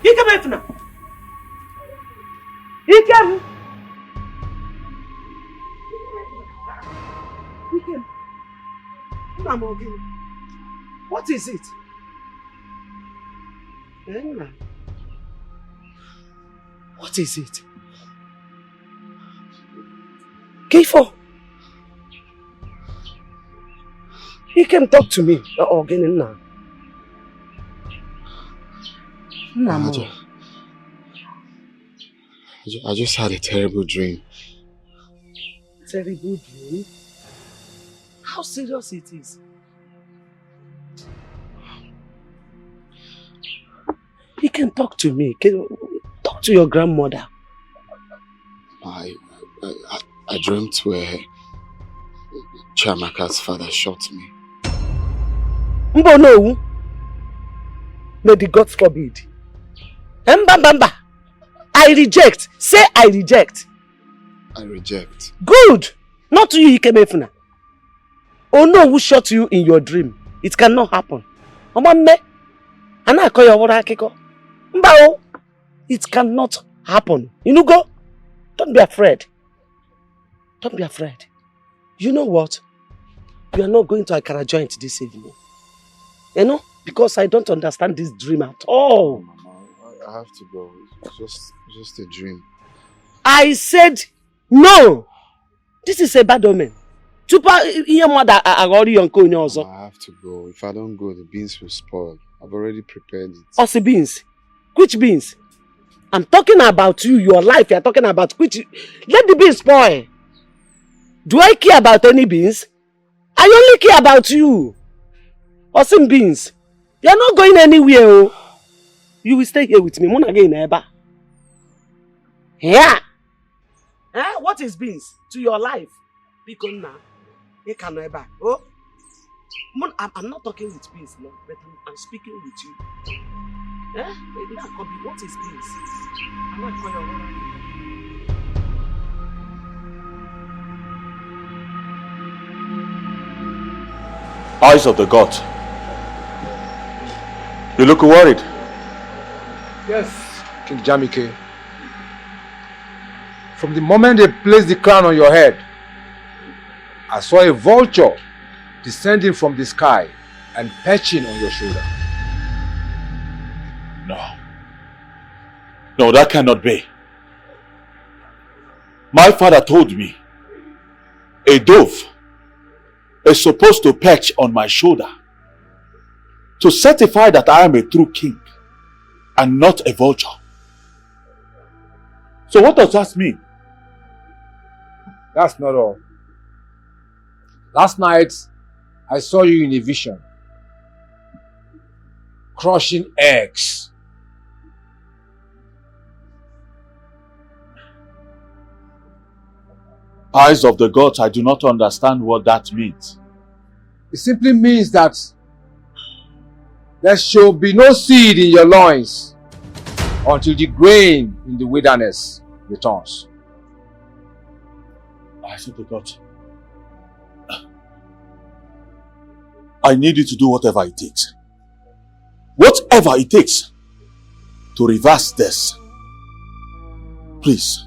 Ikem efna. Ikem. Ikem. What is it? What is it? Kifo. He can talk to me. I just had a terrible dream. Terrible dream? How serious it is? He can talk to me. Talk to your grandmother. I dreamt where Chiamaka's father shot me. Mbo no. May the gods forbid. Mbamba. I reject. Say I reject. I reject. Good. Not to you, Ikemefuna. Oh no, who shot you in your dream? It cannot happen. It cannot happen. You know, go. Don't be afraid. Don't be afraid. You know what? We are not going to Akara joint this evening. You know? Because I don't understand this dream at all. Mama, I have to go. It's just a dream. I said no. This is a bad omen. Mama, I have to go. If I don't go, the beans will spoil. I've already prepared it. Also beans? Which beans? I'm talking about you, your life. You're talking about which... Let the beans spoil. Do I care about any beans? I only care about you. Awesome beans. You're not going anywhere. Oh. You will stay here with me. Mona again, Eba. Yeah. What is beans to your life? Because now, you can Eba. Oh. I'm not talking with beans, no, but I'm speaking with you. What is beans? I'm not going Eyes of the gods. You look worried. Yes, King Jamike. From the moment they placed the crown on your head, I saw a vulture descending from the sky and perching on your shoulder. No, that cannot be. My father told me a dove is supposed to perch on my shoulder to certify that I am a true king and not a vulture. So what does that mean? That's not all. Last night, I saw you in a vision, crushing eggs. Eyes of the gods, I do not understand what that means. It simply means that there shall be no seed in your loins until the grain in the wilderness returns. Eyes of the gods, I need you to do whatever it takes. Whatever it takes to reverse this. Please.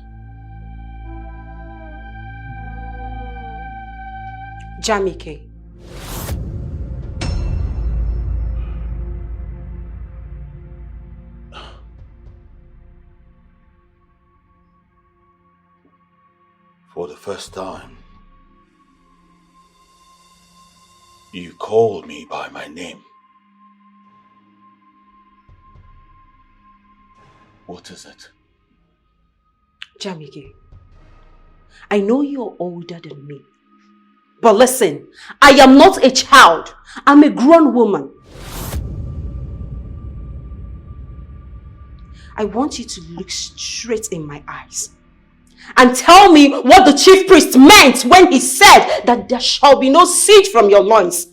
Jamike. For the first time, you call me by my name. What is it? Jamike, I know you're older than me. But listen, I am not a child. I'm a grown woman. I want you to look straight in my eyes and tell me what the chief priest meant when he said that there shall be no seed from your loins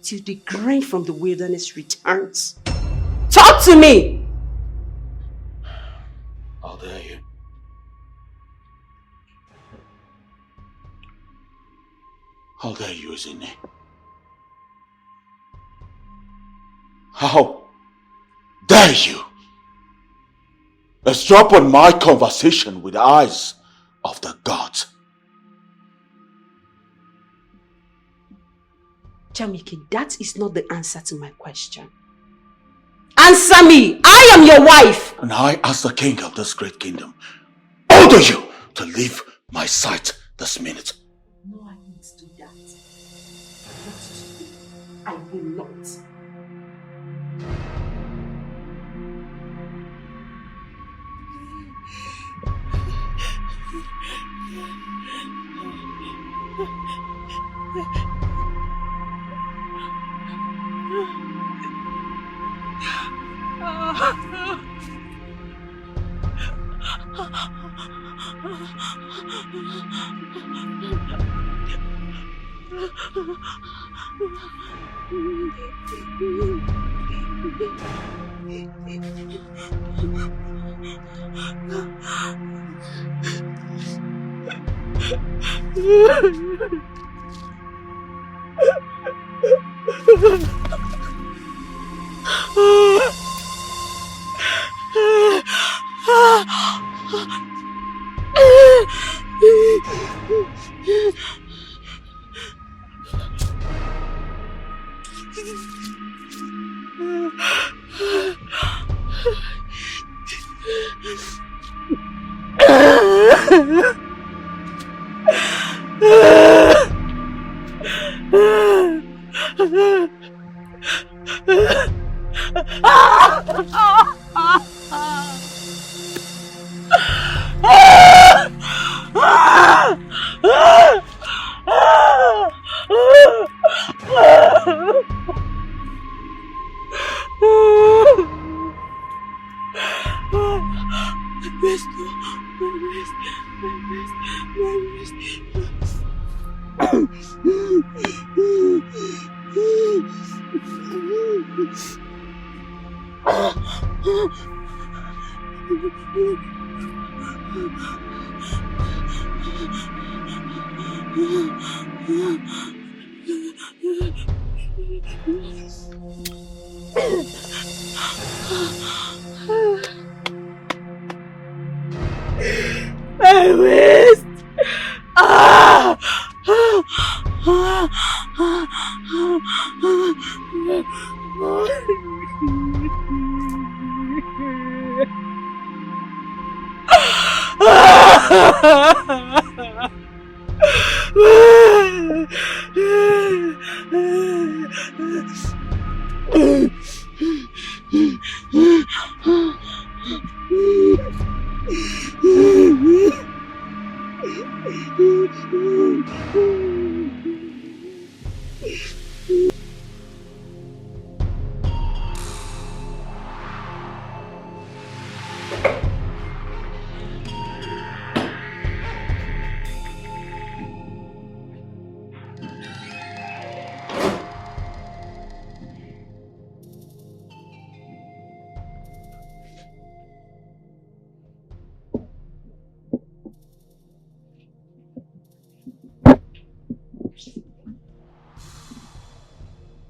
till the grain from the wilderness returns. Talk to me! How dare you? How dare you, Zine? How dare you? Eavesdrop on my conversation with the eyes of the gods. Jamike, that is not the answer to my question. Answer me! I am your wife! And I, as the king of this great kingdom, order you to leave my sight this minute. No, I won't do that. Not today. I will not.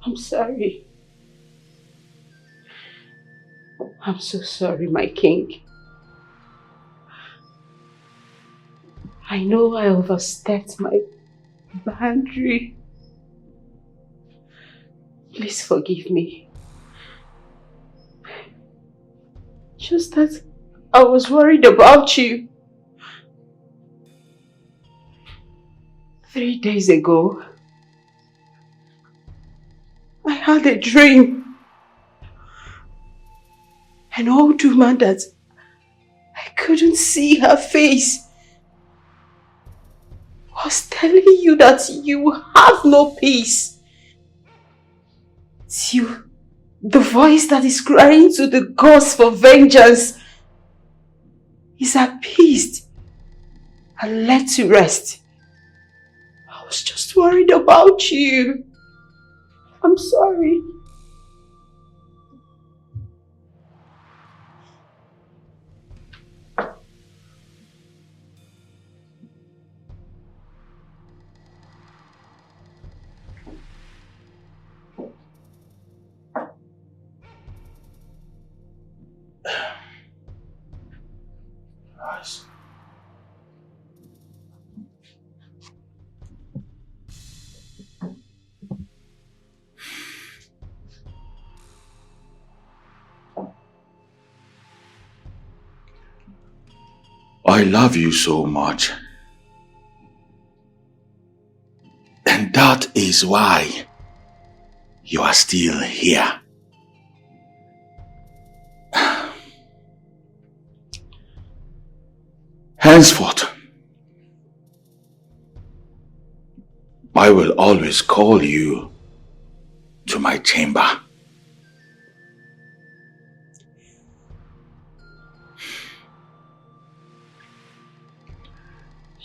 I'm sorry. I'm so sorry, my king. I know I overstepped my boundary. Please forgive me. Just that I was worried about you. 3 days ago, I had a dream. An old woman that I couldn't see her face was telling you that you have no peace. It's you, the voice that is crying to the gods for vengeance, is appeased and let to rest. I was just worried about you. I'm sorry. I love you so much. And that is why you are still here. Henceforth, I will always call you to my chamber.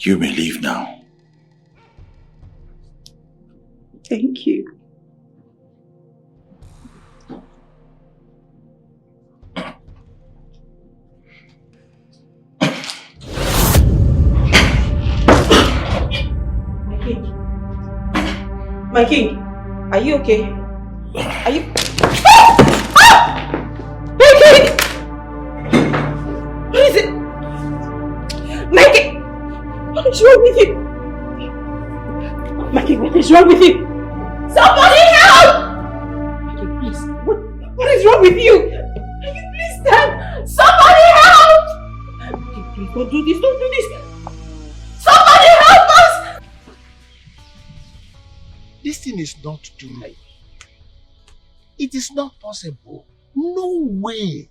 You may leave now. Thank you. My king, are you okay? Are you... My king! What is it? My king! What is wrong with you? My king, what is wrong with you? Somebody help! My king, please. What is wrong with you? Can you please stand? Somebody help! My king, please don't do this, don't do this! Somebody help us! This thing is not true. It is not possible. No way.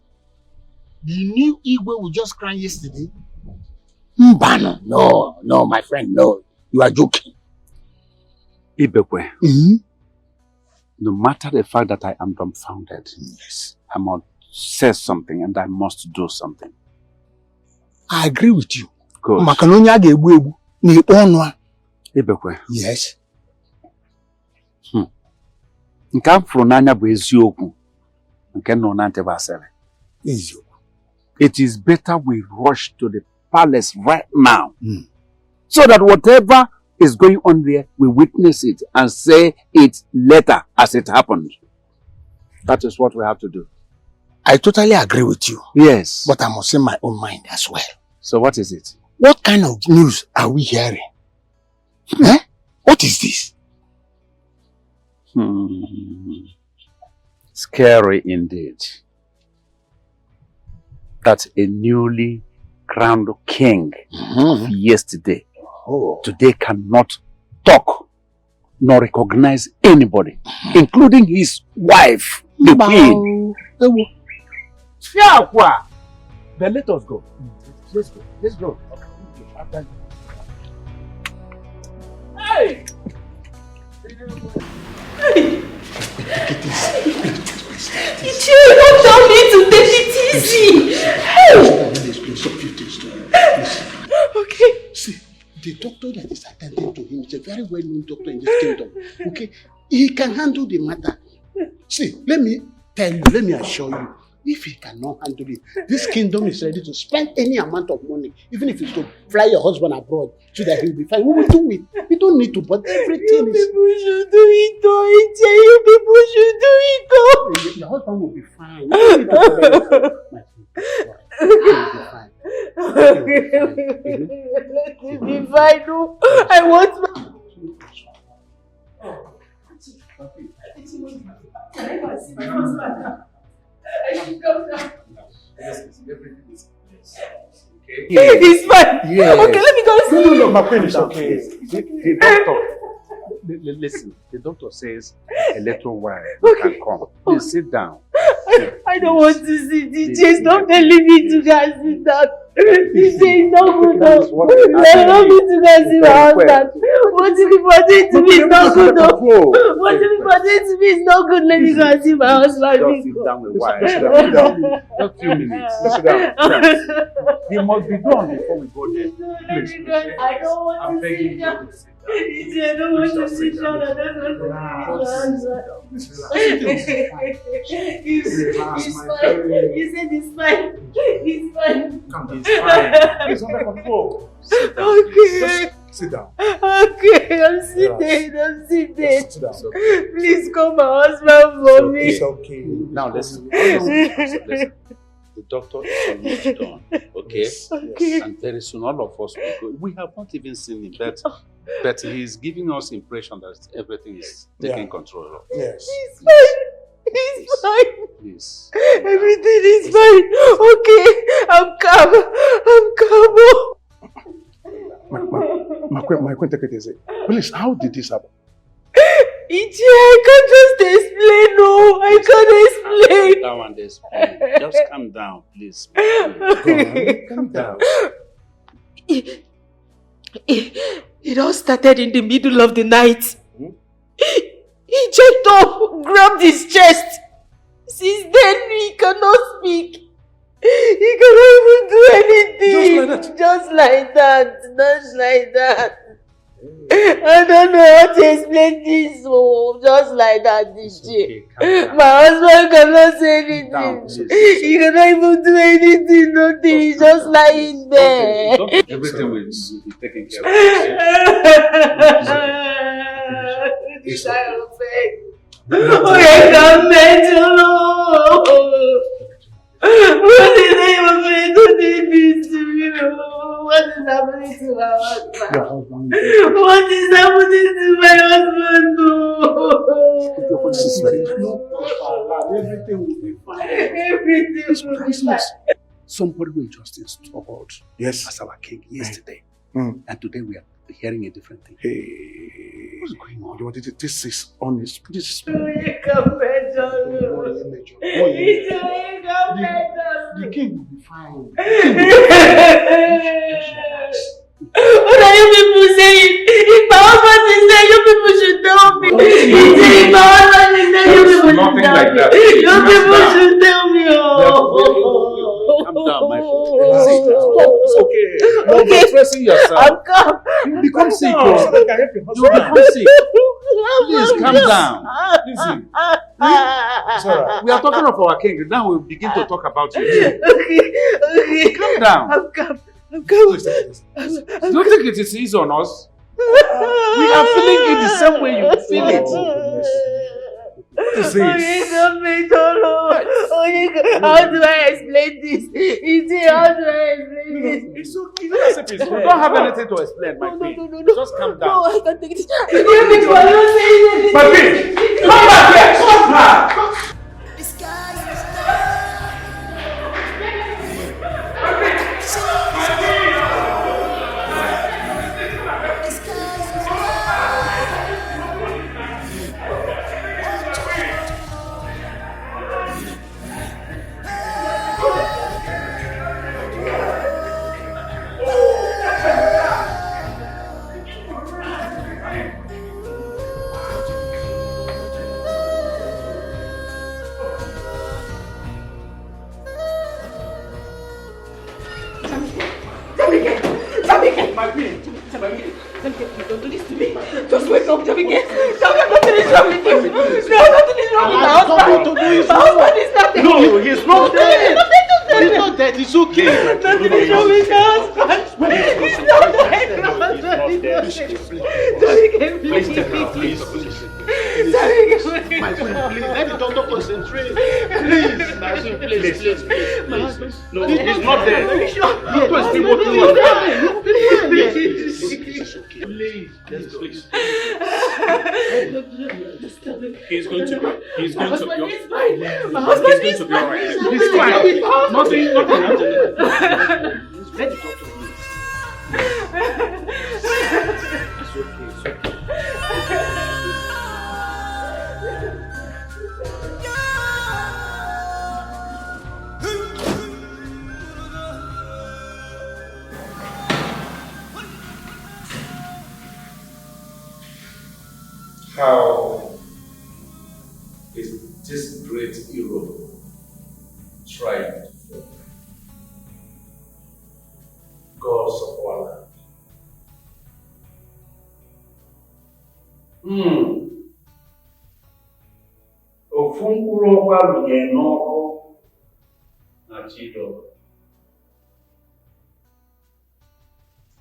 The new Igwe we just cried yesterday. Mbano. No, my friend, no. You are joking. Ibekwe, no matter the fact that I am dumbfounded, yes, I must say something and I must do something. I agree with you. Good. Ibekwe. Yes. Nke m fụrụ n'anya bụ eziokwu nke nọ na ntị bụ asịrị. Eziokwu. It is better we rush to the palace right now so that whatever is going on there, we witness it and say it later as it happened. That is what we have to do. I totally agree with you. Yes. But I must say my own mind as well. So what is it? What kind of news are we hearing? What is this? Scary indeed. That a newly crowned king yesterday, today cannot talk nor recognize anybody, including his wife, the queen. Then let us go. Let's go. Let's go. Hey! You don't tell me to take it easy. Okay. See, the doctor that is attending to him is a very well-known doctor in this kingdom. Okay? He can handle the matter. See, let me tell you, let me assure you, if he cannot handle it, this kingdom is ready to spend any amount of money, even if it's to fly your husband abroad so that he'll be fine. We will do it. We don't need to, but everything you people should do it, you people should do it, Your husband will be fine. You don't need to He'll be fine. Let me be fine. No, I want my... Can I go and see my husband now? I should come down. Everything is okay. It's fine. Yes. Okay, let me go and see. No, my friend is okay. The doctor, listen, the doctor says a little while you can come. Please sit down. I don't want to sit. DJ, stop telling me to go and sit down. DJ, it's not good. I don't need to go and see my husband. What if people are doing to me is not good though? What if people are doing to me is not good? Let me go and see my husband. Just sit down a while. Sit down. Just a few minutes. Sit down. He must be done before we go there. Please. I don't want to sit down. I don't want to sit down. I don't want to sit down. He's fine. You said he's fine. He's fine. Come, he's fine. He's under control. Okay. Just sit down. Okay, I'm sitting. I'm sitting. Sit down. Please call my husband for me. It's okay. Now listen. Listen. The doctor is almost done. Okay? Okay. And very soon all of us will go. We have not even seen him, but he's giving us impression that everything is taking control of. Yes. He's fine. He's fine. Please. Everything is fine. Okay, I'm calm. I'm calm. My queen, take it easy. Please, how did this happen? Iti, I can't just explain. No, I can't explain. That one, explain. Just calm down, please. Calm down. It all started in the middle of the night. He jumped up, grabbed his chest. Since then, he cannot speak. He cannot even do anything. Just like that. Just like that. I don't know how to explain this. Oh, just like that, this shit. My husband cannot say anything. He cannot even do anything. Nothing. He's just lying there. Everything will be taken care of. This I offend. Oh, I can't mental. What is the name of it? Don't do this to me. What is happening to my husband? What is happening to my husband? Everything will be fine. Everything will be fine. Somebody will just installed as our king yesterday. And today we are hearing a different thing. Hey, what's going on? This is honest. This is The king will be fine. What are you people saying? If my husband is there, you people should tell me. If my husband is there, you people should tell me. You people should tell me. Calm down, my friend. Stop. It's okay. You're stressing yourself. I'm calm. You become sick. You become sick. Please calm down. Listen. We are talking of our king. Now we'll begin to talk about you. Okay. Calm down. I'm calm. I'm calm. Don't think it is easy on us. We are feeling it the same way you feel it. How do I explain this? How do I explain this? It's okay. We don't have anything to explain, my queen. No. Just calm down. No, I can't take this. My queen, come back here. Stop her. Don't do this to me. Just wake up, Jamike. Nothing is wrong with you. No, nothing is wrong with my husband. My husband is not dead. No, he's not dead. He's not dead. It's okay. Nothing is wrong with my husband. He's not dead. My husband is not dead. Jamike, please. My friend, please, let the doctor concentrate. Please, my friend, please. No, he's not dead. Are you sure? Doctor is still working on that. Please, please. He's going to. My husband is fine. My husband is fine. He's fine. Nothing happened. Let the doctor, please. It's okay. How is this great hero trying to fall? Gods of our land. Ofu mkpụrụ ọkwa rụnye n'ọkụ na Chido.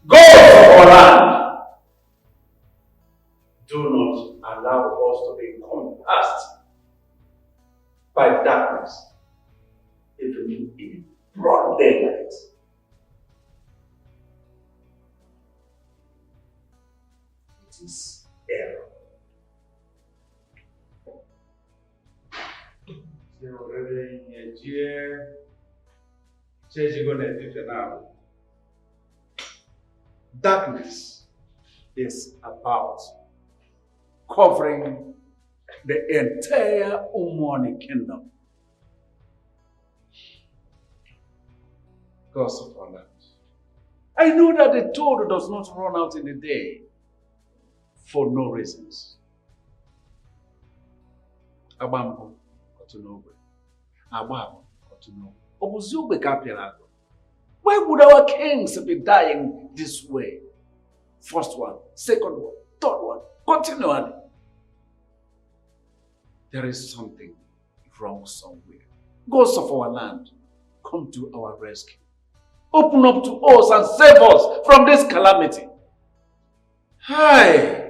Gods of our land, Do not allow us to be compassed by darkness, even in broad daylight. It is error. Darkness is about covering the entire Umani kingdom. Because of all that. I know that the toad does not run out in a day for no reasons. Abambo, Otunobe. Abambo, Otunobe. Obuzube Kapianago. Why would our kings be dying this way? First one, second one, third one, continually. There is something wrong somewhere. Ghosts of our land, come to our rescue. Open up to us and save us from this calamity. Hi.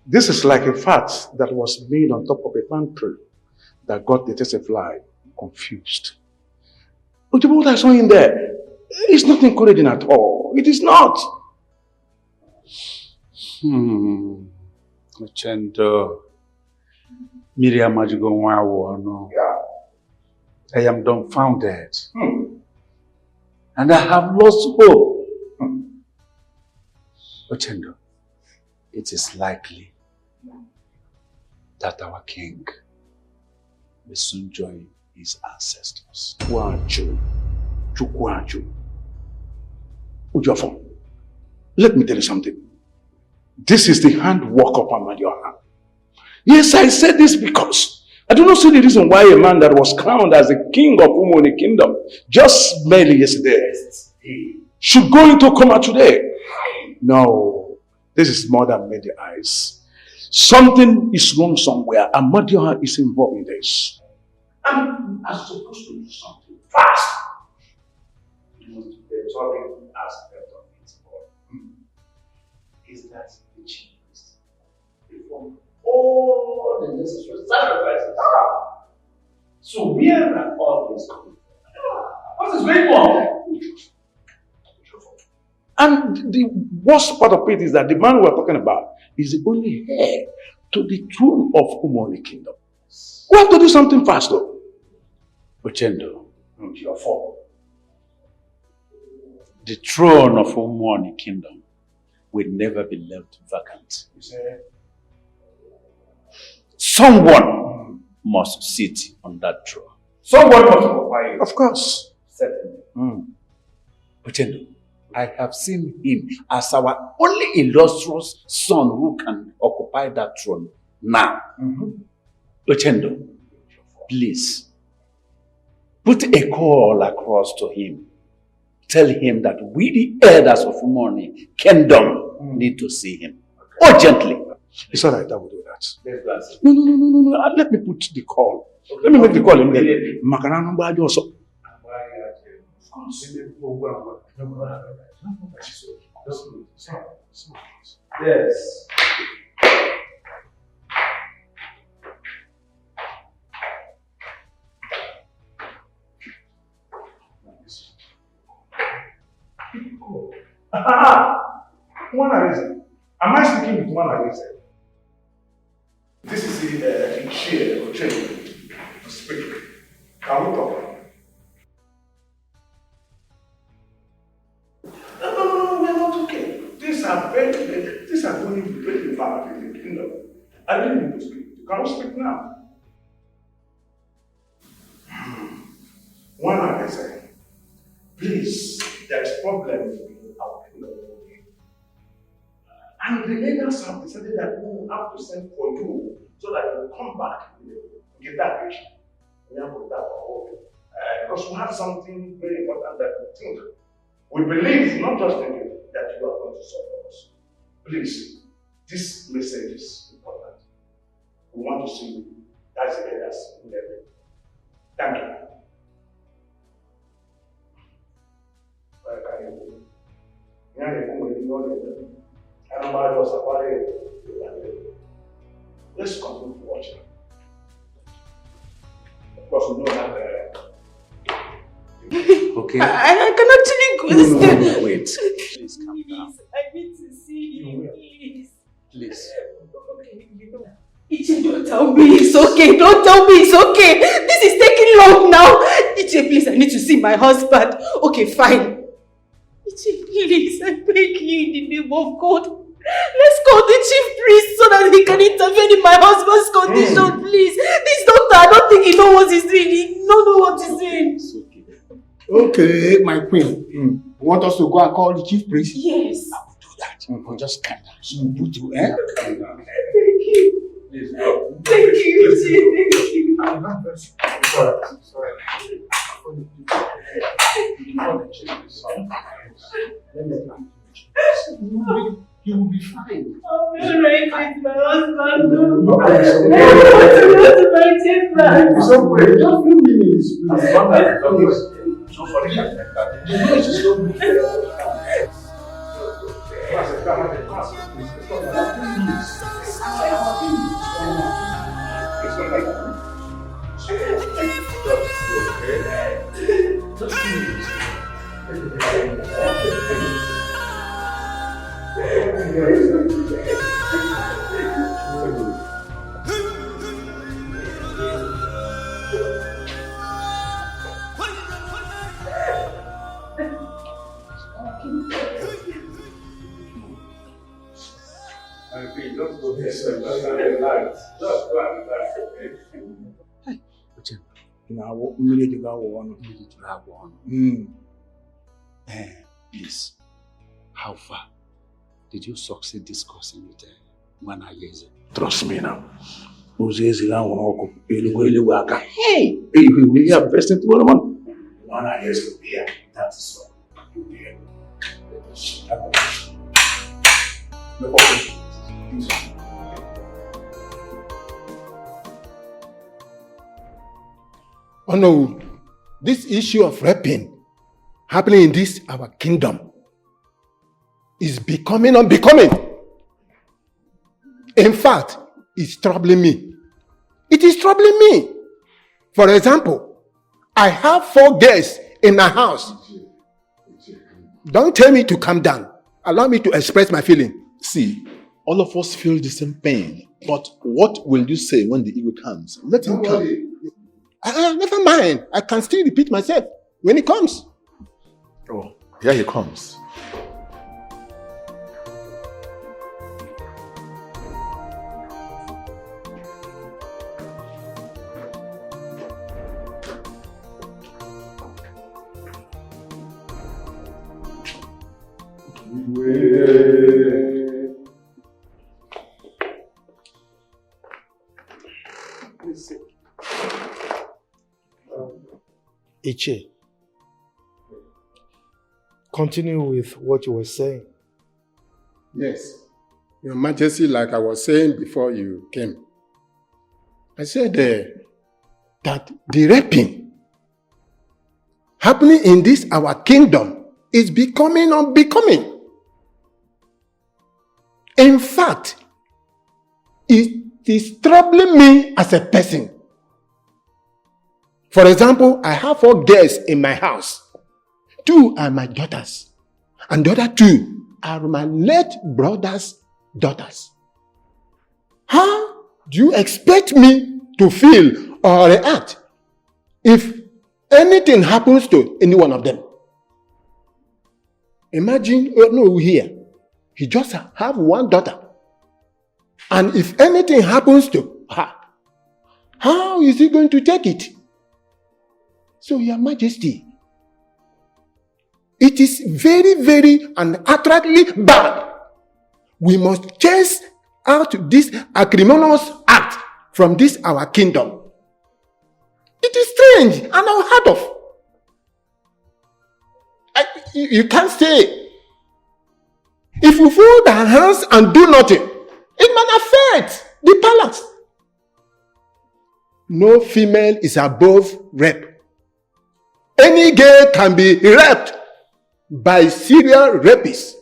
This is like a fat that was made on top of a palm tree that got the taste fly confused. But what I saw in there is not encouraging at all. It is not. Ochendo. Miriam Majigo no. I am dumbfounded. And I have lost hope. Ochendo, it is likely that our king will soon join his ancestors. Wanchu. Chukwanchu. Ujofo, let me tell you something. This is the handwork of Amadioha. Yes, I said this because I do not see the reason why a man that was crowned as the king of Umoni kingdom just merely yesterday should go into coma today. No, this is more than many eyes. Something is wrong somewhere, and Amadioha is involved in this. And I'm supposed to do something fast. The topic aspect of it all is that the chief priest performed all the necessary sacrifices. So where are all these coming from? What is going on? And the worst part of it is that the man we're talking about is the only heir to the throne of Umoni kingdom. We have to do something fast though. Ochendo, your fault. The throne of Umoni kingdom will never be left vacant. Someone must sit on that throne. Someone must occupy it. Of course. Certainly. Ochendo, I have seen him as our only illustrious son who can occupy that throne now. Ochendo, please, put a call across to him. Tell him that we, the elders of Umoni kingdom, need to see him urgently. It's all right, I will do that. No. Let me put the call. Okay. Let me make the call immediately. Makarano Baji also. Yes. Am I speaking with one Arisa? This is the chair or chair to speak. Can we talk? No, we are not okay. These are going to be very bad in the kingdom. I really need to speak. Can we speak now? One Arisa, please, there is problem in our kingdom. And the leaders have decided that we will have to send for you so that you will come back and get that patient. Because we have something very important that we think. We believe, not just thinking, that you are going to solve for us. Please, this message is important. We want to see you. That's the leaders in heaven. Thank you. Let's continue to watch it. Of course, we know that okay? I can actually go. No, wait. Please calm down. Please, I need to see you, please. Please. Okay, you know. Ichi, don't tell me it's okay. Don't tell me it's okay. This is taking long now. Ichi, please, I need to see my husband. Okay, fine. Ichi, please, I beg you in the name of God. Let's call the chief priest so that he can intervene in my husband's condition, please. This doctor, I don't think he knows what he's doing. He don't know what he's doing. Okay, my queen. You want us to go and call the chief priest? Yes. I will do that. Just calm down. So put you, eh? Thank you. Thank you, Ichi. Thank you. Sorry. You will be fine. I'll be alright with my husband. I want to go to my chamber. It's okay. Just few minutes. Please, how far did you succeed discussing with Manayeze? Trust me now. Hey, we have person tomorrow morning. Manayeze will be here. That is all. Oh no, this issue of raping happening in this our kingdom is becoming unbecoming. In fact, it's troubling me. It is troubling me. For example, I have 4 girls in my house. Don't tell me to calm down. Allow me to express my feeling. See, all of us feel the same pain. But what will you say when the ego comes? Let him come. Never mind. I can still repeat myself when it comes. Oh, here he comes. Iche, continue with what you were saying. Yes, Your Majesty, like I was saying before you came, I said that the raping happening in this our kingdom is becoming unbecoming. In fact, it is troubling me as a person. For example, I have 4 girls in my house. 2 are my daughters, and the other 2 are my late brother's daughters. How do you expect me to feel or react if anything happens to any one of them? Imagine, here, he just have 1 daughter. And if anything happens to her, how is he going to take it? So, Your Majesty, it is very, very and utterly bad. We must chase out this acrimonious act from this our kingdom. It is strange and unheard of. You can't say. If we fold our hands and do nothing, it might affect the palace. No female is above rape. Any girl can be raped by serial rapists.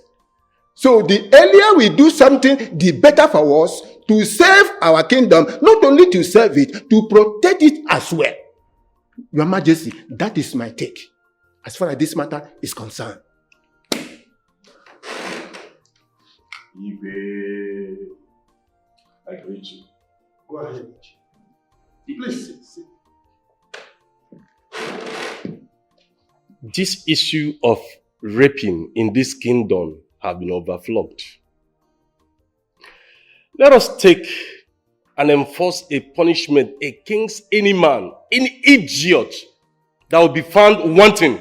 So the earlier we do something, the better for us to save our kingdom, not only to save it, to protect it as well. Your Majesty, that is my take. as far as this matter is concerned. Ibe, I greet you. Go ahead. Please sit. This issue of raping in this kingdom have been overflowed. Let us take and enforce a punishment against any man, any idiot that will be found wanting.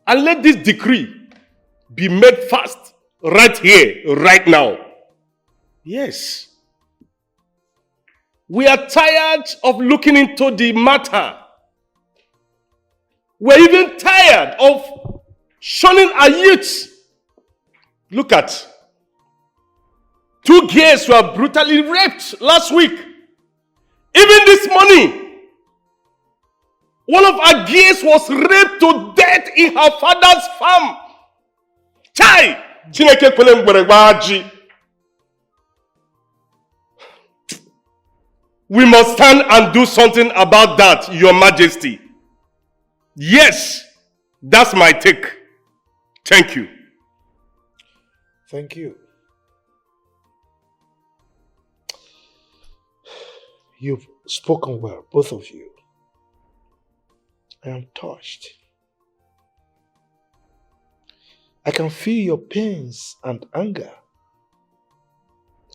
And let this decree be made fast right here, right now. Yes. We are tired of looking into the matter. We're even tired of shunning our youths. Look at 2 girls were brutally raped last week. Even this morning, one of our girls was raped to death in her father's farm. Chai! Chineke kwele mgbere gbaji. We must stand and do something about that, Your Majesty. Yes, that's my take. Thank you. Thank you. You've spoken well, both of you. I am touched. I can feel your pains and anger.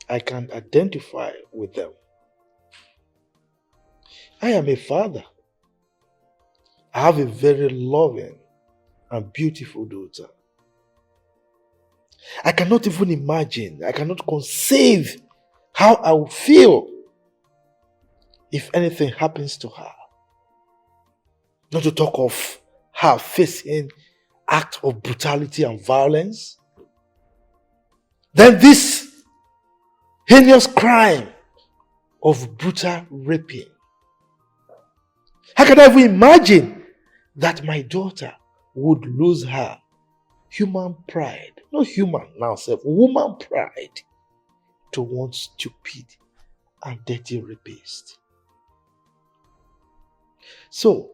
I can identify with them. I am a father. I have a very loving and beautiful daughter. I cannot even imagine, I cannot conceive how I will feel if anything happens to her. Not to talk of her facing act of brutality and violence. Then this heinous crime of brutal raping. How can I even imagine that my daughter would lose her human pride, not human now, self, woman pride, to one stupid and dirty rapist? So,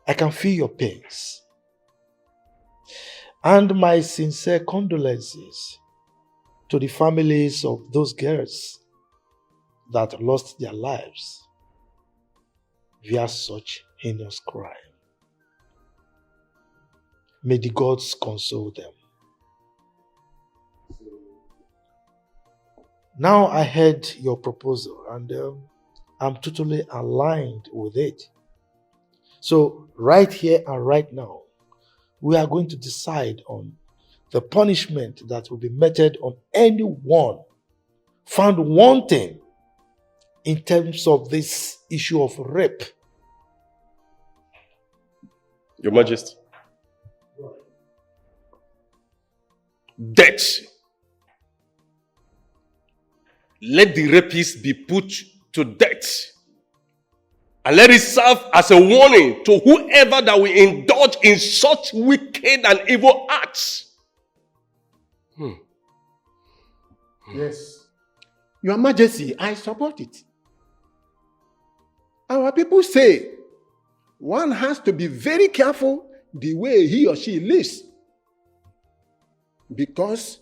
I can feel your pains and my sincere condolences to the families of those girls that lost their lives via such heinous crime. May the gods console them. Now I heard your proposal and I'm totally aligned with it. So right here and right now, we are going to decide on the punishment that will be meted on anyone found wanting in terms of this issue of rape. Your Majesty. Death. Let the rapist be put to death. And let it serve as a warning to whoever that will indulge in such wicked and evil acts. Yes. Your Majesty, I support it. Our people say one has to be very careful the way he or she lives. Because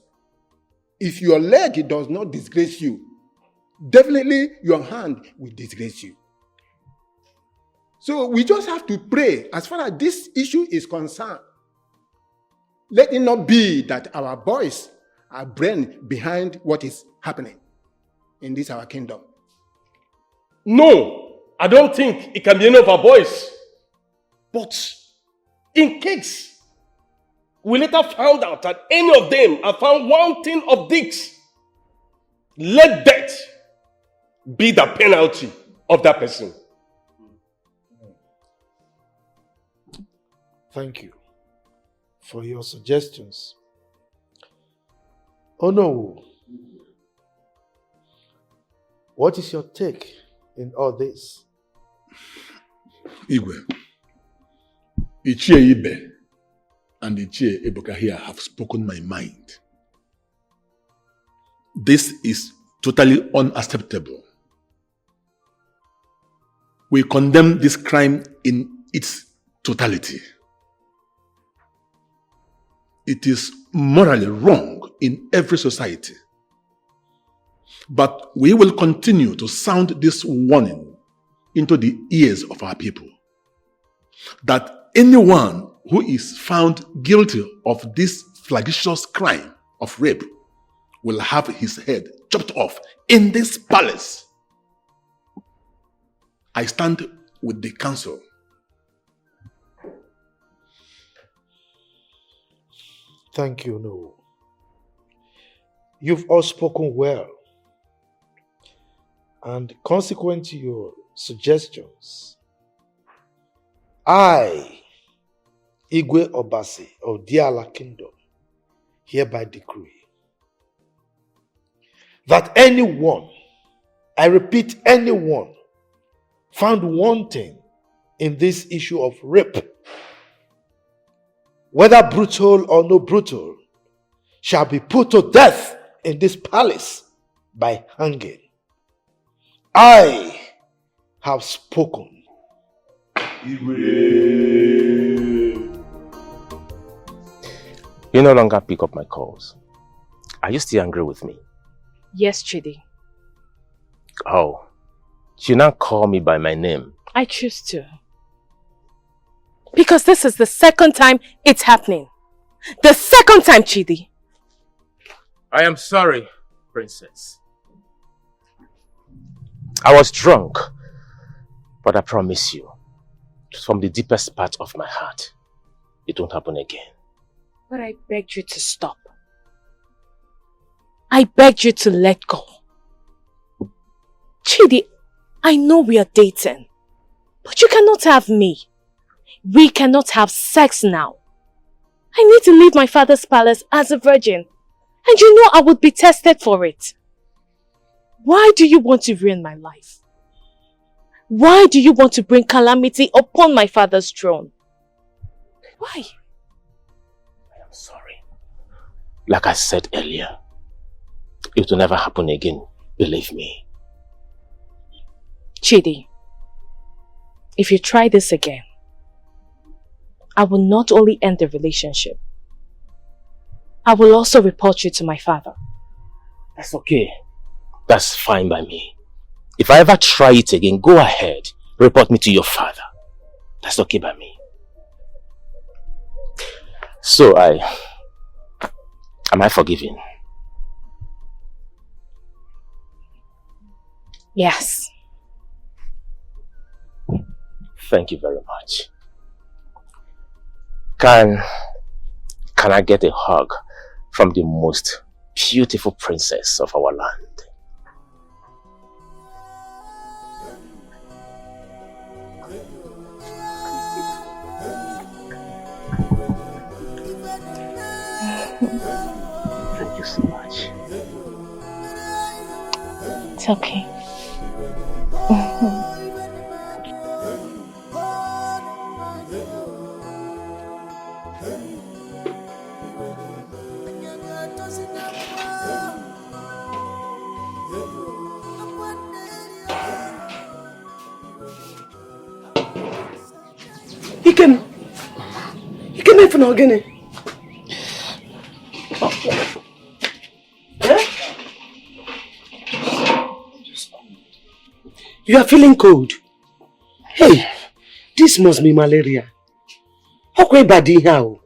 if your leg does not disgrace you, definitely your hand will disgrace you. So we just have to pray as far as this issue is concerned. Let it not be that our boys are brain behind what is happening in this our kingdom. No, I don't think it can be any of our boys. But in case we later found out that any of them are found wanting of this, let death be the penalty of that person. Thank you for your suggestions. Oh no. What is your take in all this? Igwe, Ichie Ibe and Ichie Ebuka here have spoken my mind. This is totally unacceptable. We condemn this crime in its totality. It is morally wrong in every society. But we will continue to sound this warning into the ears of our people that anyone who is found guilty of this flagitious crime of rape will have his head chopped off in this palace. I stand with the council. Thank you, No. You've all spoken well. And consequent to your suggestions, I, Igwe Obasi of Diala Kingdom, hereby decree that anyone, I repeat, anyone found wanting in this issue of rape, whether brutal or no brutal, shall be put to death in this palace by hanging. I have spoken. You no longer pick up my calls. Are you still angry with me? Yes, Chidi. Oh, you now call me by my name. I choose to. Because this is the second time it's happening. The second time, Chidi. I am sorry, Princess. I was drunk, but I promise you, from the deepest part of my heart, it won't happen again. But I begged you to stop. I begged you to let go. Chidi, I know we are dating, but you cannot have me. We cannot have sex now. I need to leave my father's palace as a virgin, and you know I would be tested for it. Why do you want to ruin my life? Why do you want to bring calamity upon my father's throne? Why? I am sorry. Like I said earlier, it will never happen again, believe me. Chidi, if you try this again, I will not only end the relationship, I will also report you to my father. That's okay. That's fine by me. If I ever try it again, go ahead. Report me to your father. That's okay by me. So am I forgiven? Yes. Thank you very much. Can I get a hug from the most beautiful princess of our land? Thank you so much. It's okay. He can even again. You are feeling cold. Hey, this must be malaria. How can body how?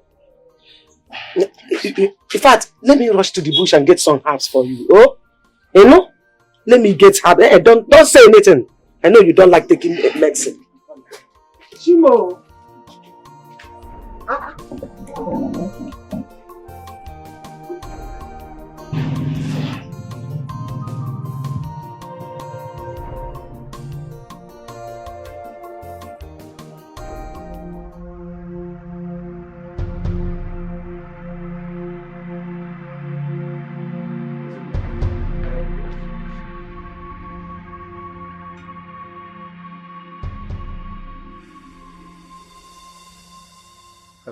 In fact, let me rush to the bush and get some herbs for you. Oh, you know? Let me get herbs. Hey, don't say anything. I know you don't like taking medicine. Chimo.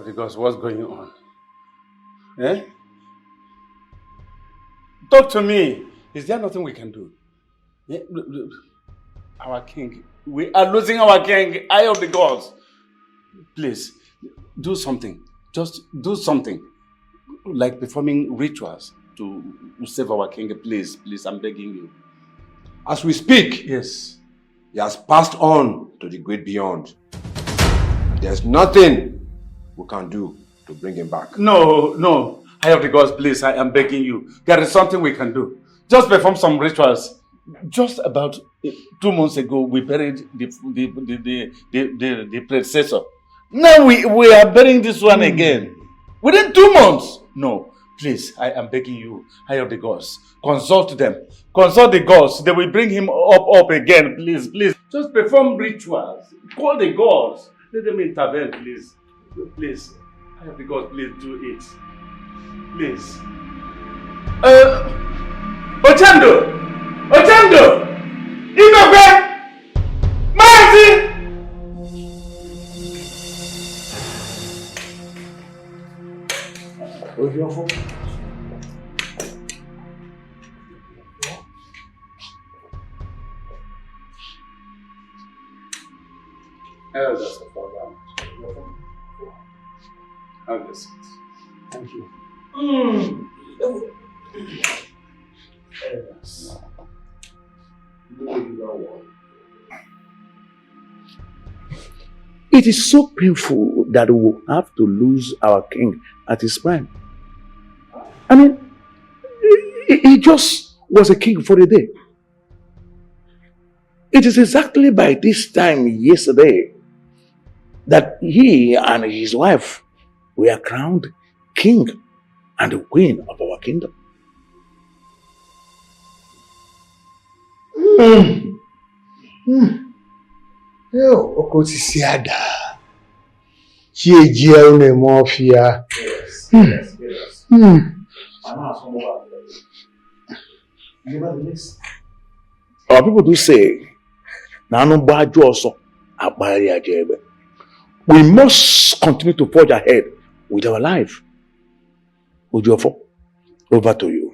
Because what's going on? Eh? Talk to me. Is there nothing we can do? Yeah, our king. We are losing our king. Eye of the gods. Please, do something. Just do something. Like performing rituals to save our king. Please, please, I'm begging you. As we speak, yes, he has passed on to the great beyond. There's nothing we can do to bring him back. No. Eye of the gods, please, I am begging you. There is something we can do. Just perform some rituals. Just about 2 months ago, we buried the predecessor. Now we are burying this one again. Within 2 months. No, please, I am begging you. Eye of the gods, consult them. Consult the gods. They will bring him up again. Please. Just perform rituals. Call the gods. Let them intervene, please. Please. Eye of the gods, please do it. Please. Ochando! Igokwe! Mazi! Ojiofo. Elders of our land. Have a seat. Thank you. Elders. It is so painful that we will have to lose our king at his prime. I mean, he just was a king for a day. It is exactly by this time yesterday that he and his wife were crowned king and queen of our kingdom. Okotisiada. Chieji une mafia. Yes. Our people do say, we must continue to forge ahead with our life. Ojiofo, over to you.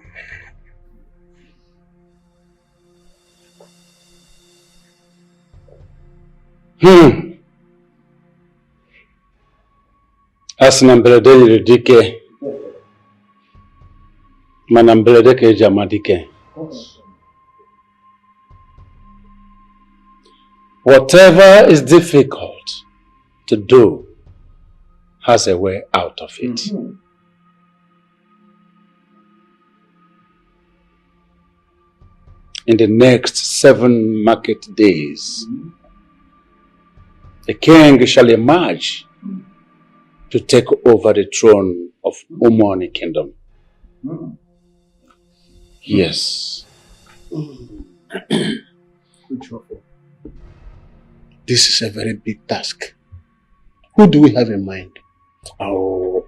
Asina mbelede niridike. Mana mbelede ke jamadike. Whatever is difficult to do has a way out of it. In the next 7 market days, the king shall emerge to take over the throne of Umani kingdom. Yes. This is a very big task. Who do we have in mind? Oh,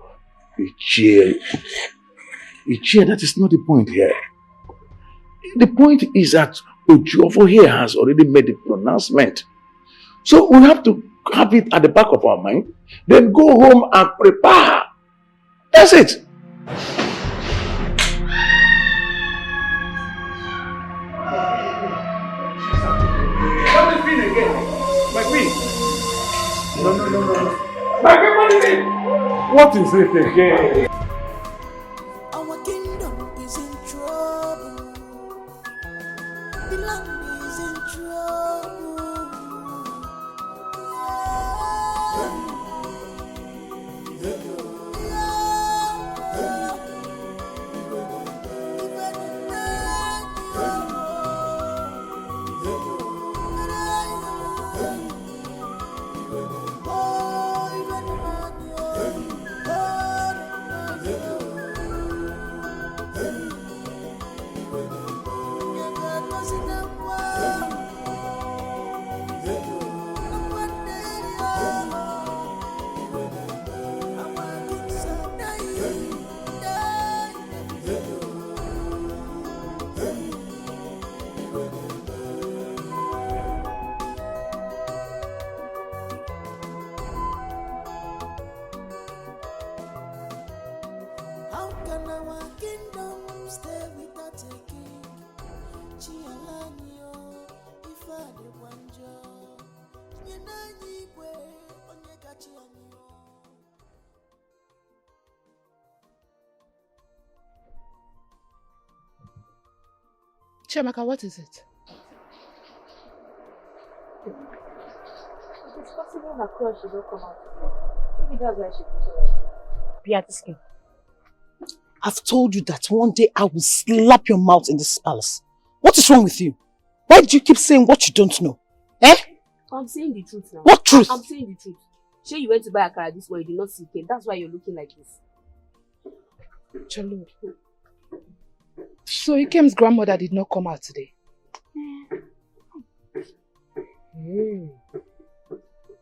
Ichie, that is not the point here. The point is that Ojiofo here has already made the pronouncement. So we have to have it at the back of our mind, then go home and prepare. That's it. What is Queen again? My Queen? No. My Queen, what is it? What is it again? Our kingdom is in trouble. The land is in trouble. Chiamaka, what is it? It's possible her crush should not come out today. Maybe that's why she did it. Be asking. I've told you that one day I will slap your mouth in this palace. What is wrong with you? Why do you keep saying what you don't know? Eh? I'm saying the truth now. What truth? I'm saying the truth. Sure, you went to buy a car this way, you did not see Ken. That's why you're looking like this. Chalo. So Ikem's grandmother did not come out today? Hey.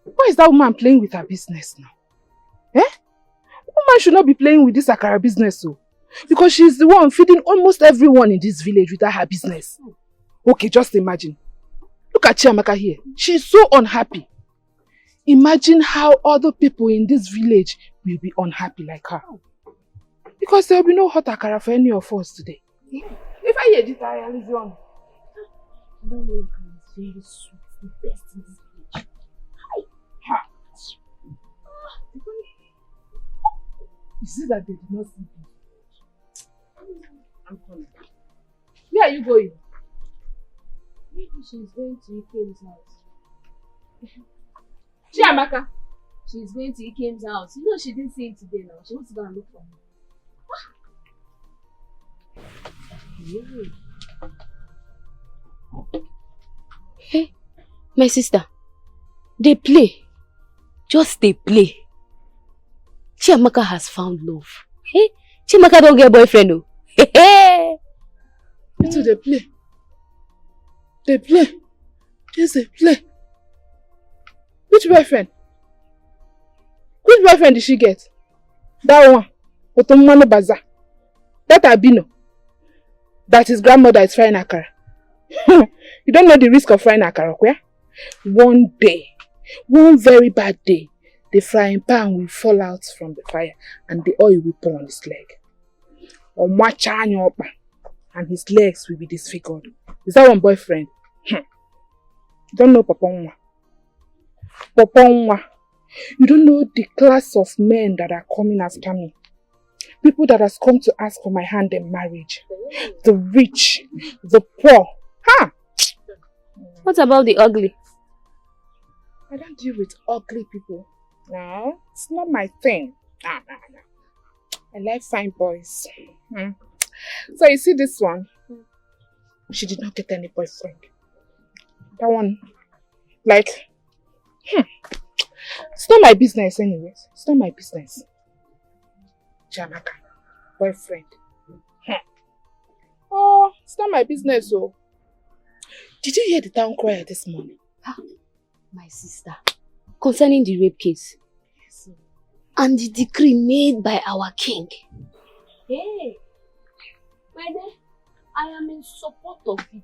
Why is that woman playing with her business now? Eh? Woman should not be playing with this Akara business, so. Because she's the one feeding almost everyone in this village without her business. Okay, just imagine. Look at Chiamaka here. She's so unhappy. Imagine how other people in this village will be unhappy like her. Because there will be no hot Akara for any of us today. If I hear this, I will run. No, it's very sweet. The best in this village. Ha! You see that they did not see you. I'm coming. Where are you going? Maybe she's going to Ikem's house. Chiamaka. She's going to Ikem's house. You know she didn't see him today now. She wants to go and look for him. Hey, my sister. They play. Just they play. Chiamaka has found love. Hey, Chiamaka don't get a boyfriend, oh. Hey. So they play. They play. Yes, they play. Which boyfriend? Which boyfriend did she get? That one. Otomano Baza. That Abino. That his grandmother is frying akara. You don't know the risk of frying akara, yeah? One day, one very bad day, the frying pan will fall out from the fire and the oil will pour on his leg. And his legs will be disfigured. Is that one boyfriend? You don't know Papa Nwa. Papa Nwa. You don't know the class of men that are coming after me. People that has come to ask for my hand in marriage. The rich, the poor. Ha! What about the ugly? I don't deal with ugly people. No, it's not my thing. No. I like fine boys. So you see this one? She did not get any boyfriend. That one, like, it's not my business anyways. It's not my business. Chiamaka, boyfriend. Oh, it's not my business, oh. Did you hear the town crier this morning? My sister. Concerning the rape case. Yes. And the decree made by our king. Hey, my dear, I am in support of it.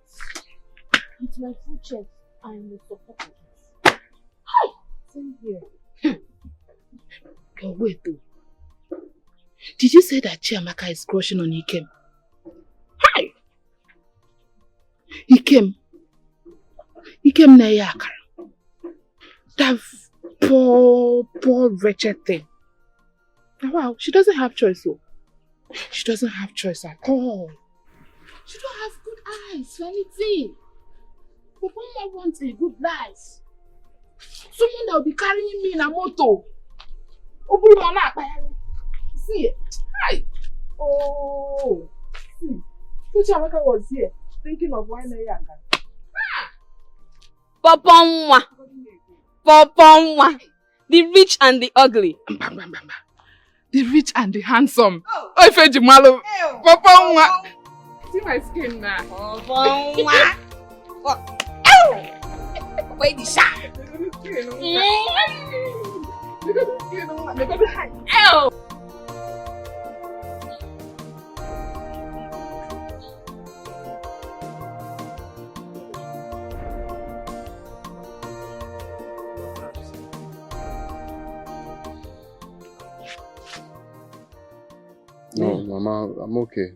With my full chest, I am in support of it. Hi! Same here. But wait though. Did you say that Chiamaka is crushing on Ikem? Hi! Ikem na yakara. That poor wretched thing. Wow, she doesn't have choice though. She doesn't have choice at all. She don't have good eyes for anything. But Mama wants a good life. Someone that will be carrying me in a motor. See it. Hi. Oh. See. Chiamaka was here thinking of why Nayaka. Papa Nwa. The rich and the ugly. The rich and the handsome. Oh, Fejimalo. Papa Nwa. See my skin now. Papa Nwa. Wait, the shot. Ow! No, Mama, I'm okay.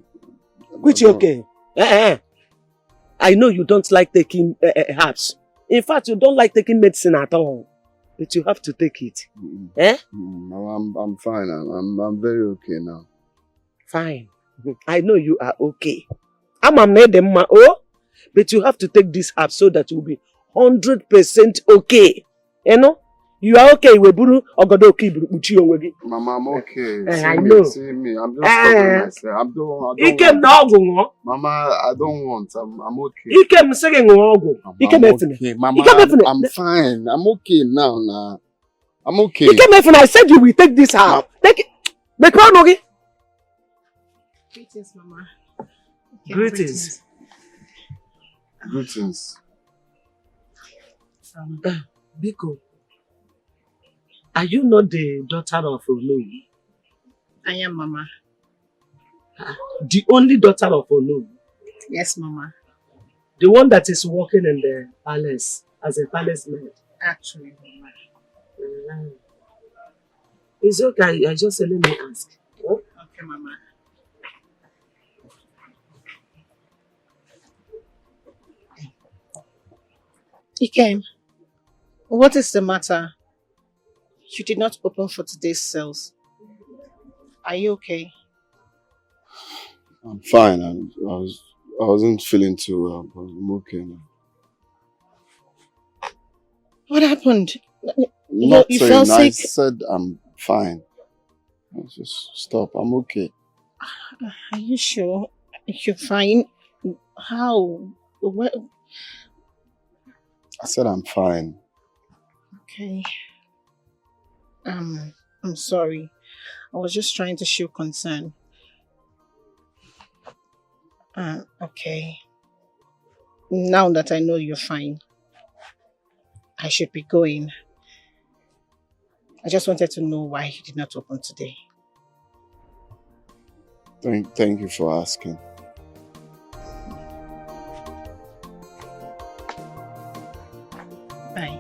Which okay? I know you don't like taking herbs. In fact, you don't like taking medicine at all. But you have to take it. Mama, I'm fine. I'm very okay now. Fine. I know you are okay. I'm a madam. Oh, But you have to take this herb so that you'll be 100% okay. You know? You are okay with Buru or God okay with Mama, I'm okay. I know. See me. I'm just stopping myself. I don't want. Mama, I don't want. I'm okay. Ikem saying Mama, I'm fine. I'm okay now. I'm okay. I said you will take this herb. Take it. Make one okay. Greetings, Mama. Okay, Greetings. Biko, are you not the daughter of Olu? I am, Mama. The only daughter of Olu? Yes, Mama. The one that is working in the palace as a palace maid? Actually, Mama. It's okay, I just let me ask. Huh? Okay, Mama. Ikem, what is the matter? You did not open for today's sales. Are you okay? I'm fine. I wasn't feeling too well, but I'm okay now. What happened? You felt sick? I said I'm fine. Just stop. I'm okay. Are you sure? You're fine? How? Where? I said I'm fine. Okay. I'm sorry. I was just trying to show concern. Okay. Now that I know you're fine, I should be going. I just wanted to know why you did not open today. Thank you for asking. Bye.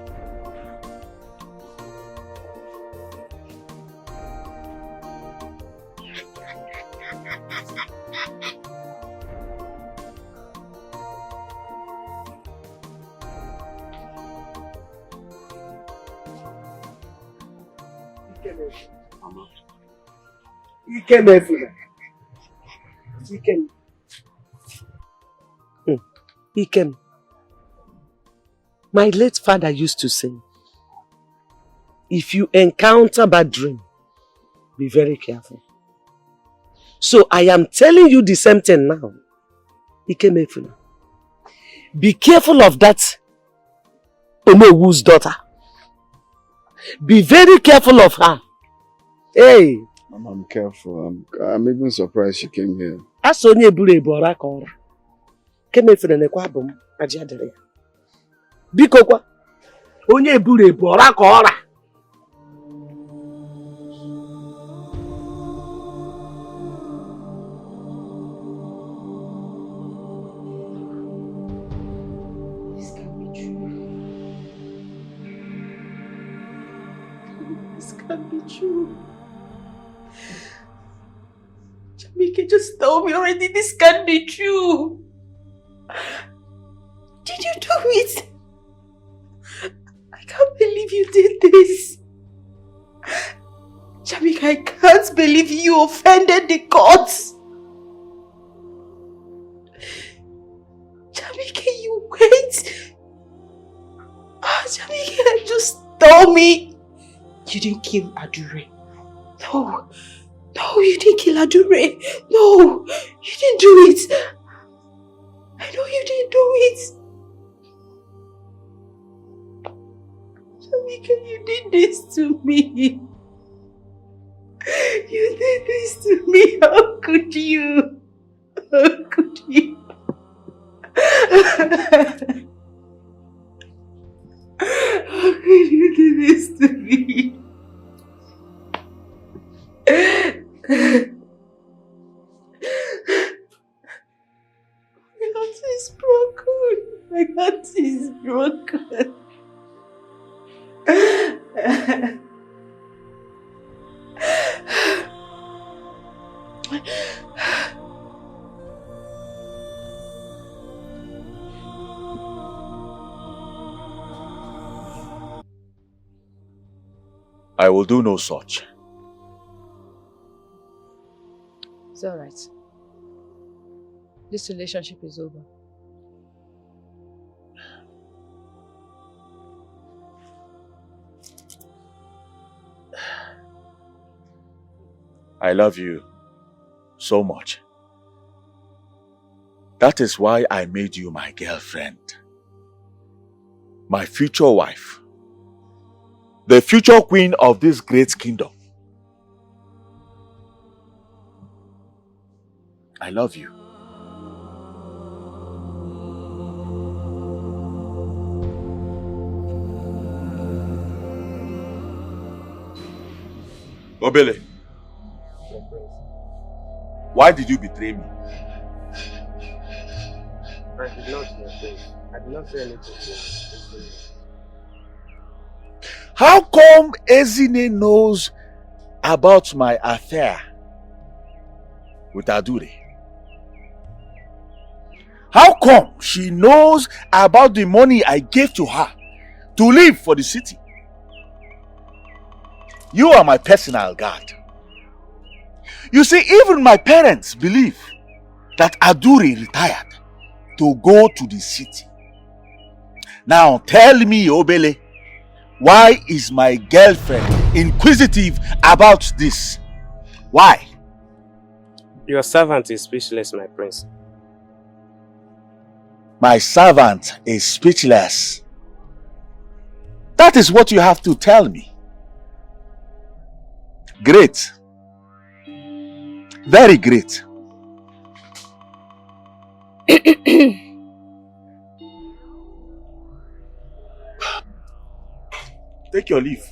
Ikem. My late father used to say, if you encounter bad dream, be very careful. So I am telling you the same thing now. Ikem, be careful of that Omewu's daughter. Be very careful of her. Hey. I'm careful. I'm even surprised she came here. Asonye buru ebora ka ora. Kemefere nekwa abum aja dere ya. Biko kwa. Onye buru ebora ka ora. This can't be true. Jamike, just tell me already, this can't be true. Did you do it? I can't believe you did this. Jamike, I can't believe you offended the gods. Jamike, you wait. Jamike, just tell me you didn't kill Adure. No. No, you didn't kill Adure. No, you didn't do it. I know you didn't do it. Jamika, you did this to me. You did this to me. How could you? How could you? How could you do this to me? My heart is broken. My heart is broken. I will do no such. It's alright. This relationship is over. I love you so much. That is why I made you my girlfriend. My future wife. The future queen of this great kingdom. I love you. Obele, why did you betray me? I did not, my friend. I did not say anything to you. How come Ezine knows about my affair with Adure? How come she knows about the money I gave to her to leave for the city? You are my personal guard. You see, even my parents believe that Adure retired to go to the city. Now tell me, Obele, why is my girlfriend inquisitive about this? Why? Your servant is speechless, my prince. My servant is speechless. That is what you have to tell me. Great. Very great. Take your leave.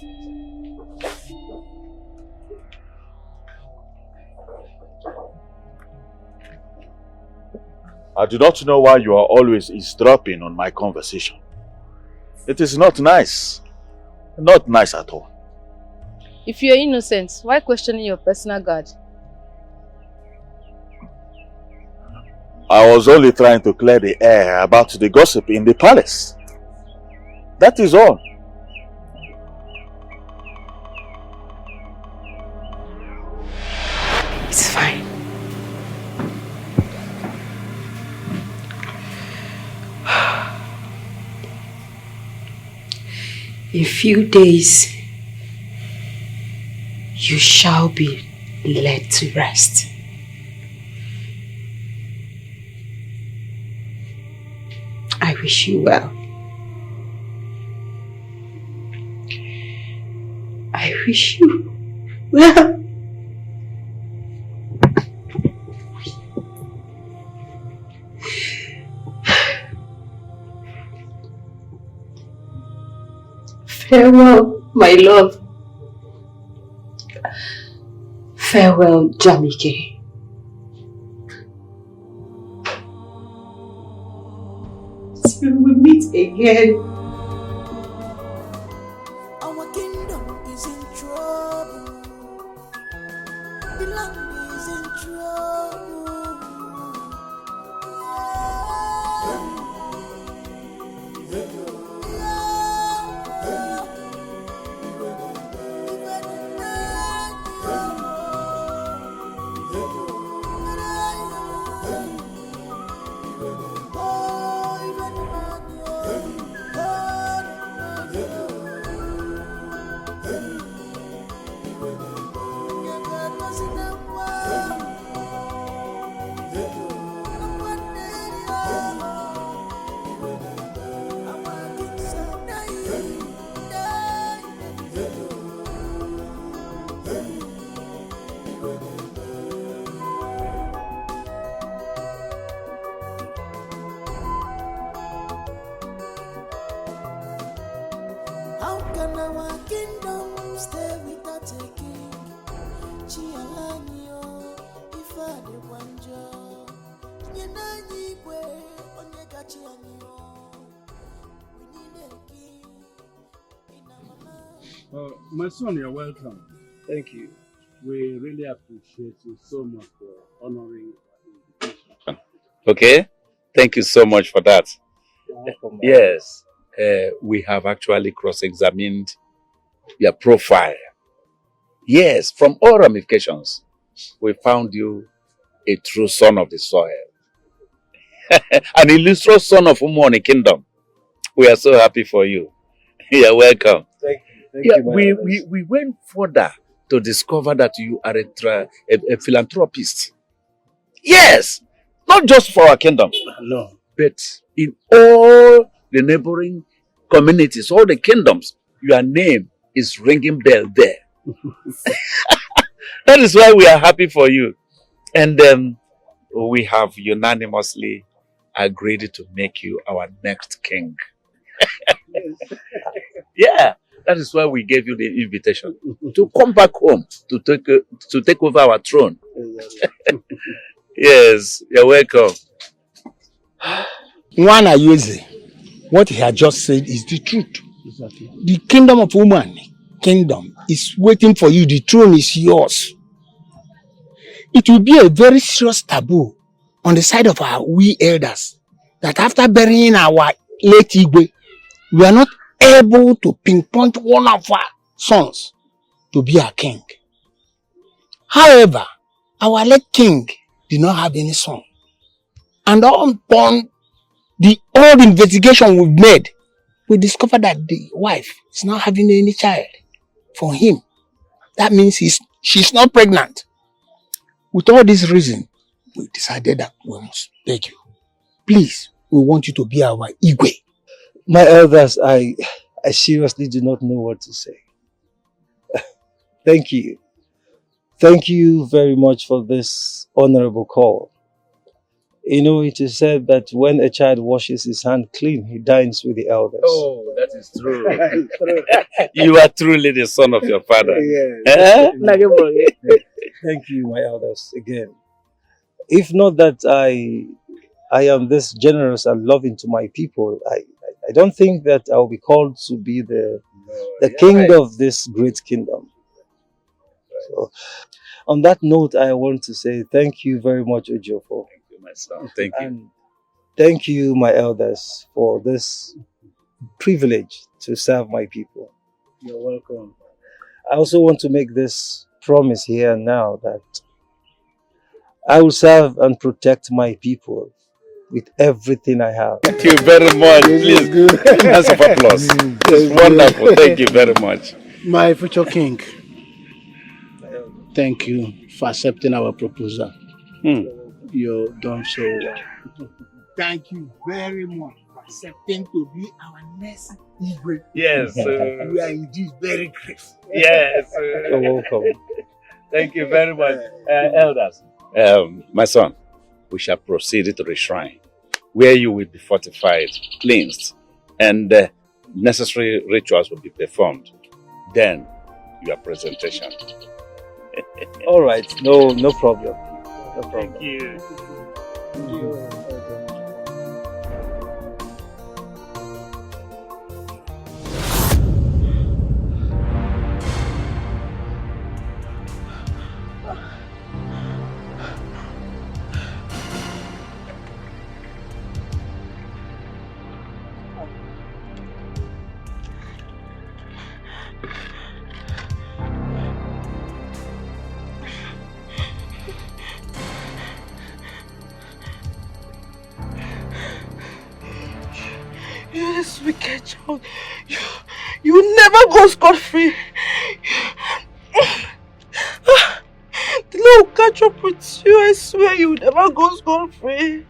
I do not know why you are always eavesdropping on my conversation. It is not nice. Not nice at all. If you're innocent, why questioning your personal guard? I was only trying to clear the air about the gossip in the palace. That is all. It's fine. In few days, you shall be led to rest. I wish you well. I wish you well. Farewell, my love. Farewell, Jamike. Till we meet again. Our kingdom is in trouble. The land is in trouble. How can our kingdom stay without a king? Chialanyo, ifa de wanjo. Nyenani kwe, onyeka chianyo. We need a king. My son, you're welcome. Thank you. We really appreciate you so much for honoring our invitation. Okay, thank you so much for that. Welcome. Yes, we have actually cross-examined your profile. Yes, from all ramifications, we found you a true son of the soil. An illustrious son of Umoni Kingdom. We are so happy for you. You're welcome. Thank you. We went further to discover that you are a philanthropist. Yes, not just for our kingdom, No. but in all the neighboring communities, all the kingdoms, your name is ringing bell there. That is why we are happy for you. And we have unanimously agreed to make you our next king. Yeah, that is why we gave you the invitation to come back home to take over our throne. Yes, you're welcome. Nwana Yeze, what he had just said is the truth. Exactly. The kingdom of woman, kingdom, is waiting for you. The throne is yours. It will be a very serious taboo on the side of we elders that after burying our late Igwe, we are not able to pinpoint one of our sons to be our king. However, our late king did not have any son. And upon the old investigation we've made, we discovered that the wife is not having any child for him. That means she's not pregnant. With all this reason, we decided that we must beg you. Please, we want you to be our Igwe. My elders, I seriously do not know what to say. Thank you. Thank you very much for this honorable call. You know, it is said that when a child washes his hand clean, he dines with the elders. Oh, that is true. You are truly the son of your father. Yeah. Thank you, my elders, again. If not that I am this generous and loving to my people, I don't think that I'll be called to be the king of this great kingdom. So, on that note, I want to say thank you very much, Ojofo. Thank you, my son. Thank you. And thank you, my elders, for this privilege to serve my people. You're welcome. I also want to make this promise here and now that I will serve and protect my people with everything I have. Thank you very much. Please, hands of applause. It's wonderful. Thank you very much. My future king, thank you for accepting our proposal. You've done so well. Thank you very much for accepting to be our next Igwe. Yes. We are indeed very grateful. Yes. You're welcome. Thank you very much, elders. My son, we shall proceed to the shrine, where you will be fortified, cleansed, and necessary rituals will be performed. Then, your presentation. All right, no problem. No problem. Thank you. Yes, wicked child. You never go scot-free. The Lord will catch up with you. I swear you never go scot-free.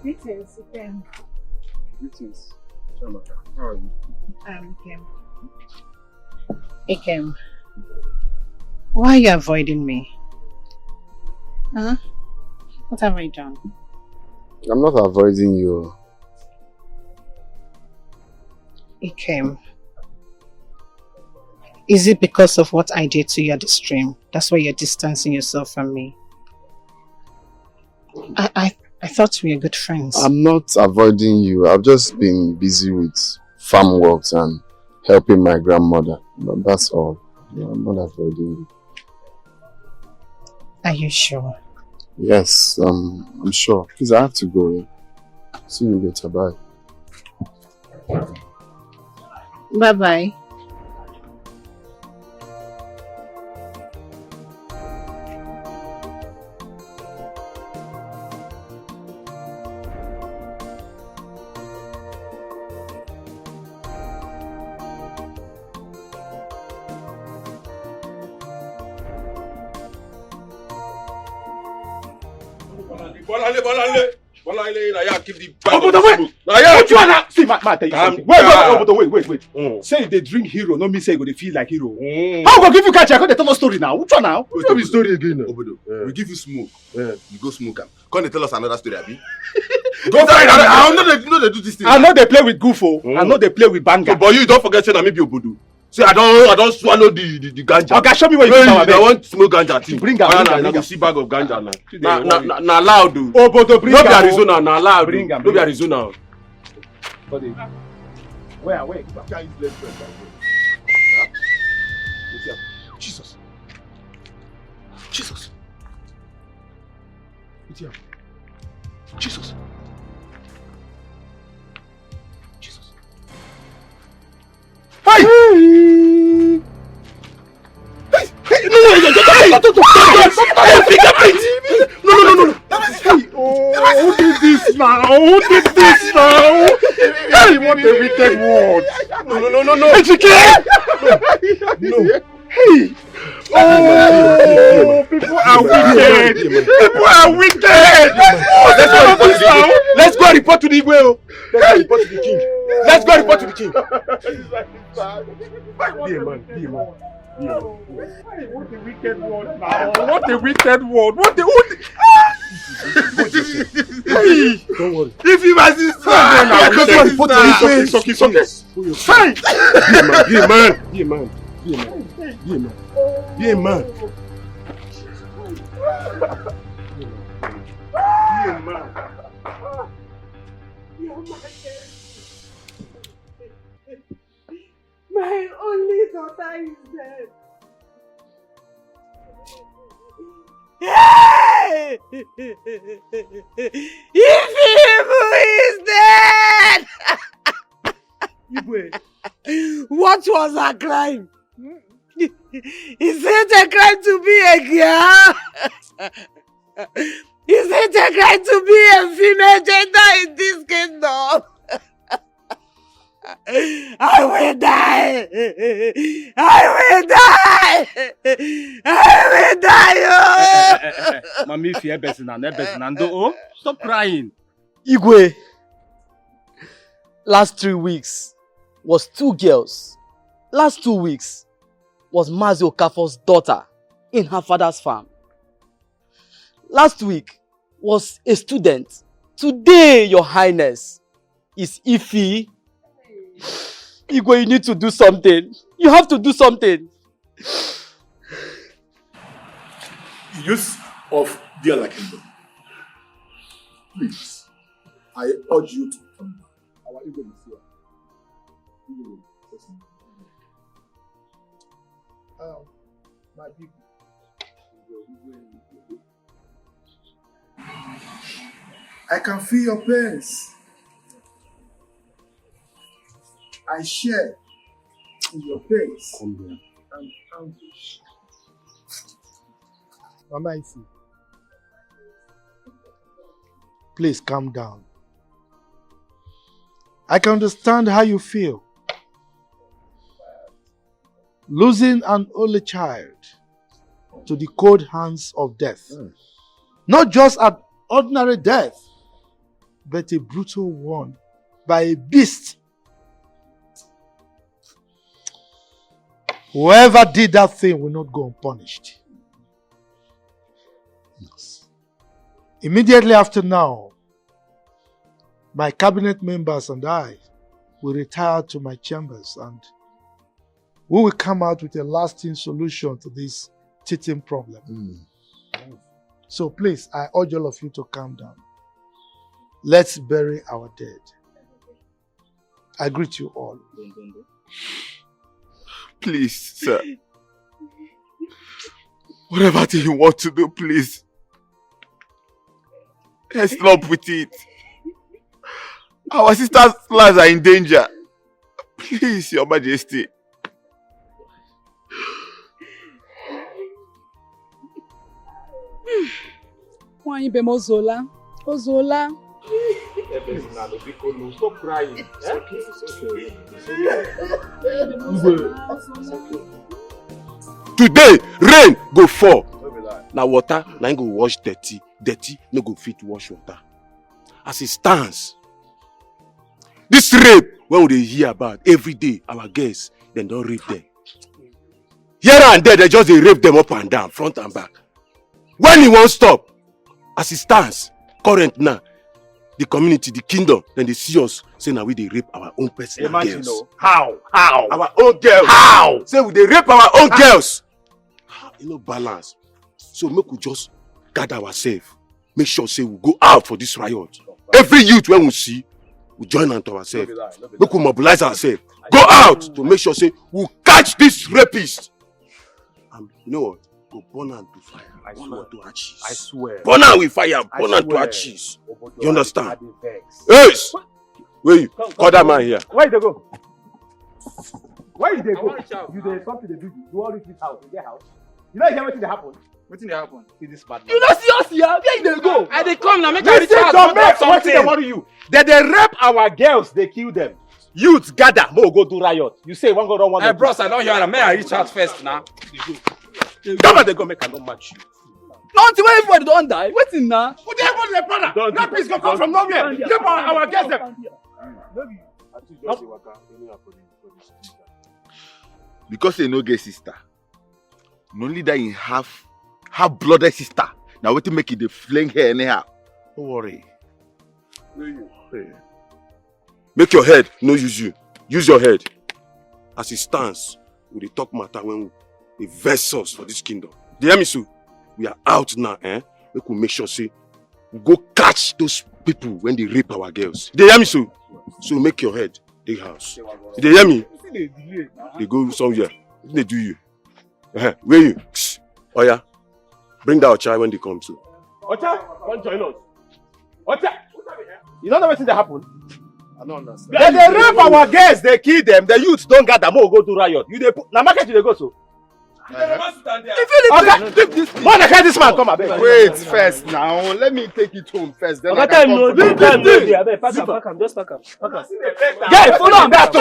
Greetings, Ikem. Greetings. How are you? Ikem. Ikem, why are you avoiding me? Huh? What have I done? I'm not avoiding you. Ikem, is it because of what I did to you at the stream? That's why you're distancing yourself from me? I thought we were good friends. I'm not avoiding you. I've just been busy with farm works and helping my grandmother. But that's all. I'm not avoiding you. Are you sure? Yes, I'm sure. Please, I have to go. See you later. Bye. Bye-bye. Bolale, now you keep the Oh, but wait. Now you Which one now? See, ma tell you something. Wait. Say they drink hero, no me say go they feel like hero. How go give you catch? I got the tell us story now. Which one now? Tell me story again. Obodo, we give you smoke. You go smoke am. Come they tell us another story, abi? Go find am. I know they do this thing. I know they play with goofo. I know they play with banger. So, but you don't forget say na me be Obodo. Say I don't swallow the ganja. Okay, show me where you put our I want smoke ganja thing. Bring am. I go see bag of ganja now. Na loud do. Obodo bring am. No be Arizona, na loud. Bring am. No be Arizona. Where? Jesus. Hey! No. Who did this now? Hey, what a wicked word. No. No. Hey! Oh, people are wicked. Let's go report to the Igwe. Let's go report to the king. Be a man. What a wicked word now. What a wicked word. Hey! Don't worry. If you my sister, it's okay. Fine. Be a man. My only daughter is dead. Hey! Ibu is dead! What was her crime? Is it a crime to be a girl? Is it a crime to be a female gender in this kingdom? I will die! Oh! Mommy, if you're better, stop crying. Igwe, last 3 weeks was 2 girls. Last 2 weeks was Mazi Okafor's daughter in her father's farm. Last week was a student. Today, Your Highness, is Ifi. Igwe, you need to do something. You have to do something. Use of dear like kingdom. Please, I urge you to come back. Our ego is here. My people. I can feel your pains. I share in your pains and anguish. Mama Ifi, please calm down. I can understand how you feel. Losing an only child to the cold hands of death. Not just an ordinary death, but a brutal one by a beast. Whoever did that thing will not go unpunished. Yes. Immediately after now, my cabinet members and I will retire to my chambers and we will come out with a lasting solution to this teething problem. So please, I urge all of you to calm down. Let's bury our dead. I greet you all. Please, sir. Whatever thing you want to do, please. Let's stop with it. Our sister's lives are in danger. Please, Your Majesty. Why be Ozola? Stop crying. Today, rain go fall. Now water, now go wash dirty. dirty no go fit wash water. As it stands, this rape when we dey hear about every day, our girls dem don rape them. Here and there, they just dey rape them up and down, front and back. When it won't stop, as it stands, current now, the community, the kingdom, then they see us say now we they rape our own personal girls. No. How? Our own girls. How? Say we they rape our own girls. You know balance. So make we just gather ourselves. Make sure say we go out for this riot. Every youth when we see, we join unto ourselves. Make we mobilize ourselves. Go out to make sure say we catch this rapist. And you know what? Go burn am to fire. Burn am to ashes. I swear. Burn am with fire. Burn am to ashes. You understand? Yes. Where you? Call that man here. Where they go? Where they go? You dey something they do. You all reach this house. You get house. You know what they happen? Wetin dey happen? See this bad man. You don't see us here. Where you dey go? I dey come now. Make I reach out. Wetin dey worry you? They rape our girls. They kill them. Youth gather. Mo go do riot. You say one go run one. Hey bros, I don't hear am. May I reach out first now? Come on, they go make I don't match you. Nothing when everybody don't die. Waiting now. Who dey want the brother? That peace go come from nowhere. Give our girls them. Because they no get sister. No only that in half blooded sister. Now what to make it the fling here anyhow. Don't worry. Make your head no use you. Use your head. As it stands, we dey talk matter when we vex us for this kingdom. Do you hear me, so? We are out now, eh? We could make sure say we go catch those people when they rape our girls. Do you hear me, so? So make your head the house. Do you hear me? They go somewhere. What they do you? Where you? Oh yeah. Bring that child when they come to. Ocha, come join us. Ocha, you don't know what happen? I don't understand. They rape our girls, they kill them. The youths don't gather. More go to riot. You they put na market you they go so. If you leave this man come abeg. Wait first now. Let me take it home first. Then I time can no come. pack am, just pack am. Yeah, follow am back.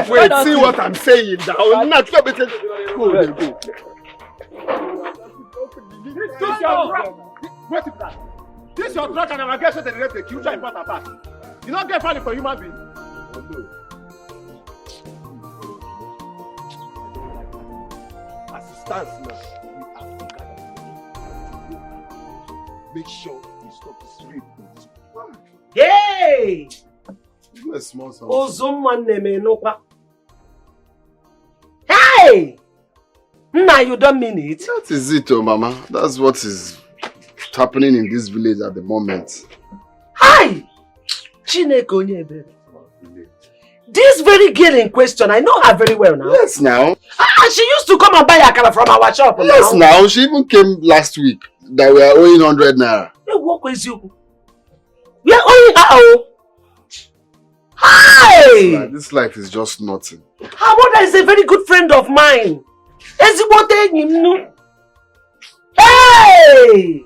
Wait, see what I'm saying now. Not go better. Go. This your truck and our girls say they rape the kill try important pass. You don't get funny for human being. As it stands now, we have to gather. Make sure we stop this rape in this place. Hey! You a small son. Hey! Now you don't mean it. That is it, oh mama. That's what is happening in this village at the moment. Hi! Chineke onye ebere. This very girl in question, I know her very well now. Yes, now. She used to come and buy akara from our shop. Yes, now. She even came last week that we are owing 100 naira. Hey, what was you? We are owing her. Hi! This life is just nothing. Her mother is a very good friend of mine. Hey!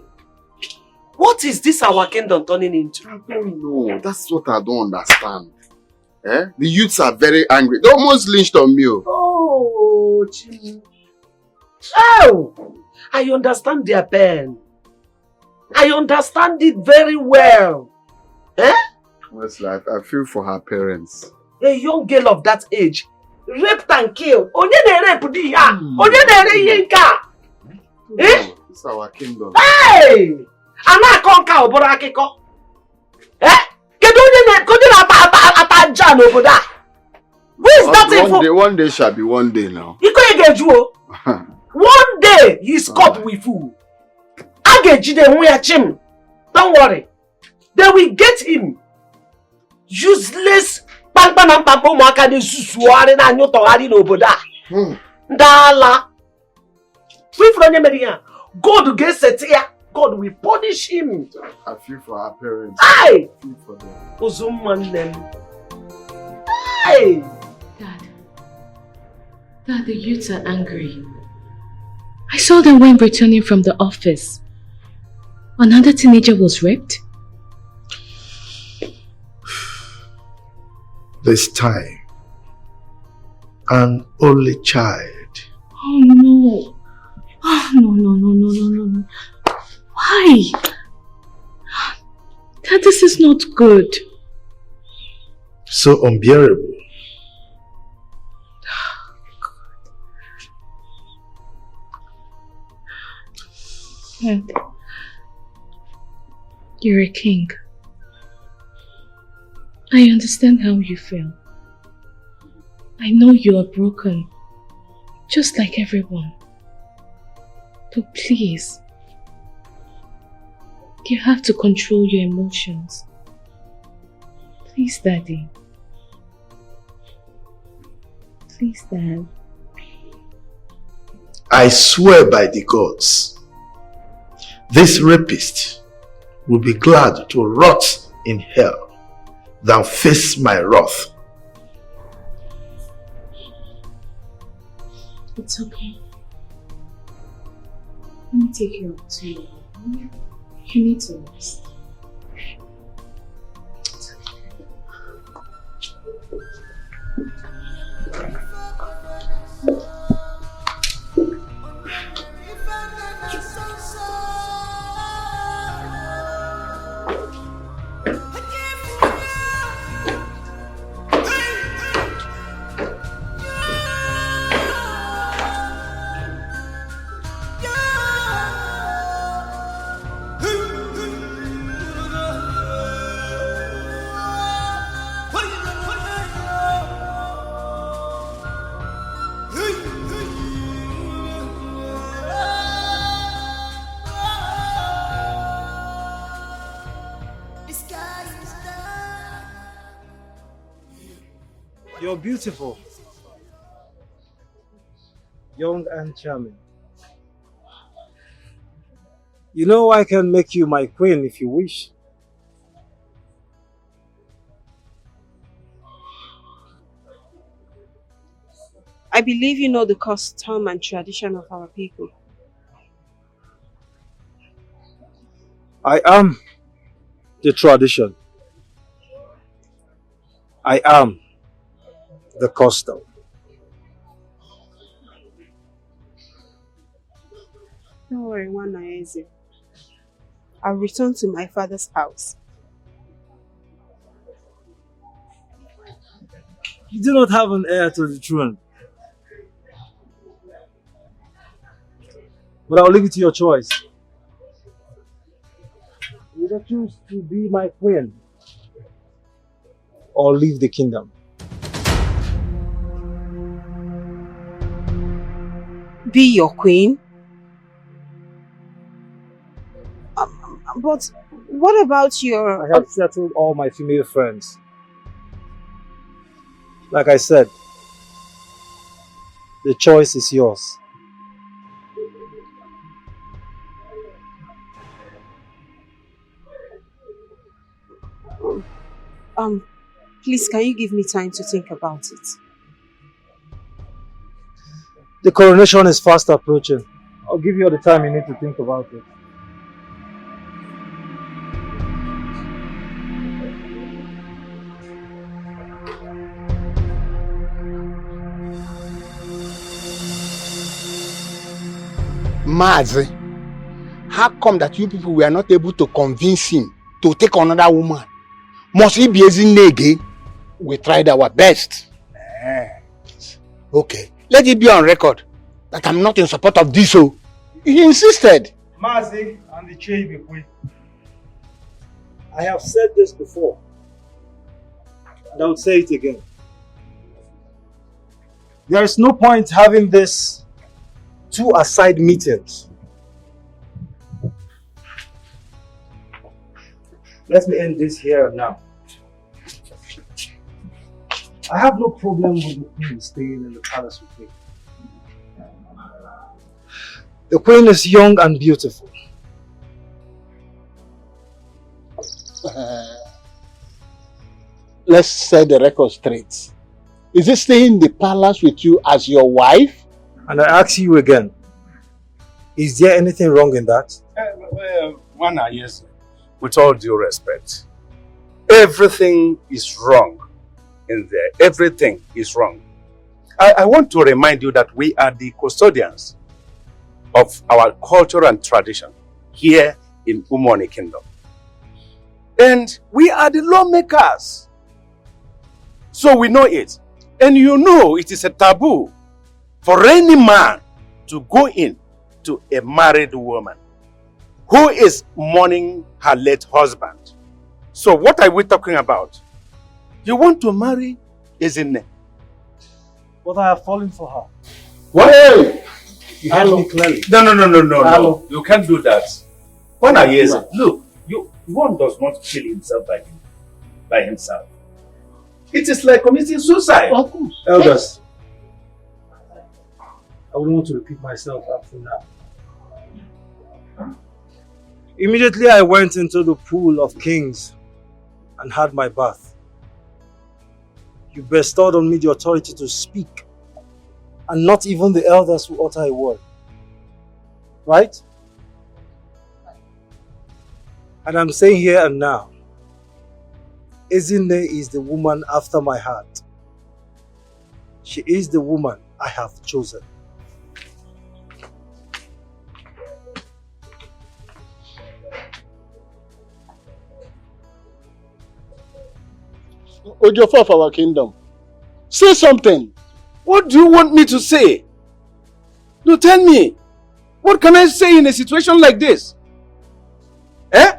What is this our kingdom turning into? I don't know. That's what I don't understand. Eh? The youths are very angry. They almost lynched on me. Oh, oh! I understand their pain. I understand it very well. Eh? Honestly, I feel for her parents. A young girl of that age, raped and killed. Onye na rape di ya. Onye na rape yinka. Eh? It's our kingdom. Hey! Ana konka oboro akiko. Eh? Kedu onye na ata n'obodo a? Who is that info? One day shall be one day now. Iko egeju o. One day he's caught with food. Agejide nwu ya chim. Don't worry. They will get him. Useless pampa na pampa ụmụaka na-esusuarị na anyụ tọgharị n'obodo a. Ndala. If onye mere ya, God ga-esete ya. God will punish him. I feel for our parents. Aye. I feel for them. Ozummanem. Hey. Dad, the youths are angry. I saw them when returning from the office. Another teenager was raped. This time, an only child. Oh no. Oh no. Why? And this is not good. So unbearable. You're a king. I understand how you feel. I know you are broken, just like everyone. But please, you have to control your emotions. Please, Daddy. Please, Dad. I swear by the gods, this rapist will be glad to rot in hell than face my wrath. It's okay. Let me take you up to you. You need to rest. You're beautiful, young and charming. You know I can make you my queen if you wish. I believe you know the custom and tradition of our people. I am the tradition. I am the custom. Don't worry, Wanaeze. I'll return to my father's house. You do not have an heir to the throne. But I'll leave it to your choice. Either choose to be my queen or leave the kingdom. Be your queen? But what about your... I have settled all my female friends. Like I said, the choice is yours. Please, can you give me time to think about it? The coronation is fast approaching. I'll give you all the time you need to think about it. Mazi, how come that you people were not able to convince him to take another woman? Must he be using again? We tried our best. Okay, let it be on record that I'm not in support of this. So he insisted. Mazi and the Chebikwe, I have said this before, and I would say it again. There is no point having this two aside meetings. Let me end this here and now. I have no problem with the queen staying in the palace with me. The queen is young and beautiful. Let's set the record straight. Is he staying in the palace with you as your wife? And I ask you again, is there anything wrong in that? Yes, with all due respect, everything is wrong in there. Everything is wrong. I want to remind you that we are the custodians of our culture and tradition here in Umoni Kingdom. And we are the lawmakers. So we know it. And you know it is a taboo for any man to go in to a married woman who is mourning her late husband. So what are we talking about? You want to marry Ezinne? But I have fallen for her. What? Hey! You heard me clearly. No. You can't do that. When I hear it, look, one does not kill himself by himself. It is like committing suicide. Of course. Elders. I wouldn't want to repeat myself after now. Immediately I went into the pool of kings and had my bath. You bestowed on me the authority to speak, and not even the elders will utter a word. Right? And I'm saying here and now, Ezinne is the woman after my heart. She is the woman I have chosen. Ojofor of our kingdom, say something. What do you want me to say? No, tell me. What can I say in a situation like this? Eh?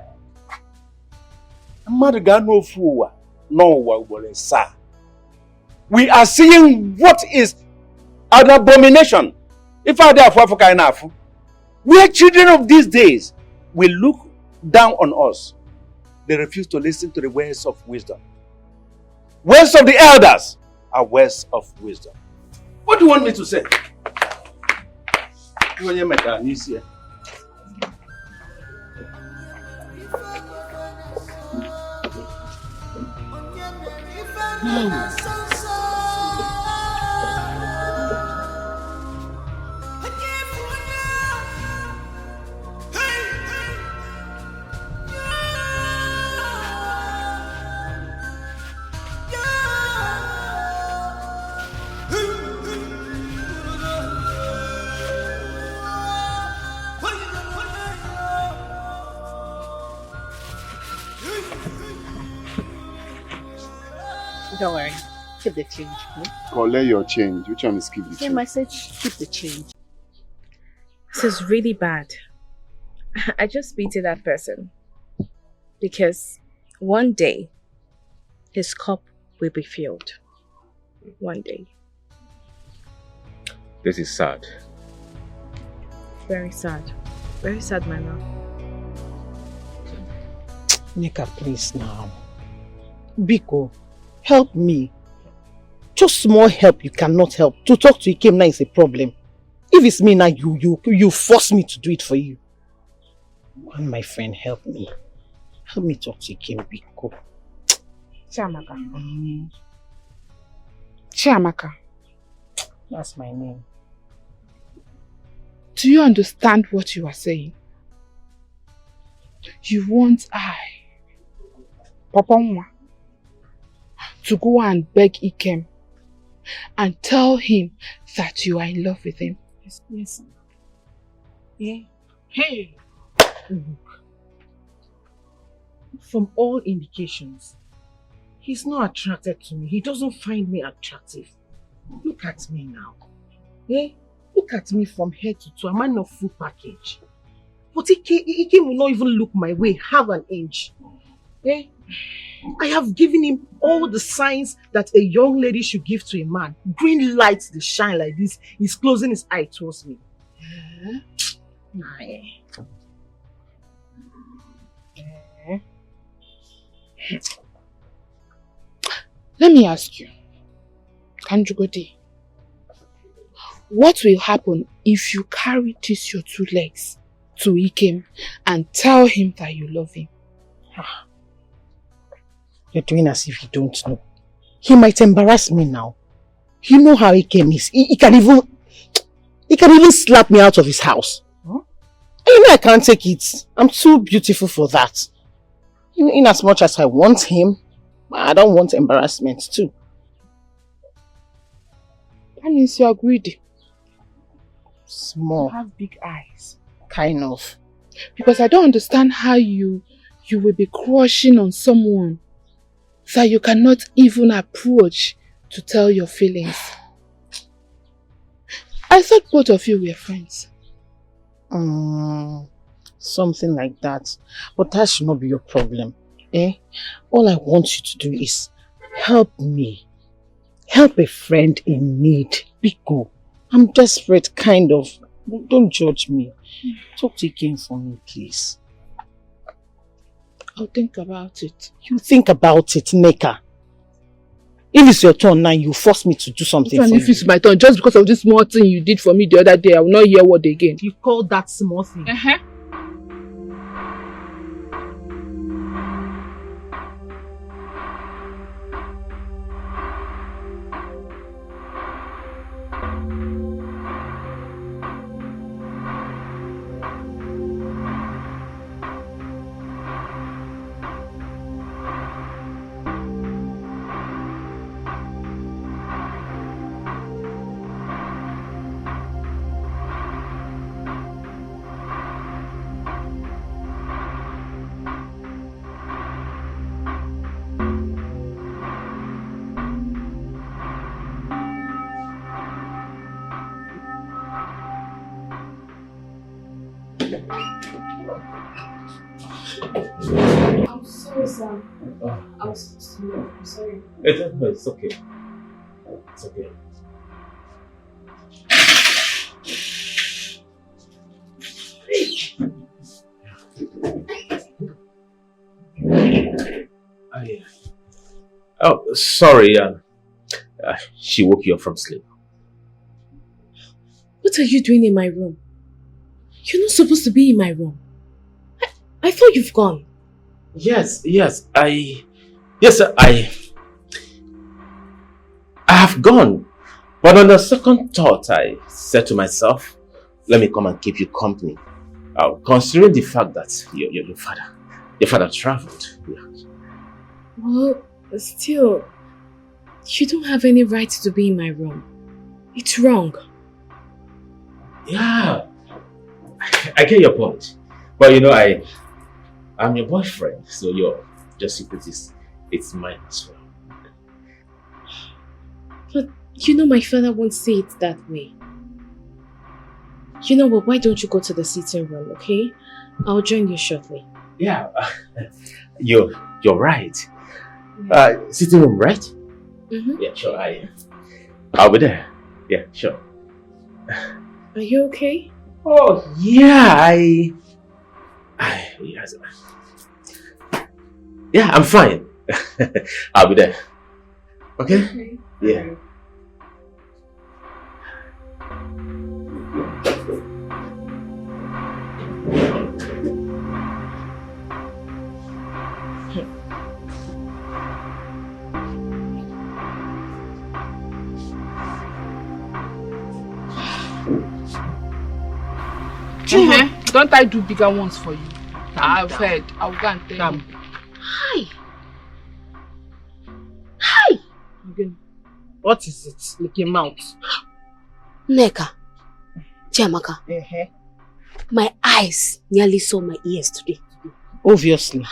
We are seeing what is an abomination. If I therefore enough, we are children of these days. We look down on us. They refuse to listen to the words of wisdom. Words of the elders are words of wisdom. What do you want me to say? Don't worry. Keep the change. Collect your change. Which one is keep the change? Same message. Keep the change. This is really bad. I just pity that person. Because one day, his cup will be filled. One day. This is sad. Very sad. Very sad, my love. Nika, please now. Biko, help me. Just small help you cannot help. To talk to Ikem now is a problem. If it's me now, you force me to do it for you. And my friend, help me. Help me talk to Ikem, Biko. Chiamaka. Chiamaka. That's my name. Do you understand what you are saying? You want Papa Nwa, to go and beg Ikem and tell him that you are in love with him. Yes. Yeah. Hey. Look. From all indications, he's not attracted to me. He doesn't find me attractive. Look at me now. Yeah? Look at me from head to toe. I'm not a full package. But Ikem will not even look my way, half an inch. Yeah? I have given him all the signs that a young lady should give to a man. Green lights, they shine like this. He's closing his eye towards me. Let me ask you, Kanjugodi, what will happen if you carry these your two legs to Ikem and tell him that you love him? You're doing as if you don't know. He might embarrass me now. You know how Ikem is. He can even slap me out of his house. Huh? You know I can't take it. I'm too beautiful for that. In as much as I want him, I don't want embarrassment too. That means you're greedy. Small. You have big eyes. Kind of. Because I don't understand how you you will be crushing on someone that you cannot even approach to tell your feelings. I thought both of you were friends. Something like that. But that should not be your problem. All I want you to do is help me. Help a friend in need. Biko, I'm desperate, kind of. Don't judge me. Talk to again for me, please. I'll think about it. You think about it, Neka. If it's your turn now, you force me to do something for you. If it's my turn, just because of this small thing you did for me the other day, I will not hear word again. You call that small thing? I'm sorry, sir. I was supposed to know. I'm sorry. It's okay. It's okay. Oh, sorry. She woke you up from sleep. What are you doing in my room? You're not supposed to be in my room. I thought you've gone. Yes, I have gone. But on the second thought, I said to myself, let me come and keep you company. Considering the fact that your father traveled. Yeah. Well, still, you don't have any right to be in my room. It's wrong. Yeah, I get your point. But you know, I'm your boyfriend, so your secret it's mine as well. But you know my father won't say it that way. You know what, why don't you go to the sitting room, okay? I'll join you shortly. Yeah, you're right. Sitting room, right? Mm-hmm. Yeah, sure, I'll be there. Yeah, sure. Are you okay? Oh, yeah, yes. Yeah, I'm fine. I'll be there. Okay? Yeah. Don't I do bigger ones for you? I've heard. I'll go and tell you. Hi. Hi. Again. What is it? Licking mouth. Neka. Chiamaka. My eyes nearly saw my ears today. Obviously.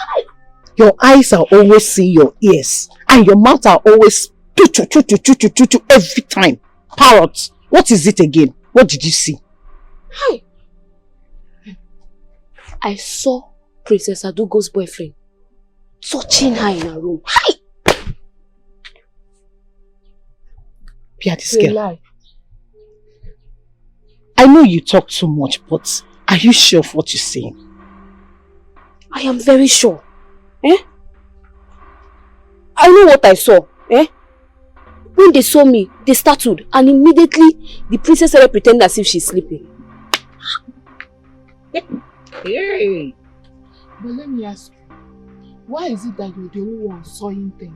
Your eyes are always seeing your ears. And your mouth are always every time. Parrot. What is it again? What did you see? Hi. I saw Princess Adugo's boyfriend touching her in her room. Hi! Pia, this girl. I know you talk too much, but are you sure of what you're saying? I am very sure. I know what I saw. When they saw me, they startled, and immediately the princess started pretending as if she's sleeping. Hey! But let me ask you, why is it that you're the only one sawing things?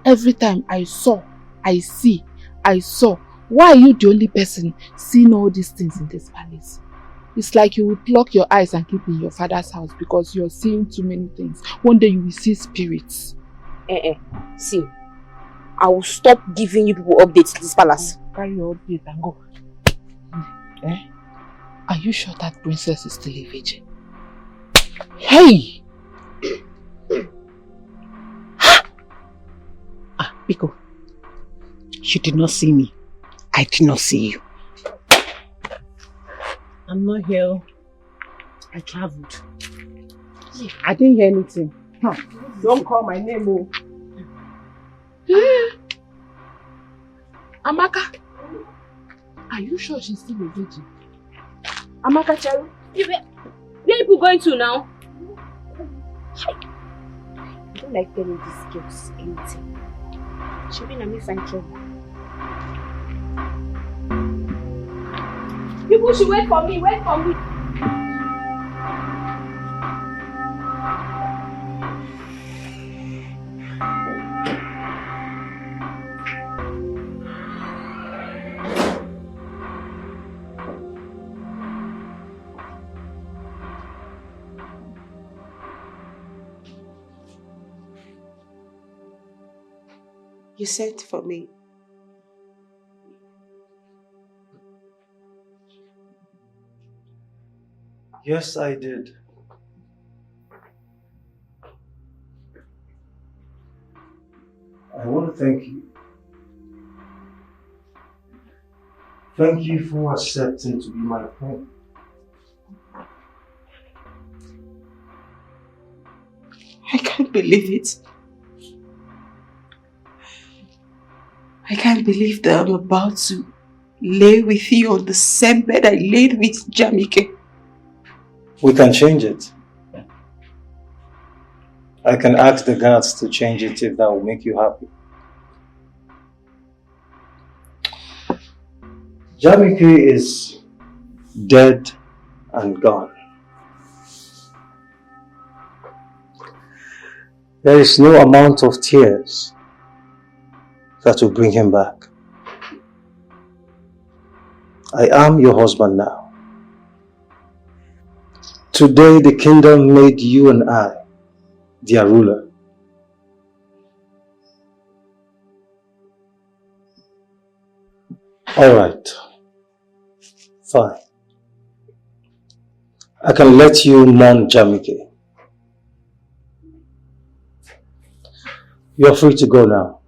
Every time I saw, I see, I saw. Why are you the only person seeing all these things in this palace? It's like you will block your eyes and keep in your father's house because you're seeing too many things. One day you will see spirits. See, I will stop giving you people updates to this palace. Carry your update and go. Are you sure that princess is still a virgin? Hey! Biko, you did not see me. I did not see you. I'm not here. I traveled. I didn't hear anything. Huh. Don't call my name, oh. Amaka, are you sure she's still a virgin? Amaka Charu? Where are you going to now? I don't like telling these girls anything. She will not me find trouble. People should wait for me, wait for me. You sent for me. Yes, I did. I want to thank you. Thank you for accepting to be my friend. I can't believe it. I can't believe that I'm about to lay with you on the same bed I laid with Jamike. We can change it. I can ask the guards to change it if that will make you happy. Jamike is dead and gone. There is no amount of tears that will bring him back. I am your husband now. Today the kingdom made you and I their ruler. Alright. Fine. I can let you mourn Jamike. You're free to go now.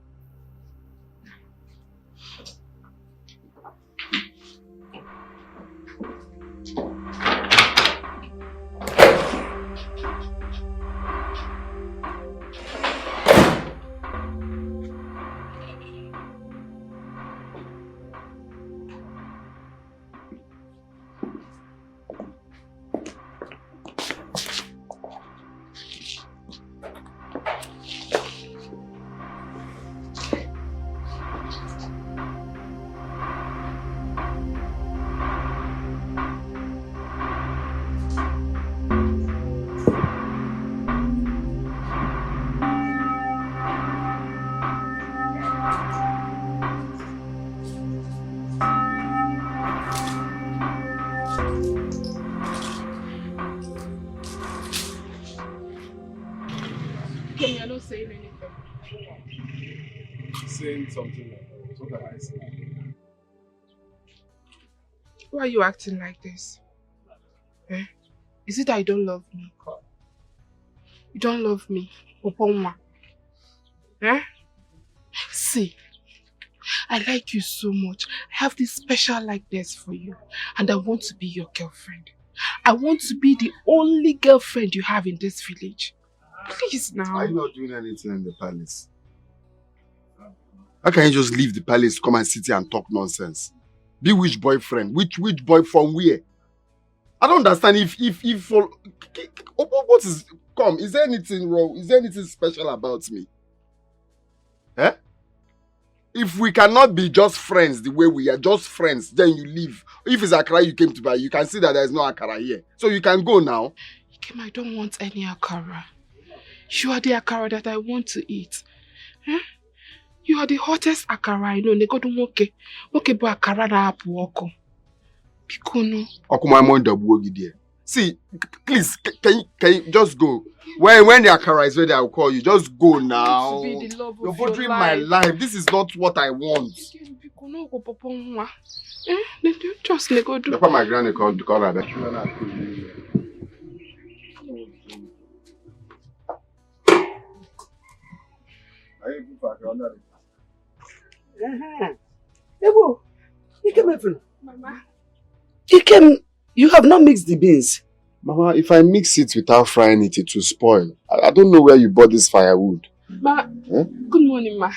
You're not saying anything. Saying something like that. What can I say? Why are you acting like this? Eh? Is it that you don't love me? You don't love me, Oponwa. Eh? See, I like you so much. I have this special likeness for you. And I want to be your girlfriend. I want to be the only girlfriend you have in this village. Please now. Are you not doing anything in the palace? How can you just leave the palace to come and sit here and talk nonsense? Be which boyfriend? Which boy from where? I don't understand if for what is come? Is there anything wrong? Is there anything special about me? Eh? If we cannot be just friends the way we are, just friends, then you leave. If it's Akara you came to buy, you can see that there is no Akara here. So you can go now. Ikem, I don't want any Akara. You are the Akara that I want to eat. Eh? You are the hottest Akara I know. Negodo moke. Moke bo Akara na apu oko. Pikono. See, please, can you just go? When the Akara is ready, I'll call you. Just go now. You're bothering my life. This is not what I want. Just negodo. That's why my granny called her. Ewo, you came here. Mama. You have not mixed the beans. Mama, if I mix it without frying it, it will spoil. I don't know where you bought this firewood. Ma, good morning, ma.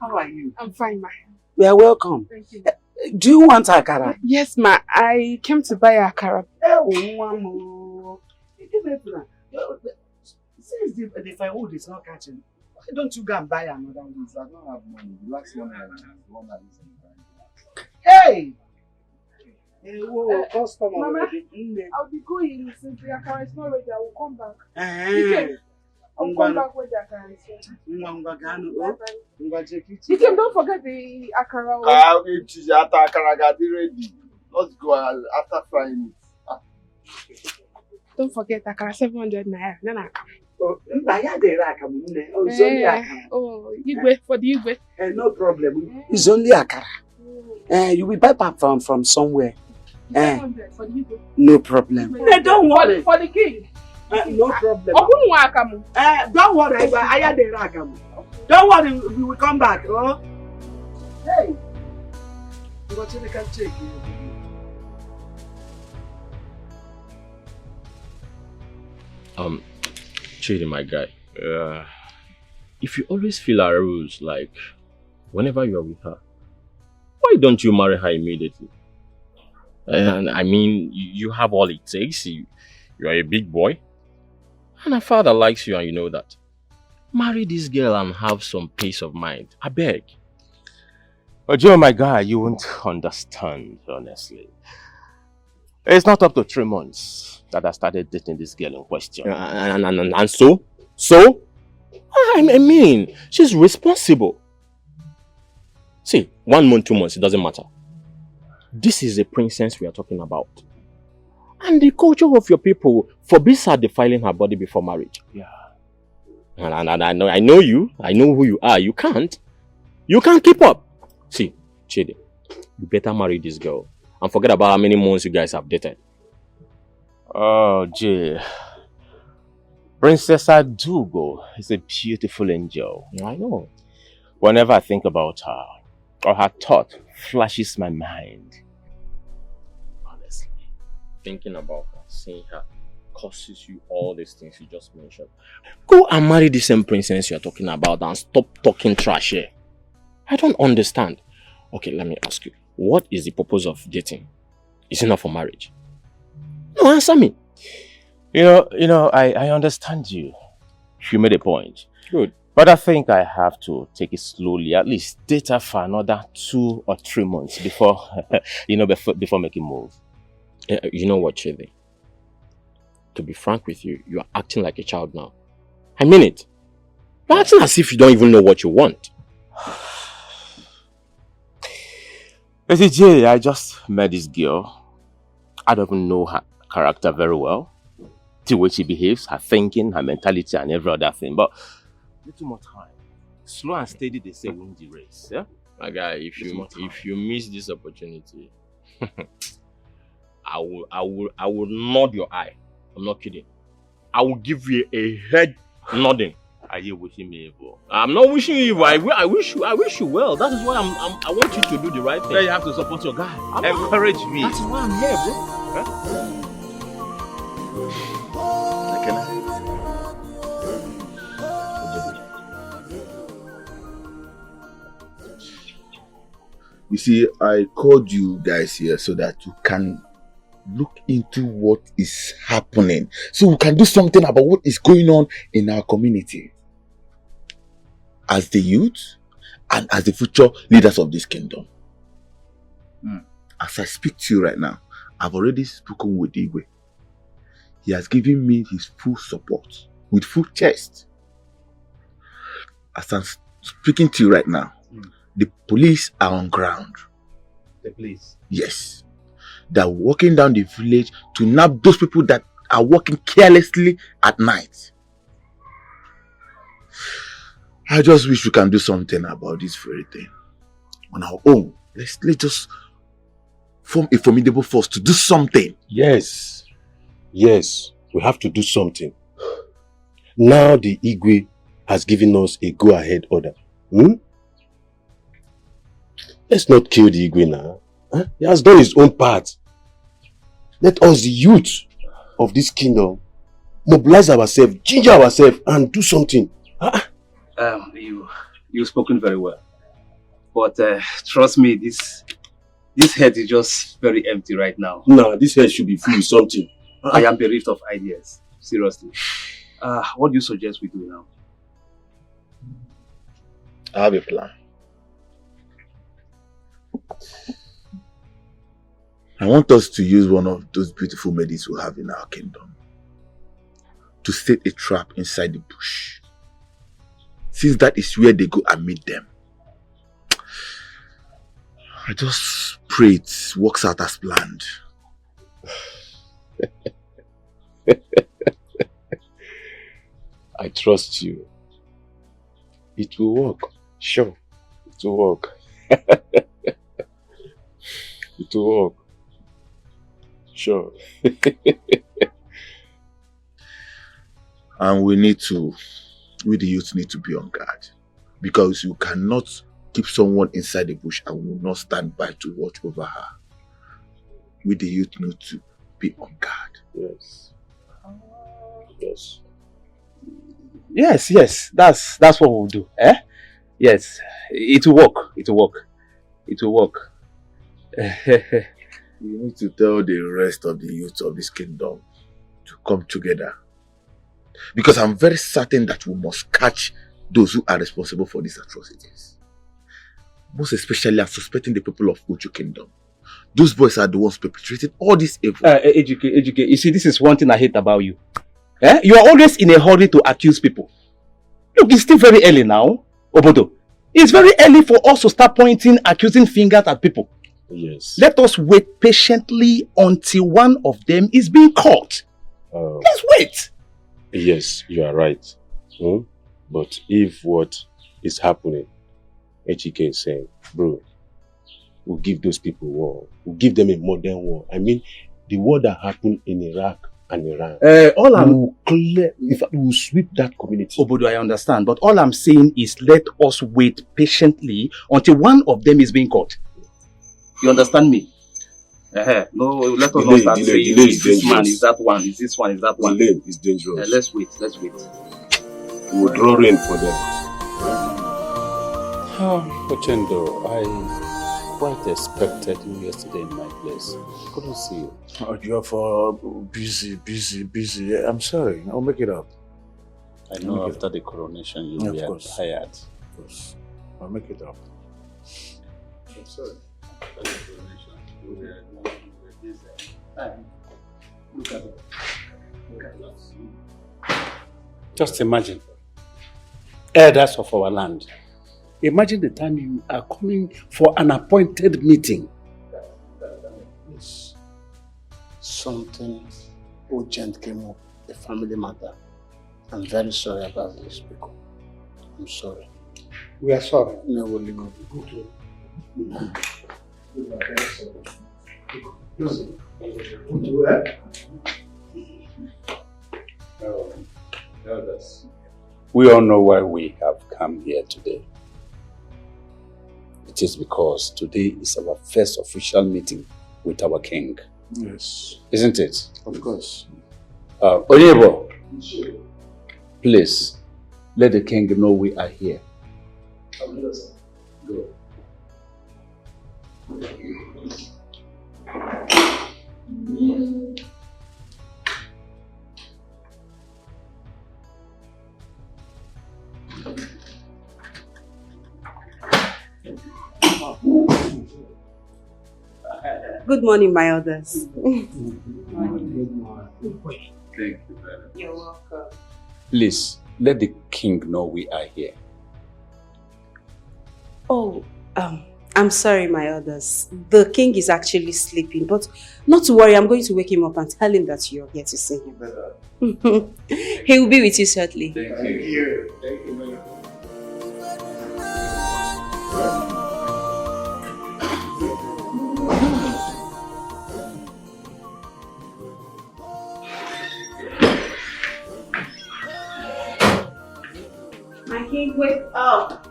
How are you? I'm fine, ma. You are welcome. Thank you. Do you want akara? Yes, ma. I came to buy akara. Since the firewood is not catching, why don't you go and buy another one? I don't have money. The last one I Hey! Hey, whoa, customer. Mama, I'll be going. Since the akara is not ready, I will come back. I'll come back when the akara is ready. Ikem, don't forget the akara. ready. Let's go after frying it. Don't forget akara 700 naira. Nana. Oh, it's only akara. Oh, Igwe, for the Igwe. No problem. It's only akara. You will buy back from somewhere. 700 for the Igwe. No problem. Don't worry. For the king. No problem. Don't worry. Don't worry. We will come back. Oh? Hey. You can check. Chidi, my guy. If you always feel our rules, like whenever you are with her, why don't you marry her immediately? And I mean, you have all it takes. You are a big boy, and her father likes you, and you know that. Marry this girl and have some peace of mind. I beg. But Joe, my guy, you won't understand, honestly. It's not up to 3 months that I started dating this girl in question. And so? So? I mean, she's responsible. See, 1 month, 2 months, it doesn't matter. This is a princess we are talking about. And the culture of your people forbids her defiling her body before marriage. Yeah. And I know you. I know who you are. You can't keep up. See, Chidi, you better marry this girl. And forget about how many months you guys have dated. Oh, Jay. Princess Adugo is a beautiful angel. I know. Whenever I think about her, or her thought flashes my mind. Honestly, thinking about her, seeing her, causes you all these things you just mentioned. Go and marry the same princess you're talking about and stop talking trash here. I don't understand. Okay, let me ask you. What is the purpose of dating? Is it not for marriage? No, answer me. You know, I understand you. You made a point. Good. But I think I have to take it slowly. At least date her for another 2 or 3 months before, before making move. You know what, Chidi? To be frank with you, you are acting like a child now. I mean it. You're acting as if you don't even know what you want. Lady J, I just met this girl. I don't even know her character very well. The way she behaves, her thinking, her mentality, and every other thing. But little more time. Slow and steady, they say, win the race. Yeah? My guy, if you miss this opportunity, I will nod your eye. I'm not kidding. I will give you a head nodding. Are you wishing me evil? I'm not wishing you evil. I wish you well. That is why I want you to do the right thing. You have to support your guy. Encourage me. That's why I'm here, bro. Huh? You see, I called you guys here so that you can look into what is happening. So we can do something about what is going on in our community. As the youth and as the future leaders of this kingdom. As I speak to you right now, I've already spoken with Igwe. He has given me his full support with full chest. As I'm speaking to you right now, the police are on ground. The police? Yes. They're walking down the village to nab those people that are walking carelessly at night. I just wish we can do something about this very thing. On our own. Let's just form a formidable force to do something. Yes, we have to do something. Now the Igwe has given us a go-ahead order. Let's not kill the Igwe now. Huh? He has done his own part. Let us, the youth of this kingdom, mobilize ourselves, ginger ourselves, and do something. You've spoken very well. But trust me, this head is just very empty right now. No, this head should be full with something. I am bereft of ideas. Seriously. What do you suggest we do now? I have a plan. I want us to use one of those beautiful maidens we have in our kingdom to set a trap inside the bush, since that is where they go and meet them. I just pray it works out as planned. I trust you. It will work. Sure, it will work. It will work. Sure. And we the youth need to be on guard, because you cannot keep someone inside the bush and will not stand by to watch over her. We the youth need to be on guard. Yes. Yes. Yes. That's what we'll do. Yes. It will work. It will work. It will work. You need to tell the rest of the youth of this kingdom to come together, because I'm very certain that we must catch those who are responsible for these atrocities. Most especially, I'm suspecting the people of Uju Kingdom. Those boys are the ones perpetrating all this evil. Educate. You see, this is one thing I hate about you. You are always in a hurry to accuse people. Look, it's still very early now, Obodo. It's very early for us to start pointing, accusing fingers at people. Yes. Let us wait patiently until one of them is being caught. Let's wait. Yes, you are right. But if what is happening, HK is saying, bro, we'll give those people war. We'll give them a modern war. I mean, the war that happened in Iraq and Iran. We'll sweep that community. Obodo, I understand. But all I'm saying is let us wait patiently until one of them is being caught. You understand me? No, let us not start saying is this man, is that one, is this one, is that one. Delay is dangerous. Let's wait. We will draw rain for them. Ochendo, I quite expected you yesterday in my place. I couldn't see you. You're busy. I'm sorry. I'll make it up. I know after the coronation you were tired. Of course. I'll make it up. I'm sorry. Look at that. Just imagine, elders of our land. Imagine the time you are coming for an appointed meeting. Yes. Something urgent came up, a family matter. I'm very sorry about this, people. I'm sorry. We are sorry. No, we'll leave We all know why we have come here today. It is because today is our first official meeting with our king. Yes. Isn't it? Of course. Onyebo, please, let the king know we are here. Go. Good morning, my elders. Thank you very much. You're welcome. Please, let the king know we are here. Oh, I'm sorry, my elders. The king is actually sleeping, but not to worry, I'm going to wake him up and tell him that you're here to see him. He will be with you shortly. Thank you. Thank you very much. king, wake up.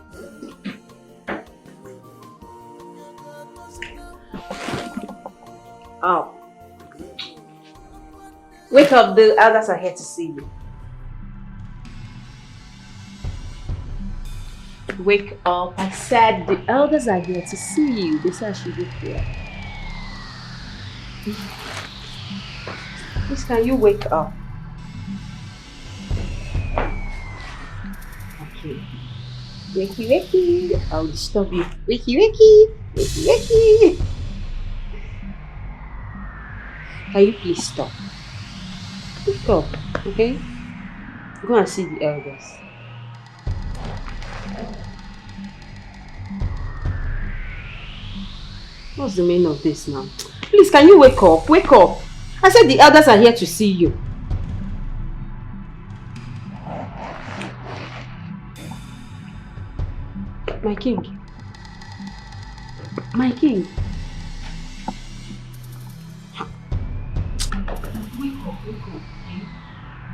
Up. Wake up, the elders are here to see you. Wake up, I said the elders are here to see you. They said I should be here. Please, can you wake up? Okay. Wakey, wakey. I'll disturb you. Wakey, wakey. Wakey, wakey. Can you please stop? Wake up, okay? Go and see the elders. What's the meaning of this now? Please, can you wake up? Wake up. I said the elders are here to see you. My king. My king. Wake up, okay?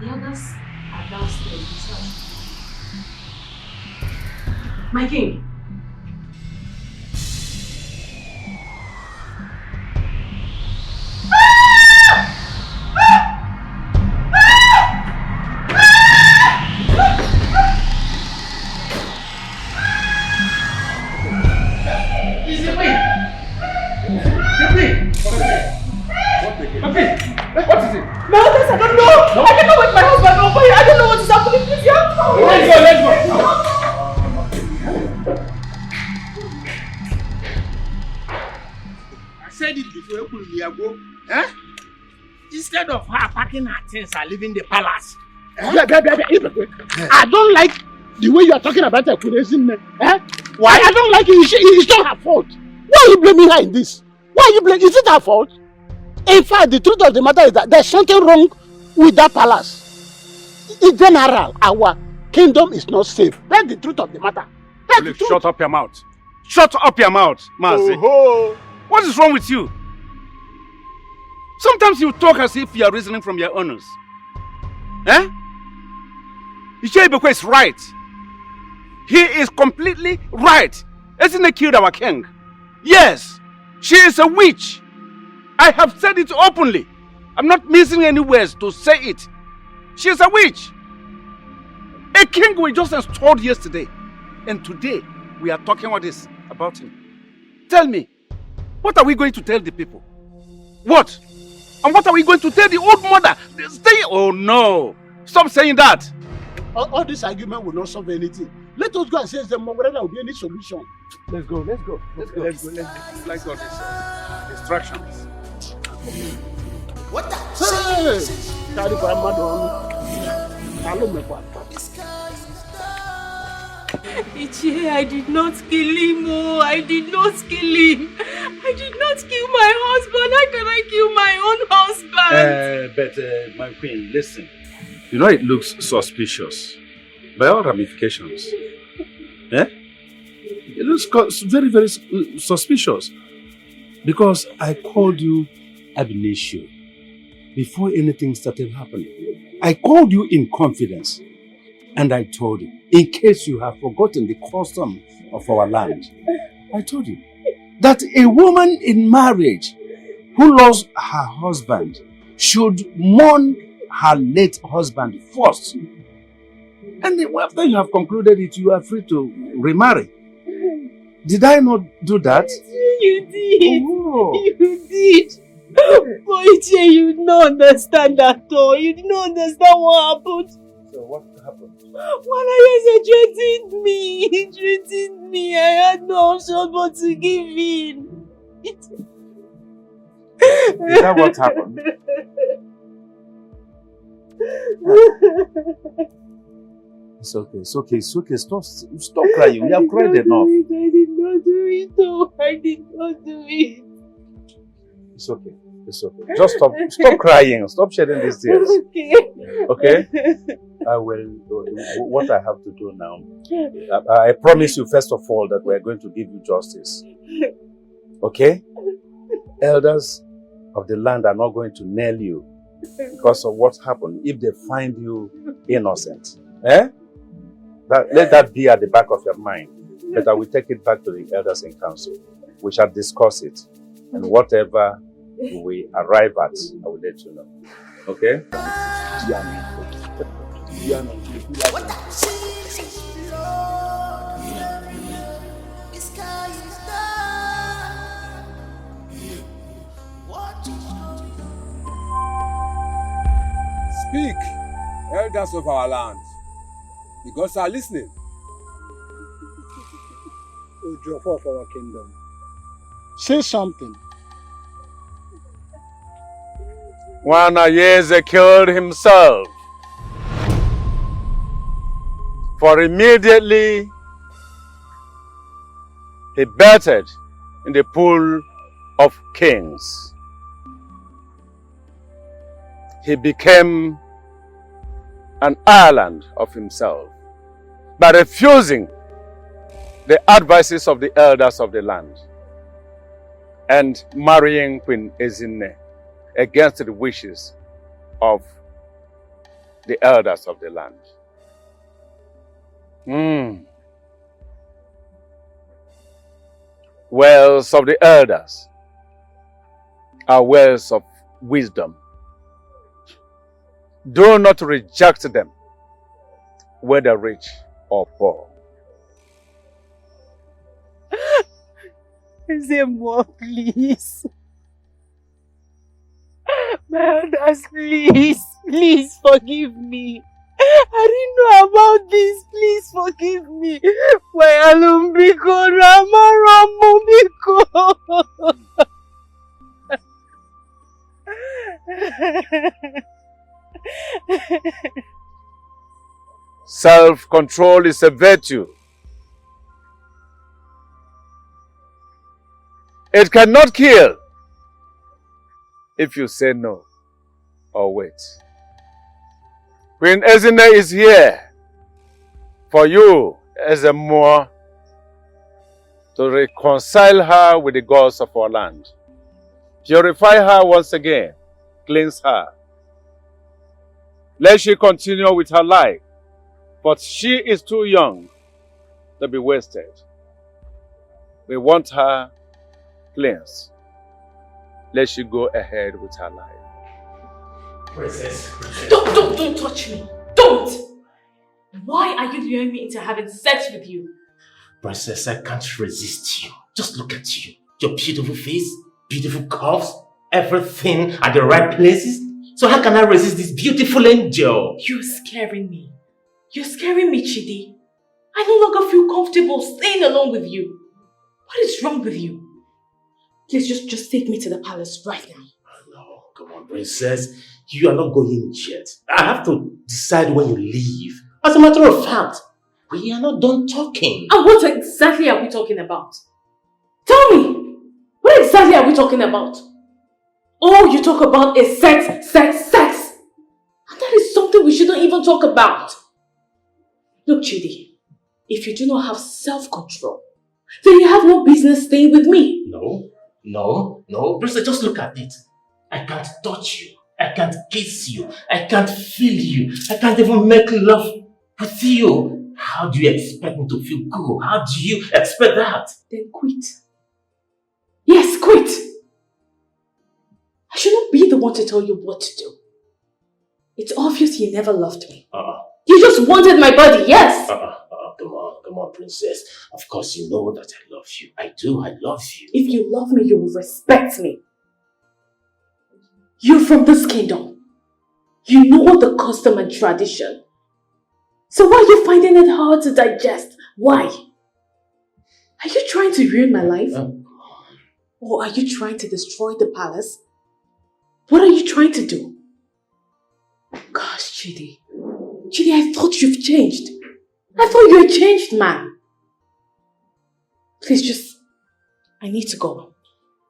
The others are downstairs. My king. Instead of her packing her things and leaving the palace. I don't like the way you are talking about her Coronation. Why? I don't like it. It's not her fault. Why are you blaming her in this? Why are you blaming? Is it her fault? In fact, the truth of the matter is that there's something wrong with that palace. In general, our kingdom is not safe. That's the truth of the matter. Please shut up your mouth. Shut up your mouth, Mazi. What is wrong with you? Sometimes you talk as if you are reasoning from your honors. Eh? Ichebekwe is right. He is completely right. Isn't he killed our king? Yes, she is a witch. I have said it openly. I'm not missing any words to say it. She is a witch. A king we just installed yesterday. And today, we are talking about him. Tell me, what are we going to tell the people? What? And what are we going to tell the old mother? Stay. Oh no! Stop saying that. All this argument will not solve anything. Let us go and say them whether there will be any solution. Let's go. Let's go. Let's go. This distractions. What the? Hey! Carry grandma down. Hello, my papa. Ichie, I did not kill him. Oh, I did not kill him. I did not kill my husband. How can I kill my own husband? But my queen, listen. You know it looks suspicious. By all ramifications. It looks very, very suspicious. Because I called you ab initio before anything started happening. I called you in confidence. And I told you, in case you have forgotten the custom of our land, I told you that a woman in marriage who lost her husband should mourn her late husband first. And after you have concluded it, you are free to remarry. Did I not do that? You did. Oh. You did. But Ichie, you did not understand at all. You did not understand what happened. So what happened? Wanayese threatened me. He threatened me. I had no option but to give in. Is that what happened? It's okay. Stop crying. We have cried enough. I did not do it. Oh, I did not do it. It's okay. Just stop crying. Stop shedding these tears. Okay? I will. What I have to do now, I promise you first of all that we are going to give you justice. Okay? Elders of the land are not going to nail you because of what happened if they find you innocent. Let that be at the back of your mind. But I will take it back to the elders in council. We shall discuss it. And whatever we arrive at, I will let you know. Okay? Speak, elders of our land. The gods are listening. Ojofor of our kingdom. Say something. Wanayeze killed himself. For immediately he bathed in the pool of kings. He became an island of himself by refusing the advices of the elders of the land and marrying Queen Ezinne against the wishes of the elders of the land. Wells of the elders are wells of wisdom. Do not reject them, whether rich or poor. Say more, please. My elders, please forgive me. I didn't know about this. Please forgive me. My alumbiko, Self-control is a virtue. It cannot kill if you say no or wait. Queen Ezinne is here for you as a Moor to reconcile her with the gods of our land. Purify her once again. Cleanse her. Let she continue with her life, but she is too young to be wasted. We want her cleansed. Let she go ahead with her life. Princess. Don't touch me. Don't! Why are you luring me into having sex with you? Princess, I can't resist you. Just look at you. Your beautiful face, beautiful curves, everything at the right places. So how can I resist this beautiful angel? You're scaring me. You're scaring me, Chidi. I no longer feel comfortable staying alone with you. What is wrong with you? Please just take me to the palace right now. No, come on, princess. You are not going yet. I have to decide when you leave. As a matter of fact, we are not done talking. And what exactly are we talking about? Tell me! What exactly are we talking about? All you talk about is sex. And that is something we shouldn't even talk about. Look, Chidi, if you do not have self-control, then you have no business staying with me. No. Princess, just look at it. I can't touch you. I can't kiss you. I can't feel you. I can't even make love with you. How do you expect me to feel good? How do you expect that? Then quit. Yes, quit. I should not be the one to tell you what to do. It's obvious you never loved me. You just wanted my body, yes? Come on, princess. Of course you know that I love you. I do, I love you. If you love me, you will respect me. You're from this kingdom. You know the custom and tradition. So why are you finding it hard to digest? Why? Are you trying to ruin my life? Or are you trying to destroy the palace? What are you trying to do? Gosh, Chidi, I thought you've changed. I thought you were a changed man. Please I need to go.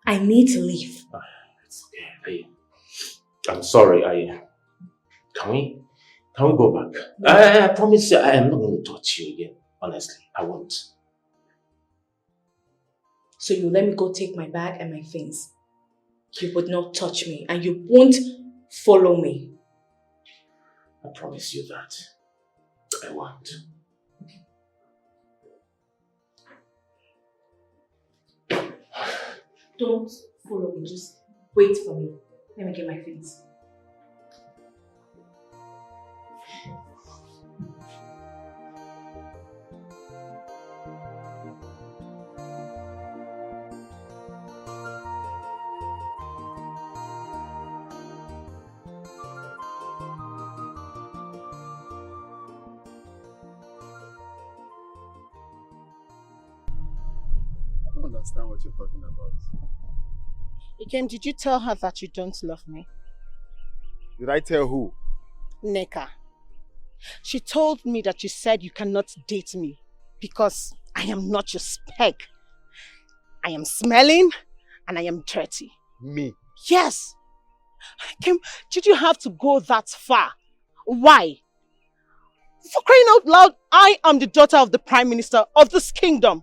I need to leave. It's okay. I'm sorry. Can we go back? I promise you, I am not going to touch you again. Honestly, I won't. So you let me go take my bag and my things. You would not touch me and you won't follow me. I promise you that. I won't. Don't follow me, just wait for me. Let me get my things. I don't understand what you're talking about. Ikem, did you tell her that you don't love me? Did I tell who? Neka. She told me that you said you cannot date me because I am not your spec. I am smelling and I am dirty. Me? Yes. Ikem, did you have to go that far? Why? For crying out loud, I am the daughter of the Prime Minister of this kingdom.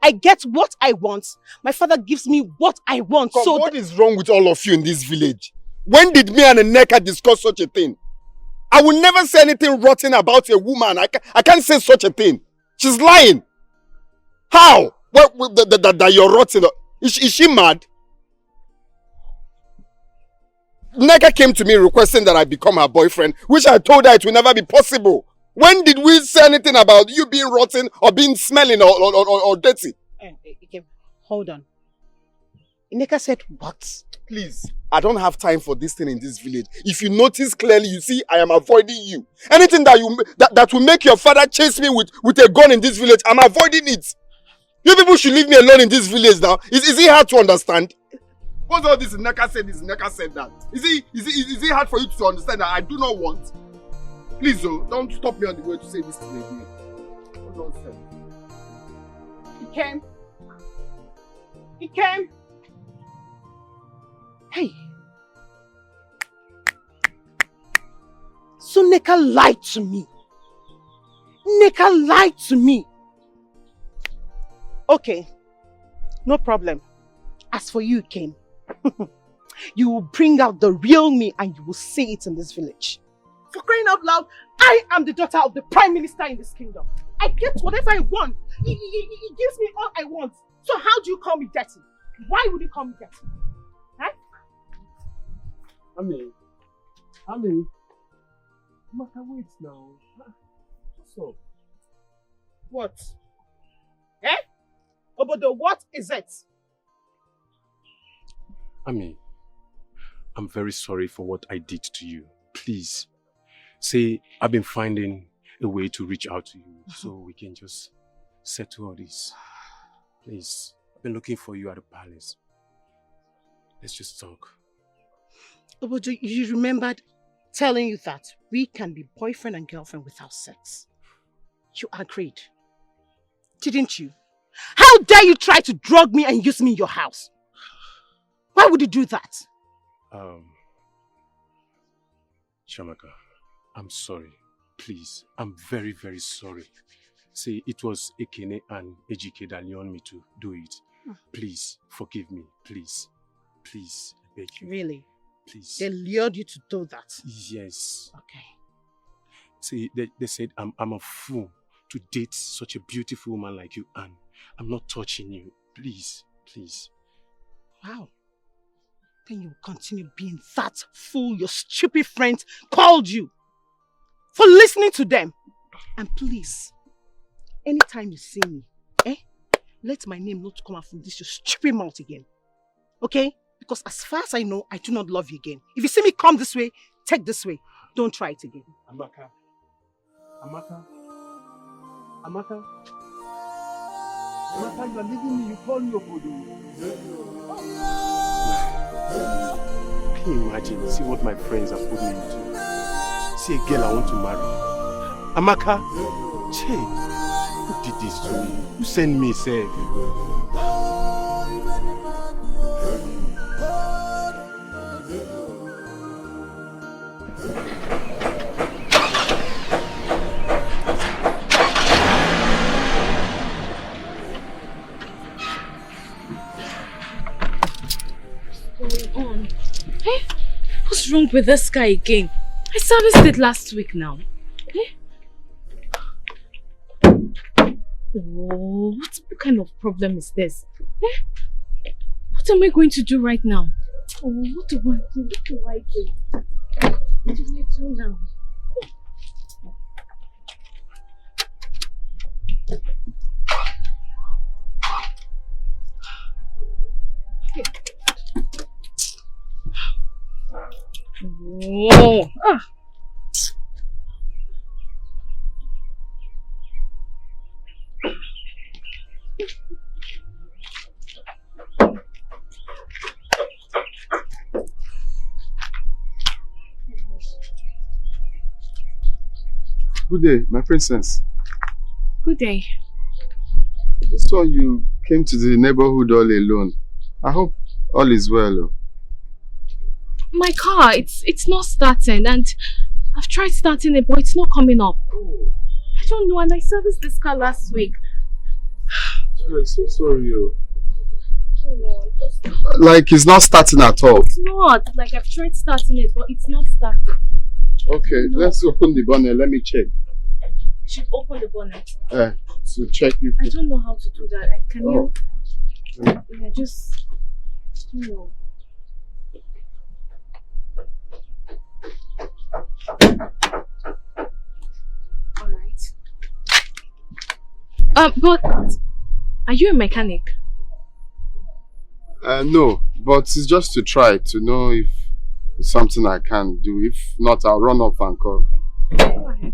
I get what I want. My father gives me what I want. Come, so what is wrong with all of you in this village? When did me and Neka discuss such a thing? I will never say anything rotten about a woman. I can't say such a thing. She's lying. How? That you're rotten? Is she mad? Neka came to me requesting that I become her boyfriend, which I told her it will never be possible. When did we say anything about you being rotten or being smelling or dirty? Hold on. Neka said what? Please, I don't have time for this thing in this village. If you notice clearly, you see, I am avoiding you. Anything that will make your father chase me with a gun in this village, I'm avoiding it. You people should leave me alone in this village now. Is it hard to understand? What's all this Neka said this, Neka said that? Is it hard for you to understand that I do not want? Please, don't stop me on the way to say this thing again. What nonsense. He came. Hey. So Neka lied to me. Neka lied to me. Okay. No problem. As for you, Kim, you will bring out the real me and you will see it in this village. For crying out loud, I am the daughter of the Prime Minister in this kingdom. I get whatever I want. He gives me all I want. So how do you call me dirty? Why would you call me dirty? Huh? Ami, Maka, wait now. What's up? What? Eh? Obodo, what is it? Ami, I'm very sorry for what I did to you. Please, say I've been finding a way to reach out to you so we can just settle all this. Please, I've been looking for you at the palace. Let's just talk. Obodo, you remembered telling you that we can be boyfriend and girlfriend without sex. You agreed, didn't you? How dare you try to drug me and use me in your house? Why would you do that? Shamaka, I'm sorry. Please, I'm very, very sorry. See, it was Ekene and Ejike that lured me to do it. Please, forgive me. Please. Please, I beg you. Really? Please. They lured you to do that? Yes. Okay. See, they said I'm a fool to date such a beautiful woman like you, and I'm not touching you. Please, please. Wow. Then you will continue being that fool your stupid friends called you for listening to them. And please, anytime you see me, let my name not come out from this your stupid mouth again. Okay? Because as far as I know, I do not love you again. If you see me come this way, take this way. Don't try it again. Amaka, you are leaving me. You call me Obodo. Can you imagine? See what my friends have put me into. See a girl I want to marry. Amaka, who did this to me? Who sent me, safe? What's wrong with this guy again? I serviced it last week now. Oh, what kind of problem is this? What What am I going to do right now? Oh, what do I do? What do I do? What do I do now? Oh. Ah. Good day, my princess. Good day. I saw you came to the neighborhood all alone. I hope all is well. My car, it's not starting, and I've tried starting it, but it's not coming up. I don't know, and I serviced this car last week. I'm so sorry. Like it's not starting at all. It's not. Like I've tried starting it, but it's not starting. Okay, let's open the bonnet. Let me check. I should open the bonnet. To check if... I don't know how to do that. Can you... Yeah, just... I don't know. Alright. But... Are you a mechanic? No, but it's just to try to know if it's something I can do. If not, I'll run off and call. Go ahead.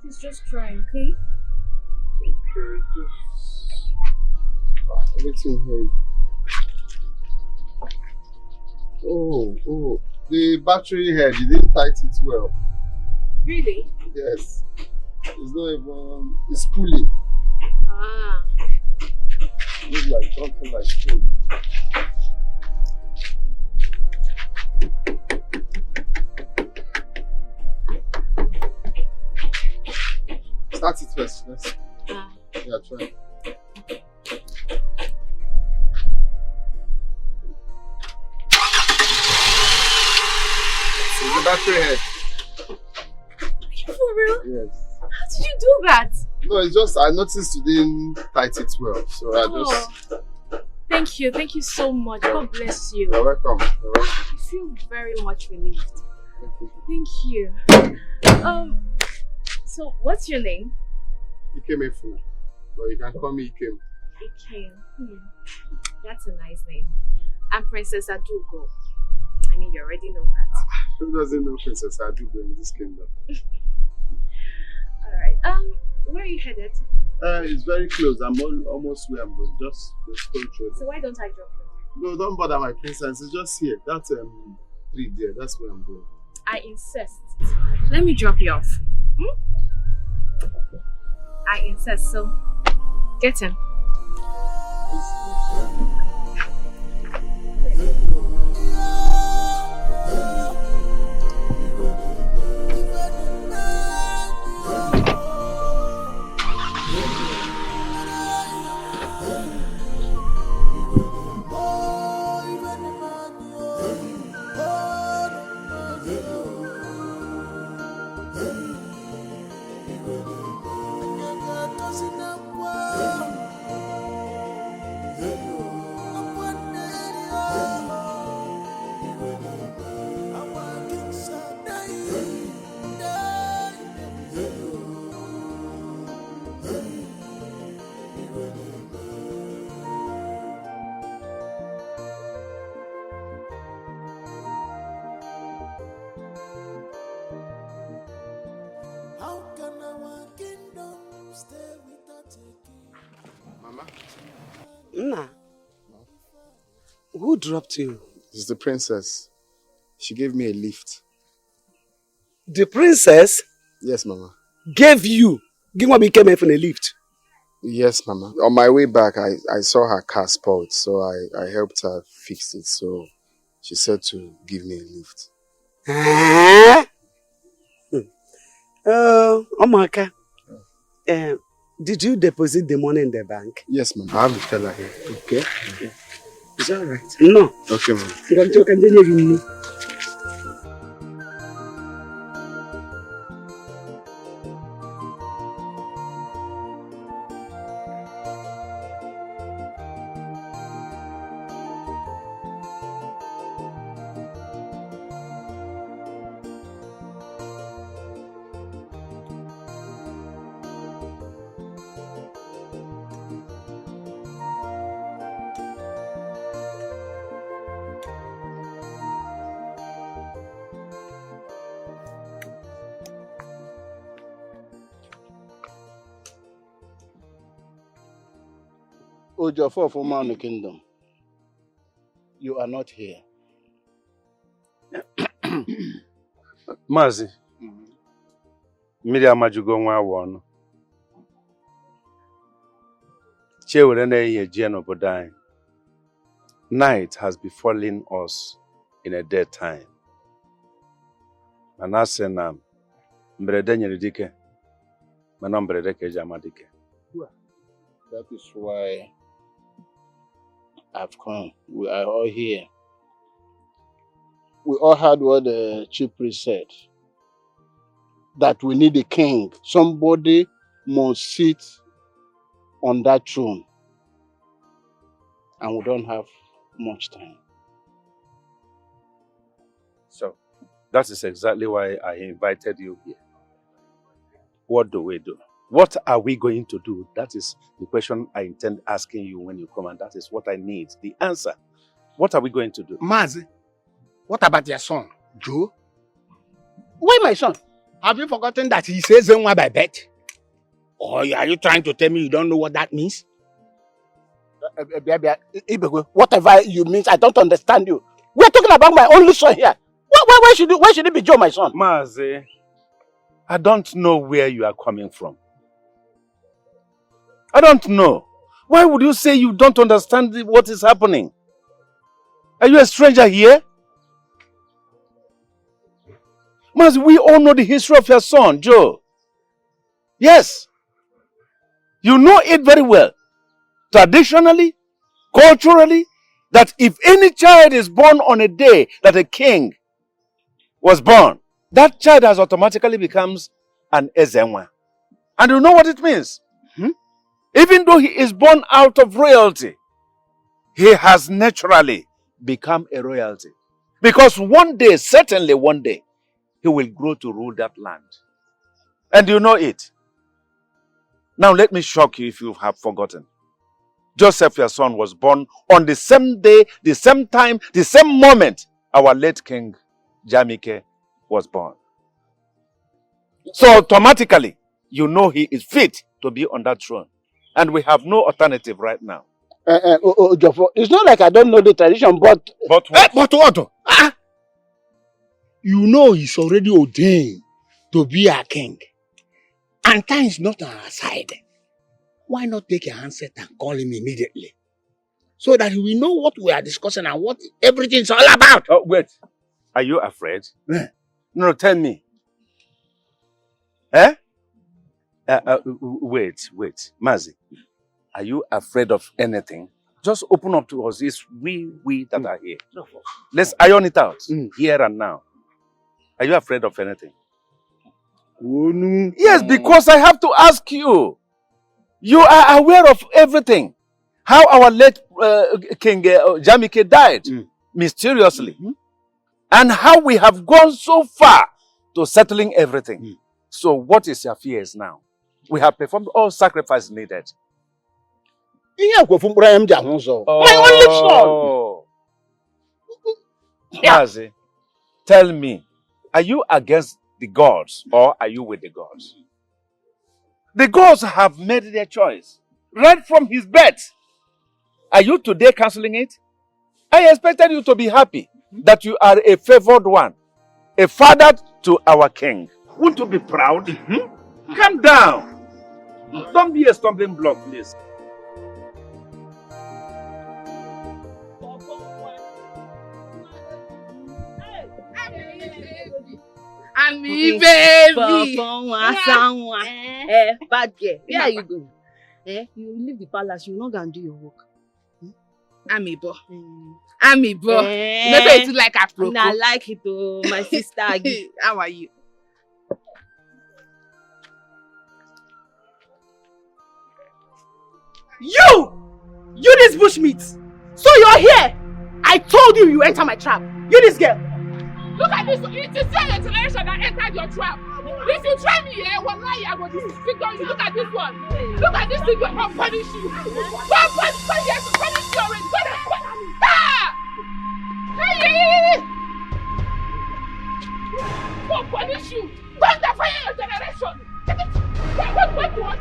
He's just trying, okay? Okay, everything here. Oh, the battery head, you didn't tight it well. Really? Yes. It's not even, it's pulling. Ah. Looks like something like spool. Start it first. Let's. Yeah, try. It's the battery head. Are you for real? Yes. How did you do that? No, it's just I noticed you didn't tight it well, so I just. Thank you so much. God bless you. You're welcome. You're welcome. I feel very much relieved. Thank you. So what's your name? Ikem Efuna. But you can call me Ikem. Ikem. That's a nice name. I'm Princess Adugo. I mean, you already know that. Who doesn't know Princess Adugo in this kingdom? Alright. Where are you headed? It's very close. I'm almost where I'm going. Just go through. So why don't I drop you? No, don't bother my princess. It's just here. That's tree there. That's where I'm going. I insist. Let me drop you off. I insist, so get in. Nna, who dropped you? It's the princess. She gave me a lift. The princess? Yes, Mama. Gave you? Give me came in for a lift? Yes, Mama. On my way back, I saw her car spoiled, so I helped her fix it. So she said to give me a lift. Omaka, did you deposit the money in the bank? Yes, Mama. I have to tell her here. Okay. It's all right. No. Okay, Mama. Ojofo for Man Kingdom. You are not here. Mazi. Mmiri amajugo nwa awọ Chewere na ihe jie n'obodo anyị. Night has befallen us in a dead time. Mana asị na mberede nyere dike. Mana mberede ka eji ama dike. That is why I've come. We are all here. We all heard what the chief priest said. That we need a king. Somebody must sit on that throne. And we don't have much time. So, that is exactly why I invited you here. What do we do? What are we going to do? That is the question I intend asking you when you come, and that is what I need, the answer. What are we going to do? Mazi, what about your son, Joe? Why my son? Have you forgotten that he says Zenwa by bet? Or are you trying to tell me you don't know what that means? Whatever you mean, I don't understand you. We're talking about my only son here. Why should it be Joe, my son? Mazi, I don't know where you are coming from. I don't know. Why would you say you don't understand what is happening? Are you a stranger here? Mazi, we all know the history of your son, Joe. Yes. You know it very well. Traditionally, culturally, that if any child is born on a day that a king was born, that child has automatically becomes an Ezenwa. And you know what it means? Even though he is born out of royalty, he has naturally become a royalty. Because one day, certainly one day, he will grow to rule that land. And you know it. Now let me shock you if you have forgotten. Joseph, your son, was born on the same day, the same time, the same moment our late king, Jamike, was born. So automatically, you know he is fit to be on that throne. And we have no alternative right now. It's not like I don't know the tradition, but... But what? But what? You know he's already ordained to be a king. And time is not on our side. Why not take a handset and call him immediately? So that we know what we are discussing and what everything is all about. Oh, wait. Are you afraid? No, tell me. Eh? Wait. Mazi, are you afraid of anything? Just open up to us. It's we that are here. Let's iron it out here and now. Are you afraid of anything? Yes, because I have to ask you. You are aware of everything. How our late King Jamike died mysteriously. And how we have gone so far to settling everything. So what is your fears now? We have performed all sacrifices needed. My only son! Mazi, tell me, are you against the gods or are you with the gods? The gods have made their choice right from his birth. Are you today cancelling it? I expected you to be happy that you are a favored one, a father to our king. Won't you be proud? Calm down. Don't be a stumbling block, please. And me, baby. Bad girl. Where are you going? You leave the palace, you not gonna do your work. Amiibo. Amiibo. Maybe it's like a pro. I like it, oh, my sister. How are you? You this bushmeat. So you're here. I told you enter my trap. You this girl. Look at this. It is a generation that entered your trap. If you try me here, one lie, I will disfigure you. Look at this one. Look at this thing. I'll punish you. I'll punish you already. I'll punish you. Don't defy your generation. What do you want?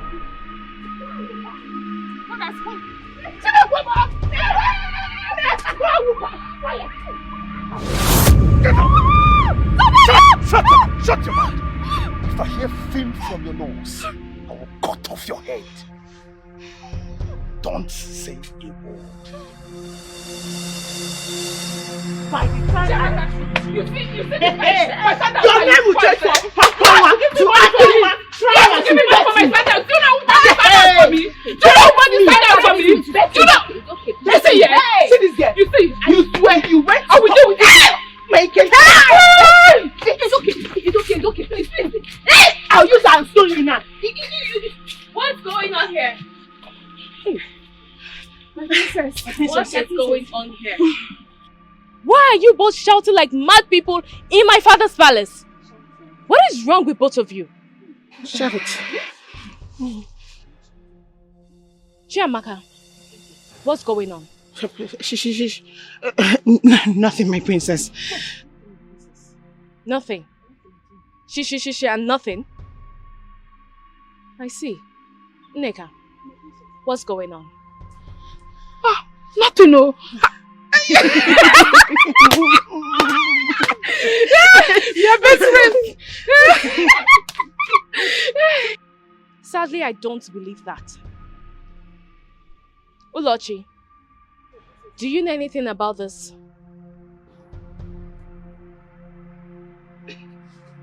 Look at this. Shut your mouth! If I hear film from your nose, I will cut off your head. Don't say a word. By the time you think your name will take for power to actually try and give me money for my father. Do you know who that for me? Do you know who this father for me? Do you know? Listen here. See this girl. You see, you swear you went. I will do it. Make it. It's okay. It's okay. Please. I'll use her and stone you now. What's going on here? My princess. What is going on here? Why are you both shouting like mad people in my father's palace? What is wrong with both of you? Shut it. Chiamaka, what's going on? Nothing, my princess. Nothing. She, and nothing. I see. Nneka, what's going on? Nothing, no. Your best friend. Sadly, I don't believe that. Ulochi, do you know anything about this?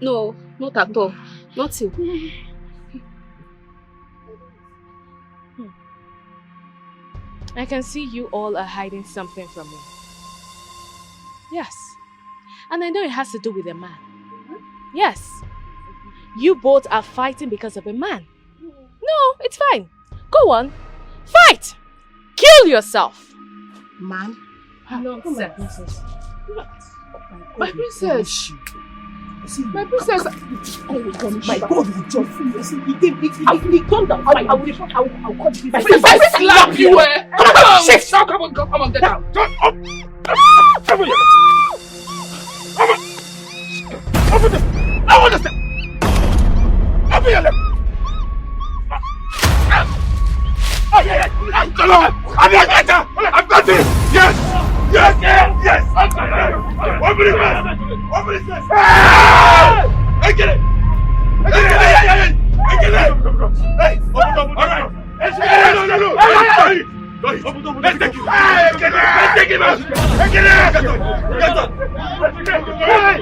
No, not at all. Nothing. I can see you all are hiding something from me. Yes. And I know it has to do with a man. Yes. You both are fighting because of a man. No, it's fine. Go on. Fight! Kill yourself! Man? Nonsense. My princess. My princess. Oh my God, you just he come down. I'll cut you. If I slap you, come on, get down. I've got it! Yes! Open it! I get it! Hey! Open! Alright! No! Let's take you! Let's take him out! Get up! Hey!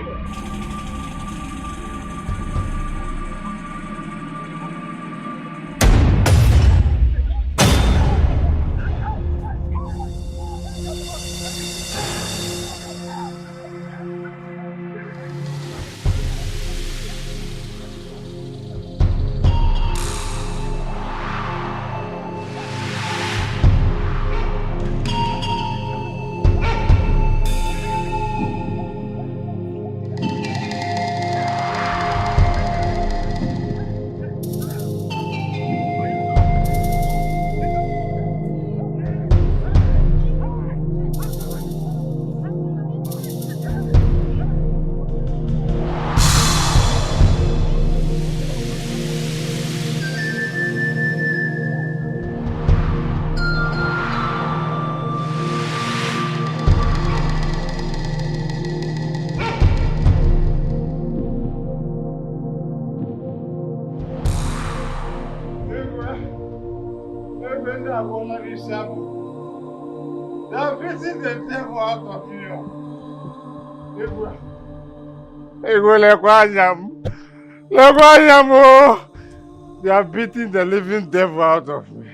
They are beating the living devil out of me.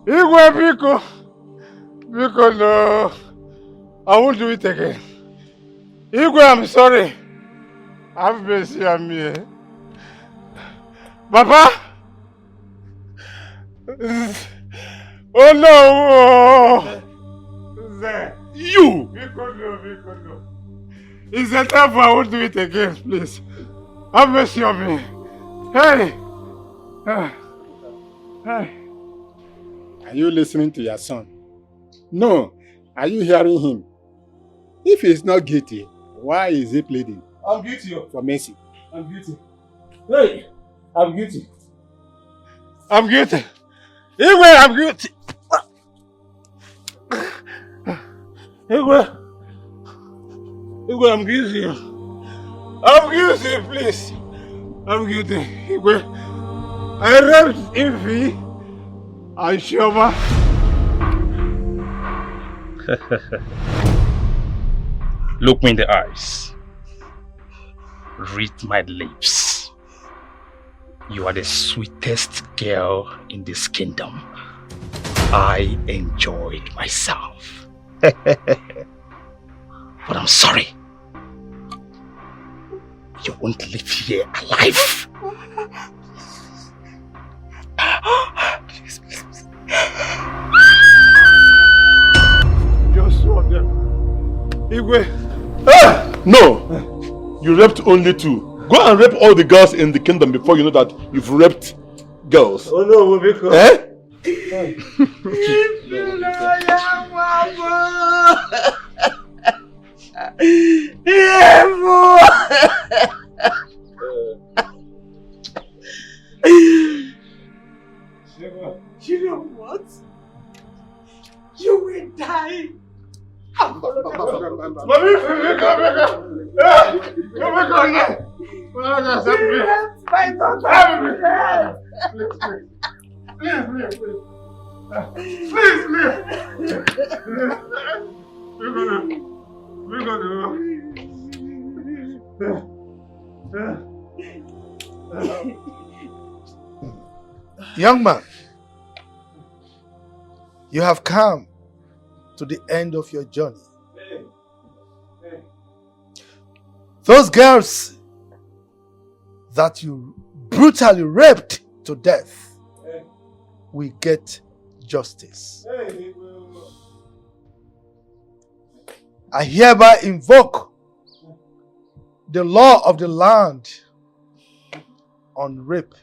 Igwe, Biko, no. I won't do it again. Igwe, I'm sorry. Have mercy on me. Papa! Oh no! You! Biko, no. It's the devil. I won't do it again, please. Have mercy on me. Hey! Hey! Are you listening to your son? No. Are you hearing him? If he is not guilty, why is he pleading? I'm guilty. For mercy. I'm guilty. Hey! I'm guilty. Igwe, I'm guilty. Igwe, I'm guilty. I'm guilty, please. I'm guilty. I raped Ify and Shoma. Look me in the eyes. Read my lips. You are the sweetest girl in this kingdom. I enjoyed myself. But I'm sorry. You won't live here alive. Please, please, please. Just one them. Igwe. No! You raped only 2. Go and rape all the girls in the kingdom before you know that you've raped girls. Oh no, because... Eh? You know what? You will die. Young man, you have come to the end of your journey. Those girls that you brutally raped to death will get justice. I hereby invoke the law of the land on rape.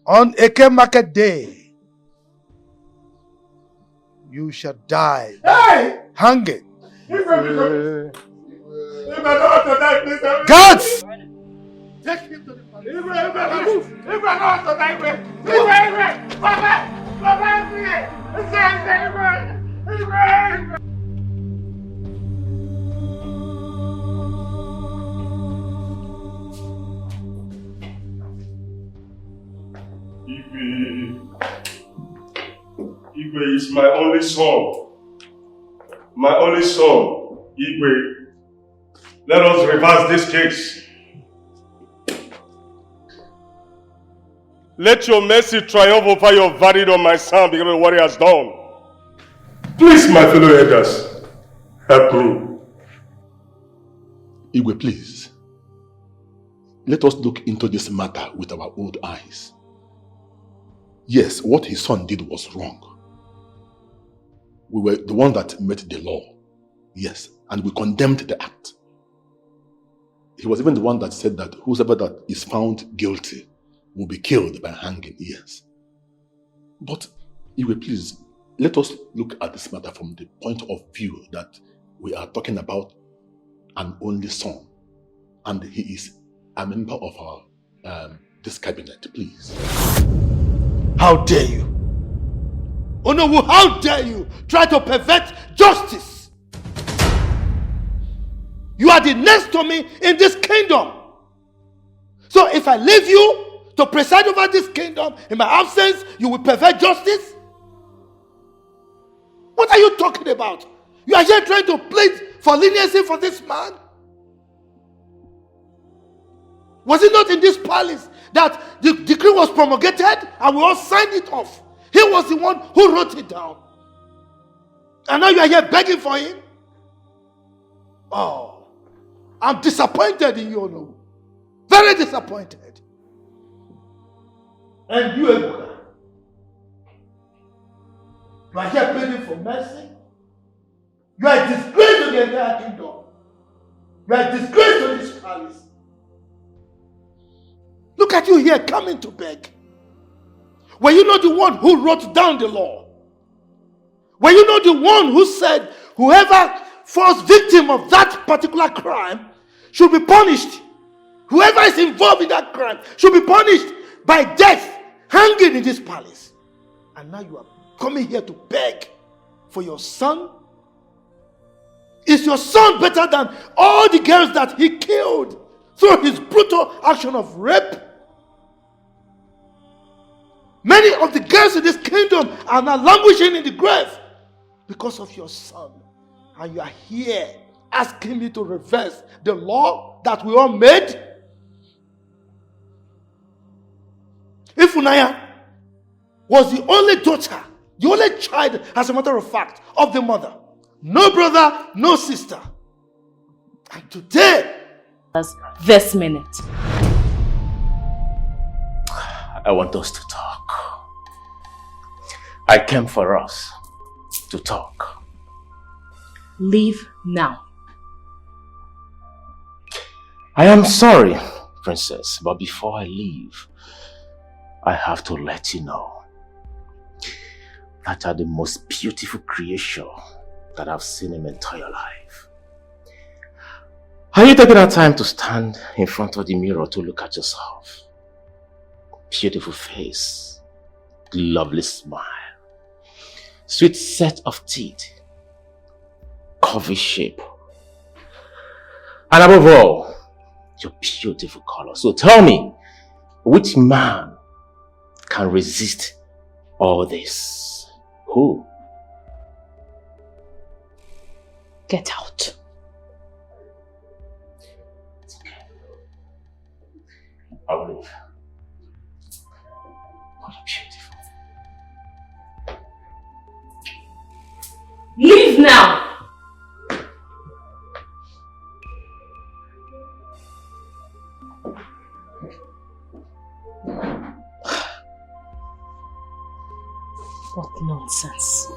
On Eke Market Day, you shall die hanging. Guards! Take him to the palace. Igwe is my only son. My only son, Igwe. Let us reverse this case. Let your mercy triumph over your verdict on my son because of what he has done. Please, my fellow elders, help me. Igwe, please. Let us look into this matter with our old eyes. Yes, what his son did was wrong. We were the one that met the law. Yes, and we condemned the act. He was even the one that said that whoever that is found guilty will be killed by hanging. Yes. But, Igwe, please, let us look at this matter from the point of view that we are talking about an only son. And he is a member of our this cabinet, please. How dare you? Onowu, how dare you try to pervert justice? You are the next to me in this kingdom. So if I leave you to preside over this kingdom in my absence, you will pervert justice? What are you talking about? You are here trying to plead for leniency for this man? Was it not in this palace that the decree was promulgated and we all signed it off? He was the one who wrote it down. And now you are here begging for him? Oh, I'm disappointed in you, Onowu. Very disappointed. And you, Ebuka, you are here pleading for mercy? You are a disgrace to the entire kingdom. You are a disgrace to this palace. Look at you here coming to beg. Were you not the one who wrote down the law? Were you not the one who said whoever falls victim of that particular crime should be punished? Whoever is involved in that crime should be punished by death, hanging in this palace. And now you are coming here to beg for your son? Is your son better than all the girls that he killed through his brutal action of rape? Many of the girls in this kingdom are now languishing in the grave because of your son. And you are here asking me to reverse the law that we all made? Ifunanya was the only daughter, the only child, as a matter of fact, of the mother. No brother, no sister. And today, this minute, I want us to talk. I came for us to talk. Leave now. I am sorry, Princess, but before I leave, I have to let you know that you are the most beautiful creation that I've seen in my entire life. Are you taking that time to stand in front of the mirror to look at yourself? Beautiful face, lovely smile, sweet set of teeth, curvy shape, and above all, your beautiful color. So tell me, which man can resist all this? Who? Get out. It's okay. I will leave. What a beautiful. Leave now! What nonsense.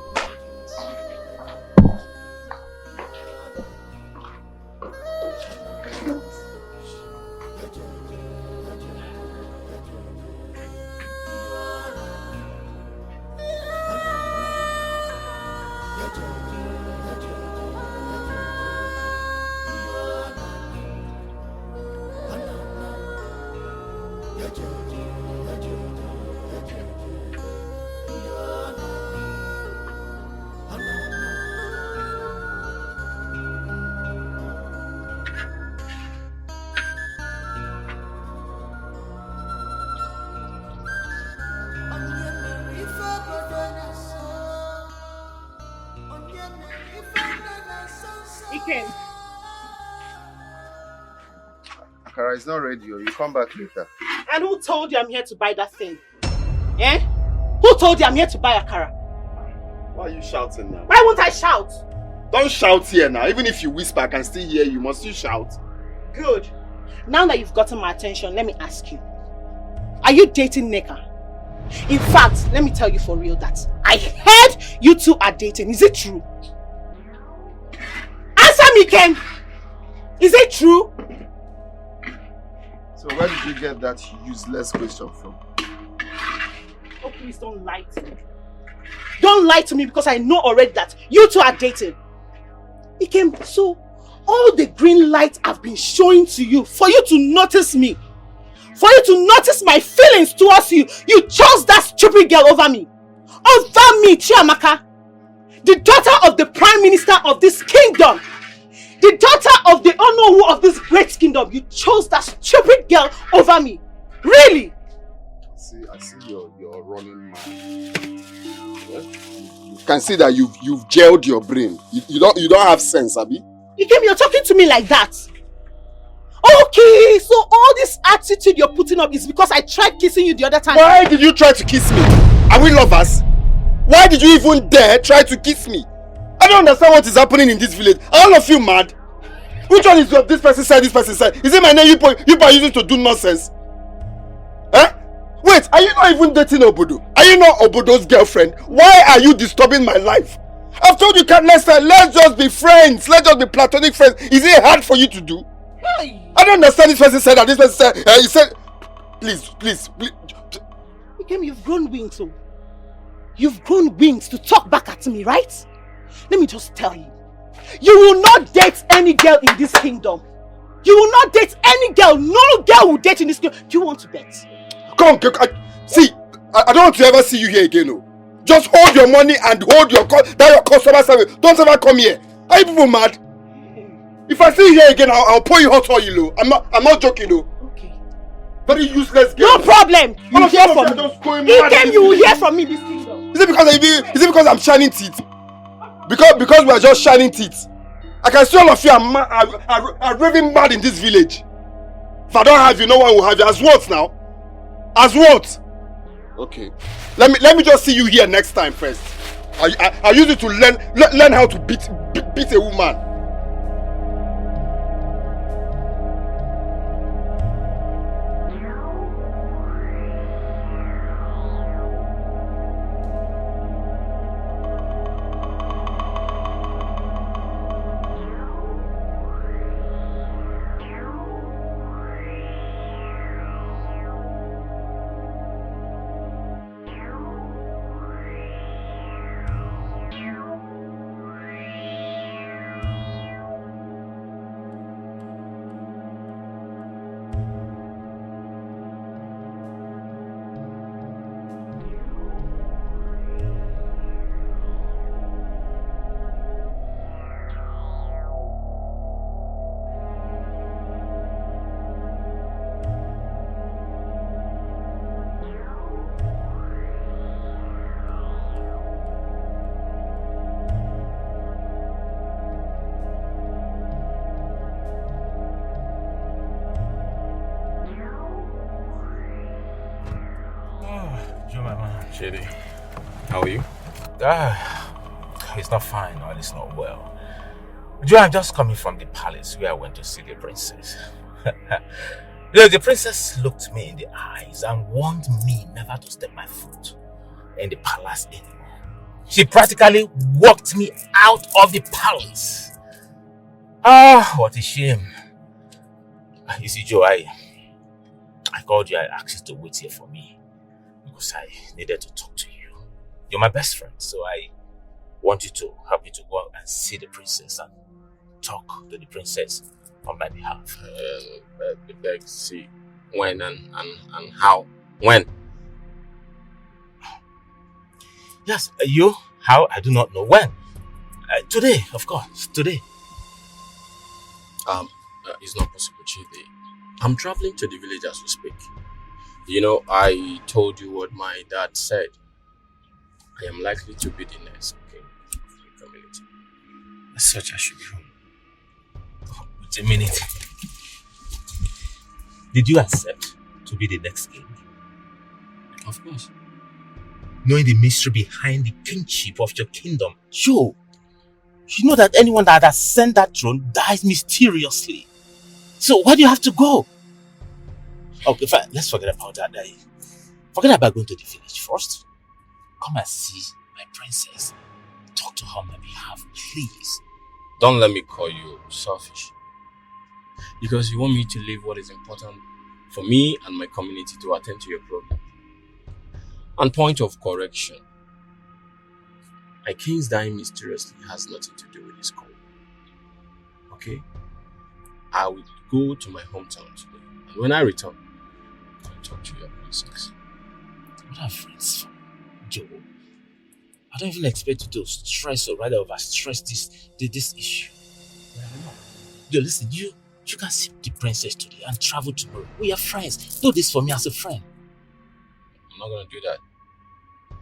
Akara is not ready. You come back later. And who told you I'm here to buy that thing? Eh? Who told you I'm here to buy Akara? Why are you shouting now? Why won't I shout? Don't shout here now. Even if you whisper, I can still hear you. Must you shout? Good. Now that you've gotten my attention, let me ask you. Are you dating Neka? In fact, let me tell you for real that I heard you two are dating. Is it true? Answer me, Ken! Is it true? So where did you get that useless question from? Oh, please don't lie to me. Don't lie to me because I know already that you two are dating. Ikem, so all the green lights I've been showing to you for you to notice me, for you to notice my feelings towards you, you chose that stupid girl over me. Over me, Chiamaka. The daughter of the Prime Minister of this kingdom. The daughter of the Onowu of this great kingdom. You chose that stupid girl over me. Really? I see you're running mad. You can see that you've jailed your brain. You don't have sense, Abi. You're talking to me like that. Okay, so all this attitude you're putting up is because I tried kissing you the other time. Why did you try to kiss me? Are we lovers? Why did you even dare try to kiss me? I don't understand what is happening in this village. Are all of you mad? Which one is of this person's side, this person's side? Is it my name you are using to do nonsense? Eh? Wait, are you not even dating Obodo? Are you not Obodo's girlfriend? Why are you disturbing my life? I've told you let's just be friends. Let's just be platonic friends. Is it hard for you to do? Hey. I don't understand this person said that this person said, he said, please. Ikem, you've grown wings, so you've grown wings to talk back at me, right? Let me just tell you. You will not date any girl in this kingdom. You will not date any girl. No girl will date in this kingdom. Do you want to bet? Come on, see, I don't want to ever see you here again. No. Just hold your money and hold your customer service. Don't ever come here. Are you people mad? If I see you here again, I'll pour you hot oil. I'm not joking. Okay. Very useless girl. No problem. You hear from me. He came, you will hear from me this kingdom. Is it because I'm shining teeth? Because we are just shining teeth. I can see all of you are raving mad in this village. If I don't have you, no one will have you. As what now? As what? Okay. Let me just see you here next time first. I use it to learn how to beat a woman. Shady, how are you? He's not fine, or he's not well. Joe, I'm just coming from the palace where I went to see the princess. The princess looked me in the eyes and warned me never to step my foot in the palace anymore. She practically walked me out of the palace. What a shame. You see, Joe, I called you, I asked you to wait here for me because I needed to talk to you. You're my best friend, so I want you to help me to go and see the princess and talk to the princess on my behalf. See, when and how? When? Yes, you? How? I do not know. When? Today, of course. Today. It's not possible, Chidi. I'm traveling to the village as we speak. You know, I told you what my dad said. I am likely to be the next king of the community. As such, I should be home. Wait a minute. Did you accept to be the next king? Of course. Knowing the mystery behind the kingship of your kingdom, you know that anyone that has ascended that throne dies mysteriously. So why do you have to go? Okay, fine. Let's forget about that. Forget about going to the village first. Come and see my princess. Talk to her on my behalf, please. Don't let me call you selfish. Because you want me to leave what is important for me and my community to attend to your problem. And point of correction. My king's dying mysteriously has nothing to do with this call. Okay? I will go to my hometown today. And when I return, I'll talk to your princess. What are friends for, Joe? I don't even expect you to stress or rather overstress this issue. Yo, listen, you can see the princess today and travel tomorrow. We are friends. Do this for me as a friend. I'm not going to do that.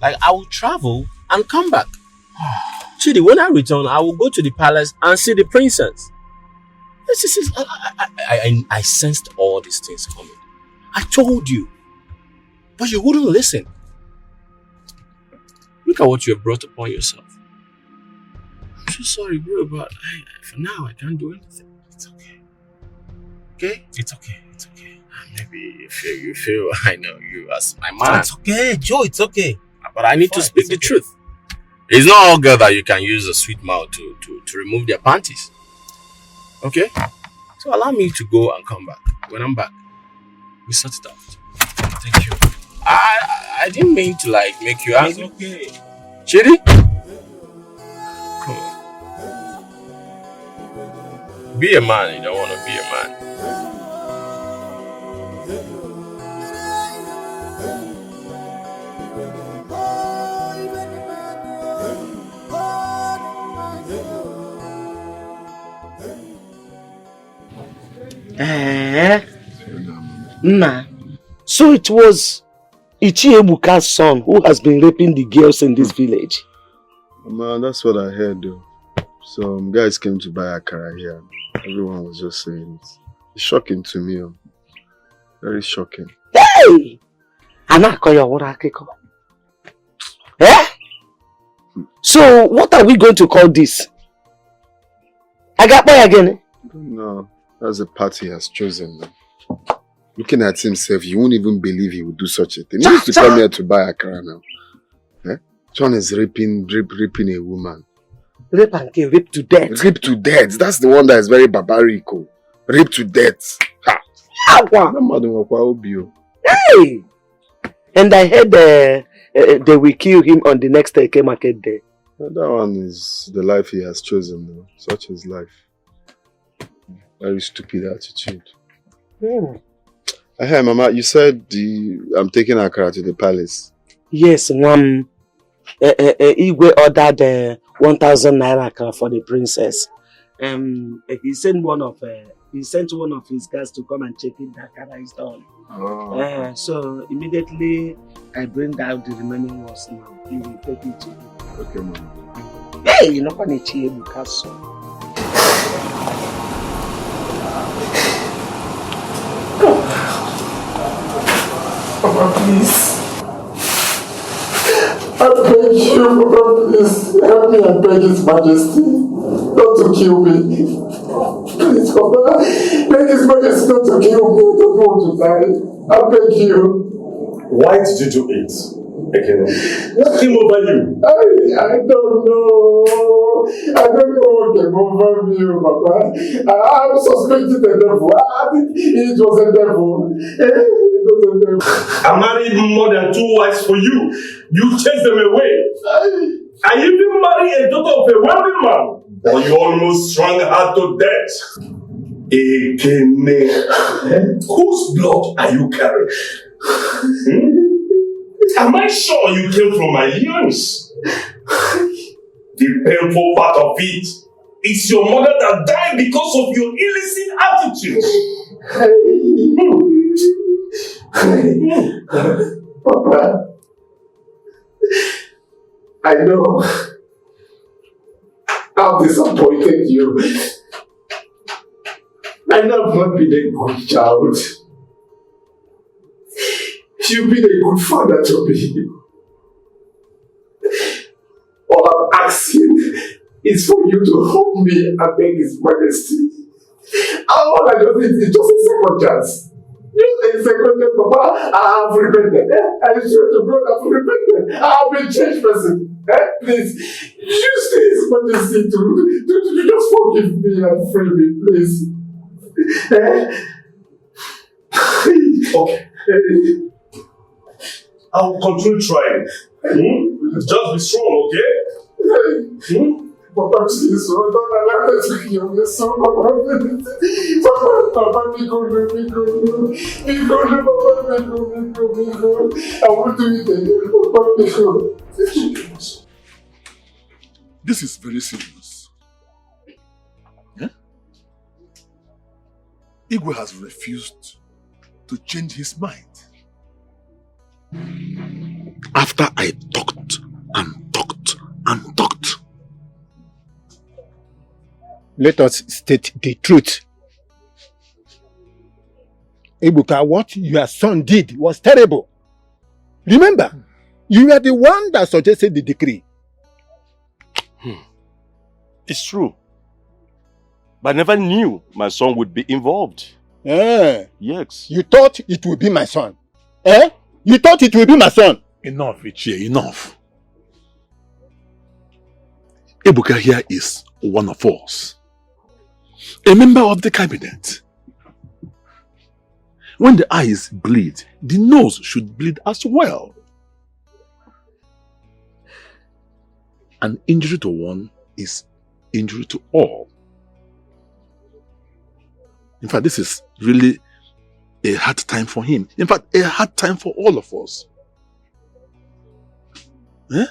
Like, I will travel and come back. Chidi, when I return, I will go to the palace and see the princess. I sensed all these things coming. I told you. But you wouldn't listen. Look at what you have brought upon yourself. I'm so sorry, bro, but for now, I can't do anything. It's okay. Okay? It's okay. It's okay. Maybe you feel I know you as my man. It's okay, Joe, it's okay. But I need to speak the truth. It's not all girl that you can use a sweet mouth to remove their panties. Okay? So allow me to go and come back. When I'm back, we sort it out. Thank you. I didn't mean to make you angry. It's okay. Chidi? Come on. Be a man. You don't want to be a man. Nah. So it was Ichiebuka's son who has been raping the girls in this village. Man, that's what I heard though. Some guys came to buy akara here. Everyone was just saying it. It's shocking to me. Very shocking. Hey! Eh? So what are we going to call this? I got boy again. No, that's the path he has chosen. Man. Looking at himself, you won't even believe he would do such a thing. He used to come here to buy akara now. Eh? John is raping a woman. Rape and kill, rape to death. Rape to death. That's the one that is very barbaric. Rape to death. Ha! Hey! And I heard they will kill him on the next Eke market day. That one is the life he has chosen though. Such is life. Very stupid attitude. Hey Mama, you said I'm taking Akara to the palace. Yes, Igwe ordered 1,000 naira Akara for the princess. He sent one of his guys to come and check if the Akara is done. Oh. So immediately I bring out the remaining ones now. He will take it to you. Okay, Mama. Hey, you know what Ichiebuka's son. Papa, please. I beg you, Papa, please. Help me and beg His Majesty not to kill me. Please, Papa. Beg His Majesty not to kill me. I don't want to die. I beg you. Why did you do it? Again? What came over you? I don't know. I don't know what came over me, Papa. I'm suspecting the devil. I think it was a devil. I married more than 2 wives for you. You chased them away. I even married a daughter of a wealthy man. But you almost strung her to death. Ekene. Whose blood are you carrying? Am I sure you came from my years? The painful part of it is your mother that died because of your illicit attitude. Papa, I know I've disappointed you. I know I've not been a good child. You've been a good father to me. All I'm asking is for you to help me and beg His Majesty. All I just need is just a second chance. Just a second chance, Papa. I have repented. I swear to God, I've repented. I've been a changed person. Please, use His Majesty to just forgive me and free me, please. Okay. I'll continue trying. Just be strong, okay? Papa, please, don't allow me to kill me, so Papa, Papa, be good, Papa, be good. I want to eat again, Papa, be good. This is very serious. Yeah? Igwe has refused to change his mind. After I talked and talked and talked. Let us state the truth. Ebuka, what your son did was terrible. Remember, you were the one that suggested the decree. It's true. But I never knew my son would be involved. Yes. You thought it would be my son. You thought it would be my son. Enough, Ichie, enough. Ebuka here is one of us. A member of the cabinet. When the eyes bleed, the nose should bleed as well. An injury to one is injury to all. In fact, this is really a hard time for him. In fact, a hard time for all of us. Eh?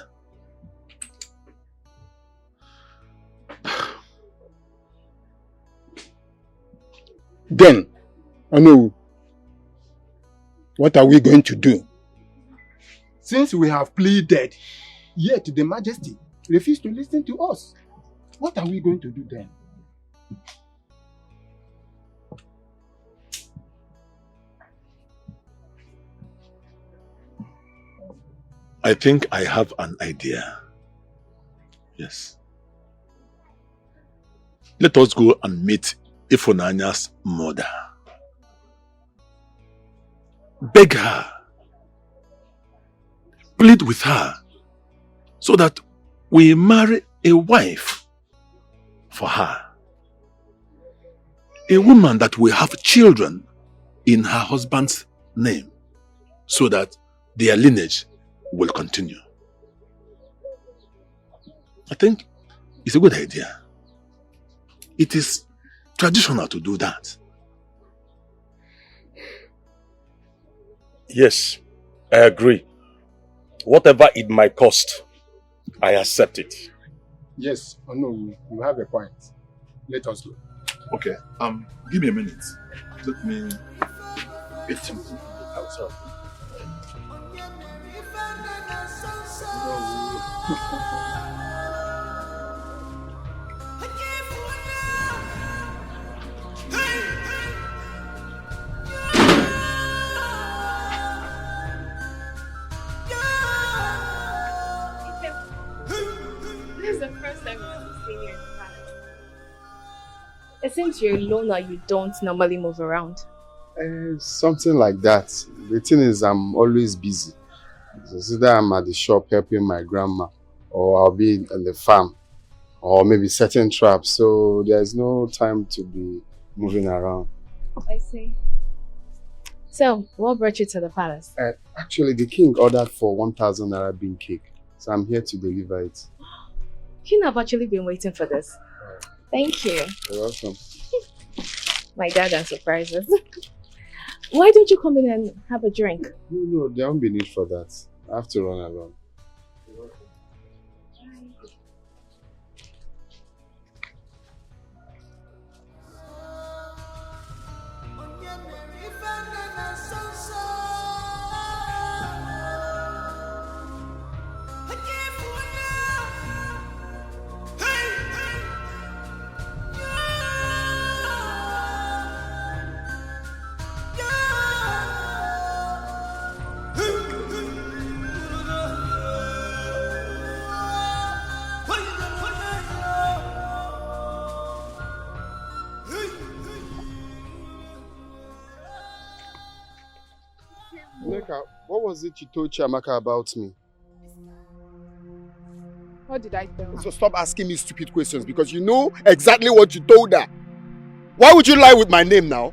Then, Anu, what are we going to do? Since we have pleaded, yet the Majesty refused to listen to us. What are we going to do then? I think I have an idea. Yes. Let us go and meet Ifunanya's mother. Beg her. Plead with her so that we marry a wife for her. A woman that will have children in her husband's name so that their lineage will continue. I think it's a good idea. It is traditional to do that. Yes, I agree. Whatever it might cost, I accept it. Yes, Anu, you have a point. Let us go. Okay, give me a minute. Let me get something outside. This is the first time I've seen you in the palace. It seems you're alone or you don't normally move around. Something like that. The thing is, I'm always busy. It's either I'm at the shop helping my grandma, or I'll be on the farm, or maybe setting traps. So there's no time to be moving around. I see. So, what brought you to the palace? Actually, the king ordered for 1,000 Naira bean cake. So I'm here to deliver it. King have actually been waiting for this. Thank you. You're welcome. My dad and surprises. Why don't you come in and have a drink? No, there won't be need for that. I have to run along. What was it you told Chiamaka about me? What did I tell her? So stop asking me stupid questions because you know exactly what you told her. Why would you lie with my name now?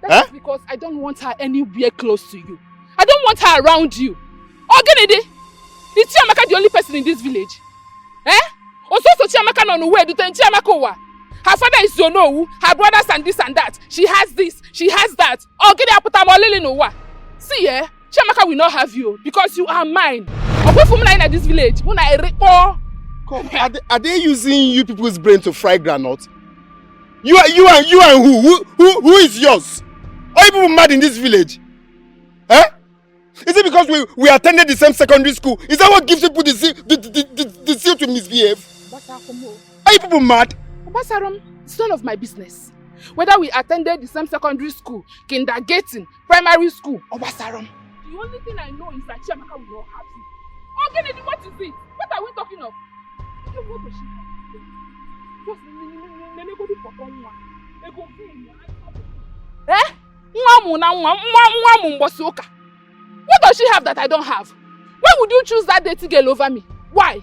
That's because I don't want her anywhere close to you. I don't want her around you. Ogenede, is Chiamaka the only person in this village? Also Chiamaka no where do Chiamaka wa? Her father is Zonowu, her brothers and this and that. She has this, she has that. Ogede aputamolele no wa. See, Chiamaka will not have you because you are mine. Away from in this village. Come, are they using you people's brain to fry granite? You and who? Who is yours? Are you people mad in this village? Is it because we attended the same secondary school? Is that what gives people the zeal to misbehave? Are you people mad? Obasarom, it's none of my business. Whether we attended the same secondary school, kindergarten, primary school, Obasarom. The only thing I know is that Chiamaka will not have you. Ogenedi, what is it? What are we talking of? What does she have? What does she have that I don't have? Why would you choose that dirty girl over me? Why?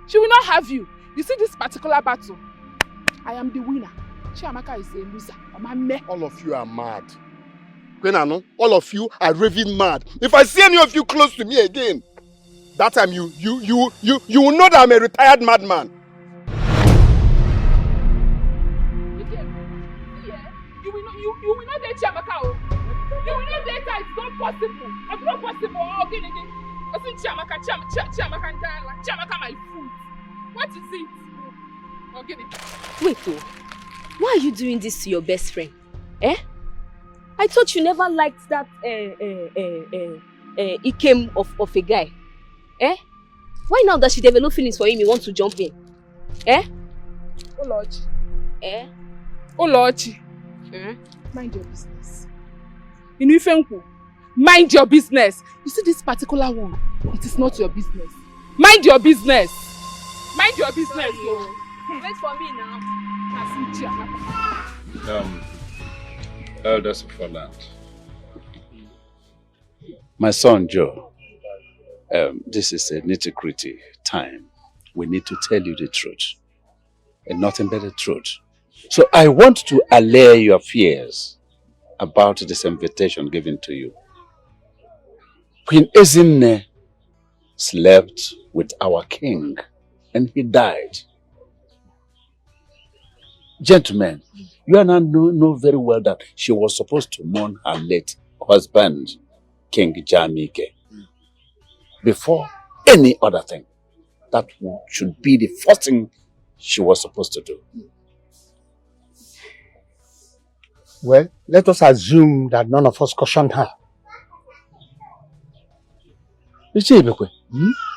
She will not have you. You see this particular battle? I am the winner. Chiamaka is a loser. All of you are mad. Kwenano, all of you are raving mad. If I see any of you close to me again, that time you will know that I'm a retired madman. You will not date Chiamaka. You will not date her. It's not possible. It's not possible. Okay, I think Chiamaka my food. What is it? Okay. Wait, why are you doing this to your best friend? I thought you never liked that Ikem of a guy. Eh? Why now that she developed feelings for him, you want to jump in? Eh? Olochi. Eh? Olochi. Mind your business. Inufenku, mind your business. You see this particular one, it is not your business. Mind your business. Mind your business. Wait for me now. Elders of our land. My son Joe, this is a nitty-gritty time. We need to tell you the truth, and nothing but the truth. So I want to allay your fears about this invitation given to you. Queen Ezinne slept with our king, and he died. Gentlemen, you and I know very well that she was supposed to mourn her late husband, King Jamike, before any other thing. That should be the first thing she was supposed to do. Well, let us assume that none of us cautioned her.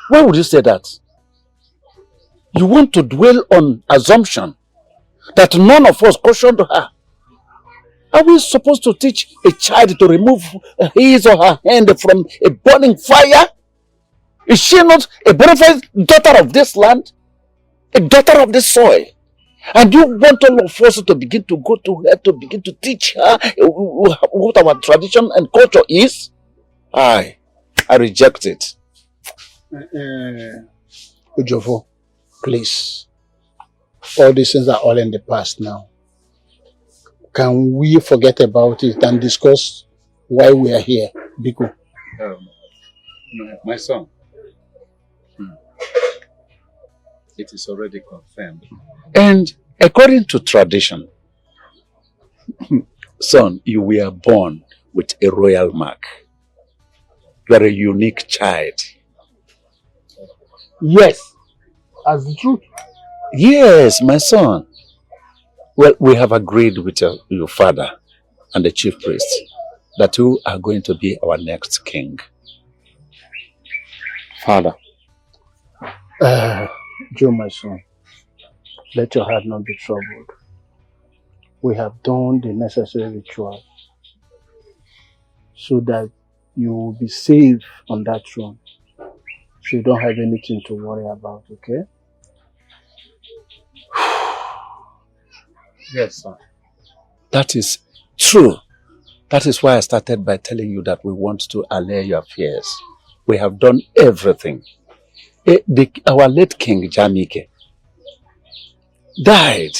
Why would you say that? You want to dwell on assumption that none of us cautioned her. Are we supposed to teach a child to remove his or her hand from a burning fire? Is she not a bona fide daughter of this land? A daughter of this soil? And you want all of us to begin to go to her, to begin to teach her what our tradition and culture is? I reject it. Ujovo, please. All these things are all in the past now. Can we forget about it and discuss why we are here, Biko? My son, it is already confirmed. And according to tradition, son, you were born with a royal mark. You are a unique child. Yes, as the truth. Yes, my son. Well, we have agreed with your father and the chief priest that you are going to be our next king. Father. Joe, my son, let your heart not be troubled. We have done the necessary ritual so that you will be safe on that throne. So you don't have anything to worry about, okay? Yes, sir. That is true. That is why I started by telling you that we want to allay your fears. We have done everything. Our late king, Jamike, died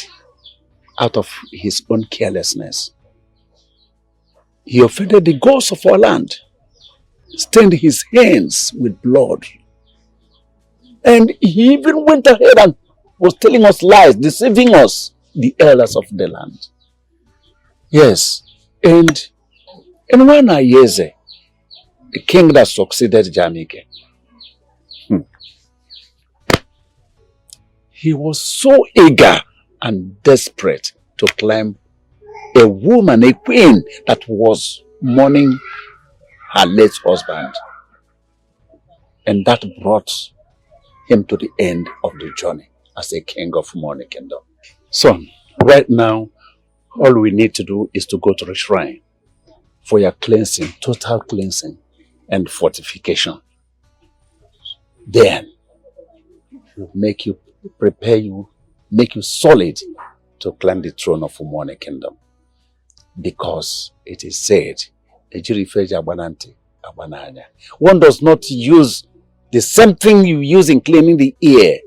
out of his own carelessness. He offended the gods of our land, stained his hands with blood. And he even went ahead and was telling us lies, deceiving us, the elders of the land. Yes, and Nwanayeze, the king that succeeded Jamike, he was so eager and desperate to claim a woman, a queen that was mourning her late husband. And that brought him to the end of the journey as a king of Morning Kingdom. Son, right now, all we need to do is to go to the shrine for your cleansing, total cleansing and fortification. Then, we'll make you, prepare you, make you solid to climb the throne of Morning Kingdom. Because it is said, one does not use the same thing you use in cleaning the ear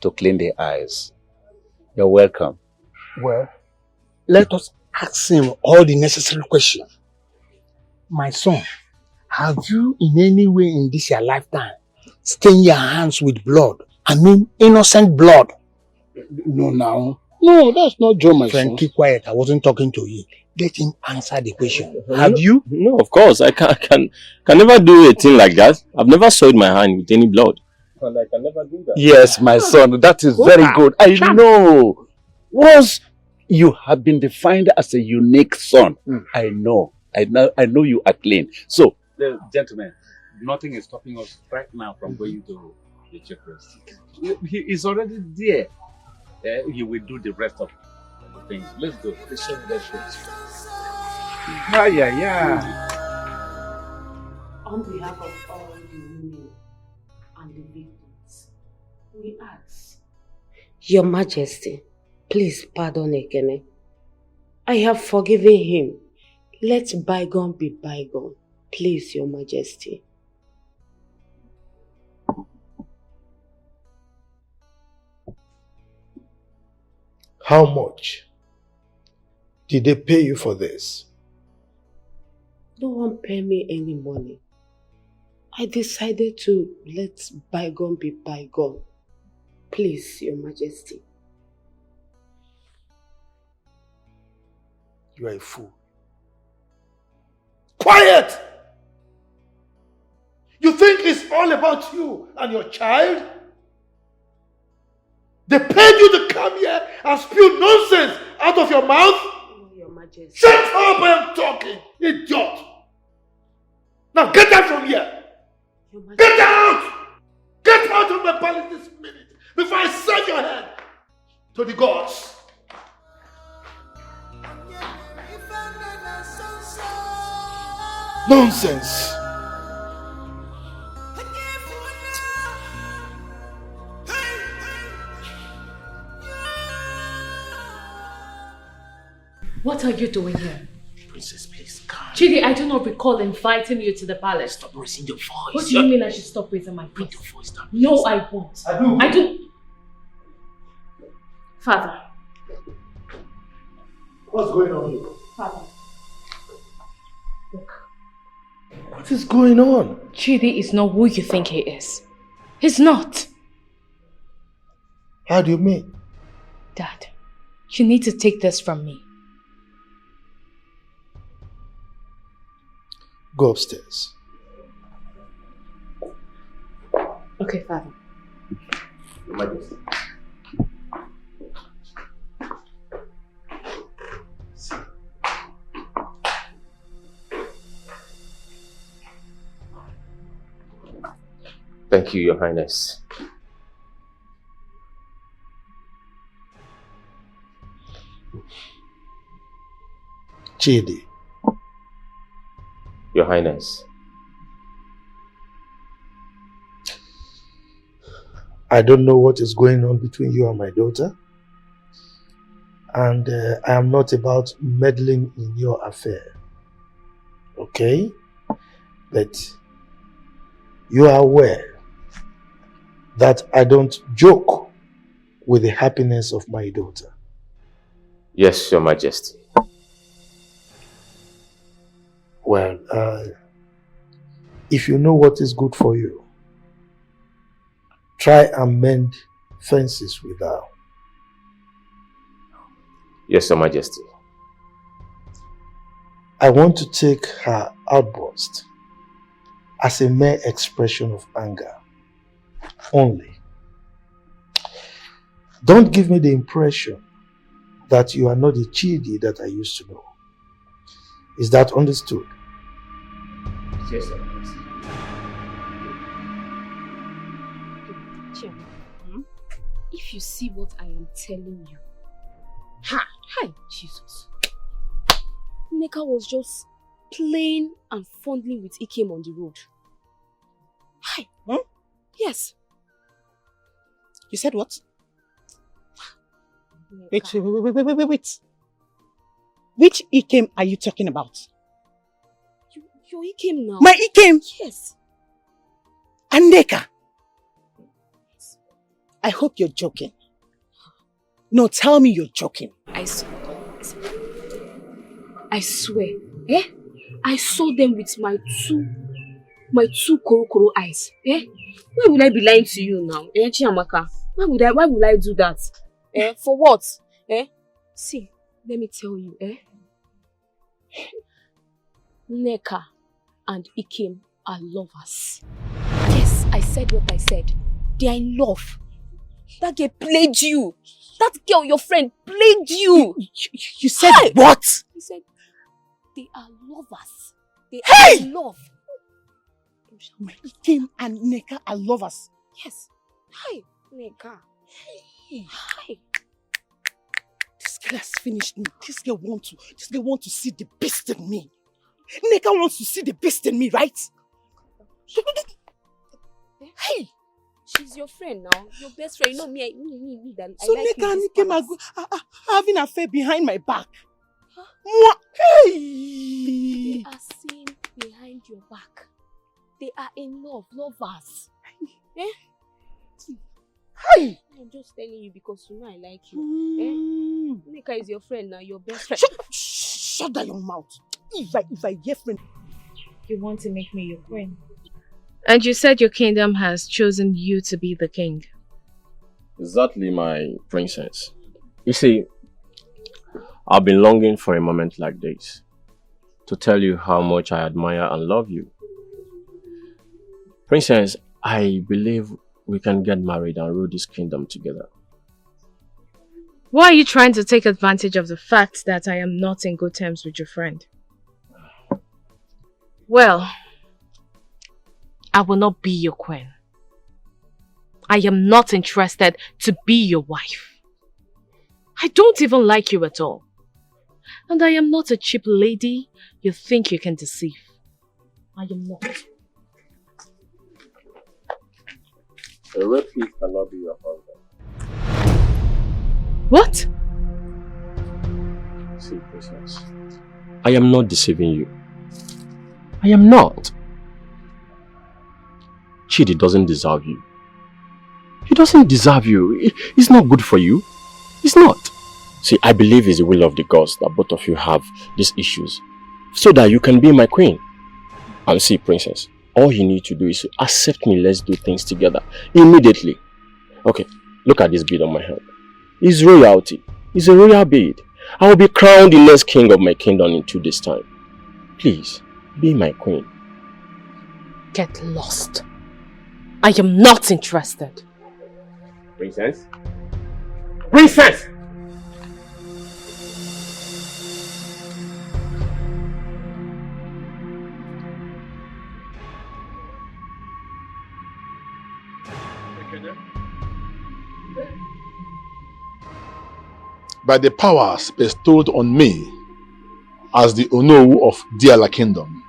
to clean the eyes. You're welcome. Well, let us ask him all the necessary questions. My son, have you in any way in this your lifetime stained your hands with blood? I mean innocent blood. No, now. No, that's not Joe, my son. Keep quiet. I wasn't talking to you. Let him answer the question. Have you? No, of course. I can never do a thing like that. I've never soiled my hand with any blood. And I can never do that. Yes, my son, that is very good. I know. Once you have been defined as a unique son, I know I know you are clean. So, gentlemen, nothing is stopping us right now from going to the check rest. He is already there. He will do the rest of the things. Let's go. Let's show that shit. Yeah. On behalf of all the women and the victims, we ask, Your Majesty, please pardon Ekene. I have forgiven him. Let bygone be bygone. Please, Your Majesty. How much did they pay you for this? No one pay me any money. I decided to let bygone be bygone. Please, Your Majesty. You are a fool. Quiet! You think it's all about you and your child? They paid you to come here and spew nonsense out of your mouth? Oh, Your Majesty. Shut up, I am talking, idiot! Now get out from here! Get out! Get out of my palace this minute before I send your head to the gods! Nonsense! What are you doing here? Princess, please, calm. Chidi, I do not recall inviting you to the palace. Stop raising your voice. What do you mean I should stop raising my voice? Bring your voice down. No, I won't. I do. Father. What's going on here? Father. Look. What is going on? Chidi is not who you think he is. He's not. How do you mean? Dad, you need to take this from me. Go upstairs. Okay, Father. Your Majesty. Thank you, Your Highness. Chidi. Your Highness. I don't know what is going on between you and my daughter. And I am not about meddling in your affair. Okay? But you are aware that I don't joke with the happiness of my daughter. Yes, Your Majesty. Well, if you know what is good for you, try and mend fences with her. Yes, Your Majesty. I want to take her outburst as a mere expression of anger only. Don't give me the impression that you are not the Chidi that I used to know. Is that understood? Yes, Your Majesty. If you see what I am telling you. Hi, Jesus. Nneka was just playing and fondling with Ikem on the road. Hi. Huh? Yes. You said what? Nneka. Wait. Which Ikem are you talking about? Your Ikem now. My Ikem? Yes. Nneka. I hope you're joking. No, tell me you're joking. I swear. I saw them with my two koro eyes. Why would I be lying to you now? Chiamaka? Why would I do that? For what? See, let me tell you, Nneka and Ikem are lovers. Yes, I said what I said. They are in love. That girl played you. That girl, your friend, played you. You said what? He said, They are lovers. They are in love. Kim and Nneka are lovers. Yes. Hi, Nneka. Hi. This girl has finished me. This girl want to see the beast in me. Nneka wants to see the beast in me, right? Hey! She's your friend now. Your best friend. You know me, that So I like Nneka and you. Nneka are having an affair behind my back. Huh? Hey! They are seen behind your back. They are in love, lovers. Eh? Hey! I'm just telling you because you know I like you. Eh? Nneka is your friend now, your best friend. Shut down your mouth. If I hear friend. You want to make me your queen. And you said your kingdom has chosen you to be the king. Exactly, my princess. You see, I've been longing for a moment like this to tell you how much I admire and love you. Princess, I believe we can get married and rule this kingdom together. Why are you trying to take advantage of the fact that I am not in good terms with your friend? Well, I will not be your queen. I am not interested to be your wife. I don't even like you at all. And I am not a cheap lady you think you can deceive. I am not. A rapist cannot be your husband. What? See, princess, I am not deceiving you. I am not. Chidi doesn't deserve you. He doesn't deserve you. It's not good for you. It's not. See, I believe it's the will of the gods that both of you have these issues so that you can be my queen. And see, princess, all you need to do is to accept me. Let's do things together immediately. Okay, look at this bead on my hand. It's royalty. It's a royal bead. I will be crowned the next king of my kingdom in 2 days' time. Please, be my queen. Get lost. I am not interested. Princess? Princess! By the powers bestowed on me as the Onowu of Diala Kingdom,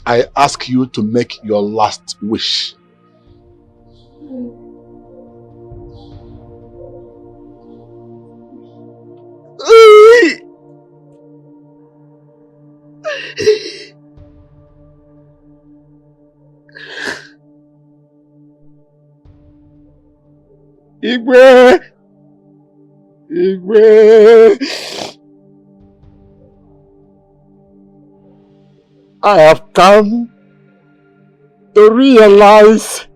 I ask you to make your last wish. Igwe! I have come to realize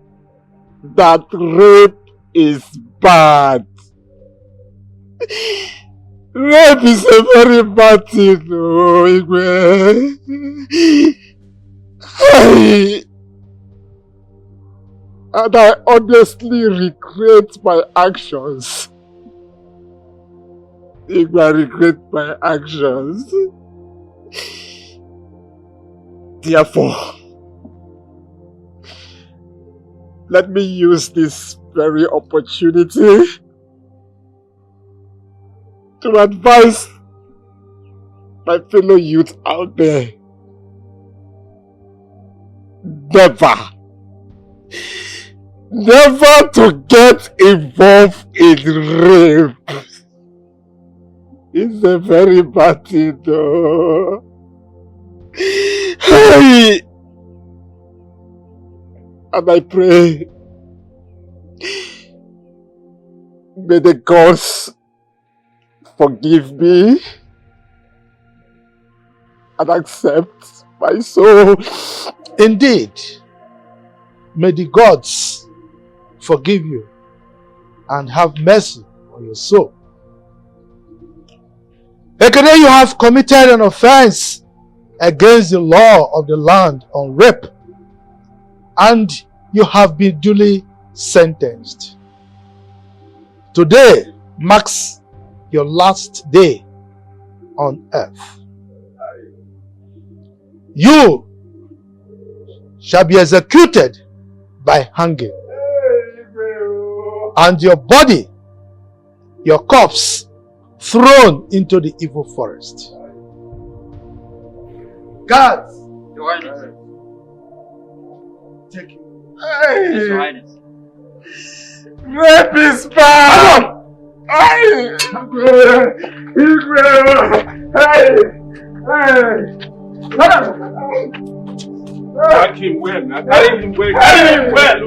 that rape is bad. Rape is a very bad thing, oh, Igwe. And I honestly regret my actions. Igwe, I regret my actions. Therefore, let me use this very opportunity to advise my fellow youth out there. Never to get involved in rape. It's a very bad thing, though. Hey! And I pray, may the gods forgive me and accept my soul. Indeed, may the gods forgive you and have mercy on your soul. Ekene, you have committed an offense against the law of the land on rape, and you have been duly sentenced. Today marks your last day on earth. you shall be executed by hanging, and your body, your corpse, thrown into the evil forest. Guards! Your Highness. Take it. Yes, Your Highness. Rape is bad! Carry him well, now. Carry him well. Carry him well.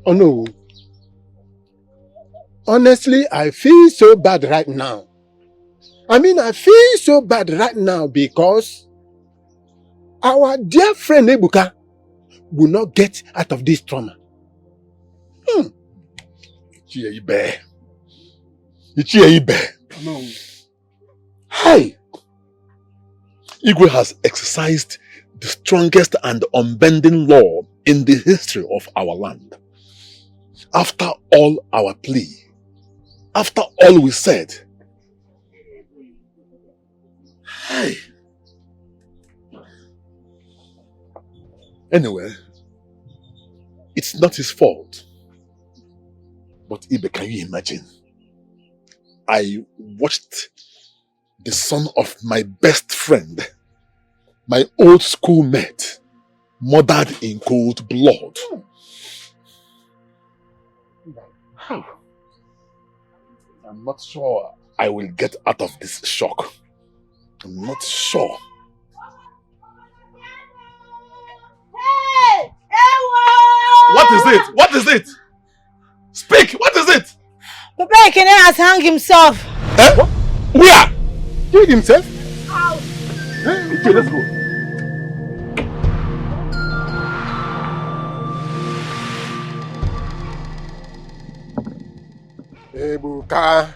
Oh no. Honestly, I feel so bad right now. I feel so bad right now because our dear friend Ebuka will not get out of this trauma. No. Hey! Igwe has exercised the strongest and unbending law in the history of our land. After all our plea, after all we said, hey. Anyway, it's not his fault. But Ibe, can you imagine? I watched the son of my best friend, my old schoolmate, murdered in cold blood. How? I'm not sure I will get out of this shock. I'm not sure. Hey! What is it? What is it? Speak! What is it? Papa Ekene has hung himself. Eh? Where? Killed himself? Okay, let's go. Ebuka.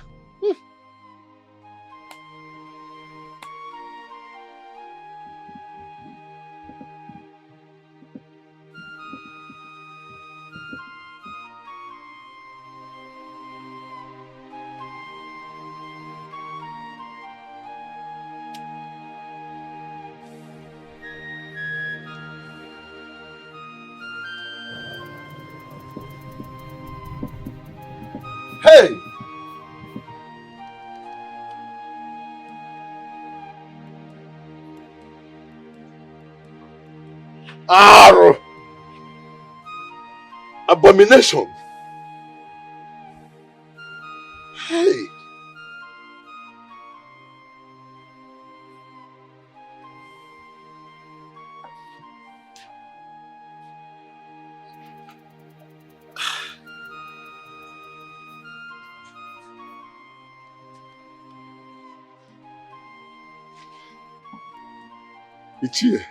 Hey! Arr! Abomination! Hey! Ichie.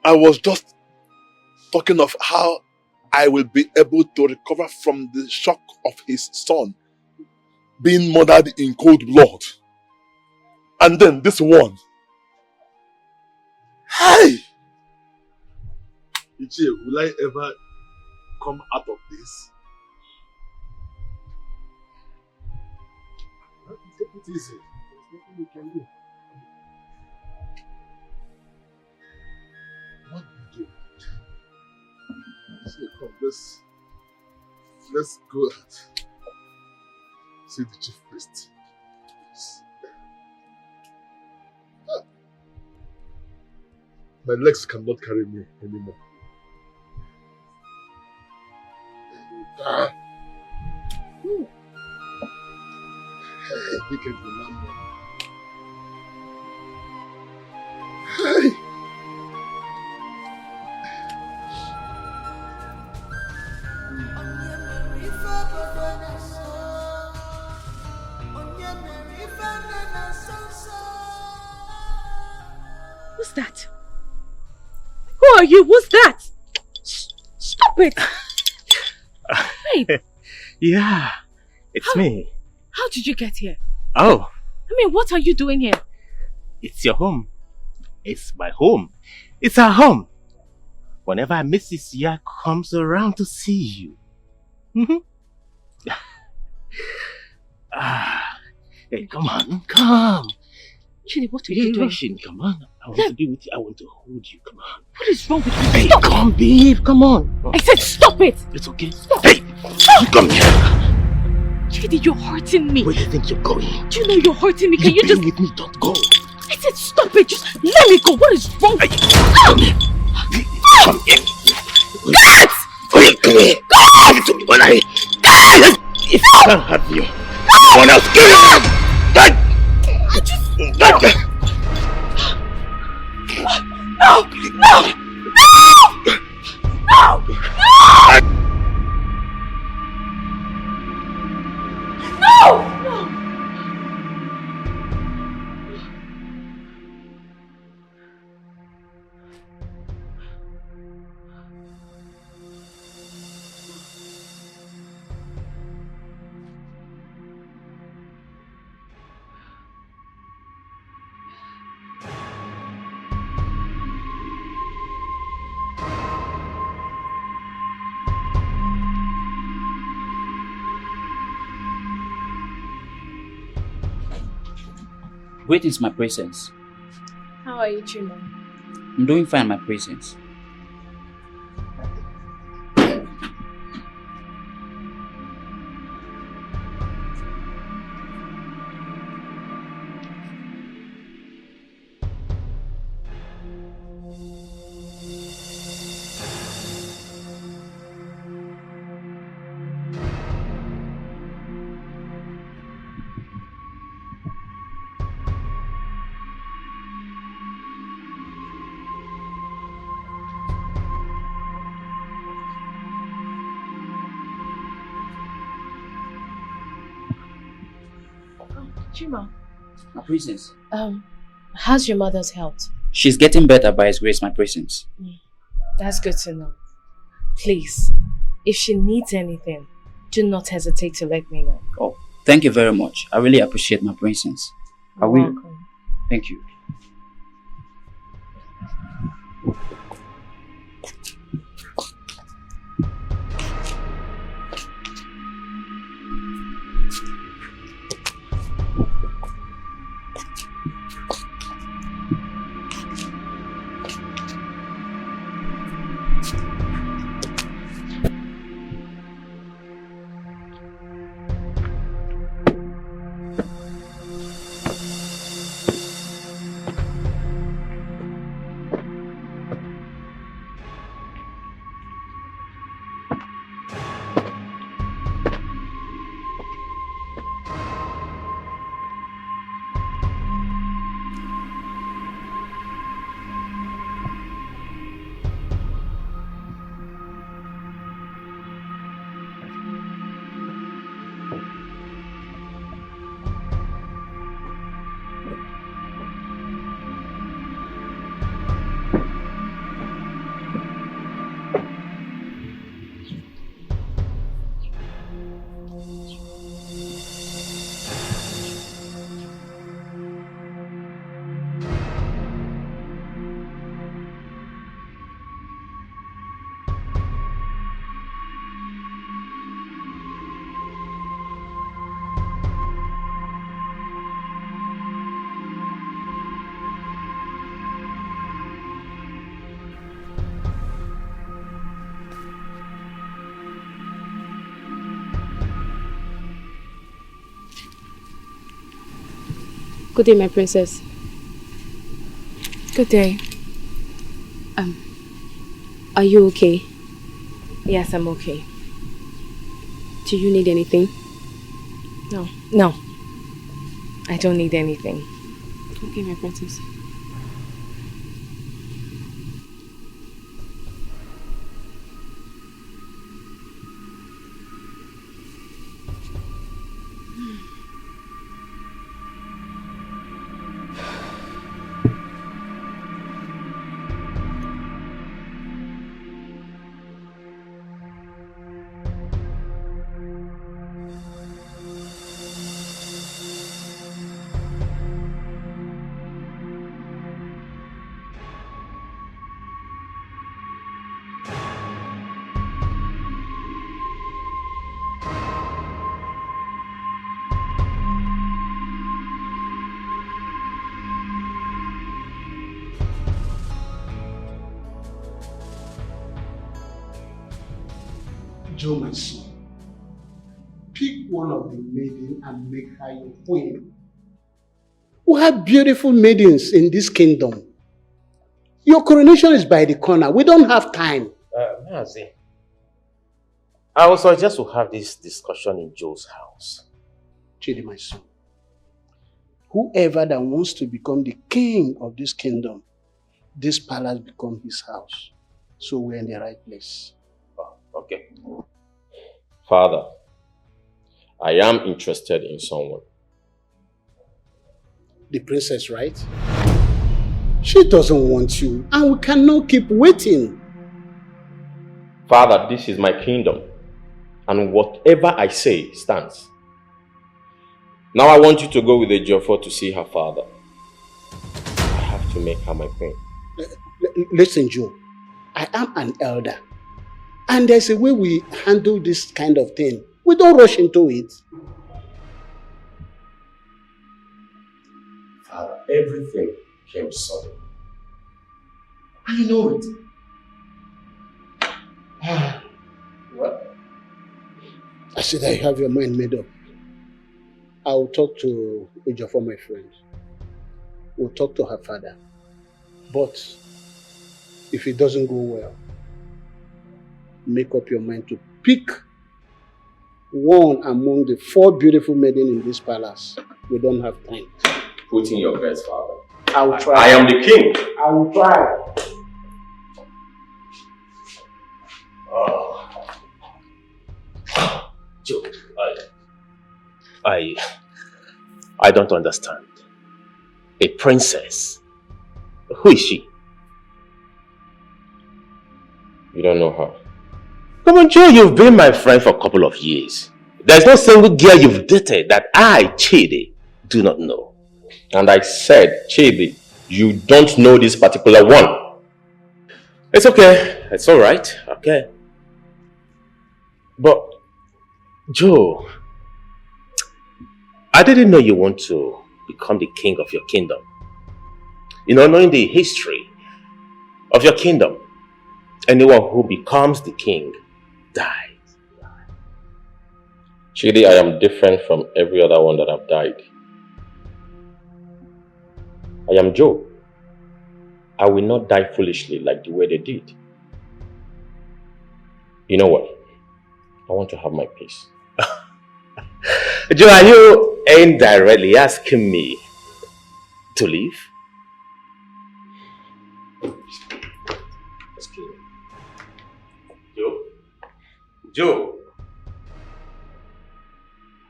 I was just talking of how I will be able to recover from the shock of his son being murdered in cold blood. And then this one. Hey! Ichie, will I ever come out of this? Take it easy. There's nothing we can do. What do you do? See, come, let's go and see the chief priest. My legs cannot carry me anymore. Hey, wicked remember. Hey! Who's that? Who are you? Who's that? Shh. Stop it! Babe! Yeah, it's me. How did you get here? Oh, I mean, what are you doing here? it's your home. It's my home. It's our home. Whenever Mrs. Ya comes around to see you. Hey, come on, come. Chidi, what are You're you doing? rushing, come on. I want to be with you. I want to hold you, come on. What is wrong with you? Hey, Stop! come, babe, come on. I said stop it! It's okay. Stop! Hey, you come here. Chidi, you're hurting me. Where do you think you're going? Do you know you're hurting me? Can you just... with me, don't go. I said stop it! Just let me go! What is wrong with you? Come here. Come here. Get! Come here. Give it to me when I... If I can't have you, someone else give it. No! No! No! No! No! Greetings, my presence. How are you, Chima? I'm doing fine, my presence. Chima. My presence. How's your mother's health? She's getting better by His grace, my presence. That's good to know. Please, if she needs anything, do not hesitate to let me know. Oh, thank you very much. I really appreciate my presence. I will. Welcome. Thank you. Good day, my princess. Good day. Are you okay? Yes, I'm okay. Do you need anything? No. I don't need anything. Okay, my princess. Joe, my son, pick one of the maidens and make her your queen. We have beautiful maidens in this kingdom. Your coronation is by the corner. We don't have time. Mazi, I would suggest we have this discussion in Joe's house. Chidi, my son, whoever that wants to become the king of this kingdom, this palace become his house. So we're in the right place. Oh, okay. Father, I am interested in someone. The princess, right? She doesn't want you, and we cannot keep waiting. Father, this is my kingdom, and whatever I say stands. Now I want you to go with the Ejiofor to see her father. I have to make her my queen. Listen, Joe, I am an elder, and there's a way we handle this kind of thing. We don't rush into it. Father, everything came sudden. And you know it. What? I see that you have your mind made up. I will talk to Ejiofor, my friend. We'll talk to her father. But if it doesn't go well, make up your mind to pick one among the 4 beautiful maidens in this palace. We don't have time. Put in your best, Father. I will try. I am the king. I will try. Joe, I don't understand. A princess? Who is she? You don't know her. Come on, Joe, you've been my friend for a couple of years. There's no single girl you've dated that I, Chidi, do not know. And I said, Chidi, you don't know this particular one. It's okay. It's alright. Okay. But, Joe, I didn't know you want to become the king of your kingdom. You know, knowing the history of your kingdom, anyone who becomes the king dies. Chidi, I am different from every other one that have died. I am Joe. I will not die foolishly like the way they did. You know what? I want to have my peace. Joe, are you indirectly asking me to leave? Joe,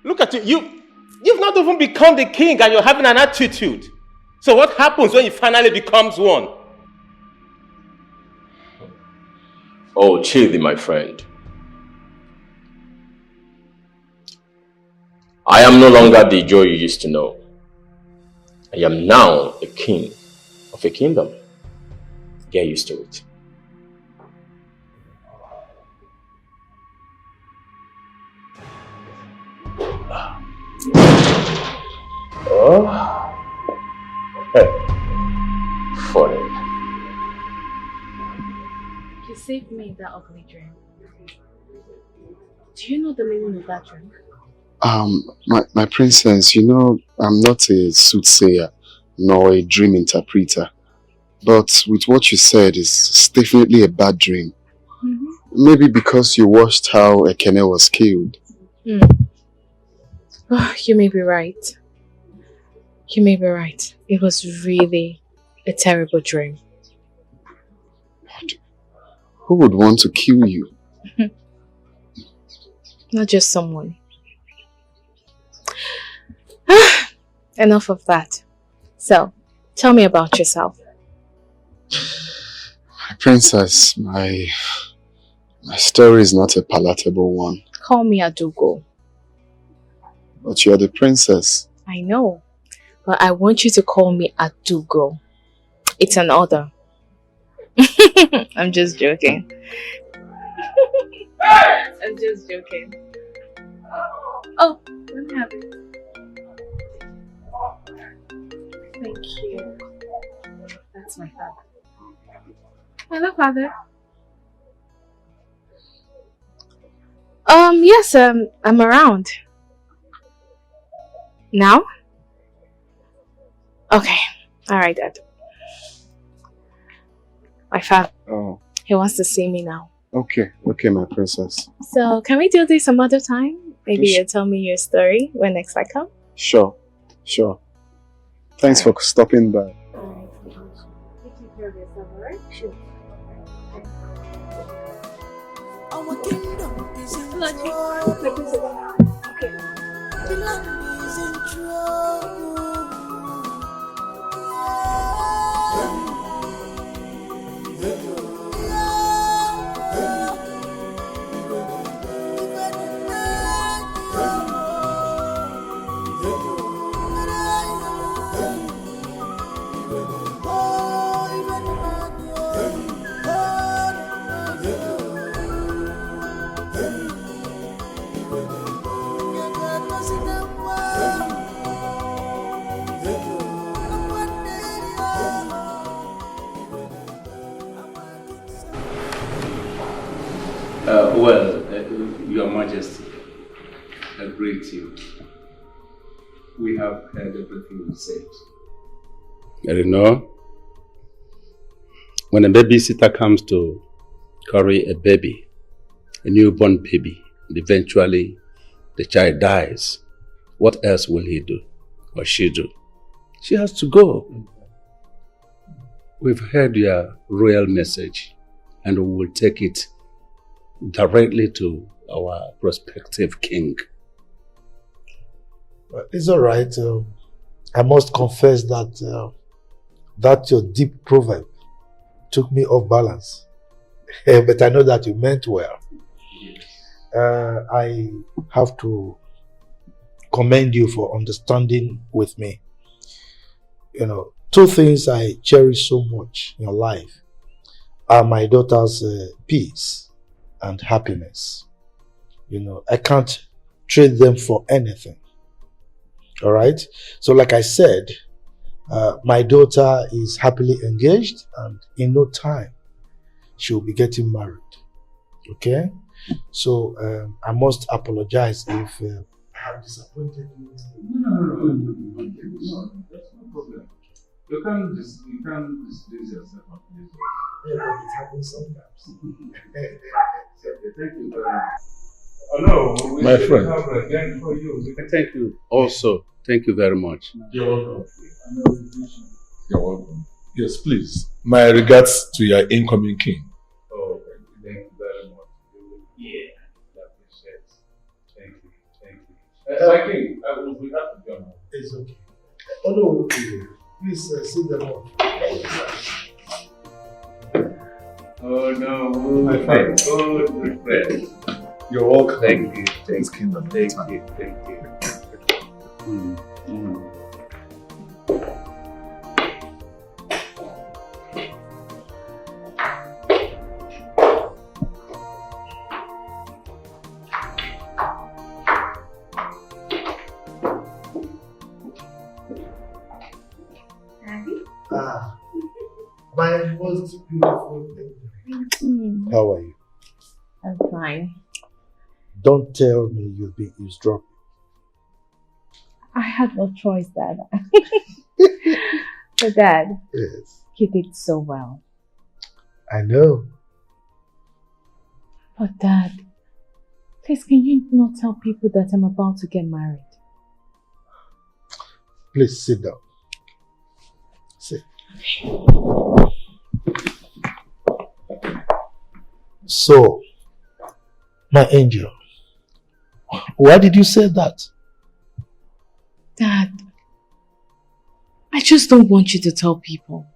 look at you. You've not even become the king and you're having an attitude. So what happens when he finally becomes one? Oh, Chidi, my friend. I am no longer the Joe you used to know. I am now a king of a kingdom. Get used to it. Oh. Funny. You saved me in that ugly dream. Do you know the meaning of that dream? My princess, you know, I'm not a soothsayer nor a dream interpreter. But with what you said, it's definitely a bad dream. Maybe because you watched how Ekene was killed. Oh, you may be right. You may be right. It was really a terrible dream. Who would want to kill you? Not just someone. Enough of that. So, tell me about yourself. My princess, my story is not a palatable one. Call me Adugo. But you're the princess. I know. But I want you to call me Adugo. It's an order. I'm just joking. I'm just joking. Oh, let me have it. Thank you. That's my father. Hello, father. Yes, I'm around. Now? Okay. Alright, Dad. My father. Oh, He wants to see me now. okay, my princess. So, can we do this some other time? Maybe Sh- you'll tell me your story when next I come? Sure. Thanks for stopping by. Take care of yourself, alright? Sure. Our kingdom is in trouble. Okay. The land is in trouble. Your Majesty, I greet you. We have heard everything you said. You know, when a babysitter comes to carry a baby, a newborn baby, and eventually the child dies, what else will he do or she do? She has to go. We've heard your royal message and we will take it directly to our prospective king. It's all right. I must confess that that your deep proverb took me off balance. But I know that you meant well. I have to commend you for understanding with me. You know, two things I cherish so much in life are my daughter's peace and happiness. You know, I can't trade them for anything. All right. So like I said, my daughter is happily engaged and in no time she'll be getting married. Okay. So I must apologize if I've disappointed you. No, that's no problem. You can't displease yourself. Yeah, but it happens sometimes. Thank you very much. Oh no, My friend. have a game for you. Thank you. Also, thank you very much. You're welcome. You're welcome. Yes, please. My regards to your incoming king. Oh, thank you very much. Yeah, I appreciate it. Thank you. My king, I will be happy to come. It's okay. Oh no, please sit them off. Oh no, My friend. Oh, good friend. You're welcome. Thank you. Thanks, kingdom. Thank you. My most beautiful lady. How are you? I'm fine. Don't tell me you've been eavesdropping. I had no choice, Dad. But Dad, Yes. you did so well. I know. But Dad, please can you not tell people that I'm about to get married? Please sit down. Sit. So, my angel, why did you say that? Dad, I just don't want you to tell people.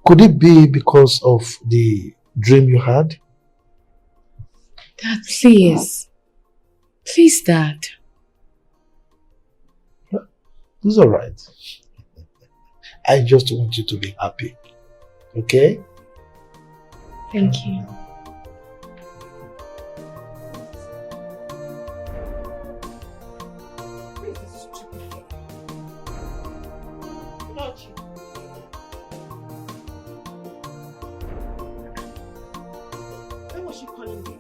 Could it be because of the dream you had? Dad, please. Please, Dad. It's alright. I just want you to be happy. Okay? Thank you. she calling me?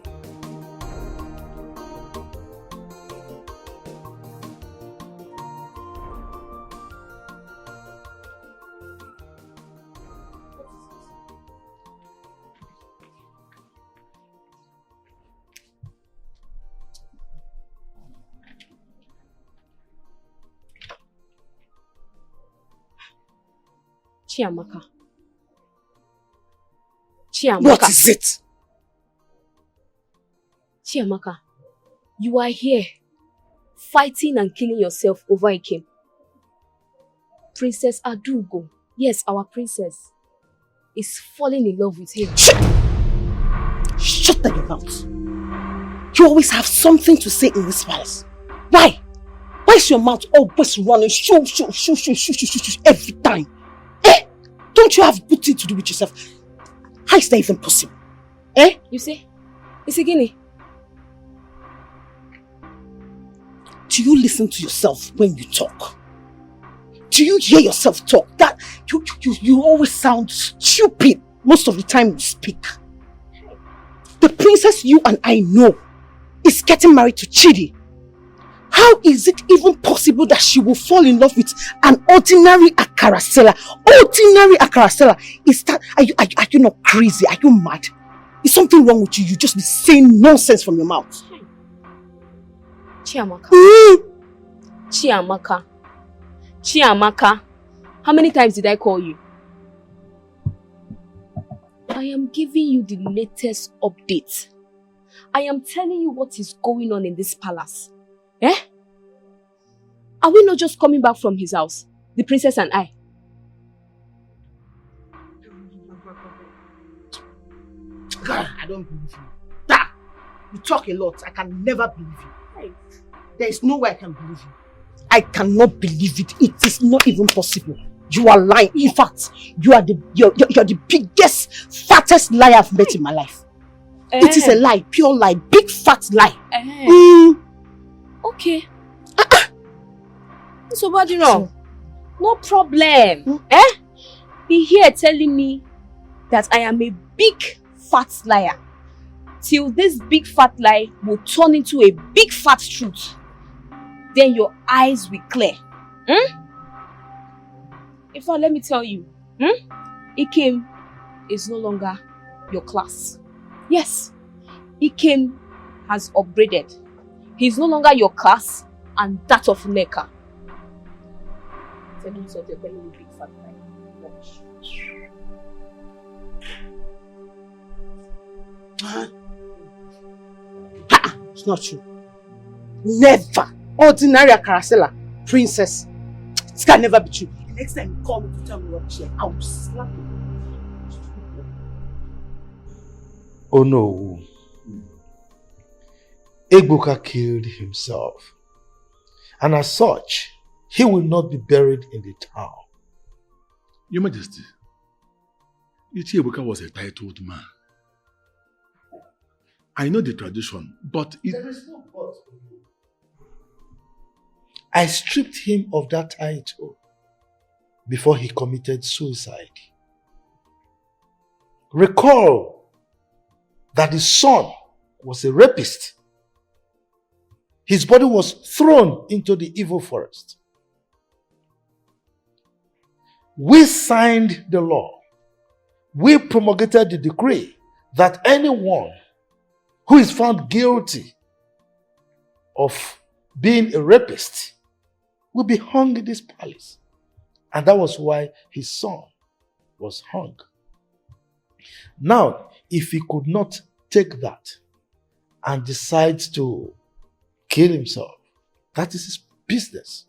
Chiamaka. Chiamaka. What is it? Chiamaka, you are here fighting and killing yourself over Ikem. Princess Adugo, yes, our princess, is falling in love with him. Shut your mouth. You always have something to say in this palace. Why? Why is your mouth always running shoo every time? Eh? Don't you have good thing to do with yourself? How is that even possible? Eh? You see? Isigini. Do you listen to yourself when you talk? Do you hear yourself talk? That you always sound stupid most of the time you speak. The princess you and I know is getting married to Chidi. How is it even possible that she will fall in love with an ordinary akara seller? Ordinary akara seller? Is that, are you not crazy? Are you mad? Is something wrong with you? You just be saying nonsense from your mouth. Chiamaka. Chiamaka. Chiamaka. How many times did I call you? I am giving you the latest update. I am telling you what is going on in this palace. Eh? Are we not just coming back from his house? The princess and I. God, I don't believe you. Da! You talk a lot. I can never believe you. There is no way I can believe you. I cannot believe it. It is not even possible. You are lying. In fact, you're the biggest, fattest liar I've met in my life. It is a lie, pure lie, big fat lie. Okay. So what do you know? No problem. Be here telling me that I am a big fat liar. Till this big fat lie will turn into a big fat truth. Then your eyes will clear. In fact, let me tell you, Ikem is no longer your class. Yes, Ikem has upgraded. He's no longer your class and that of Neka. Tell me something, you're telling me big fat lie. Watch. It's not true. Never. Ordinary Akarasela, princess. This can never be true. The next time you call me to tell me what shit, I will slap you. Oh no. Egbuka killed himself. And as such, he will not be buried in the town. Your Majesty, Egbuka was a titled man. I know the tradition, but there is no but. I stripped him of that title before he committed suicide. Recall that his son was a rapist. His body was thrown into the evil forest. We signed the law. We promulgated the decree that anyone who is found guilty of being a rapist will be hung in this palace. And that was why his son was hung. Now, if he could not take that and decides to kill himself, that is his business.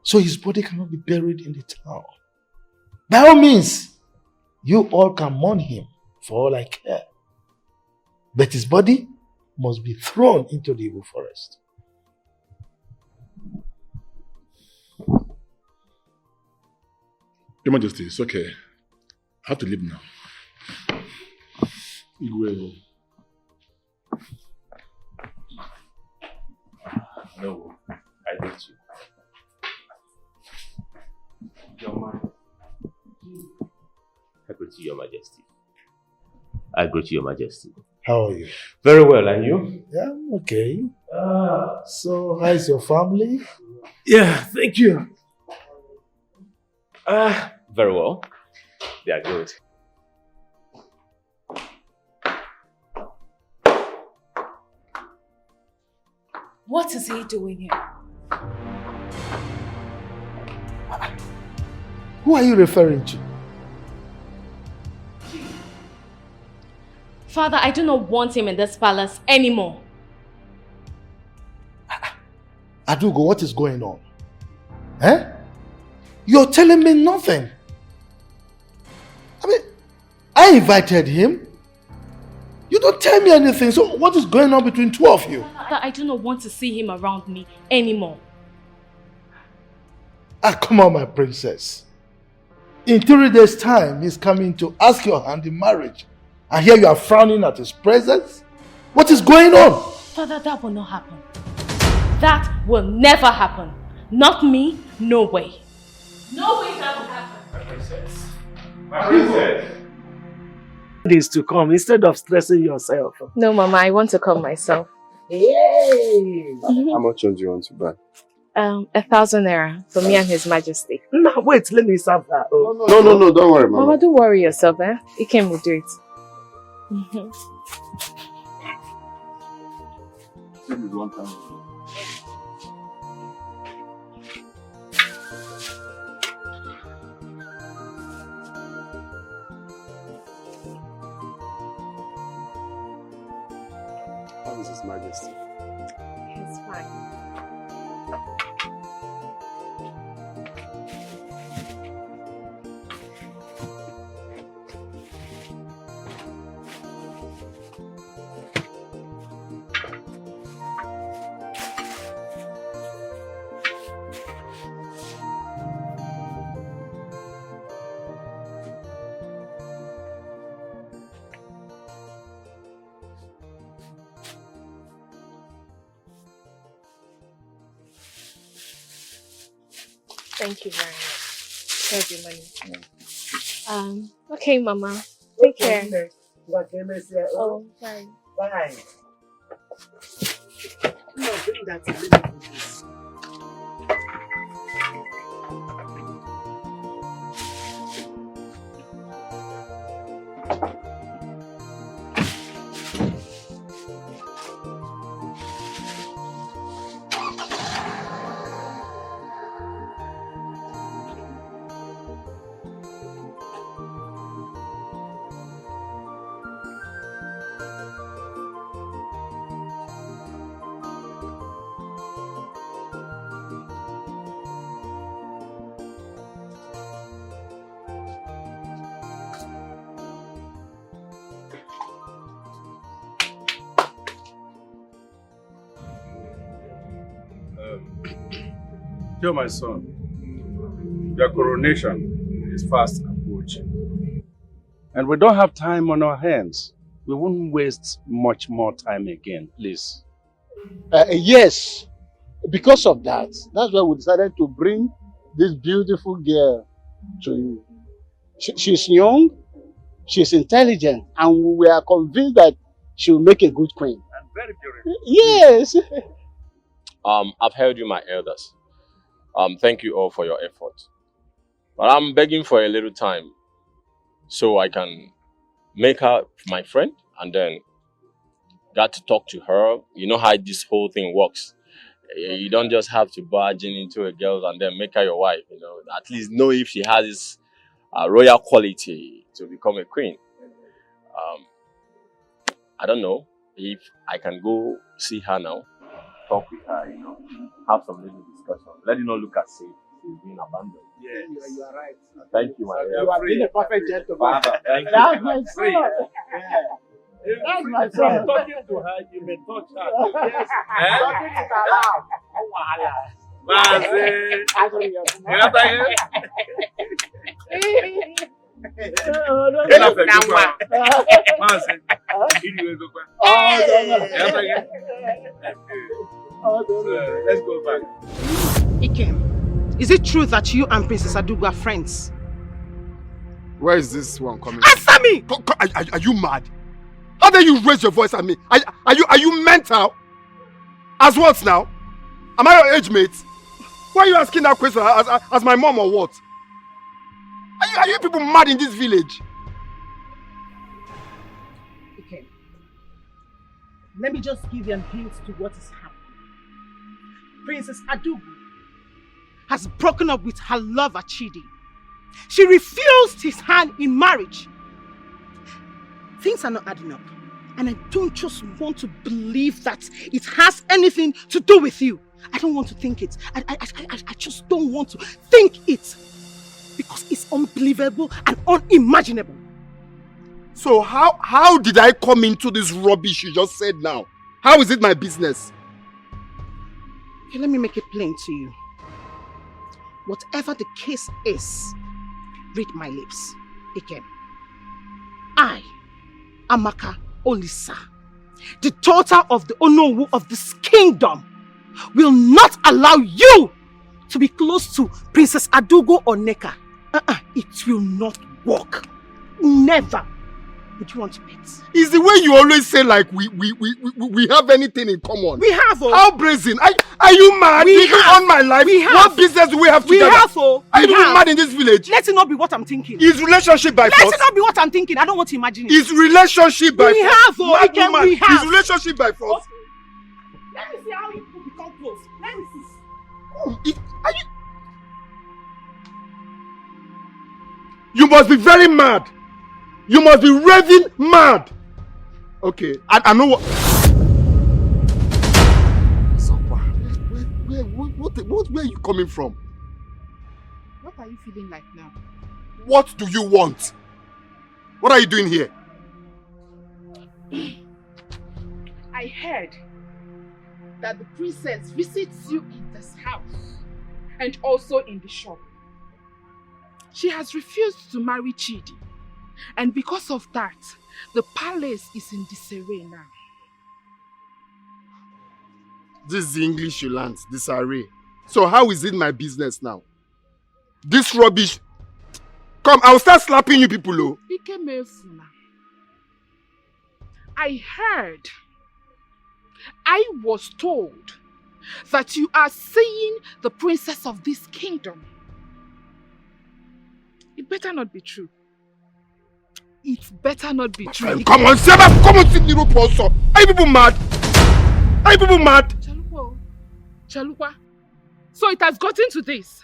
So his body cannot be buried in the town. By all means, you all can mourn him for all I care. But his body must be thrown into the evil forest. Your Majesty, it's okay. I have to leave now. Igwe. No, I greet you. I greet you, Your Majesty. I greet you, Your Majesty. How are you? Very well, and you? Yeah, I'm okay. So, how's your family? Yeah, thank you. Very well. They are good. What is he doing here? Who are you referring to? Father, I do not want him in this palace anymore. Adugo, what is going on? Eh? You're telling me nothing. I mean, I invited him. You don't tell me anything. So what is going on between two of you? Father, I do not want to see him around me anymore. Come on, my princess. In 3 days' time, he's coming to ask your hand in marriage. And here you are frowning at his presence? What is going on? Father, that will not happen. That will never happen. Not me, no way. No way that will happen. My princess. My princess. Days to come instead of stressing yourself. No, Mama, I want to come myself. Yay! How much do you want to buy? 1,000 naira for me and His Majesty. No, wait, let me serve that. No, don't worry, Mama. Mama, don't worry yourself, eh? Ikem will do it. This is 1,000. How is His Majesty? It's fine. Thank you very much. Here's your money. Okay, Mama. Take care. Oh, bye. Bye. No, bring that to me. Dear my son, your coronation is fast approaching. And we don't have time on our hands. We won't waste much more time again, please. Yes, because of that, that's why we decided to bring this beautiful girl to you. She's young, she's intelligent, and we are convinced that she will make a good queen. And very beautiful. Yes. I've heard you, my elders. Thank you all for your effort. But I'm begging for a little time so I can make her my friend and then got to talk to her. You know how this whole thing works. You don't just have to barge into a girl and then make her your wife. You know, at least know if she has this royal quality to become a queen. I don't know if I can go see her now, talk with her, you know, have some little discussion. Let it not look as if she's being abandoned. Yes, you are right. Thank you, my You have been a perfect gentleman. Thank you. That's my son. That's my son. Talking to her, you may touch her. Yes. Talking is allowed. Let's go back. Ikem, is it true that you and Princess Adugo are friends? Where is this one coming Answer me! Are you mad? How dare you raise your voice at me? Are you mental? As what now? Am I your age mate? Why are you asking that question as my mom or what? Are you people mad in this village? Okay. Let me just give you a hint to what is happening. Princess Adugu has broken up with her lover Chidi. She refused his hand in marriage. Things are not adding up. And I don't just want to believe that it has anything to do with you. I don't want to think it. I just don't want to think it. Because it's unbelievable and unimaginable. So how did I come into this rubbish you just said now? How is it my business? Okay, let me make it plain to you. Whatever the case is, read my lips. Again. I, Amaka Olisa, the daughter of the Onowu of this kingdom, will not allow you to be close to Princess Adugo or Neka. It will not work. Never. Would you want to bet? It's the way you always say like we have anything in common. We have, oh. How brazen? Are you mad? We have. On my life. We have. What business do we have together? We have, oh. Are you We even have. mad in this village? Let it not be what I'm thinking. Is relationship by force? Let it not be what I'm thinking. I don't want to imagine it. Is relationship by We force? have, oh. Mad Again, woman. we have. Is relationship by force? Let me see how you people become close. Let me see. You must be very mad. You must be raving mad. Okay, I know what. Where are you coming from? What are you feeling like now? What do you want? What are you doing here? I heard that the princess visits you in this house and also in the shop. She has refused to marry Chidi, and because of that, the palace is in disarray now. This is the English you learned, disarray. So how is it my business now? This rubbish. Come, I'll start slapping you people, oh. I heard, I was told that you are seeing the princess of this kingdom. It better not be true. It better not be true. Come on, Seba, come on, sit in the room also. Are you people mad? Are you people mad? Chalukwa. So it has gotten to this.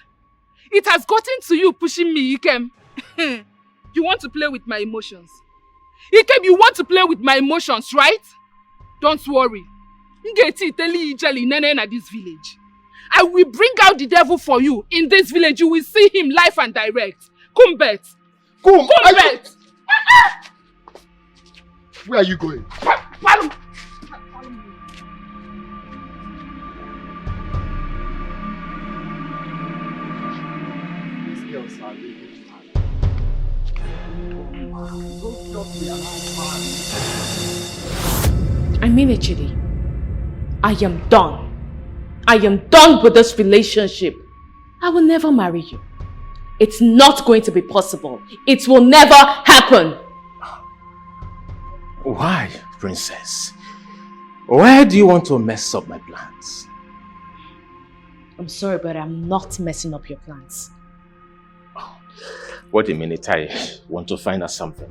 It has gotten to you pushing me, Ikem. You want to play with my emotions. Ikem, you want to play with my emotions, right? Don't worry. Ngeti teli ijali nene na this village. I will bring out the devil for you in this village. You will see him live and direct. Kumbet. Kumbet. Where are you going? These girls are really I mean it, Chidi. I am done. I am done with this relationship. I will never marry you. It's not going to be possible. It will never happen. Why, princess? Why do you want to mess up my plans? I'm sorry, but I'm not messing up your plans. Wait a minute, I want to find out something.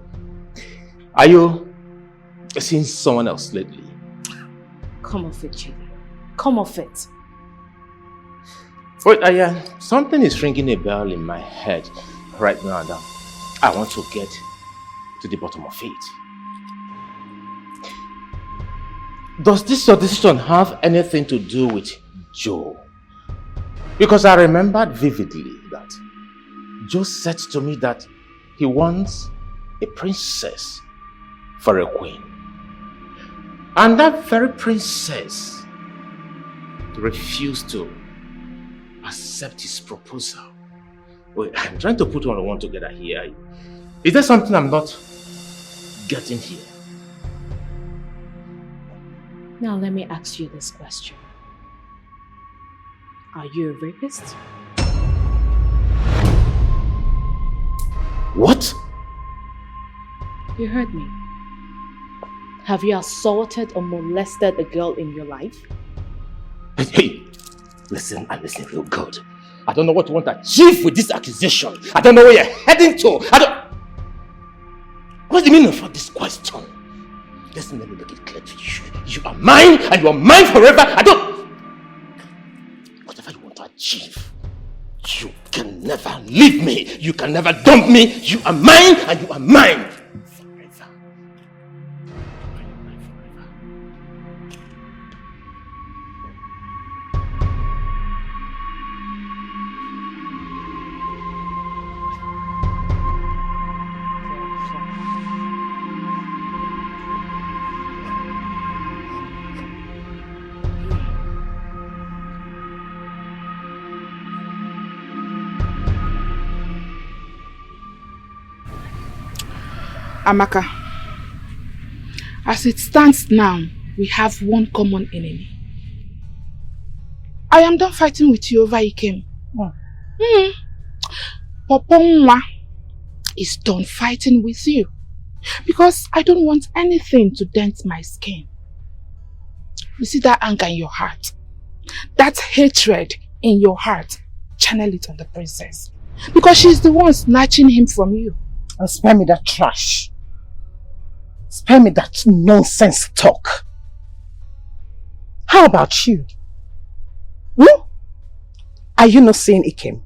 Are you seeing someone else lately? Come off it, Chidi. Come off it. Wait, something is ringing a bell in my head right now that I want to get to the bottom of it. Does this your decision have anything to do with Joe? Because I remembered vividly that Joe said to me that he wants a princess for a queen. And that very princess refused to accept his proposal. Wait, I'm trying to put one on one together here. Is there something I'm not getting here? Now let me ask you this question. Are you a rapist? What? You heard me. Have you assaulted or molested a girl in your life? Hey, listen and listen real good. I don't know what you want to achieve with this accusation. I don't know where you're heading to. What's the meaning of this question? Listen, let me make it clear to you. You are mine and you are mine forever. Whatever you want to achieve, you can never leave me. You can never dump me. You are mine and you are mine. Amaka, as it stands now, we have one common enemy. I am done fighting with you over Ikem. Poponwa is done fighting with you because I don't want anything to dent my skin. You see that anger in your heart, that hatred in your heart, channel it on the princess because she's the one snatching him from you. And spare me that trash. Spare me that nonsense talk. How about you? Are you not seeing Ikem?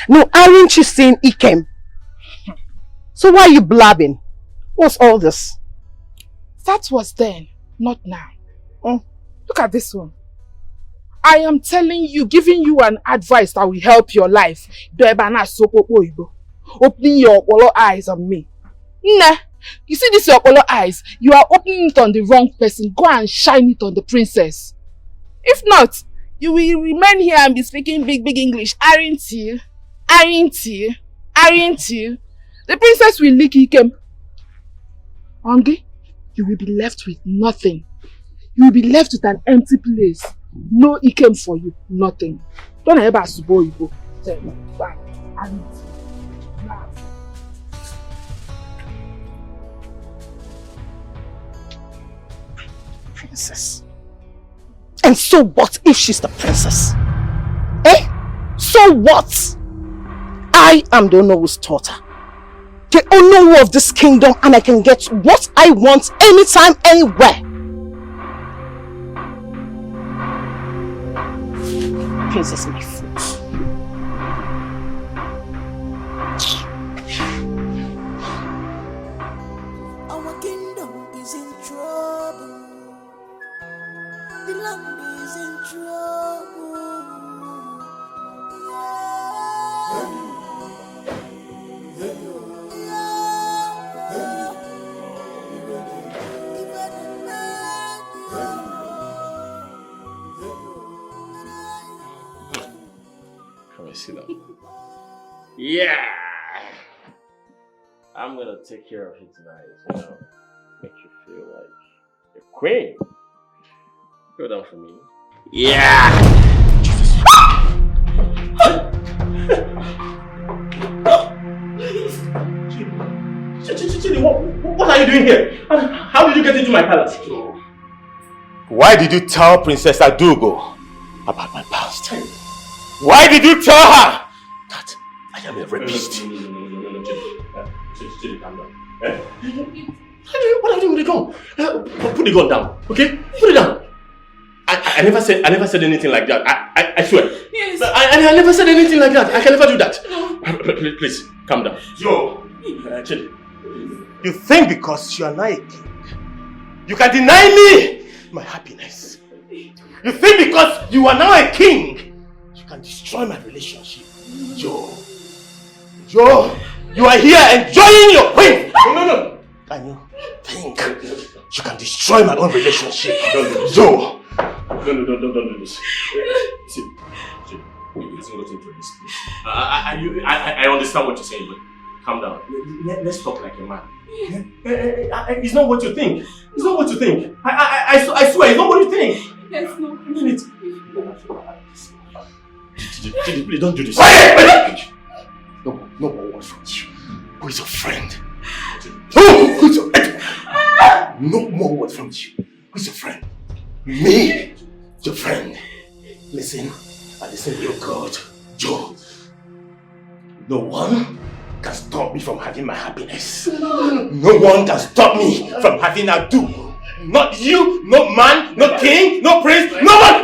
No, aren't you seeing Ikem? So why are you blabbing? What's all this? That was then, not now. Look at this one. I am telling you, giving you an advice that will help your life. Opening your Okolo eyes on me. Nah, you see this your Okolo eyes? You are opening it on the wrong person. Go and shine it on the princess. If not, you will remain here and be speaking big English. Aren't you? Aren't you? Aren't you? The princess will lick Ikem. Ongi, you will be left with nothing. You will be left with an empty place. No Ikem for you. Nothing. Don't ever subo Igbo. Aren't you? Princess. And so what if she's the princess? Eh? So what? I am the owner who's taught her. The owner of this kingdom, and I can get what I want anytime, anywhere. Princess, my foot. Our kingdom is in trouble. The land is in trouble. Come and sit down. Yeah! I'm gonna take care of you tonight, make you feel like you're queen. Go down for me. Yeah! Chidi, what are you doing here? How did you get into my palace? Why did you tell Princess Adugo about my past? Why did you tell her that I am a rapist? Chidi, calm down. What are you doing with the gun? Put the gun down, okay? Put it down. I never said anything like that. I swear. Yes. I never said anything like that. I can never do that. No. Please, calm down. Yo, Chidi, you think because you are not a king, you can deny me my happiness? You think because you are now a king, you can destroy my relationship? Yo, you are here enjoying your queen. No. Can you think you can destroy my own relationship? Yo. Don't do this. See, let's not go into this. I understand what you're saying, but calm down. Let's talk like a man. It's not what you think. It's not what you think. I swear, it's not what you think. Yes, no. Please don't do this. No more word from you. Who is your friend? Who is your friend? No more word from you. Who's your friend? Me, your friend. Listen, I listen to your God, Joe. No one can stop me from having my happiness. No one can stop me from having a do. Not you, no man, no king, no prince, no one.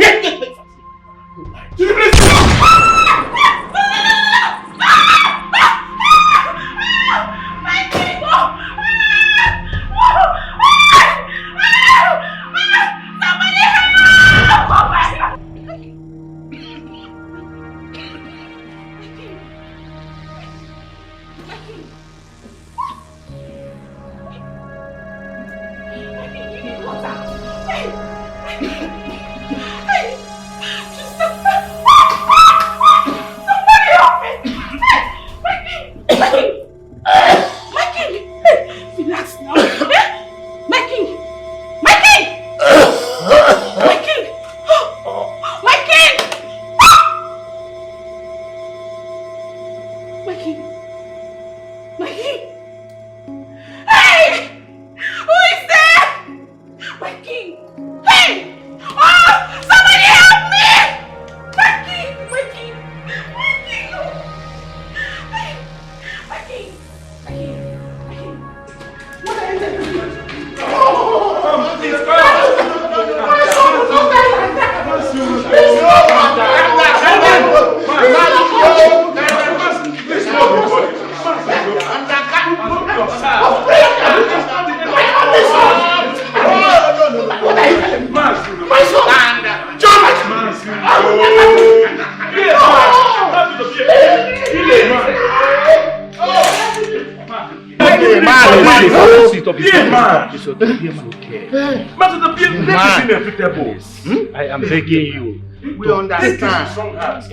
I am begging you. We understand.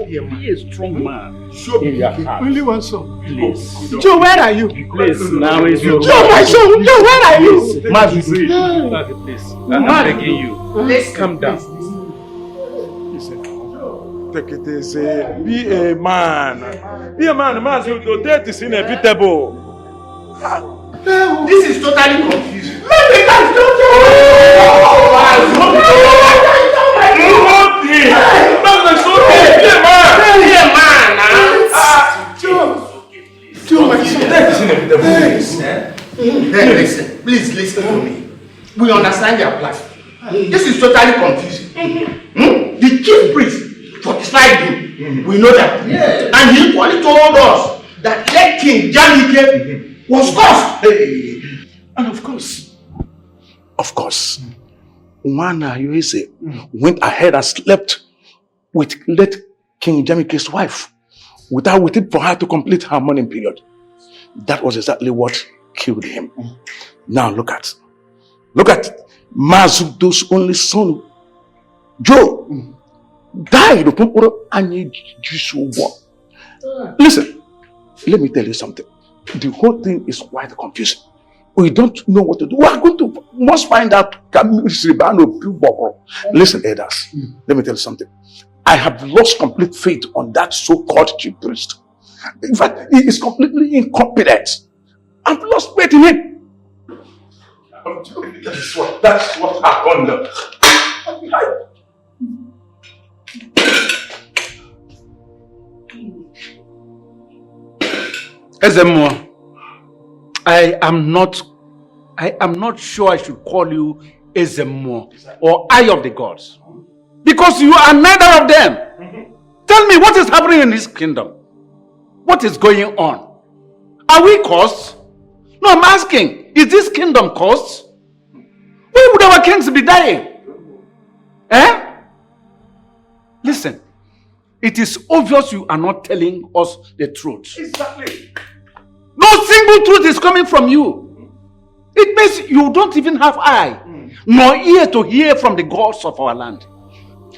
Be a strong man. In your heart. Only one son. Please. Joe, where are you? Please, now is your Joe, my son. Joe, where are you? Please. I'm begging you. Calm down. Listen. Take it easy. Be a man. Be a man. Your death is inevitable. This is totally confusing. Listen, please listen to me. We understand your plan. This is totally confusing. The chief priest fortified him. We know that. And he equally told us that let King Jamike was cursed. And of course, Umana Yuese went ahead and slept with late King Jamike's wife without waiting for her to complete her mourning period. That was exactly what killed him. Now look at Mazudo's only son, Joe, died of Listen, let me tell you something. The whole thing is quite confusing. We don't know what to do. We are going to must find out. Listen, elders, let me tell you something. I have lost complete faith on that so-called chief priest. In fact, he is completely incompetent. I've lost faith in him. That's what happened. Ezemo, I am not sure I should call you Ezemo or Eye of the Gods. Because you are neither of them. Tell me, what is happening in this kingdom? What is going on? Are we cursed? No, I'm asking, is this kingdom cursed? Why would our kings be dying? Listen, it is obvious you are not telling us the truth. Exactly. No single truth is coming from you. It means you don't even have eye, nor ear to hear from the gods of our land.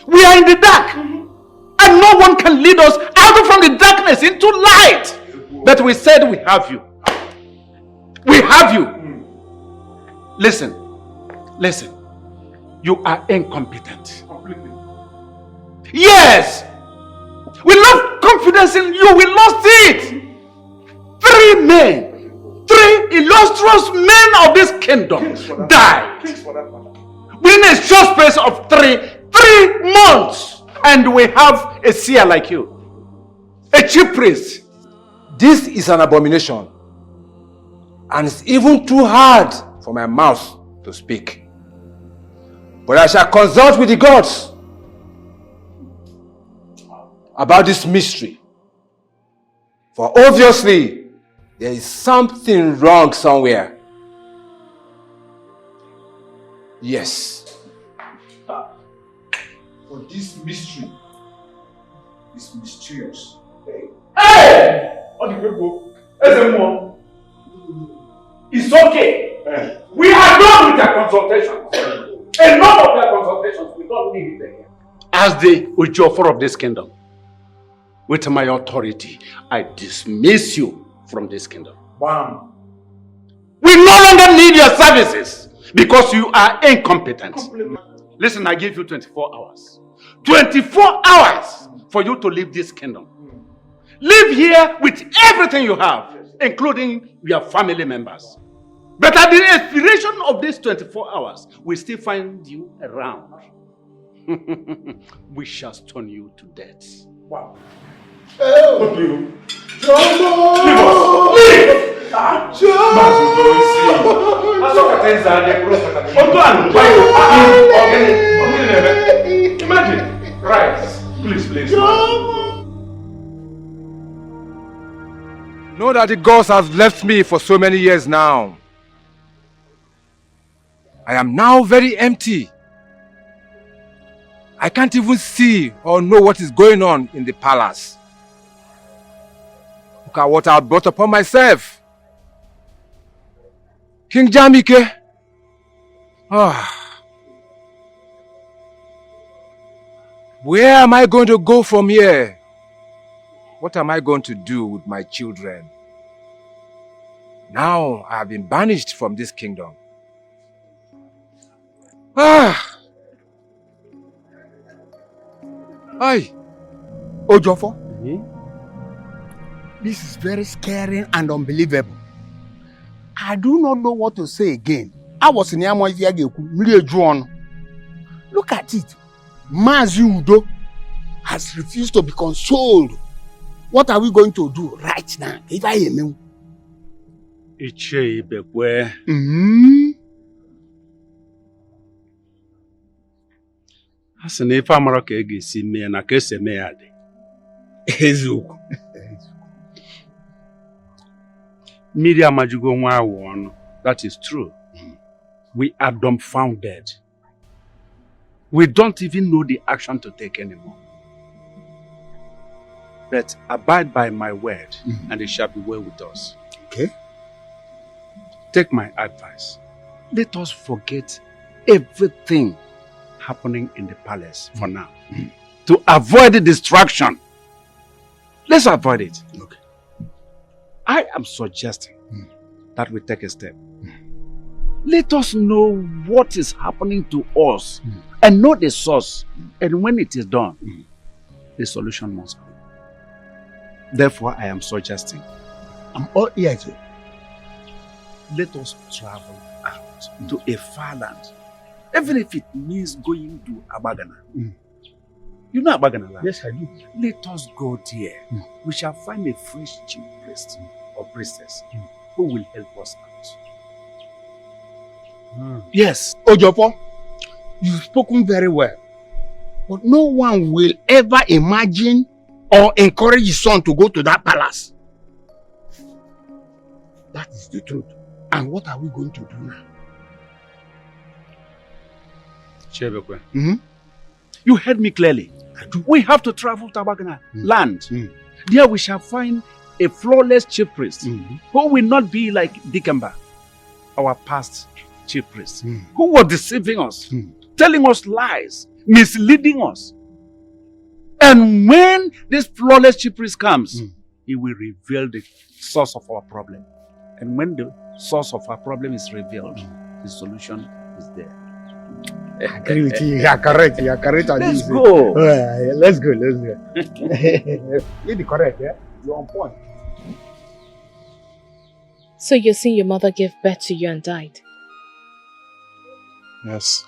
We are in the dark, and no one can lead us out from the darkness into light. But we said we have you. We have you. Listen. You are incompetent. Yes! We lost confidence in you. We lost it. 3 men, 3 alone illustrious men of this kingdom died within a short space of three months. And we have a seer like you, a chief priest. This is an abomination, and it's even too hard for my mouth to speak. But I shall consult with the gods about this mystery. For obviously, there is something wrong somewhere. Yes. For this mystery is mysterious. Hey! All the people, it's okay. We are done with their consultations. Enough of their consultations. We don't need it again. As the Ujofor of this kingdom, with my authority, I dismiss you from this kingdom. Bam. We no longer need your services because you are incompetent. Listen, I give you 24 hours. 24 hours for you to leave this kingdom. Live here with everything you have, including your family members. But at the expiration of these 24 hours, we still find you around. We shall stone you to death. Wow. Oh, leave us. Leave. Imagine. Rise. Please. Know that the gods have left me for so many years now. I am now very empty. I can't even see or know what is going on in the palace. Look at what I have brought upon myself. King Jamike. Where am I going to go from here? What am I going to do with my children? Now I have been banished from this kingdom. Hi, Ojofo. This is very scary and unbelievable. I do not know what to say again. I was in Yamo. Look at it. Mazi Udo has refused to be consoled. What are we going to do right now? If I am Asị na ife amara ka ga-esi mee na ka esi eme ya dị. Eziokwu. Mmiri amajugo nwa awụ ọnụ. That is true. We are dumbfounded. We don't even know the action to take anymore. But abide by my word, and it shall be well with us. Okay. Take my advice. Let us forget everything happening in the palace for now. To avoid the distraction. Let's avoid it. Okay. I am suggesting that we take a step. Let us know what is happening to us and know the source. And when it is done, the solution must come. Therefore, I am suggesting. I'm all ears. Let us travel out to a far land. Even if it means going to Abagana. You know Abagana land? Yes, I do. Let us go there. We shall find a fresh chief priest or priestess who will help us out. Yes. Ojopo, you've spoken very well. But no one will ever imagine or encourage his son to go to that palace. That is the truth. And what are we going to do now? Chebekwe. You heard me clearly. We have to travel to Abagana land. There we shall find a flawless chief priest who will not be like Dikemba, our past chief priest, who was deceiving us, telling us lies, misleading us. And when this flawless chief priest comes, he will reveal the source of our problem. And when the source of our problem is revealed, the solution is there. I agree with you. You are correct. You are correct. Let's go. Let's go. You're correct. Yeah? You're on point. So you're saying your mother gave birth to you and died? Yes.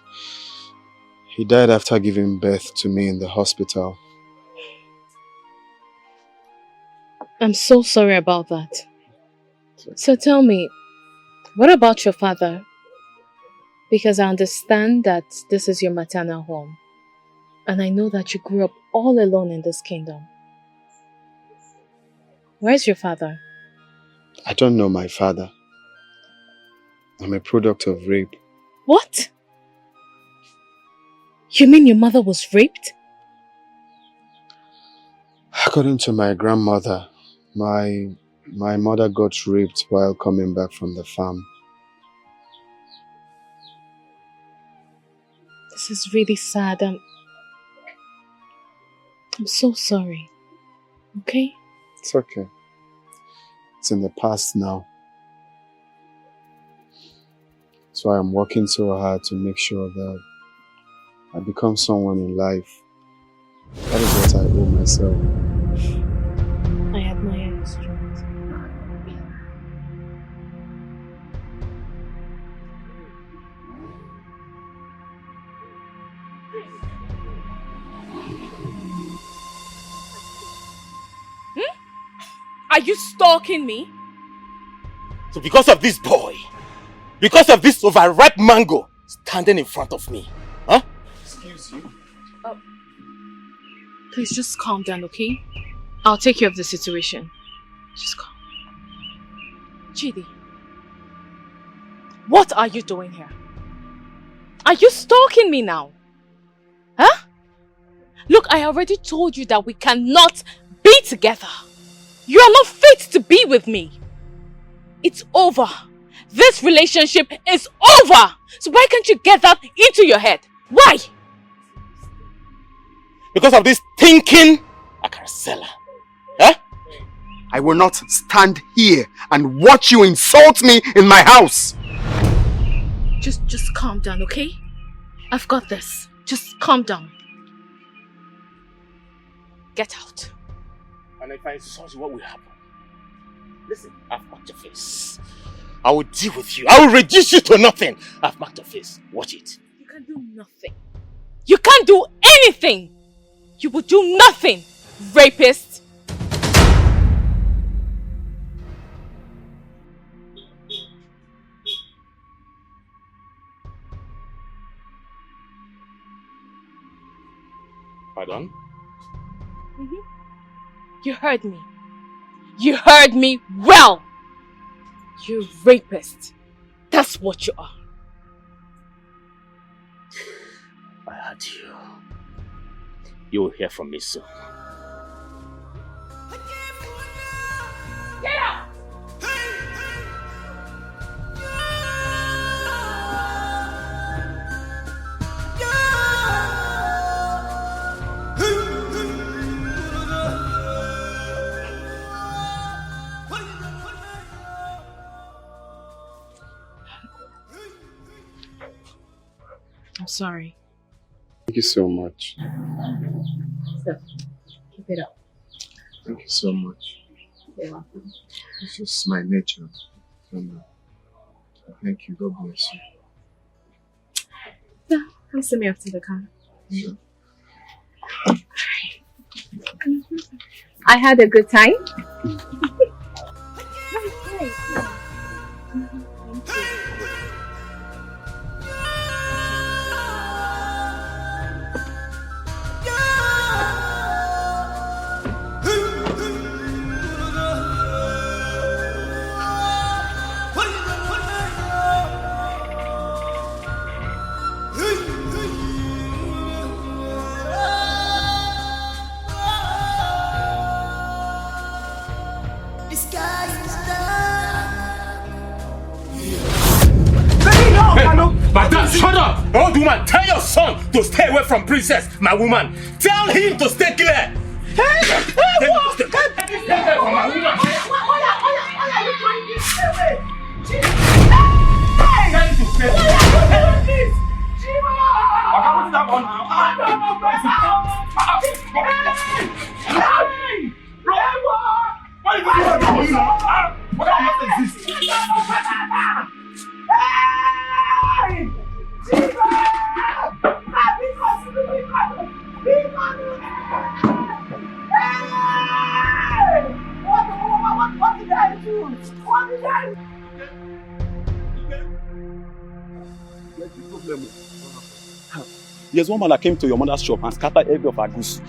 He died after giving birth to me in the hospital. I'm so sorry about that. So tell me, what about your father? Because I understand that this is your maternal home. And I know that you grew up all alone in this kingdom. Where's your father? I don't know my father. I'm a product of rape. What? You mean your mother was raped? According to my grandmother, my mother got raped while coming back from the farm. This is really sad. I'm so sorry. Okay? It's okay. It's in the past now. That's why I'm working so hard to make sure that I become someone in life. That is what I owe myself. I admire your strength. Are you stalking me? So because of this boy, because of this overripe mango standing in front of me, huh? Excuse you. Please just calm down, okay? I'll take care of the situation. Just calm. Chidi, what are you doing here? Are you stalking me now? Huh? Look, I already told you that we cannot be together. You are not fit to be with me. It's over. This relationship is over. So why can't you get that into your head? Why? Because of this thinking Akarasela. Huh? I will not stand here and watch you insult me in my house. Just calm down, okay? I've got this. Just calm down. Get out. And if I insult you, what will happen? Listen, I've marked your face. I will deal with you. I will reduce you to nothing. I've marked your face. Watch it. You can't do nothing. You can't do anything. You will do nothing, rapist. Pardon? You heard me. You heard me well. You rapist. That's what you are. I heard you. You will hear from me soon. Get out! I'm sorry. Thank you so much. So, keep it up. Thank you so much. You're welcome. It's just my nature. Thank you. God bless you. Yeah, come see me after the car. Sure. I had a good time. Madam, shut up! Old woman, tell your son to stay away from Princess, my woman. Tell him to stay clear. Hey, what? Stay away from my woman. Tell him to stay clear. What's that one now? What is this? There's one man that came to your mother's shop and scattered every of her goods.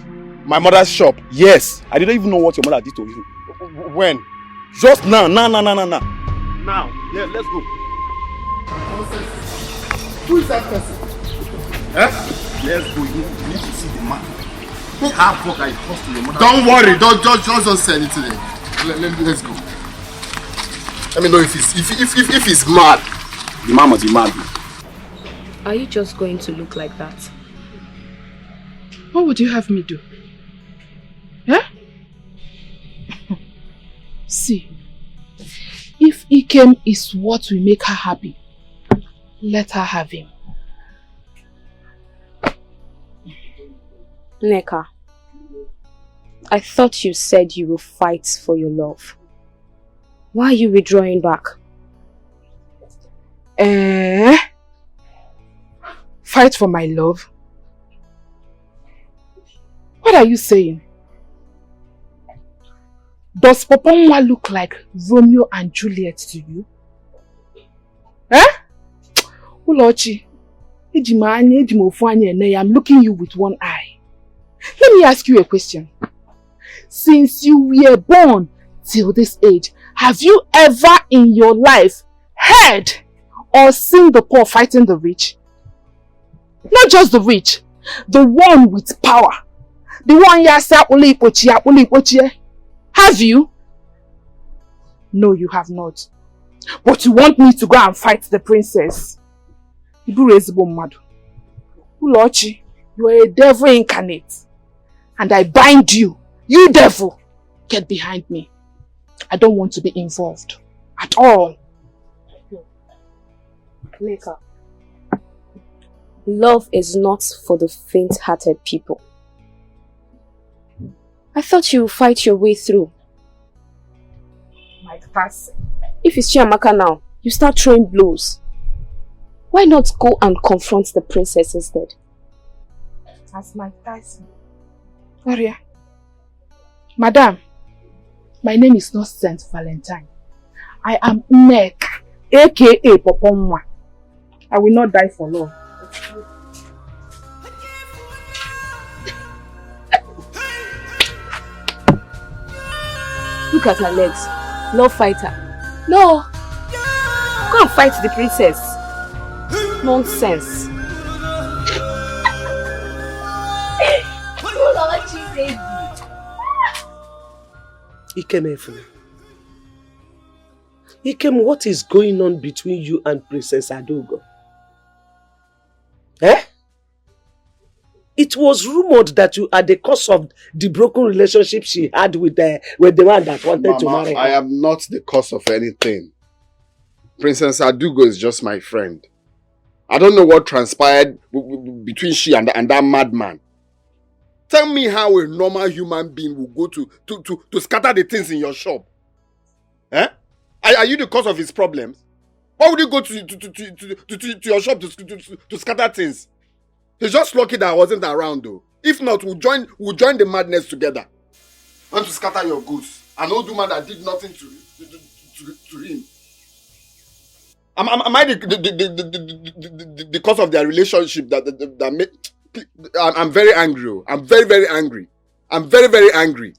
My mother's shop? Yes. I didn't even know what your mother did to you. When? Just now. Now. Now. Yeah, let's go. Who is that person? Let's go. You need to see the man. How fuck I cost to your mother? Don't worry. Don't say anything. Let's go. Let me know if he's mad. The man must be mad. Are you just going to look like that? What would you have me do? Eh? See, if Ikem is what will make her happy, let her have him. Neka, I thought you said you will fight for your love. Why are you withdrawing back? Fight for my love? What are you saying? Does Poponwa look like Romeo and Juliet to you? Ulochi, I'm looking you with one eye. Let me ask you a question. Since you were born till this age, have you ever in your life heard or seen the poor fighting the rich? Not just the rich, the one with power. The one you have you? No, you have not. But you want me to go and fight the princess? Ulochi, you are a devil incarnate. And I bind you. You devil, get behind me. I don't want to be involved. At all. Neka, love is not for the faint-hearted people. I thought you would fight your way through. My person. If it's Chiamaka now, you start throwing blows. Why not go and confront the princess instead? As my person. Aria. Madam, my name is not Saint Valentine. I am Nek, aka Poponwa. I will not die for love. Look at her legs. Love fighter. No. Go and fight the princess. Nonsense. Ikem, what is going on between you and Princess Adugo? It was rumored that you are the cause of the broken relationship she had with the man that wanted to marry her. I am not the cause of anything. Princess Adugo is just my friend. I don't know what transpired between she and that madman. Tell me how a normal human being will go to scatter the things in your shop. Are you the cause of his problems? Why would you go to your shop to scatter things? He's just lucky that I wasn't around though. If not, we'll join the madness together. Want to scatter your goods. An old woman that did nothing to him. Am I the cause of their relationship that made... I'm very angry. I'm very, very angry. I'm very, very angry.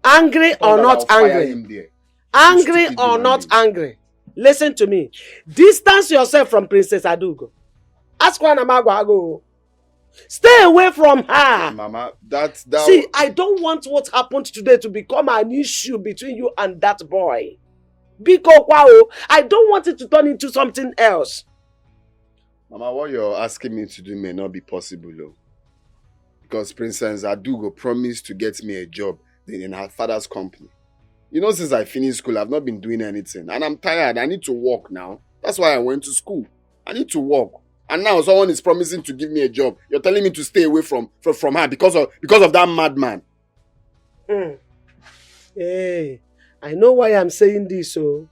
Angry or not angry? Angry or not angry? Listen to me. Distance yourself from Princess Adugo. Ask one Amagwago. Stay away from her. Mama, See, I don't want what happened today to become an issue between you and that boy. Biko Kwao, I don't want it to turn into something else. Mama, what you're asking me to do may not be possible, though. Because Princess Adugo promised to get me a job in her father's company. You know, since I finished school, I've not been doing anything. And I'm tired. I need to work now. That's why I went to school. I need to work. And now someone is promising to give me a job. You're telling me to stay away from her because of that madman. Hey, I know why I'm saying this. So,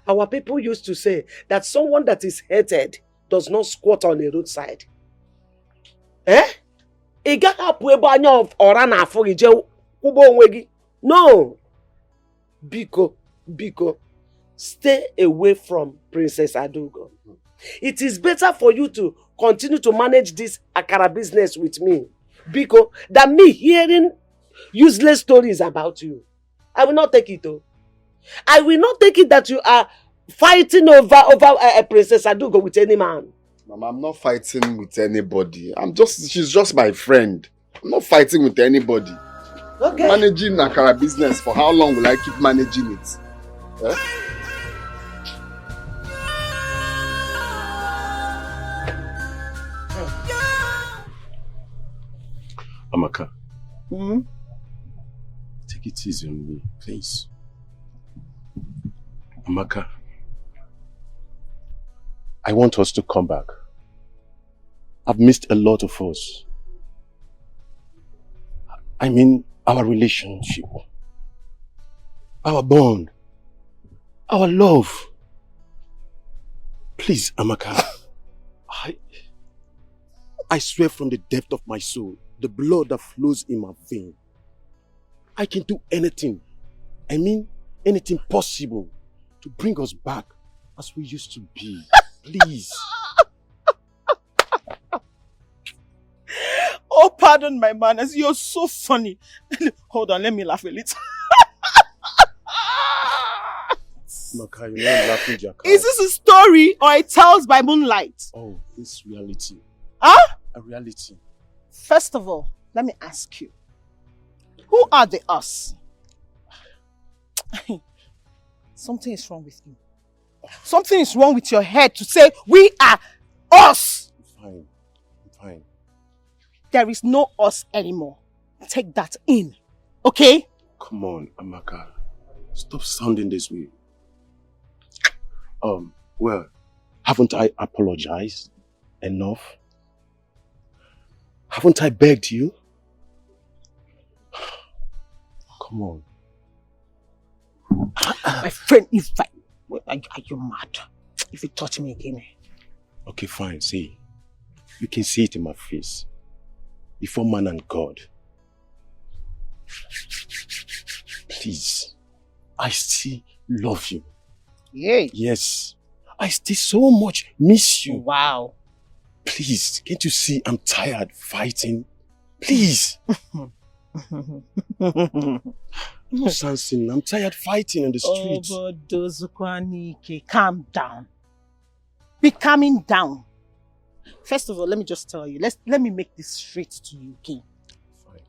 our people used to say that someone that is hated does not squat on a roadside. No. Biko, stay away from Princess Adugo. it is better for you to continue to manage this akara business with me, Biko, than me hearing useless stories about you. I will not take it, though. I will not take it that you are fighting over Princess Adugo with any man. Mama, I'm not fighting with anybody. She's just my friend. I'm not fighting with anybody. Okay. Managing akara business, for how long will I keep managing it? Eh? Amaka. Take it easy on me, please. Amaka. I want us to come back. I've missed a lot of us. I mean, our relationship, our bond, our love. Please, Amaka, I swear from the depth of my soul, the blood that flows in my vein, I can do anything, I mean anything possible to bring us back as we used to be. Please. Oh, pardon my manners. You're so funny. Hold on, let me laugh a little. Amaka, you're not laughing, Jacka. Is this a story or a tales by moonlight? Oh, it's reality. Huh? A reality. First of all, let me ask you. Who are the us? Something is wrong with you. Something is wrong with your head to say we are us. I'm fine. There is no us anymore. Take that in. Okay? Come on, Amaka. Stop sounding this way. Well, haven't I apologized enough? Haven't I begged you? Come on. My friend, are you mad? If you touch me again. Okay, fine. See. You can see it in my face. Before man and God. Please. I still love you. Yay. Yes. I still so much miss you. Wow. Please. Can't you see I'm tired fighting? Please. No, Samson, I'm tired fighting in the streets. Oh, but calm down. Be calming down. First of all, let me just tell you. Let me make this straight to you, okay? Fine.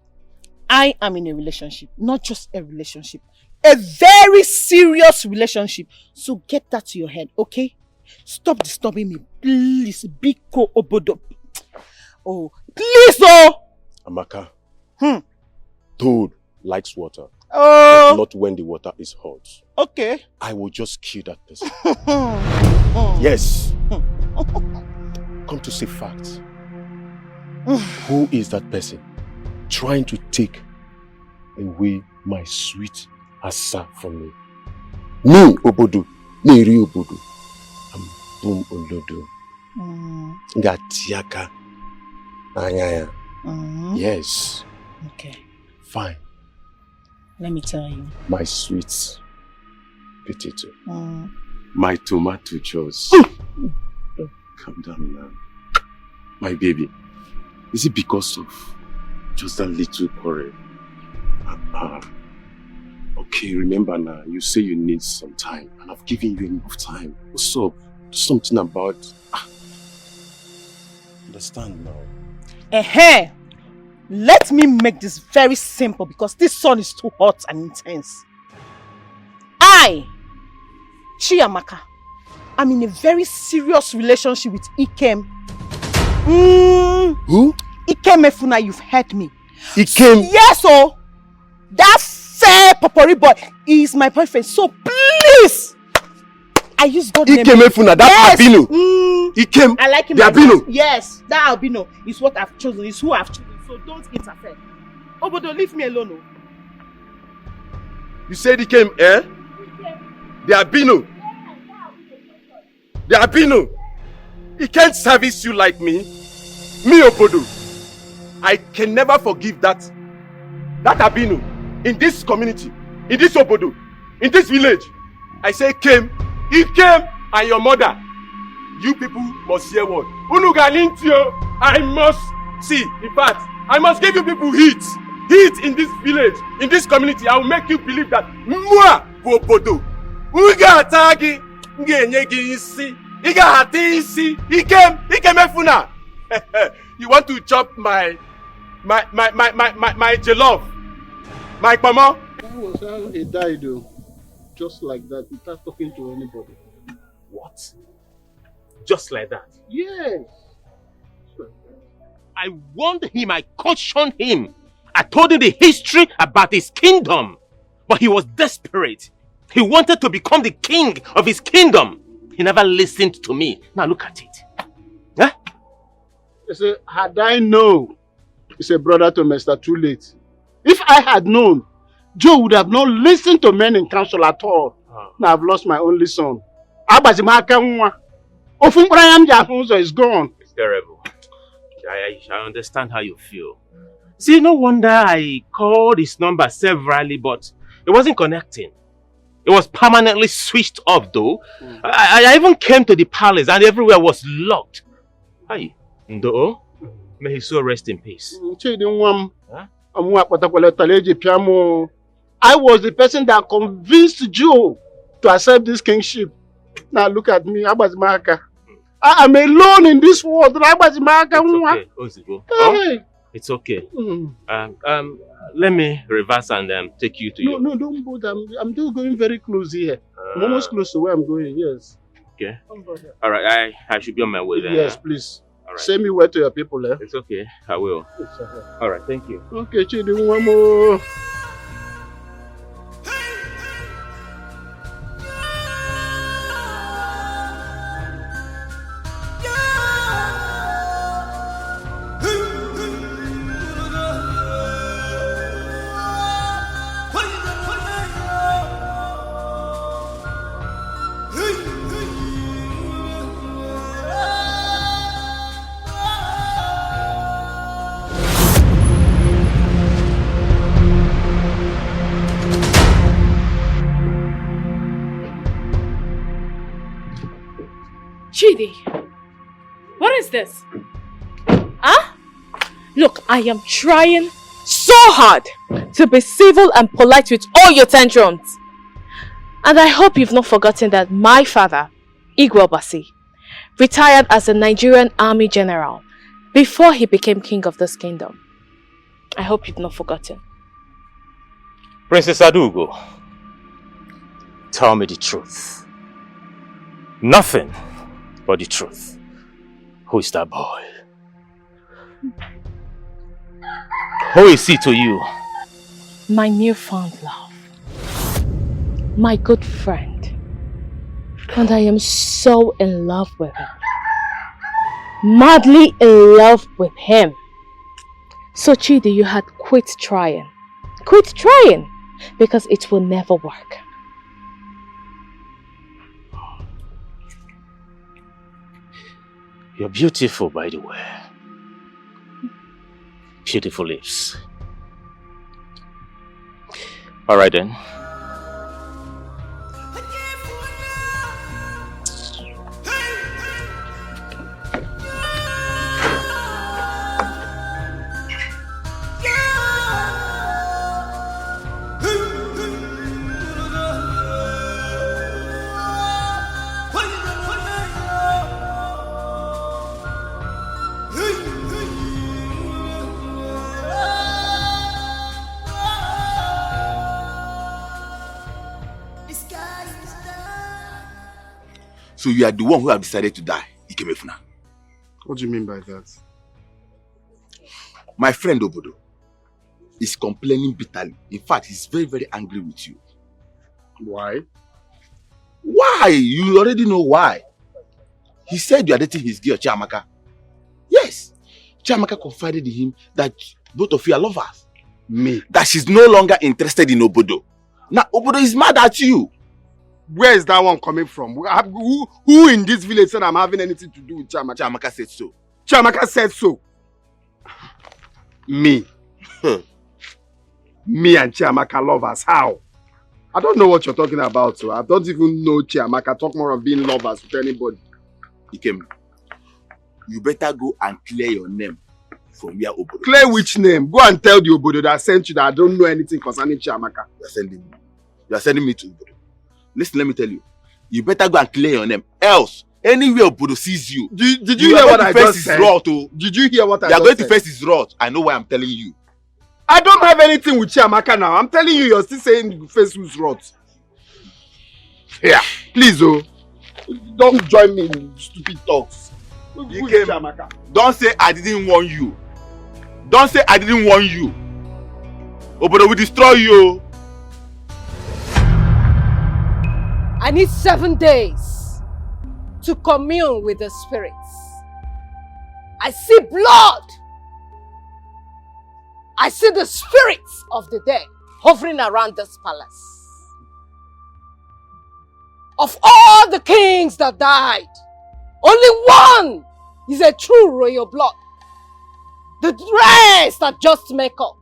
I am in a relationship. Not just a relationship. A very serious relationship. So get that to your head, okay? Stop disturbing me. Please. Biko obodo. Oh, please, oh! Amaka. Toad likes water. Oh. But not when the water is hot. Okay. I will just kill that person. Yes. Come to say facts. Who is that person trying to take away my sweet asa from me? Me, Obodo. Neri Obodo. I'm Boom Olodo. Ngatiaka. Anyaya. Yes. Okay. Fine. Let me tell you. My sweet potato. My tomato juice. Calm down now. My baby. Is it because of just that little quarrel? Okay, remember now, you say you need some time, and I've given you enough time. What's up? Do something about... Understand now. Let me make this very simple because this sun is too hot and intense. I, Chiamaka, I'm in a very serious relationship with Ikem. Who? Ikem Efuna, you've heard me. Ikem? Yes, oh. That fair popori boy is my boyfriend. So please, I use God name. Ikem Efuna, that albino. Ikem, I like him. the albino. Yes, that albino is what I've chosen. Is who I've chosen. So don't interfere. Obodo, leave me alone. You said Ikem, eh? The albino. The albino. He can't service you like me. Me, Obodo. I can never forgive that albino in this community, in this Obodo, in this village. I say he came, and your mother. You people must hear what? Unugalintio, I must see. In fact, I must give you people heat. Heat in this village, in this community. I will make you believe that Mwa Bobodo. Uga Tagi, Ngenyegi isi, Iga Hati isi, Ikemefuna. You want to chop my jollof? My mama? That was how he died, though. Just like that, without talking to anybody. What? Just like that? Yes. I warned him, I cautioned him. I told him the history about his kingdom. But he was desperate. He wanted to become the king of his kingdom. He never listened to me. Now look at it. Huh? He said, had I known, he said, brother to Mr. Too late. If I had known, Joe would have not listened to men in council at all. Now I've lost my only son. Abazimaka is gone. It's terrible. I understand how you feel. See, no wonder I called his number severally, but it wasn't connecting. It was permanently switched off though. I even came to the palace and everywhere was locked. Hi, Ndo. May his soul rest in peace. Huh? I was the person that convinced Joe to accept this kingship. Now look at me, Abazimaka. I am alone in this world. It's okay, Ozibo. Oh, it's okay. Let me reverse and take you to No, don't bother. I'm just going very close here. I'm almost close to where I'm going, yes. Okay. Alright, I should be on my way then. Yes, please. Right. Send me word to your people, eh? It's okay, I will. Alright, thank you. Okay, Chidi, one more. Chidi, what is this? Huh? Look, I am trying so hard to be civil and polite with all your tantrums. And I hope you've not forgotten that my father, Igwe Obasi, retired as a Nigerian army general before he became king of this kingdom. I hope you've not forgotten. Princess Adugo, tell me the truth. Nothing but the truth. Who is that boy? Who is he to you? My newfound love. My good friend. And I am so in love with him. Madly in love with him. So Chidi, you had quit trying. Quit trying! Because it will never work. You're beautiful, by the way. Beautiful lips. Alright then. So you are the one who have decided to die, Ikemefuna. What do you mean by that? My friend Obodo is complaining bitterly. In fact, he's very, very angry with you. Why? Why? You already know why. He said you are dating his girl, Chiamaka. Yes. Chiamaka confided in him that both of you are lovers. Me? That she's no longer interested in Obodo. Now, Obodo is mad at you. Where is that one coming from? Who in this village said I'm having anything to do with Chiamaka? Chiamaka said so. Chiamaka said so. Me. Me and Chiamaka lovers. How? I don't know what you're talking about, so I don't even know Chiamaka talk more of being lovers with anybody. Ikem, you better go and clear your name from where Obodo. Clear which name? Go and tell the Obodo that I sent you that I don't know anything concerning Chiamaka. You are sending me to Obodo. Listen, let me tell you. You better go and clear your name. Else, anywhere Obodo sees you. Did you hear what I just said? Did you hear what I just said? You are going to face his wrath. I know why I'm telling you. I don't have anything with Chiamaka now. I'm telling you, you're still saying you face whose wrath. Yeah, please, don't join me in stupid talks. Don't say I didn't warn you. Don't say I didn't warn you. Obodo will destroy you. I need 7 days to commune with the spirits. I see blood. I see the spirits of the dead hovering around this palace. Of all the kings that died, only one is a true royal blood. The rest are just makeup.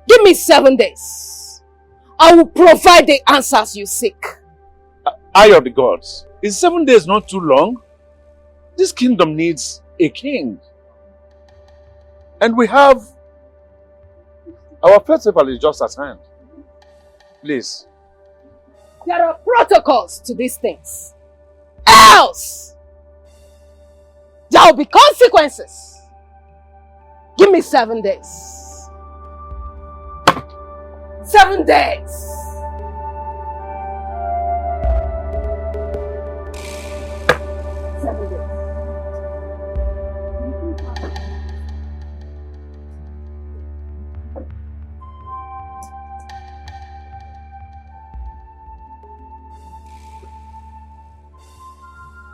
Give me 7 days. I will provide the answers you seek. Eye of the gods. Is 7 days not too long? This kingdom needs a king. And we have... Our festival is just at hand. Please. There are protocols to these things. Else, there will be consequences. Give me 7 days. 7 days.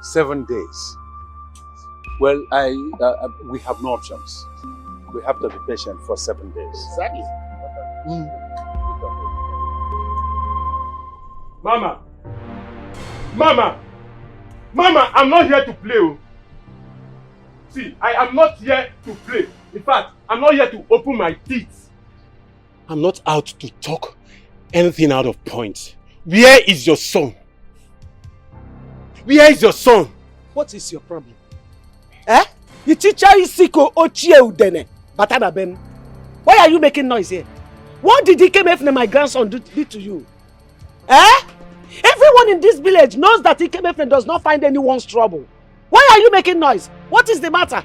Seven days. Well, we have no options. We have to be patient for 7 days. Exactly. Mama! Mama! Mama, I'm not here to play. See, I am not here to play. In fact, I'm not here to open my teeth. I'm not out to talk anything out of point. Where is your son? Where is your son? What is your problem? Eh? The teacher is sick ochie udene. Batana ben. Why are you making noise here? What did Ikemefne, my grandson, do to you? Eh? Everyone in this village knows that Ikemefne does not find anyone's trouble. Why are you making noise? What is the matter?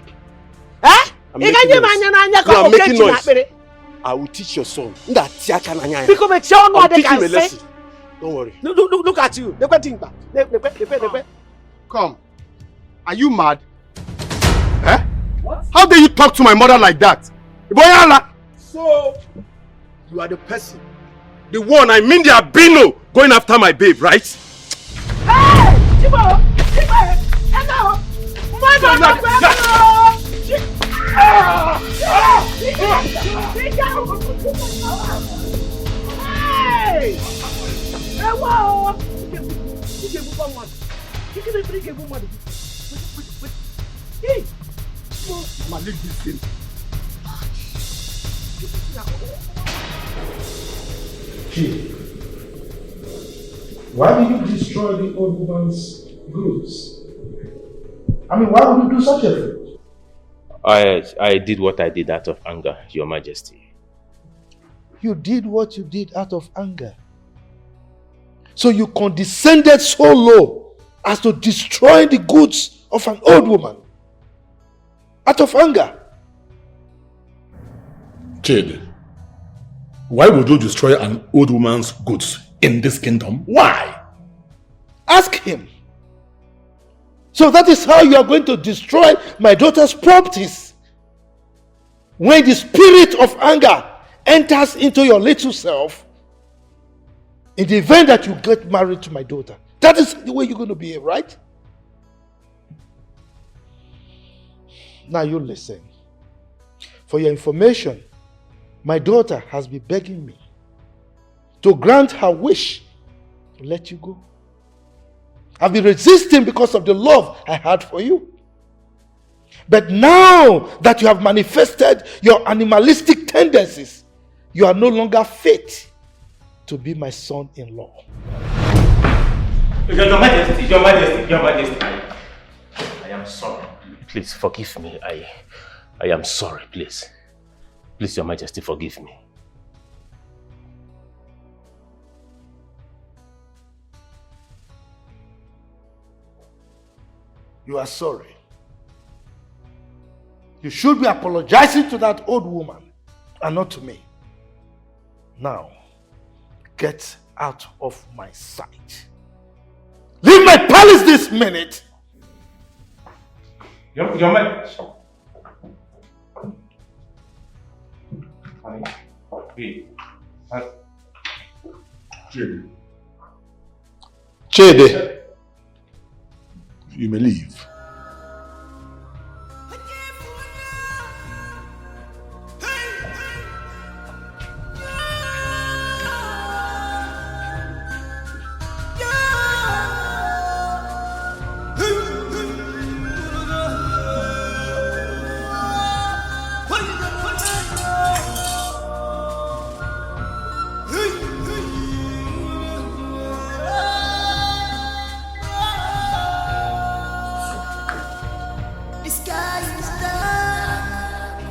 Eh? I'm making noise. You are making noise. I will teach your son. Because I will teach him a lesson. Don't worry. Look at you. Come. Are you mad? Eh? What? How dare you talk to my mother like that? So, you are the person. The one, I mean the albino, going after my babe, right? Hey! Chibo! Hello! Hey! Hey! Ma, leave this thing. Chief, why did you destroy the old woman's goods? I mean, why would you do such a thing? I did what I did out of anger, Your Majesty. You did what you did out of anger. So you condescended so low as to destroy the goods of an old woman out of anger. Jade, why would you destroy an old woman's goods in this kingdom? Why? Ask him. So that is how you are going to destroy my daughter's properties. When the spirit of anger enters into your little self, in the event that you get married to my daughter, that is the way you're going to behave, right? Now you listen. For your information, my daughter has been begging me to grant her wish to let you go. I've been resisting because of the love I had for you. But now that you have manifested your animalistic tendencies, you are no longer fit to be my son-in-law. Your Majesty, Your Majesty, Your Majesty, I am sorry. Please forgive me. I am sorry, please. Please, Your Majesty, forgive me. You are sorry. You should be apologizing to that old woman and not to me. Now, get out of my sight. Leave my palace this minute. Your Majesty. Chede, you may leave. The sky is dark.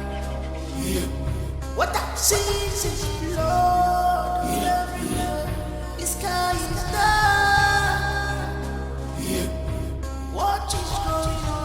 What I see is blood. The sky is dark. What is going on?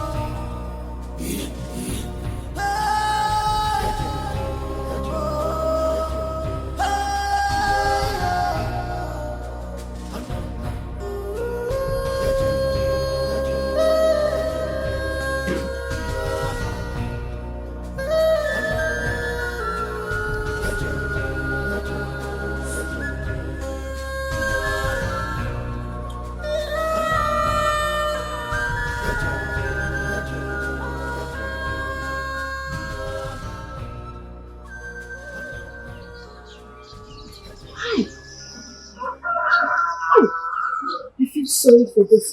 I feel sorry for this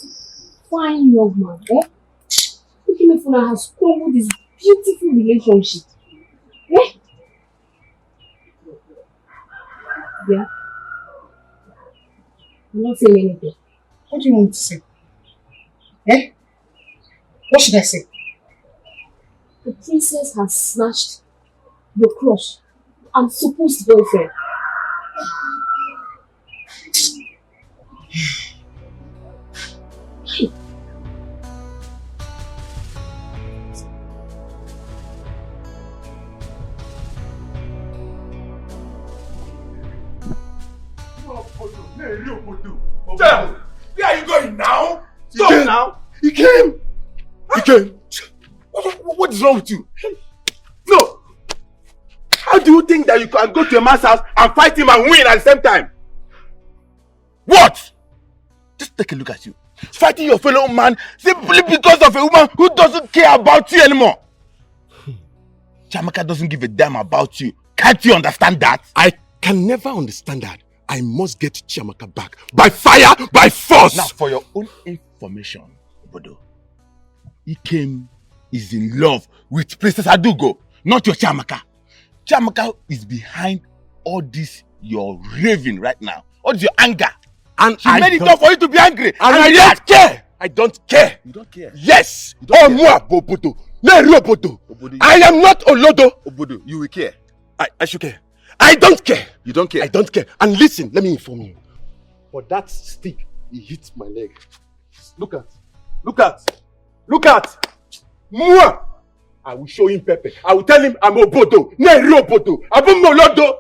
fine young man, eh? Ikemefuna has crumbled this beautiful relationship. Eh? Yeah? I'm not saying anything. What do you want to say? Eh? What should I say? The princess has snatched your crush and supposed boyfriend. Hey. Damn! Where are you going now? Stop now! He came! He came! What is wrong with you? No! How do you think that you can go to a man's house and fight him and win at the same time? What? Just take a look at you. Fighting your fellow man simply because of a woman who doesn't care about you anymore. Chiamaka doesn't give a damn about you. Can't you understand that? I can never understand that. I must get Chiamaka back. By fire, by force! Now, for your own information, Obodo, Ikem is in love with Princess Adugo, not your Chiamaka. Chiamaka is behind all this your raving right now. All this your anger. And she made it up for you to be angry. And I don't care. I don't care. You don't care? Yes. Oh, moi, Obodo. I am not Olodo. Obodo, you will care. I should care. I don't care. You don't care? I don't care. And listen, let me inform you. For that stick, he hit my leg. Look at. Moi, I will show him Pepe. I will tell him I'm Obodo. Neri Obodo. I'm Molodo.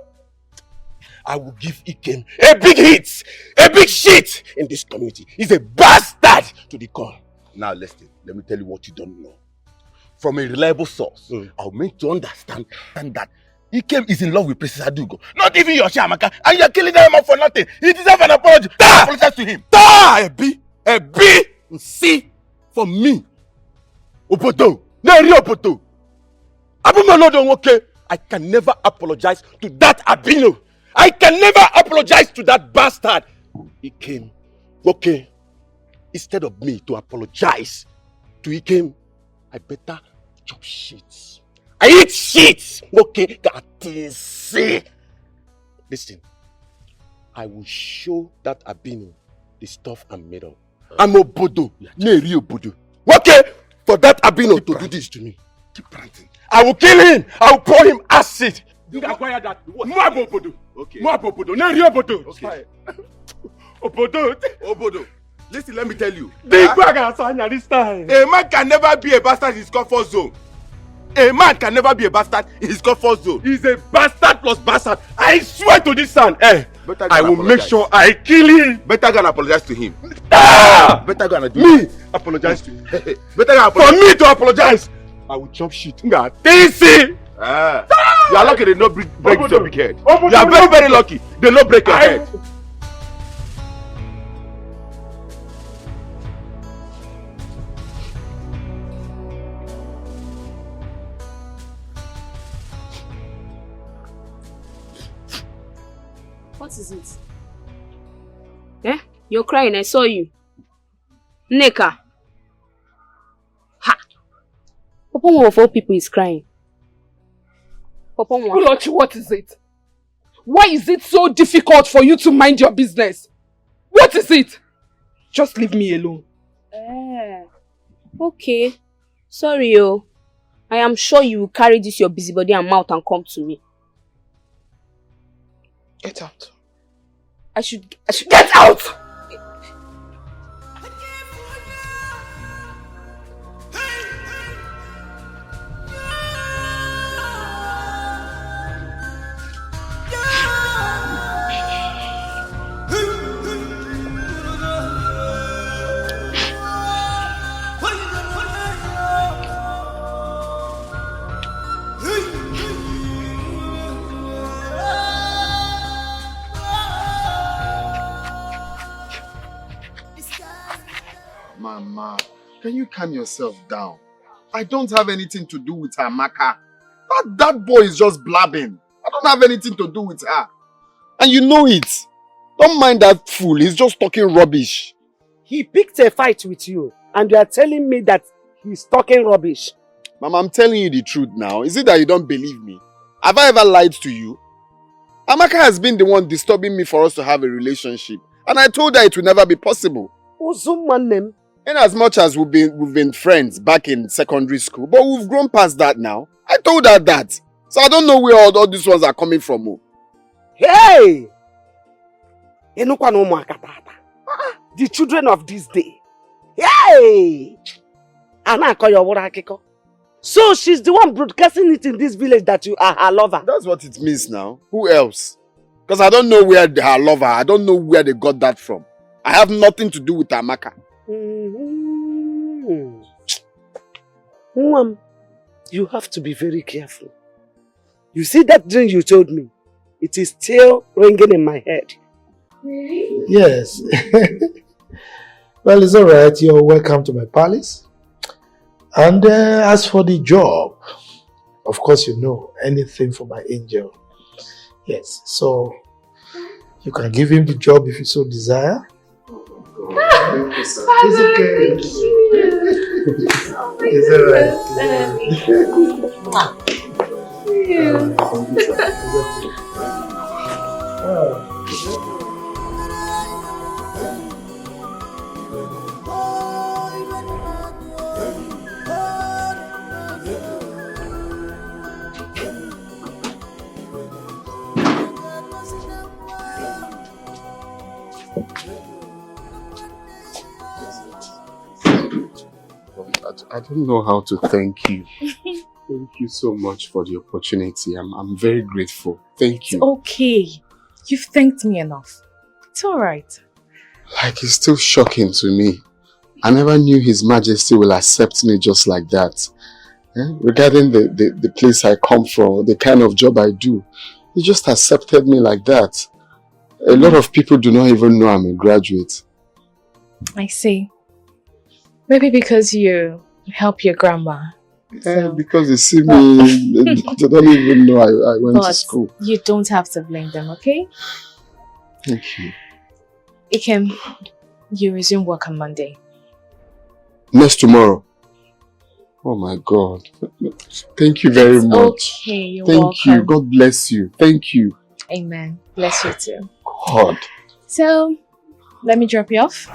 I will give Ikem a big hit, a big shit in this community. He's a bastard to the core. Now listen, let me tell you what you don't know. From a reliable source, I'll make to understand that Ikem is in love with Princess Adugo. Not even your Chiamaka, and you're killing them up for nothing. He deserves an apology. Apologize to him. A B, C for me. Obodo, Neri Obodo. Abumalodo, okay. I can never apologize to that Abino. I can never apologize to that bastard. Ikem, okay. Instead of me to apologize to Ikem, I better chop shit. I eat shit. Okay, that is it. Listen, I will show that Abino the stuff I'm made of. I'm Obodo, Neri Obodo. Okay, for that Abino to do this to me. Keep ranting. I will kill him. I will pour him acid. You acquire that. Mwabo Obodo. Okay. Mwabo Obodo. Neri Obodo. Okay. Obodo. Obodo. Listen, let me tell you. Big bag Asanya this time. A man can never be a bastard in his comfort zone. A man can never be a bastard in his comfort zone. He's a bastard plus bastard. I swear to this son. I will apologize. make sure I kill him. Better go and apologize to him. Better go and do me apologize to him. Better go and For me to apologize, I will chop shit. You are lucky they no break your big head. You are very, very lucky. They no break your head. What is it? Eh? You're crying, I saw you. Neka. Ha! Papa of all people is crying. Papa Ulochi, what is it? Why is it so difficult for you to mind your business? What is it? Just leave me alone. Okay. Sorry, yo. I am sure you will carry this your busybody and mouth and come to me. Get out. I should get out! Mama, can you calm yourself down? I don't have anything to do with her, Maka. That boy is just blabbing. I don't have anything to do with her. And you know it. Don't mind that fool. He's just talking rubbish. He picked a fight with you and you are telling me that he's talking rubbish. Mama, I'm telling you the truth now. Is it that you don't believe me? Have I ever lied to you? Amaka has been the one disturbing me for us to have a relationship. And I told her it will never be possible. In as much as we've been friends back in secondary school, but we've grown past that now. I told her that. So I don't know where all these ones are coming from. Oh. Hey! The children of this day. Hey! So she's the one broadcasting it in this village that you are her lover. That's what it means now. Who else? Because I don't know where her lover, I don't know where they got that from. I have nothing to do with Amaka. Mom, you have to be very careful. You see that dream you told me? It is still ringing in my head. Really? Yes. Well, it's alright. You're welcome to my palace. And as for the job, of course you know, anything for my angel. Yes, so you can give him the job if you so desire. It's okay. It's I don't know how to thank you. Thank you so much for the opportunity. I'm very grateful. Thank you. It's okay. You've thanked me enough. It's alright. Like, it's still shocking to me. I never knew His Majesty will accept me just like that. Regarding the place I come from, the kind of job I do, He just accepted me like that. A lot of people do not even know I'm a graduate. I see. Maybe because you help your grandma. Yeah, because they see me, they don't even know I went to school. You don't have to blame them, okay? Thank you. Ikem, you resume work on Monday. Next tomorrow. Oh my God. Thank you very much. Okay, you're Thank welcome. you. God bless you. Thank you. Amen. Bless you too. God. So, let me drop you off.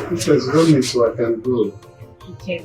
Because you don't need to, I can go. Okay.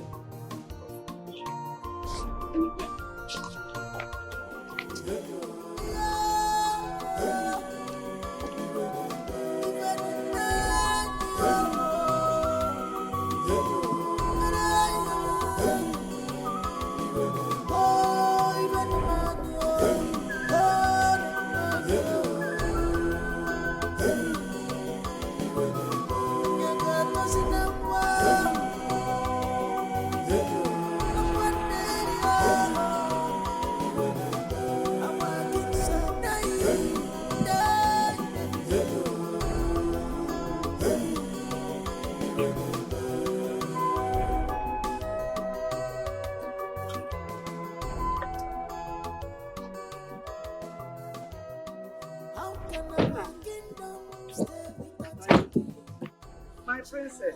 My princess.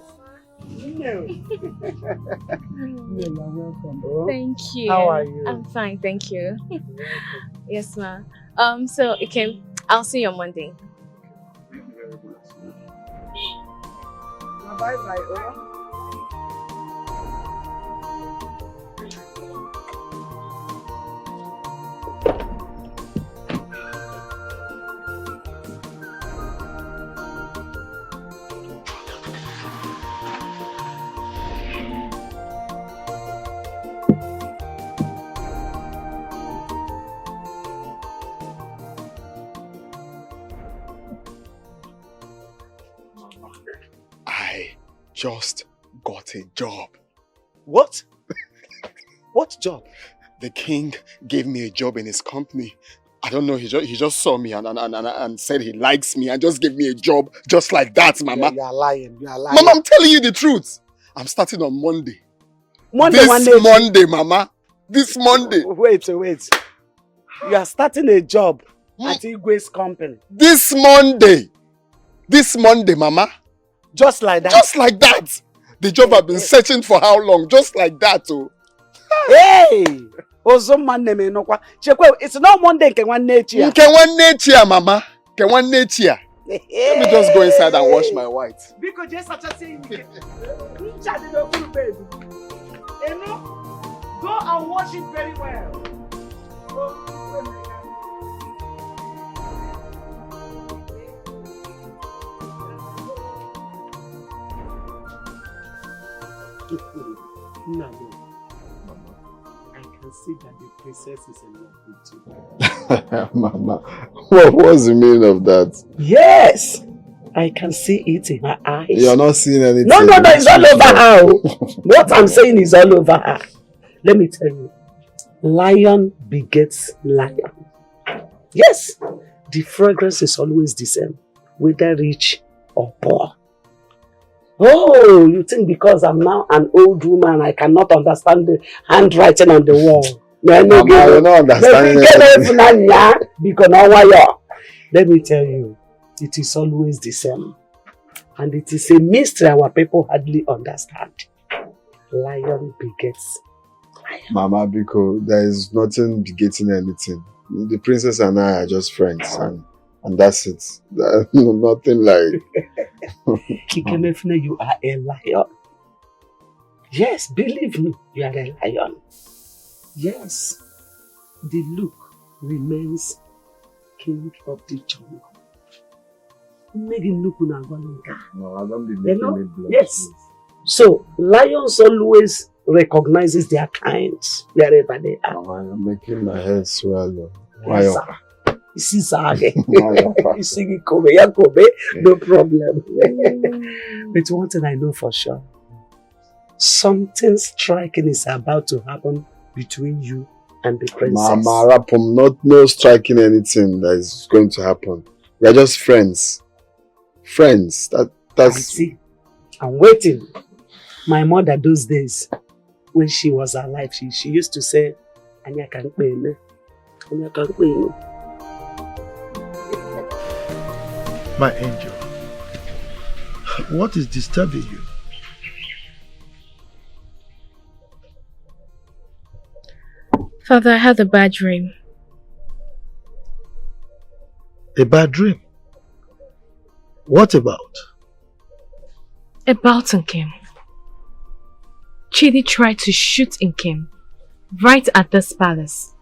No. You're welcome. Oh. Thank you. How are you? I'm fine, thank you. Yes, ma. So I'll see you on Monday. Bye bye. Oh. I just got a job. What? What job? The king gave me a job in his company. I don't know, he just saw me and said he likes me and just gave me a job just like that, Mama. You are lying. You are lying. Mama, I'm telling you the truth. I'm starting on Monday. Monday, Monday, Mama. This Monday. Wait. You are starting a job at Igwe's company. This Monday, Mama. Just like that? Just like that. The job I've been searching for how long? Just like that, oh. Hey! It's not Monday, nke nwanne echi. Nke nwanne echi, Mama. Nke nwanne echi. Let me just go inside and wash my white. Because just such a thing. Go and wash it very well. No. I can see that the princess is in love with you. Mama, what's the meaning of that? Yes! I can see it in her eyes. You're not seeing anything. No, it's all over her. What I'm saying is all over her. Let me tell you. Lion begets lion. Yes! The fragrance is always the same, whether rich or poor. Oh, you think because I'm now an old woman, I cannot understand the handwriting on the wall? Mama, you're not understanding anything. Let me tell you, it is always the same. And it is a mystery our people hardly understand. Lion begets lion. Mama, because there is nothing begetting anything. The princess and I are just friends, and that's it. Nothing like... Ikemefune, you are a lion. Yes, believe me, you are a lion. Yes, the look remains king of the jungle. No, I don't be making it blood. Yes. So, lions always recognizes their kinds wherever they are. Mama, you're making my head swell. Why? Why? No problem. But one thing I know for sure, something striking is about to happen between you and the princess. Mama, Rapum, no striking anything that is going to happen. We are just friends. Friends. That's. I see. I'm waiting. My mother those days, when she was alive, she used to say, Anya can't pay me. Anya can't pay me. My angel, what is disturbing you? Father, I had a bad dream. A bad dream? What about? About Nkem. Chidi tried to shoot Nkem right at this palace.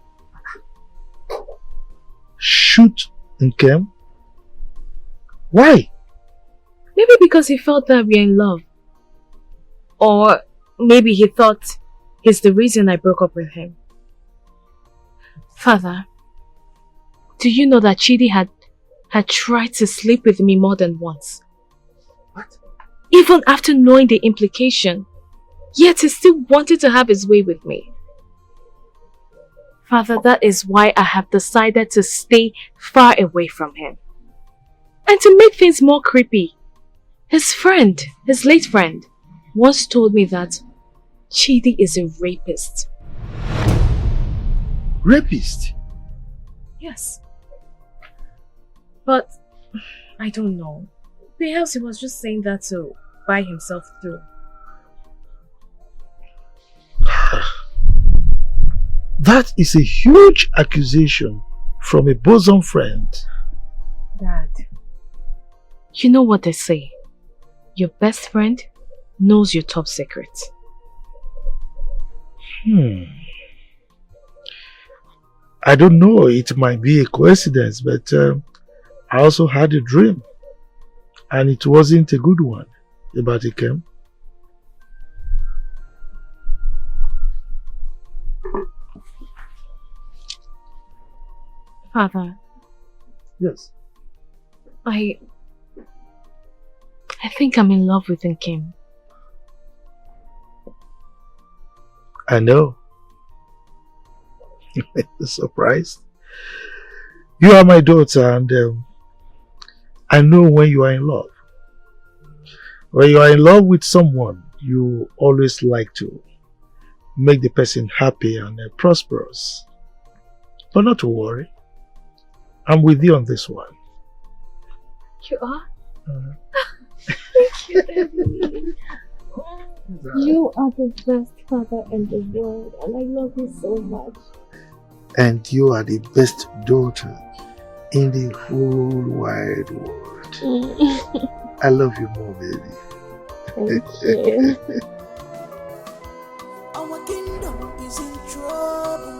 Shoot Nkem? Why? Maybe because he felt that we're in love. Or maybe he thought he's the reason I broke up with him. Father, do you know that Chidi had tried to sleep with me more than once? What? Even after knowing the implication, yet he still wanted to have his way with me. Father, that is why I have decided to stay far away from him. And to make things more creepy, his late friend, once told me that Chidi is a rapist. Rapist? Yes. But I don't know. Perhaps he was just saying that to buy himself through. That is a huge accusation from a bosom friend. Dad, you know what they say. Your best friend knows your top secret. I don't know, it might be a coincidence, but I also had a dream. And it wasn't a good one about Nkem. Father. Yes. I think I'm in love with Nkem. I know. Surprised? You are my daughter, and I know when you are in love. When you are in love with someone, you always like to make the person happy and prosperous. But not to worry. I'm with you on this one. You are? Thank you, Daddy. You are the best father in the world, and I love you so much. And you are the best daughter in the whole wide world. I love you more, baby. Thank you. Our kingdom is in trouble.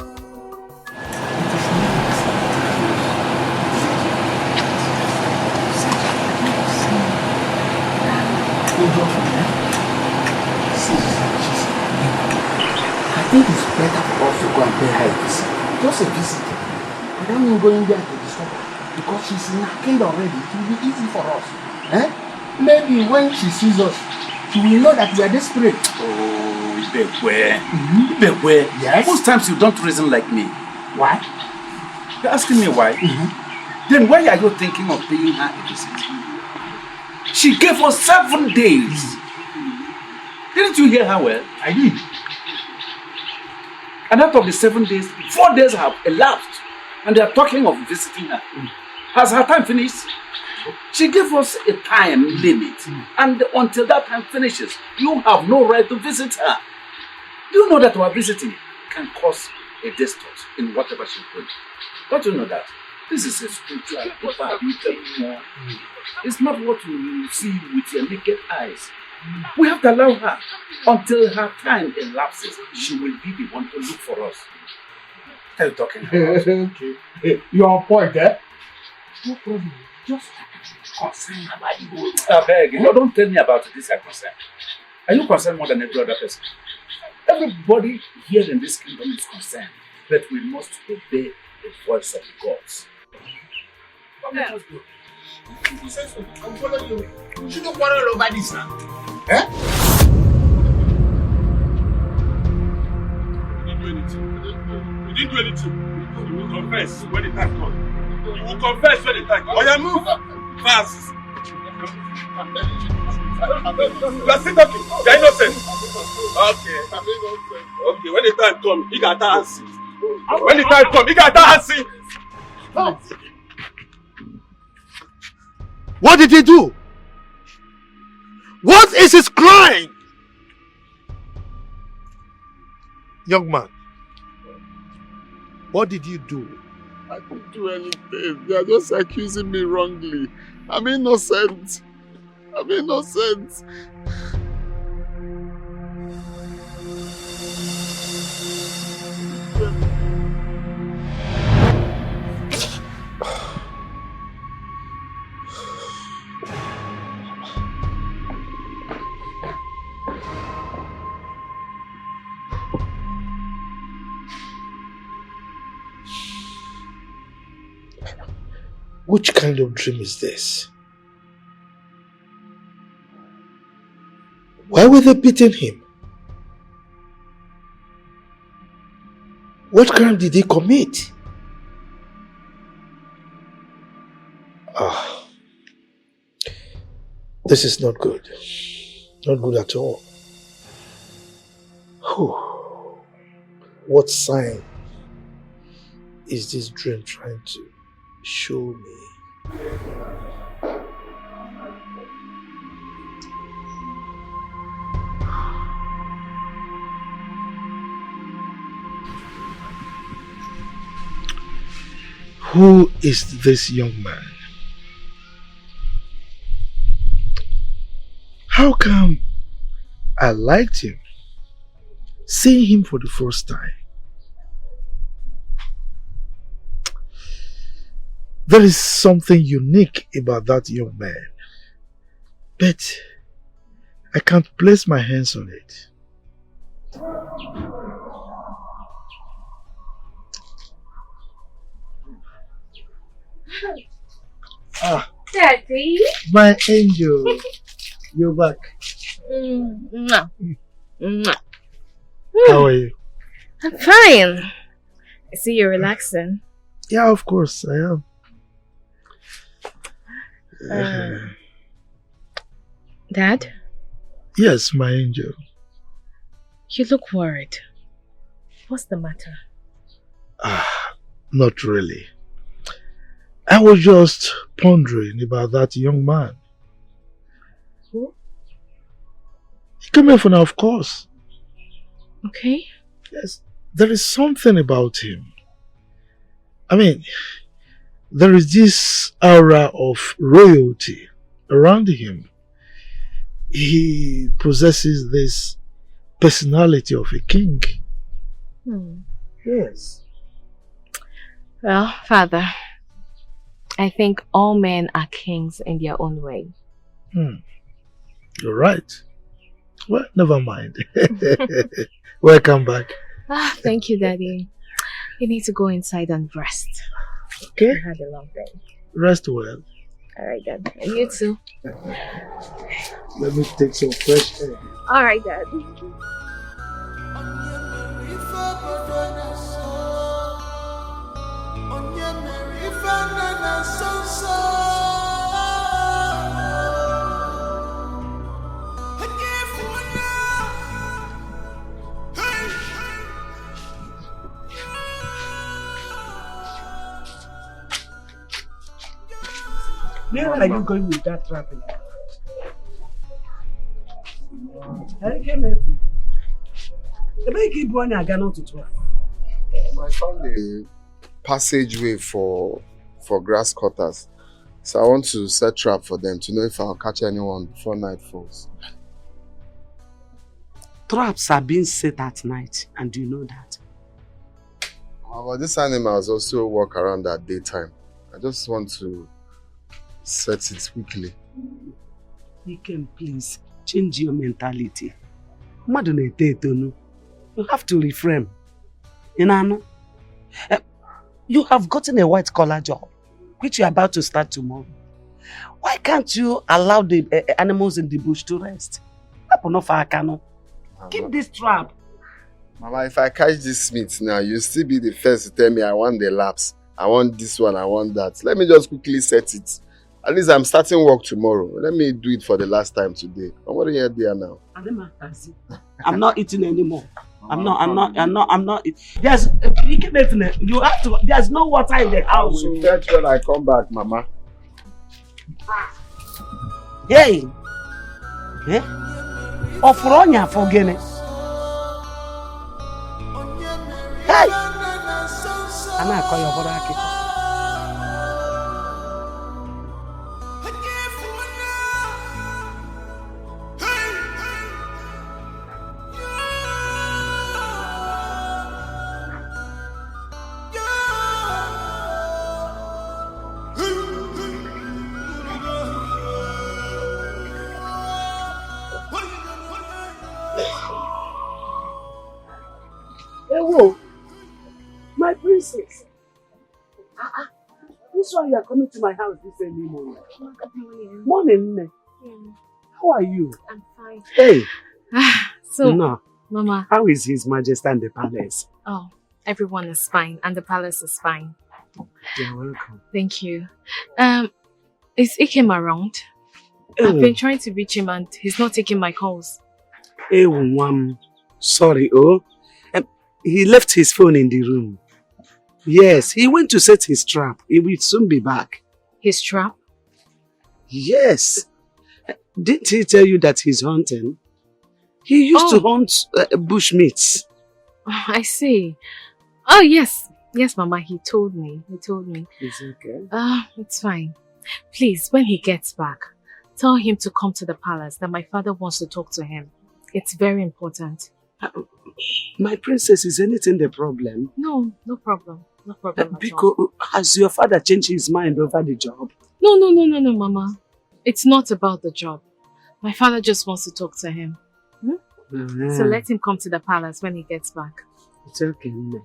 I think it's better for us to go and pay her a visit. Just a visit. I don't mean going there to disturb her. Because she's knacking already. It will be easy for us. Maybe when she sees us, she will know that we are desperate. Oh, Ibekwe. Yes? Most times you don't reason like me. Why? You're asking me why? Then why are you thinking of paying her a visit? She gave us 7 days. Didn't you hear her well? I did. And out of the 7 days, 4 days have elapsed. And they are talking of visiting her. Has her time finished? She gave us a time limit. And until that time finishes, you have no right to visit her. Do you know that our visiting can cause a distort in whatever she's doing? Don't you know that? This is a spiritual paper. It's not what you see with your naked eyes. We have to allow her until her time elapses. She will be the one to look for us. What are you talking about? Okay. You're on point, eh? No problem. Just concern about you. I beg you, don't tell me about this. I'm concerned. Are you concerned more than every other person? Everybody here in this kingdom is concerned, but we must obey the voice of the gods. Let us go. If you say so, I'll follow you. You shouldn't quarrel over this now. Eh? You didn't do anything. You will confess when the time comes. You will confess when the time comes. Oh, yeah, move fast. You are still talking. You are innocent. Okay. Okay, when the time comes, you got to answer. When the time comes, you got to answer. What did he do? What is his crime? Young man, what did you do I didn't do anything. They are just accusing me wrongly. I'm innocent. I'm innocent. Which kind of dream is this? Why were they beating him? What crime did he commit? This is not good. Not good at all. Whew. What sign is this dream trying to show me? Who is this young man? How come I liked him, seeing him for the first time? There is something unique about that young man, but I can't place my hands on it. Daddy. My angel, you're back. How are you? I'm fine. I see you're relaxing. Yeah, of course I am. Dad? Yes, my angel. You look worried. What's the matter? Not really. I was just pondering about that young man. Who? He came here for now, of course. Okay. Yes, there is something about him. I mean, there is this aura of royalty around him. He possesses this personality of a king. Yes. Well, Father, I think all men are kings in their own way. You're right. Well, never mind. Welcome back. Thank you, Daddy. You need to go inside and rest. Okay. You had a long day. Rest well. Alright, Dad. And you too. Let me take some fresh air. Alright, Dad. Where are you going with that traveling? I came here. The big keep one I got to 12. I found a passageway for grass cutters. So I want to set trap for them to know if I'll catch anyone before night falls. Traps are being set at night, and you know that. But these animals also walk around at daytime. I just want to set it quickly. You can please change your mentality. You have to reframe. You have gotten a white collar job, which you are about to start tomorrow. Why can't you allow the animals in the bush to rest? Keep this trap. Mama, if I catch this meat now, you'll still be the first to tell me I want the laps. I want this one, I want that. Let me just quickly set it. At least I'm starting work tomorrow. Let me do it for the last time today. I'm already here now. I'm not eating anymore. I'm not. There's you have to. There's no water in the house. I will fetch when I come back, Mama. Hey, Ofronya forgene. Hey, I'm not calling your brother. Whoa. My princess. This one you are coming to my house this early morning. Morning. How are you? I'm fine. Hey. So, no. Mama. How is His Majesty and the palace? Oh, everyone is fine and the palace is fine. You're welcome. Thank you. Is Ikem around? I've been trying to reach him and he's not taking my calls. Sorry, he left his phone in the room. Yes, he went to set his trap. He will soon be back. His trap? Yes. Didn't he tell you that he's hunting? He used to hunt bush meats. Oh, I see. Oh, yes. Yes, Mama, he told me. It's okay. It's fine. Please, when he gets back, tell him to come to the palace, that my father wants to talk to him. It's very important. My princess, is anything the problem? No problem. No problem at Because all. has your father changed his mind over the job? No, Mama. It's not about the job. My father just wants to talk to him. So let him come to the palace when he gets back. It's okay, Nne.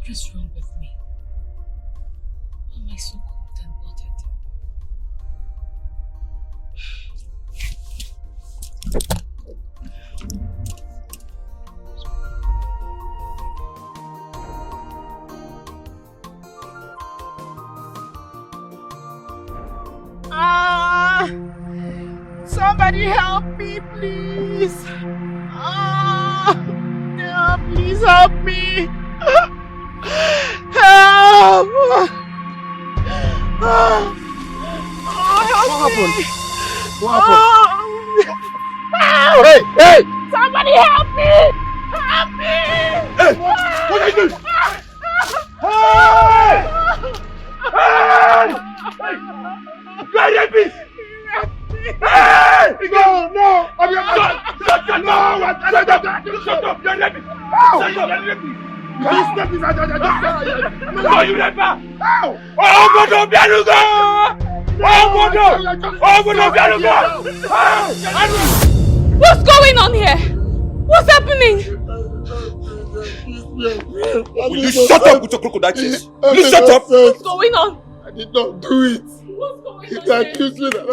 What is wrong with me? Why am I so cold and bloated? Somebody help me, please. Please help me. Help! What happened? Hey! Somebody help me! Help me! Hey! What are you doing? Hey! You are rapist! Hey! No! I'm your son! Shut up! You're rapist! Shut up! No, you never! Oh, Bodo Bialuga! Oh, Bodo Bialuga! What's going on here? What's happening? Will you shut up with your crocodile teeth? Will you shut up? What's going on? I did not do it. What's going on? They accused me that I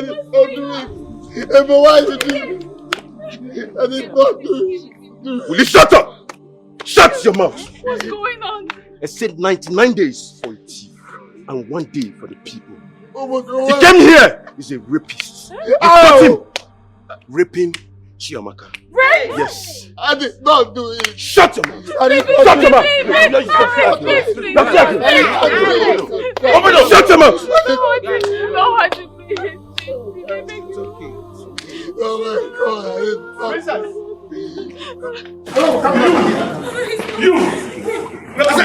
did not do it. But why did you? I did not do it. Will you shut up? Shut your mouth! What's going on? I said 99 days for a thief and 1 day for the people. Oh my God. He came here! He's a rapist. You caught him raping Chiamaka. Rape? Yes. I did not do it. Shut your mouth! I did Shut your mouth! Shut your mouth! No, I didn't. Oh my God. Hello, come down. You! Come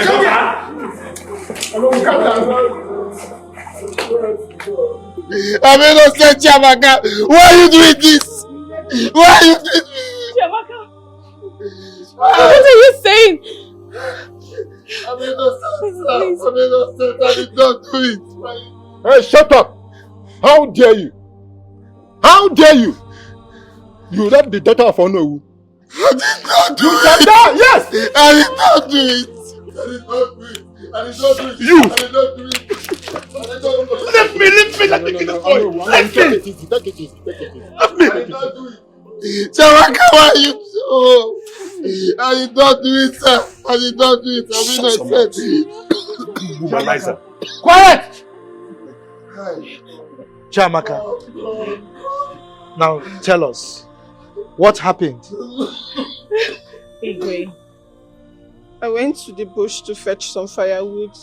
I'm innocent, Chiamaka. Why are you doing this? Why are you doing this? Chiamaka, what are you saying? I'm innocent. I'm innocent. I did not do it. Hey, shut up! How dare you? How dare you? You raped the daughter of Onowu. I did not do it. Yes! I did not do it. I did not do it. I did not do it. You! I did not do it. Leave me, let me kill this boy. Let me. Let me. I did not do it. Chiamaka, why are you so? I did not do it, sir. I did not do it. I'm innocent. womanizer. Quiet! Chiamaka, now tell us, what happened? Igwe, I went to the bush to fetch some firewood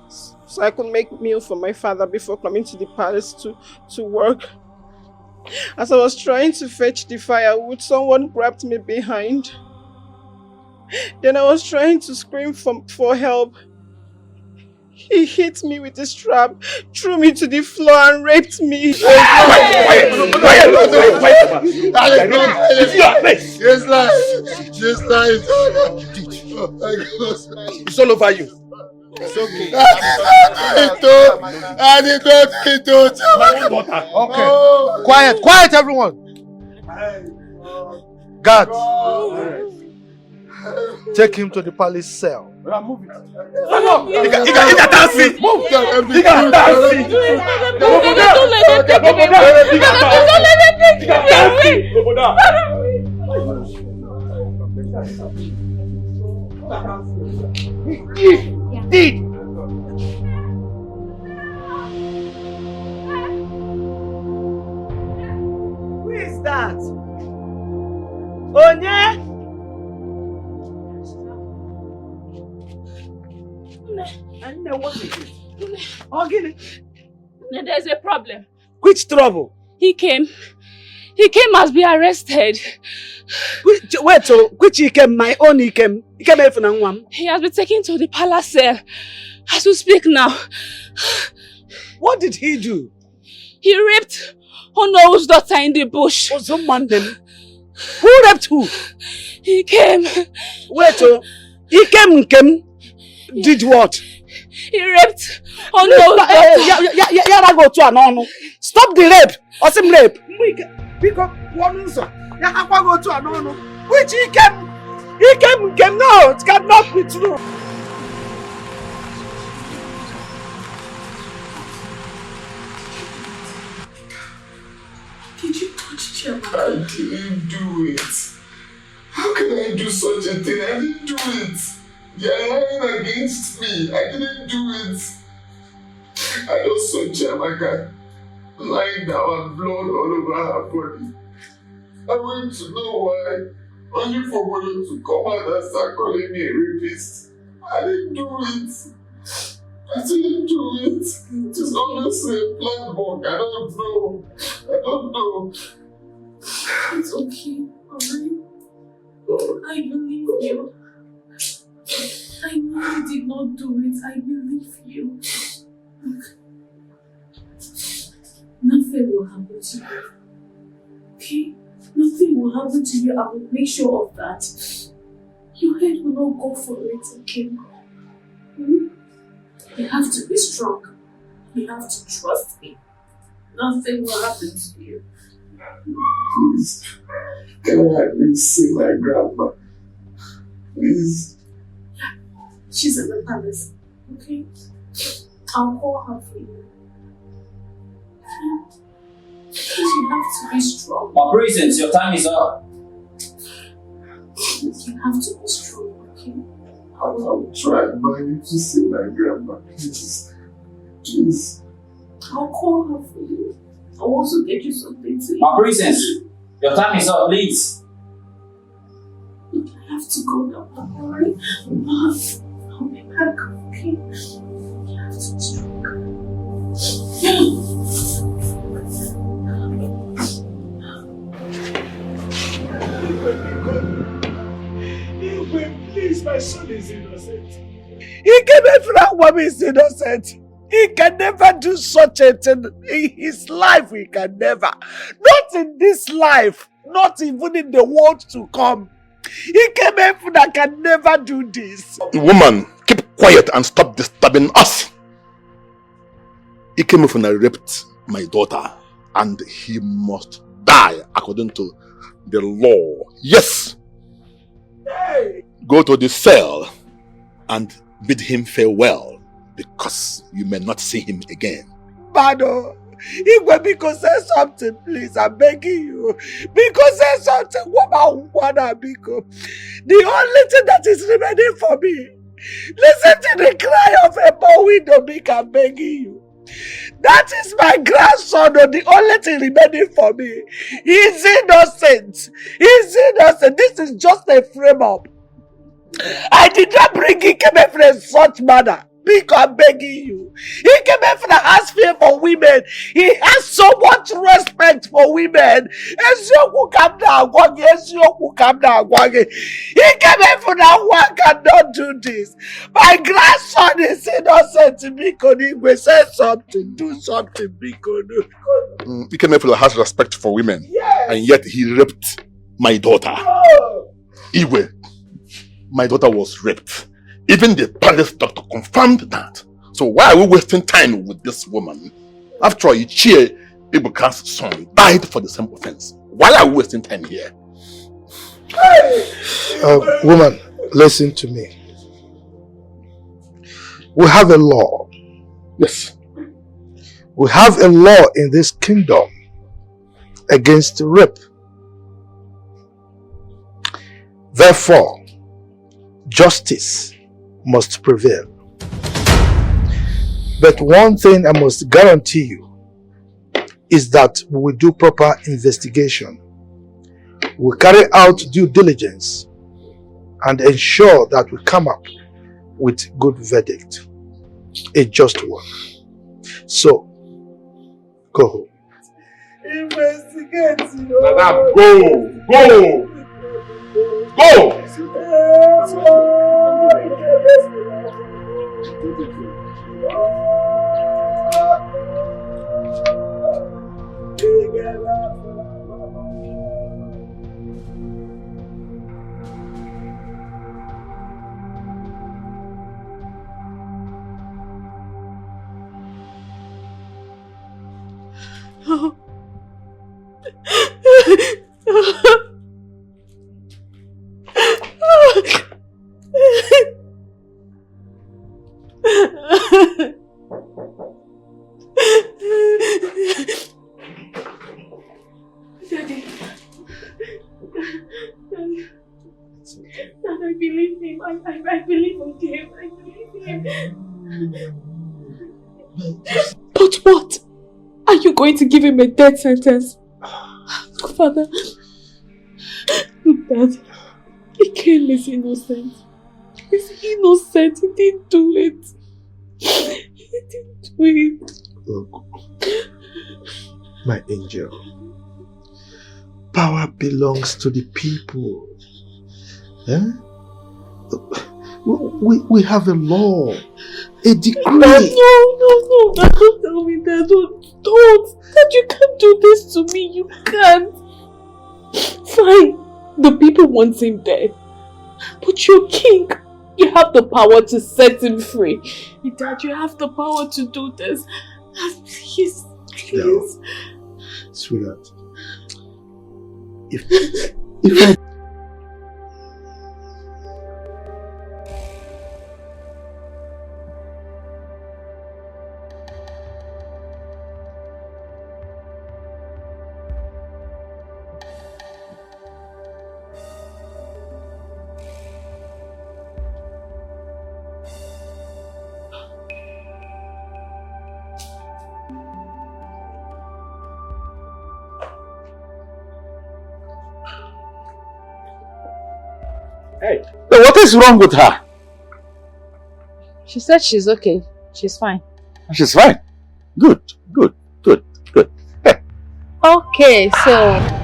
so I could make meal for my father before coming to the palace to work. As I was trying to fetch the firewood, someone grabbed me behind. Then I was trying to scream for help. He hit me with a strap, threw me to the floor and raped me. It's all over you. It's okay. I did not. Okay. Quiet, everyone. Guards, take him to the palace cell. Move it. Who is that? Onye? What is it? There's a problem. Which trouble? He came as we arrested. Wait, so which he came? My own he came? He came here for now. He has been taken to the palace cell as we speak now. What did he do? He raped Honor's daughter in the bush. Oh, someone then. Who raped who? He came. Wait, so he came? Did what? He raped Honor's daughter. Stop the rape. Awesome rape. Which he came? He came. No, it cannot be true. Did you touch Chiamaka? I didn't do it. How can I do such a thing? I didn't do it. They are lying against me. I didn't do it. I just saw Chiamaka lying down and blood all over her body. I went to know why, only for Moyo to come out and start calling me a rapist. I didn't do it. I didn't do it. It is obviously a black book. I don't know. It's okay, alright? I believe you. I know you did not do it. I believe you. Look, nothing will happen to you. Okay? Nothing will happen to you. I will make sure of that. Your head will not go for it, okay? You have to be strong. You have to trust me. Nothing will happen to you. Please, can I at least see my grandma? Please. She's in the palace, okay? I'll call her for you. You have to be strong. Operations, your time is up. You have to be strong, okay? I will try, but I need to see my grandma. Please. Please. I'll call her for you. I'll also get you something to eat. Operations, your time is up, please. I have to go now, alright? I'll be back, okay? You have to be strong. Please, my son is innocent. He came in for that woman is innocent. He can never do such a thing in his life. He can never. Not in this life. Not even in the world to come. He came in for that can never do this. Woman, keep quiet and stop disturbing us. He came in and raped my daughter, and he must die according to the law. Yes. Hey. Go to the cell and bid him farewell, because you may not see him again. Bado, Igwe, because say something, please. I'm begging you. Because say something. The only thing that is remaining for me Listen to the cry of a poor widow, I'm begging you. That is my grandson, the only thing remaining for me. He is innocent. He is innocent. This is just a frame up. I did not bring Ikeme in such manner. I'm begging you. Ikeme has fear for women. He has so much respect for women. Esioku come down, Gwagi. Esioku come down, Gwagi. Ikeme cannot do this. My grandson is innocent. Biko, say something. Do something, Biko. Ikeme has respect for women. Yes. And yet he raped my daughter. Oh. Igwe. My daughter was raped. Even the palace doctor confirmed that. So why are we wasting time with this woman? After all, Ichie Ibuka's son died for the same offense. Why are we wasting time here? Woman, listen to me. We have a law. Yes. We have a law in this kingdom against rape. Therefore, justice must prevail. But one thing I must guarantee you is that we will do proper investigation. We carry out due diligence and ensure that we come up with good verdict. A just one. So, go home. Investigate. Madam, go! Go! Daddy. Dad, I believe him. I believe in him. I believe him. But what? Are you going to give him a death sentence? Father, look, Dad. Ikem is innocent. He's innocent. He didn't do it. He didn't do it. Look, my angel. Power belongs to the people. Eh? We have a law, a decree. No. Don't tell me that. Don't. That you can't do this to me. You can't. Fine. The people want him dead. But you're king. You have the power to set him free. Dad, you have the power to do this. Please. No. Sweetheart. If I... Hey, what is wrong with her? She said she's okay. She's fine. She's fine. Good. Okay, so...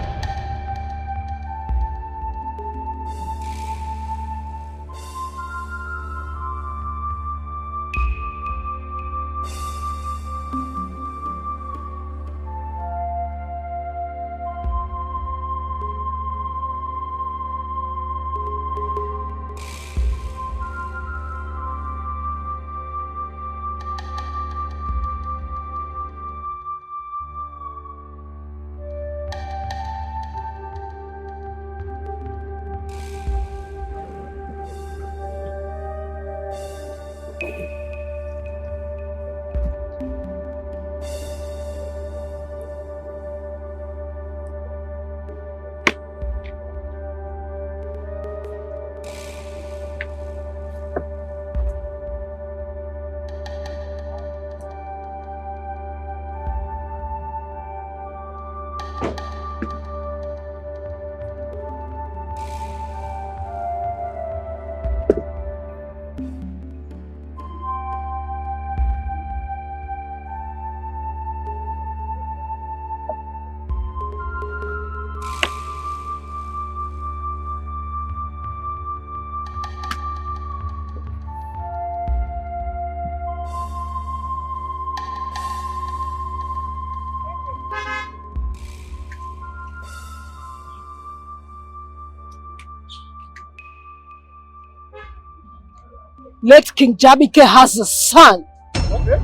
Let King Jamike has a son. Okay.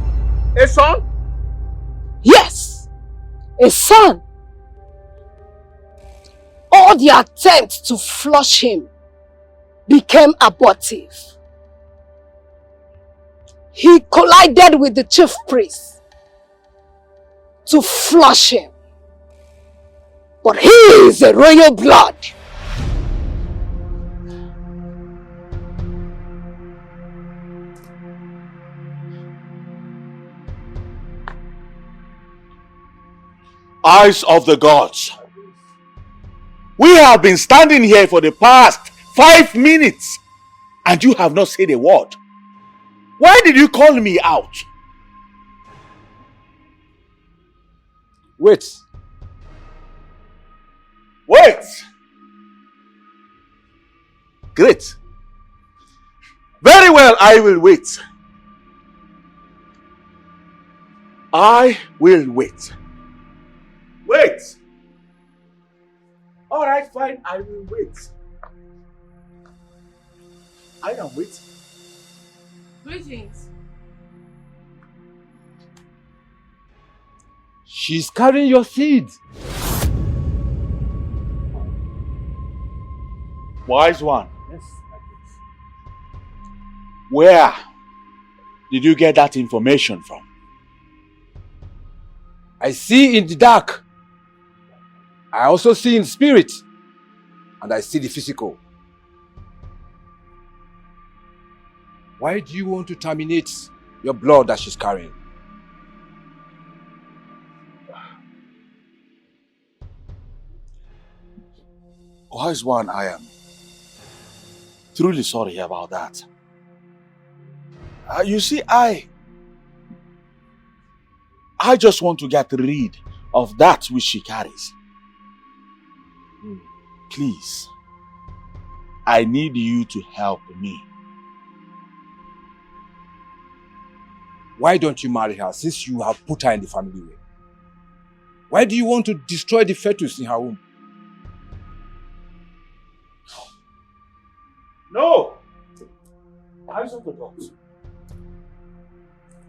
A son? Yes, a son. All the attempts to flush him became abortive. He collided with the chief priest to flush him. But he is a royal blood. Eyes of the gods. We have been standing here for the past 5 minutes and you have not said a word. Why did you call me out? Wait. Wait. Great. Very well, I will wait. I will wait. Wait. All right, fine, I will wait. I am waiting. Greetings. She's carrying your seeds. Wise one. Yes, where did you get that information from? I see in the dark. I also see in spirit. And I see the physical. Why do you want to terminate your blood that she's carrying? Wise one, I am truly sorry about that. You see, I just want to get rid of that which she carries. Please, I need you to help me. Why don't you marry her since you have put her in the family way? Why do you want to destroy the fetus in her womb? No! Eyes of the gods.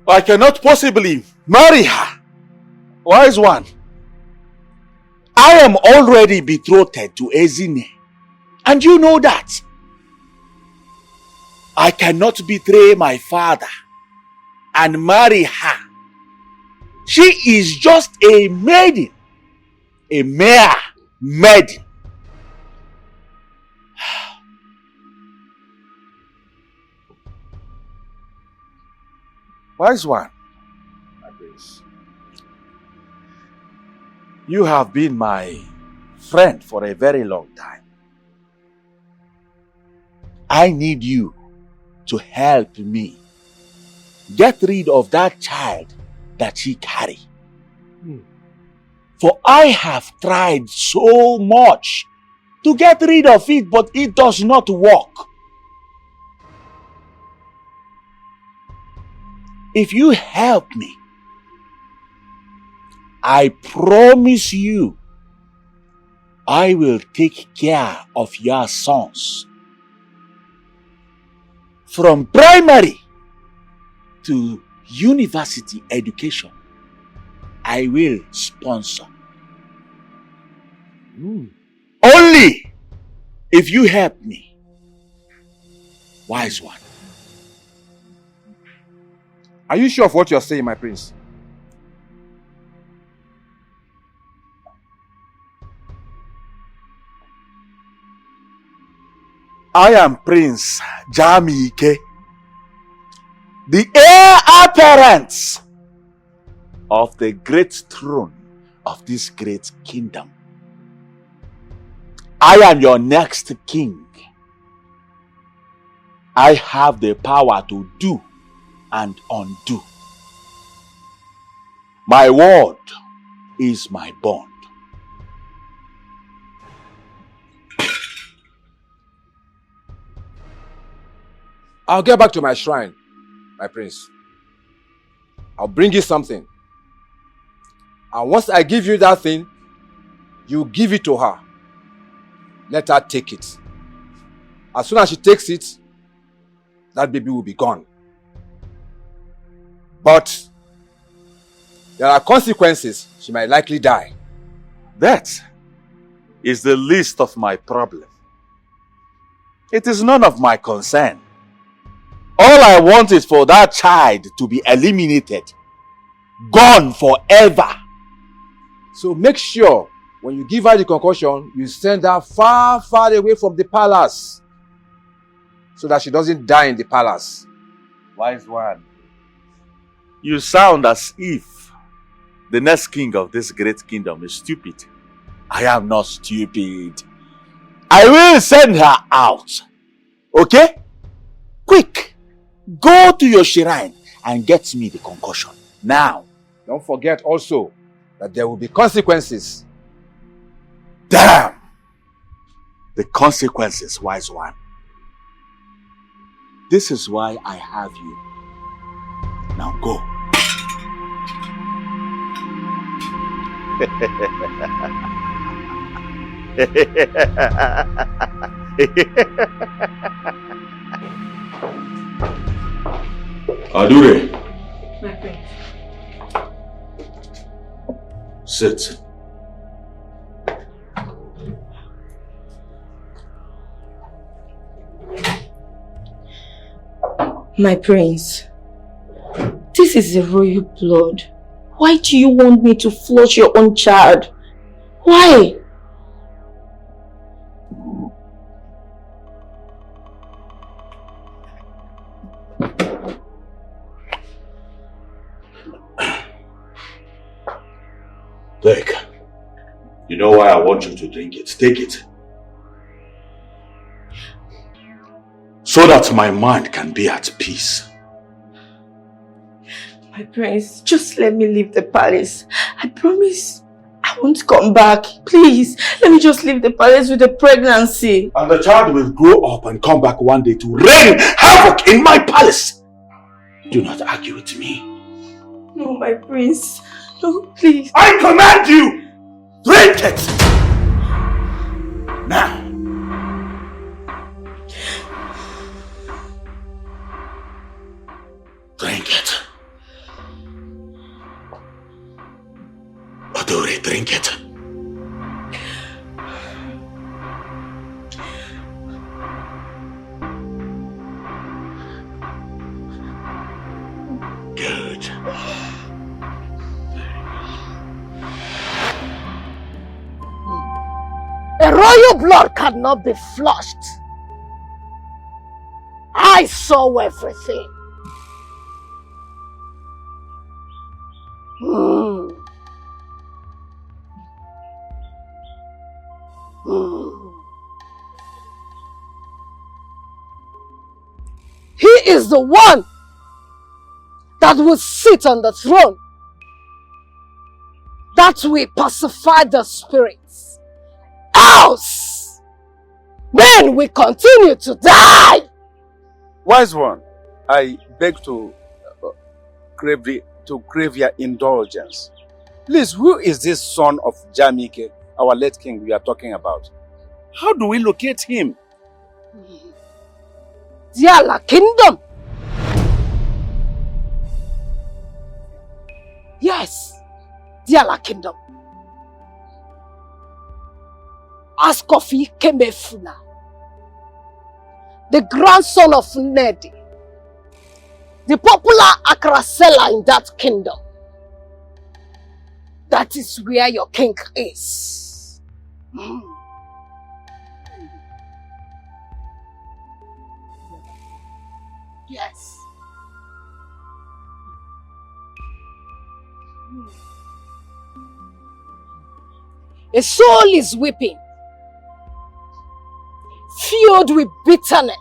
I cannot possibly marry her. Wise one. I am already betrothed to Ezine. And you know that. I cannot betray my father and marry her. She is just a maiden. A mere maiden. Wise one, my grace. You have been my friend for a very long time. I need you to help me get rid of that child that she carries. For I have tried so much to get rid of it, but it does not work. If you help me, I promise you, I will take care of your sons. From primary to university education, I will sponsor. Only if you help me. Wise one. Are you sure of what you're saying, my prince? I am Prince Jamike, the heir apparent of the great throne of this great kingdom. I am your next king. I have the power to do and undo. My word is my bond. I'll get back to my shrine, my prince. I'll bring you something. And once I give you that thing, you give it to her. Let her take it. As soon as she takes it, that baby will be gone. But there are consequences. She might likely die. That is the least of my problem. It is none of my concern. All I want is for that child to be eliminated. Gone forever. So make sure when you give her the concussion, you send her far, far away from the palace. So that she doesn't die in the palace. Wise one. You sound as if the next king of this great kingdom is stupid. I am not stupid. I will send her out. Okay? Quick. Go to your shrine and get me the concussion. Now. Don't forget also that there will be consequences. Damn! The consequences, wise one. This is why I have you. Now go. Adure, My prince. sit. My prince, this is the royal blood. Why do you want me to flush your own child? Why? Take. You know why I want you to drink it. Take it. So that my mind can be at peace. My prince, just let me leave the palace. I promise I won't come back. Please, let me just leave the palace with the pregnancy. And the child will grow up and come back one day to rain havoc in my palace. Do not argue with me. No, my prince. No, please. I command you! Drink it! Now. Drink it. Adore, drink it. Good. A royal blood cannot be flushed. I saw everything. He is the one that will sit on the throne, that will pacify the spirits. Else, men will continue to die. Wise one, I beg to crave your indulgence. Please, who is this son of Jamike, our late king we are talking about? How do we locate him? Diala Kingdom. Yes, Diala Kingdom. Ask of Ikemefuna, the grandson of Nedi, the popular Accra seller in that kingdom. That is where your king is. Yes. A soul is weeping, filled with bitterness.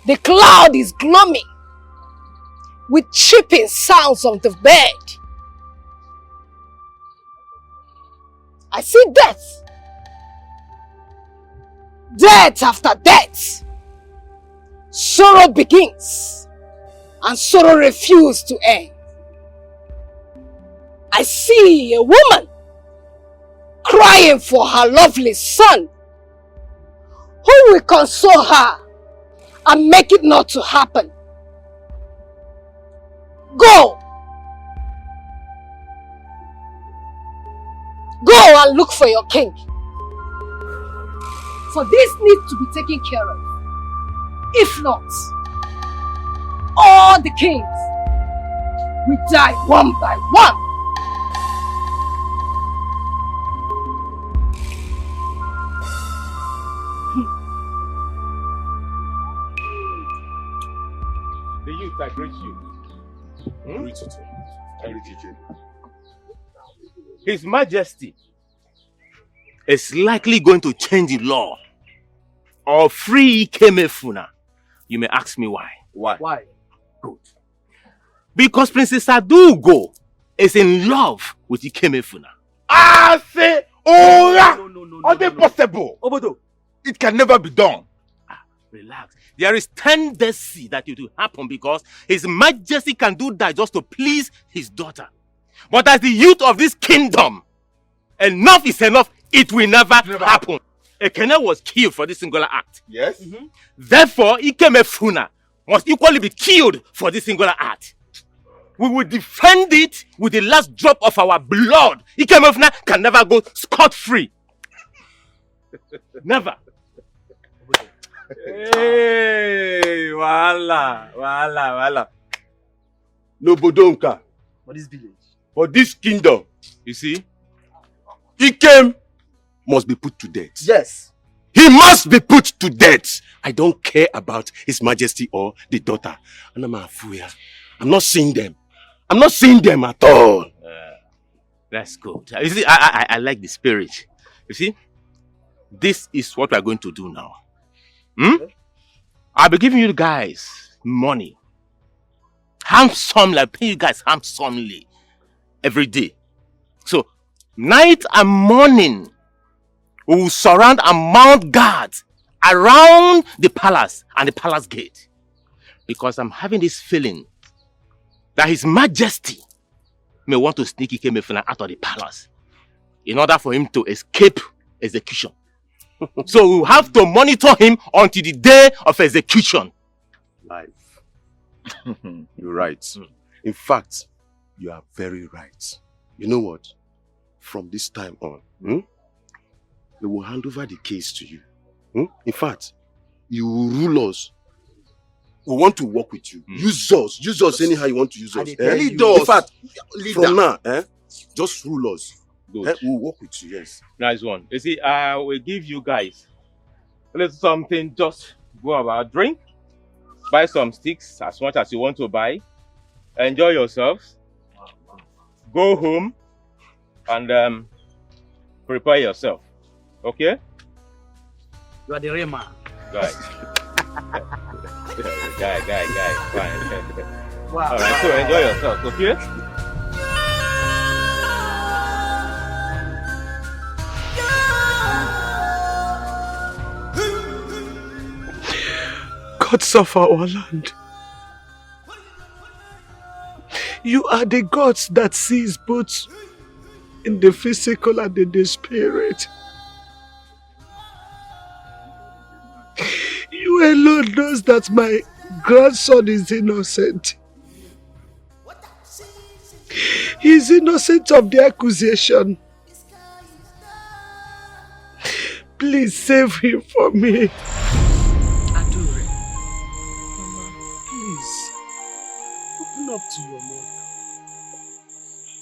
The cloud is gloaming with chirping sounds of the bird. I see death. Death after death. Sorrow begins and sorrow refuses to end. I see a woman crying for her lovely son, who will console her and make it not to happen. Go! Go and look for your king. For this needs to be taken care of. If not, all the kings will die one by one. The youth, I greet you. Greet you too. Greet you too. His Majesty is likely going to change the law or free Ikemefuna. You may ask me why. Why? Good. Because Princess Adugo is in love with Ikemefuna. I say, no, impossible. Obodo, it can never be done. Relax. There is tendency that it will happen because His Majesty can do that just to please his daughter. But as the youth of this kingdom, enough is enough. It will never happen. Ekene was killed for this singular act. Yes. Therefore, Ikemefuna must equally be killed for this singular act. We will defend it with the last drop of our blood. Ikemefuna can never go scot-free. Never. Hey, wala. No bodonka. For this village. For this kingdom. You see? Ikem must be put to death. Yes. He must be put to death. I don't care about His Majesty or the daughter. I'm not seeing them. I'm not seeing them at all. That's good. You see, I like the spirit. You see? This is what we are going to do now. I'll be giving you guys money. Handsomely. I'll pay you guys handsomely. Every day. So, night and morning, we will surround and mount guards around the palace and the palace gate. Because I'm having this feeling that His Majesty may want to sneak Ikemefuna out of the palace in order for him to escape execution. So we'll have to monitor him until the day of execution. Life. You're right. In fact, you are very right. You know what? From this time on, we will hand over the case to you. In fact, you will rule us. We want to work with you. Use us anyhow you want to use us. Lead us. In fact, Leader. from now, just rule us. Good. We'll work with you, yes. Nice one. You see, I will give you guys a little something. Just go about, drink, buy some sticks as much as you want to buy, enjoy yourselves, go home, and prepare yourself. Okay? You are the real man. Guy. Guy. Fine. Wow. Alright, so enjoy yourself, okay? Gods of our land, you are the gods that sees both in the physical and in the spirit. You alone knows that my grandson is innocent. He is innocent of the accusation. Please save him for me. Open up to your mother.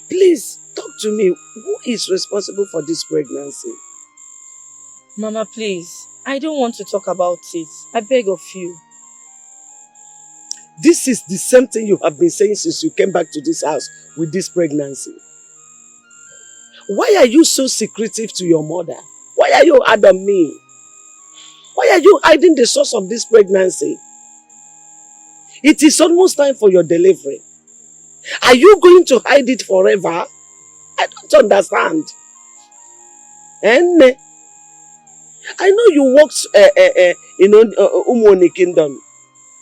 Please, talk to me. Who is responsible for this pregnancy? Mama, please. I don't want to talk about it. I beg of you. This is the same thing you have been saying since you came back to this house with this pregnancy. Why are you so secretive to your mother? Why are you hard on me? Why are you hiding the source of this pregnancy? It is almost time for your delivery. Are you going to hide it forever? I don't understand. And I know you worked in Umwoni Kingdom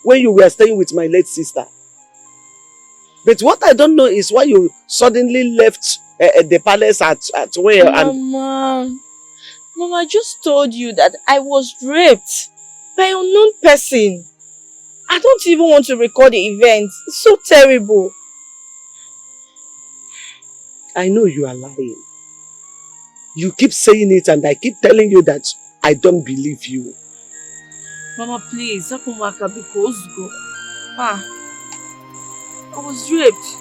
when you were staying with my late sister. But what I don't know is why you suddenly left the palace at where? Mama, I just told you that I was raped by an unknown person. I don't even want to record the events. It's so terrible. I know you are lying. You keep saying it and I keep telling you that I don't believe you. Mama, please, Akumaka, because go. Ah, I was raped.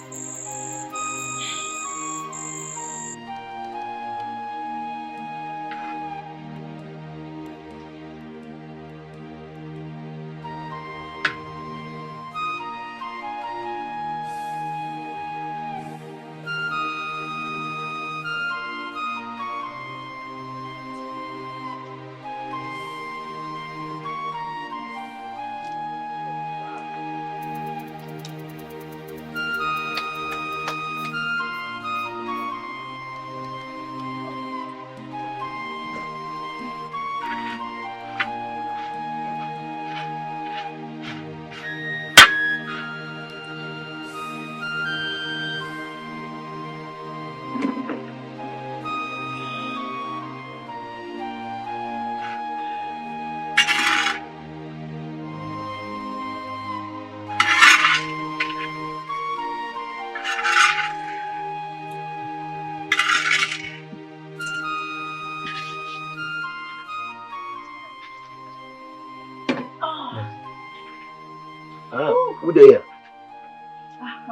Who there?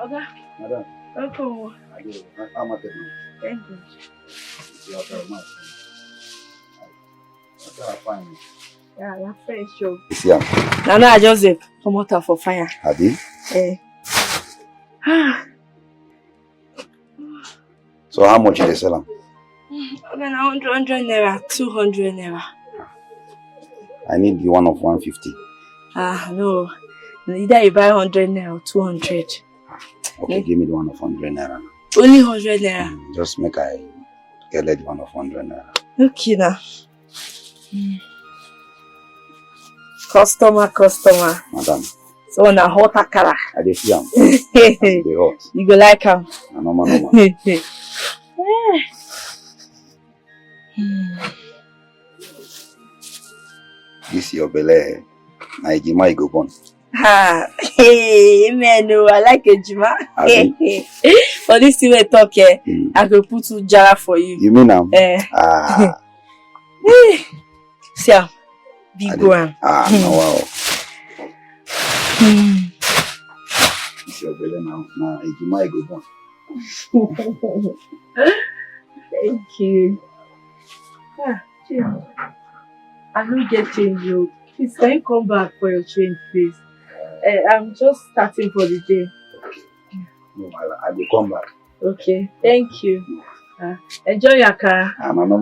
Okay. Madam. Welcome. I'm at it now. Thank you. You are very much. Fine. Yeah, you're fresh, show. Yeah. Now I just come out for fire. Have you? Eh. So how much did they sell them? Okay, now 100 naira, 200 naira. I need the one of 150. No. Either you buy 100 naira or 200. Okay, give me the one of 100 naira. Only 100 naira. Just make I get the one of 100 naira. Okay now. Customer. Madam. So on a hot akara. I dey see am. They hot. You go like am. Normal. This your belle. Na ejima you go born. Hey, man, no, I like ejima. For this thing we talk here, I go put 2 jara for you. You mean now? See am, big one. No, wow. This your belle now. Na ejima you go born. Thank you. I don't get change, you. Please, can you come back for your change, please? I'm just starting for the day. No, I will come back. Okay, thank you. Enjoy your car. No.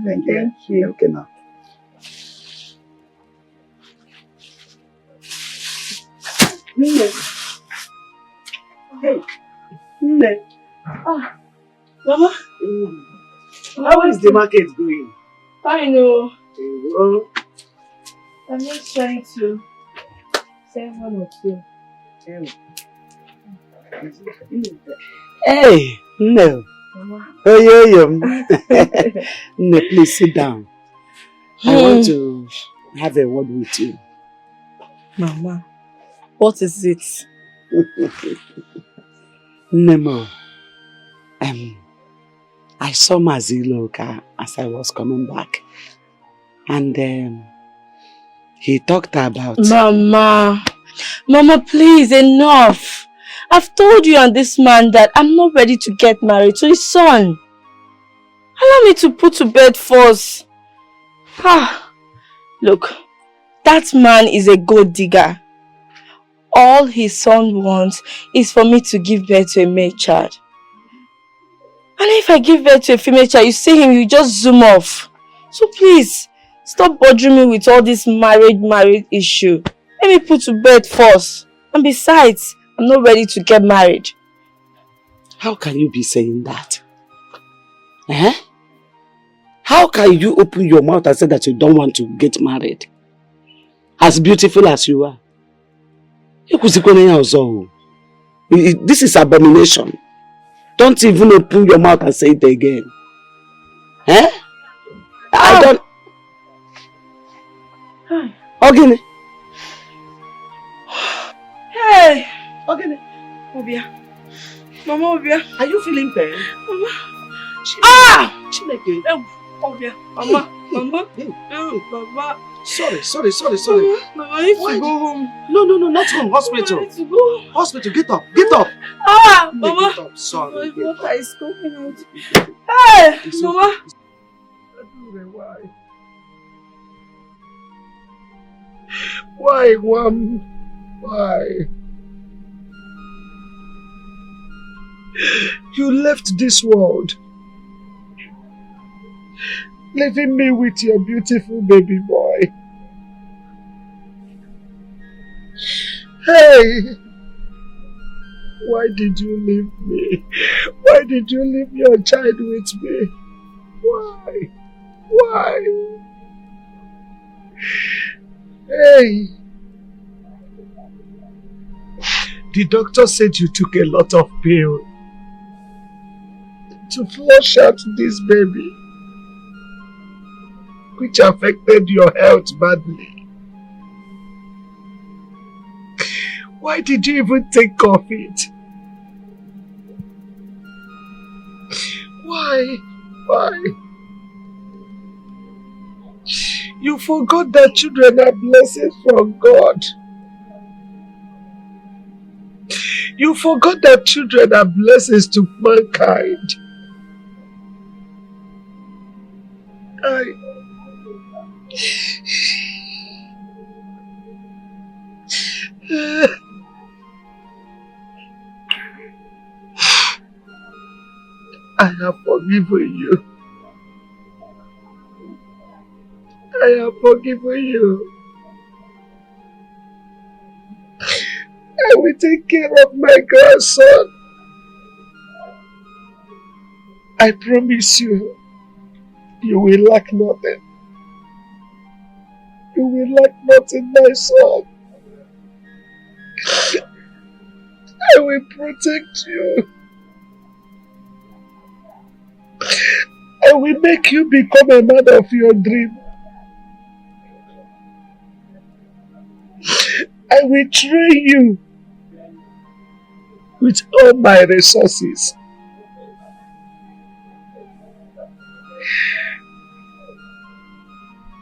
Thank you. Okay now. Hey. Mama? How is the market going? I know. I'm just trying to say 1 or 2. Hey, no. Mama. No, please sit down. I want to have a word with you. Mama, what is it? Nemo, I saw Maziloka as I was coming back. And he talked about... Mama, please, enough. I've told you and this man that I'm not ready to get married to his son. Allow me to put to bed first. Look, that man is a gold digger. All his son wants is for me to give birth to a male child. And if I give birth to a female child, you see him, you just zoom off. So please, stop bothering me with all this married issue. Let me put to bed first. And besides, I'm not ready to get married. How can you be saying that? How can you open your mouth and say that you don't want to get married? As beautiful as you are. This is abomination. Don't even open your mouth and say it again. I don't... Okay. Obia. Mama Obia. Are you feeling pain? Mama. Chineke. Obia. Mama. Mama. Mama. Sorry. Mama, I need to go home. No, not home. Hospital. I need to go. Hospital, get up. Get up. Mama. Get up. Sorry. My water is coming out. Hey, Mama. Why, Wam? Why? You left this world, leaving me with your beautiful baby boy. Hey! Why did you leave me? Why did you leave your child with me? Why? Hey! The doctor said you took a lot of pills to flush out this baby, which affected your health badly. Why did you even think of it? Why? You forgot that children are blessings from God. You forgot that children are blessings to mankind. I have forgiven you. I will take care of my grandson. I promise you, you will lack nothing. You will lack nothing, my son. I will protect you. I will make you become a man of your dream. I will train you with all my resources.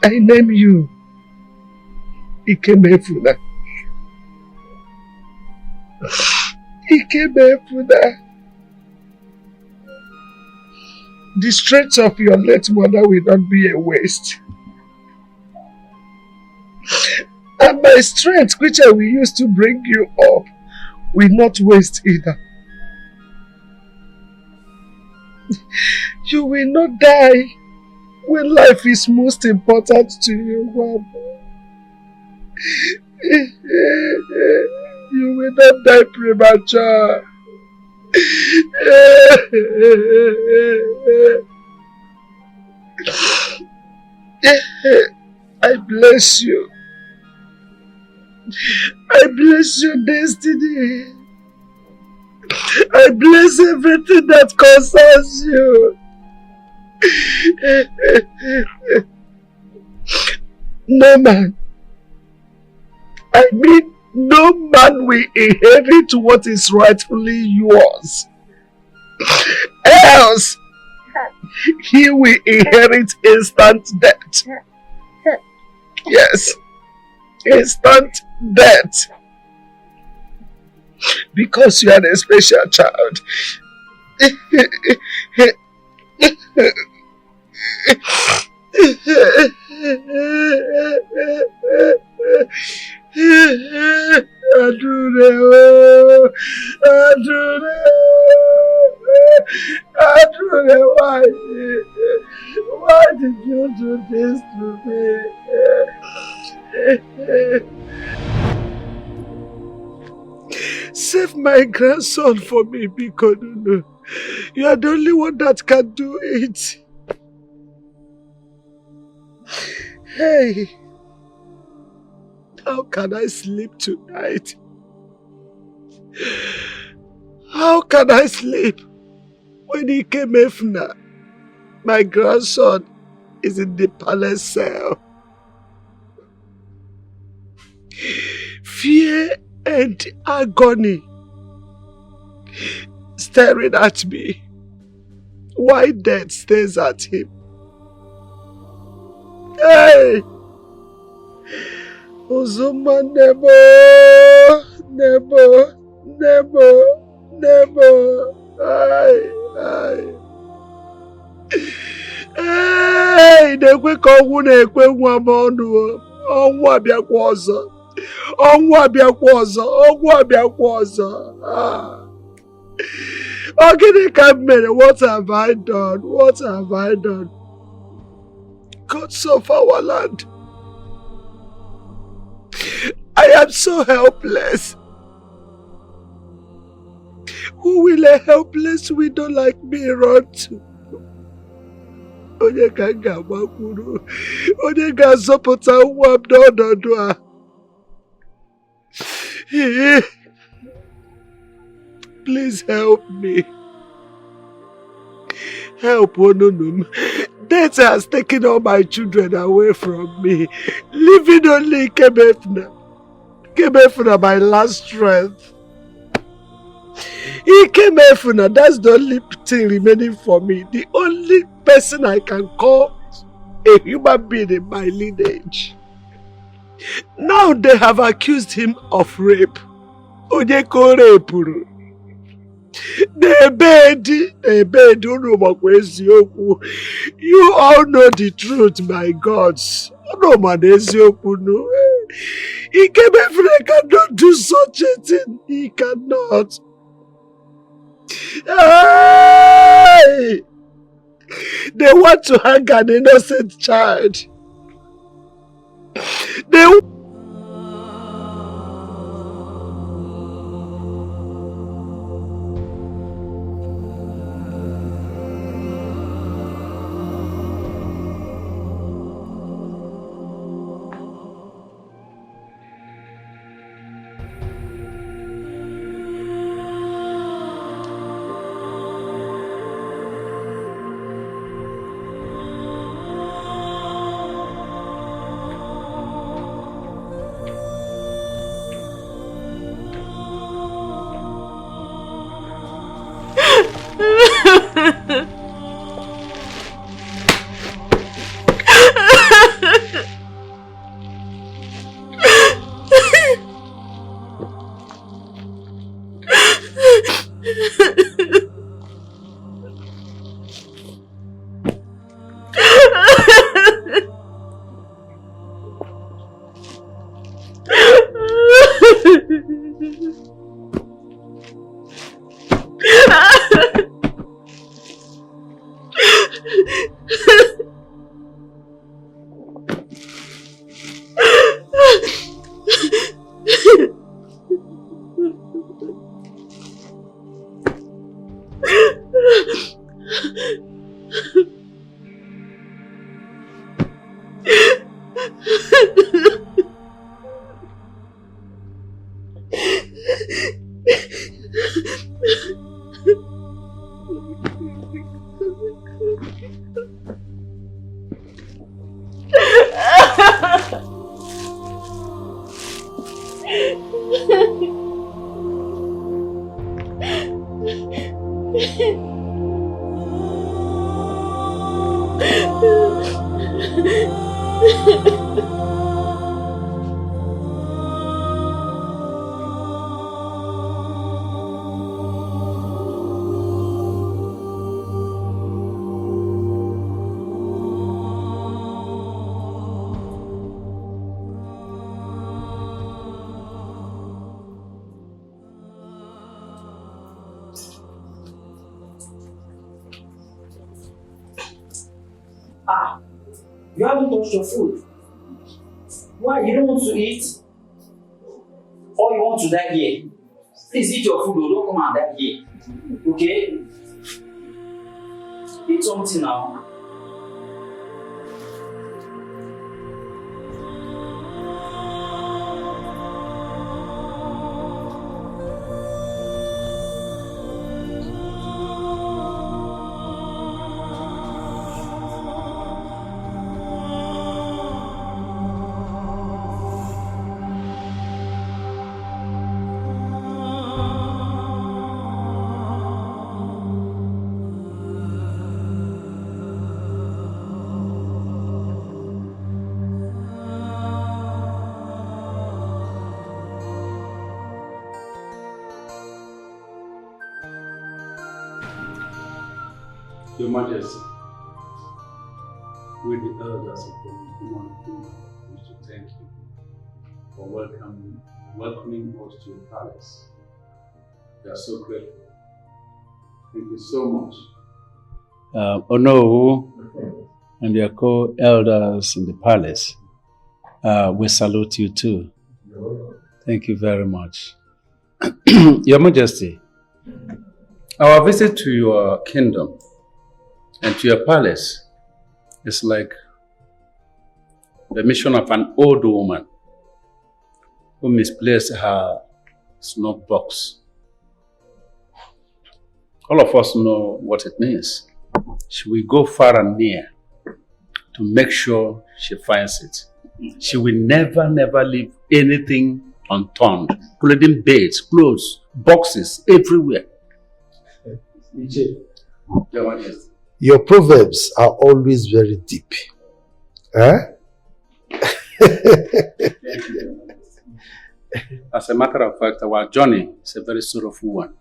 I name you Ikemefuna. Ikemefuna. The strength of your late mother will not be a waste. And my strength, which I will use to bring you up, will not waste either. You will not die when life is most important to you, Mom. You will not die premature. I bless you. I bless your destiny. I bless everything that concerns you. No man, I mean no man will inherit what is rightfully yours. Else, he will inherit instant death. Yes, instant death. Because you are a special child. Why did you do this to me? Save my grandson for me, Bikonono. You are the only one that can do it. Hey, how can I sleep tonight? How can I sleep when Ikemefuna, my grandson, is in the palace cell? Fear and agony staring at me while death stares at him. Hey! Uzuma, never. Hey, na-ekwe ka ọnwụ na-ekwe nwa m ọnụ. Ọnwụ abịakwa ọzọ. Ọ gịnị ka m mere? What have I done? God save our land. I am so helpless. Who will a helpless widow like me run to? Onye ka m ga-agbakwuru? Onye ga-azọpụta nwa m n'ọnọdụ a? Please help me. Help Onunum. Death has taken all my children away from me, leaving only Kebefna, my last strength. Ikemefuna, that's the only thing remaining for me. The only person I can call a human being in my lineage. Now they have accused him of rape. Onyeko rapuru. You all know the truth, my gods. No man, Ikemefuna cannot do such a thing. He cannot. Hey! They want to hang an innocent child. You haven't touched your food. Why? You don't want to eat? Or you want to die here? Please eat your food, or don't come and die here. Okay? Eat something now. Your Majesty, we the elders of the human kingdom wish to thank you for welcoming us to your palace. We are so grateful. Thank you so much. Onowu and your co-elders in the palace, we salute you too. Thank you very much. Your Majesty, our visit to your kingdom and to your palace is like the mission of an old woman who misplaced her snuff box. All of us know what it means. She will go far and near to make sure she finds it. She will never leave anything unturned, including beds, clothes, boxes, everywhere. Your proverbs are always very deep. Eh? As a matter of fact, our journey is a very sorrowful one.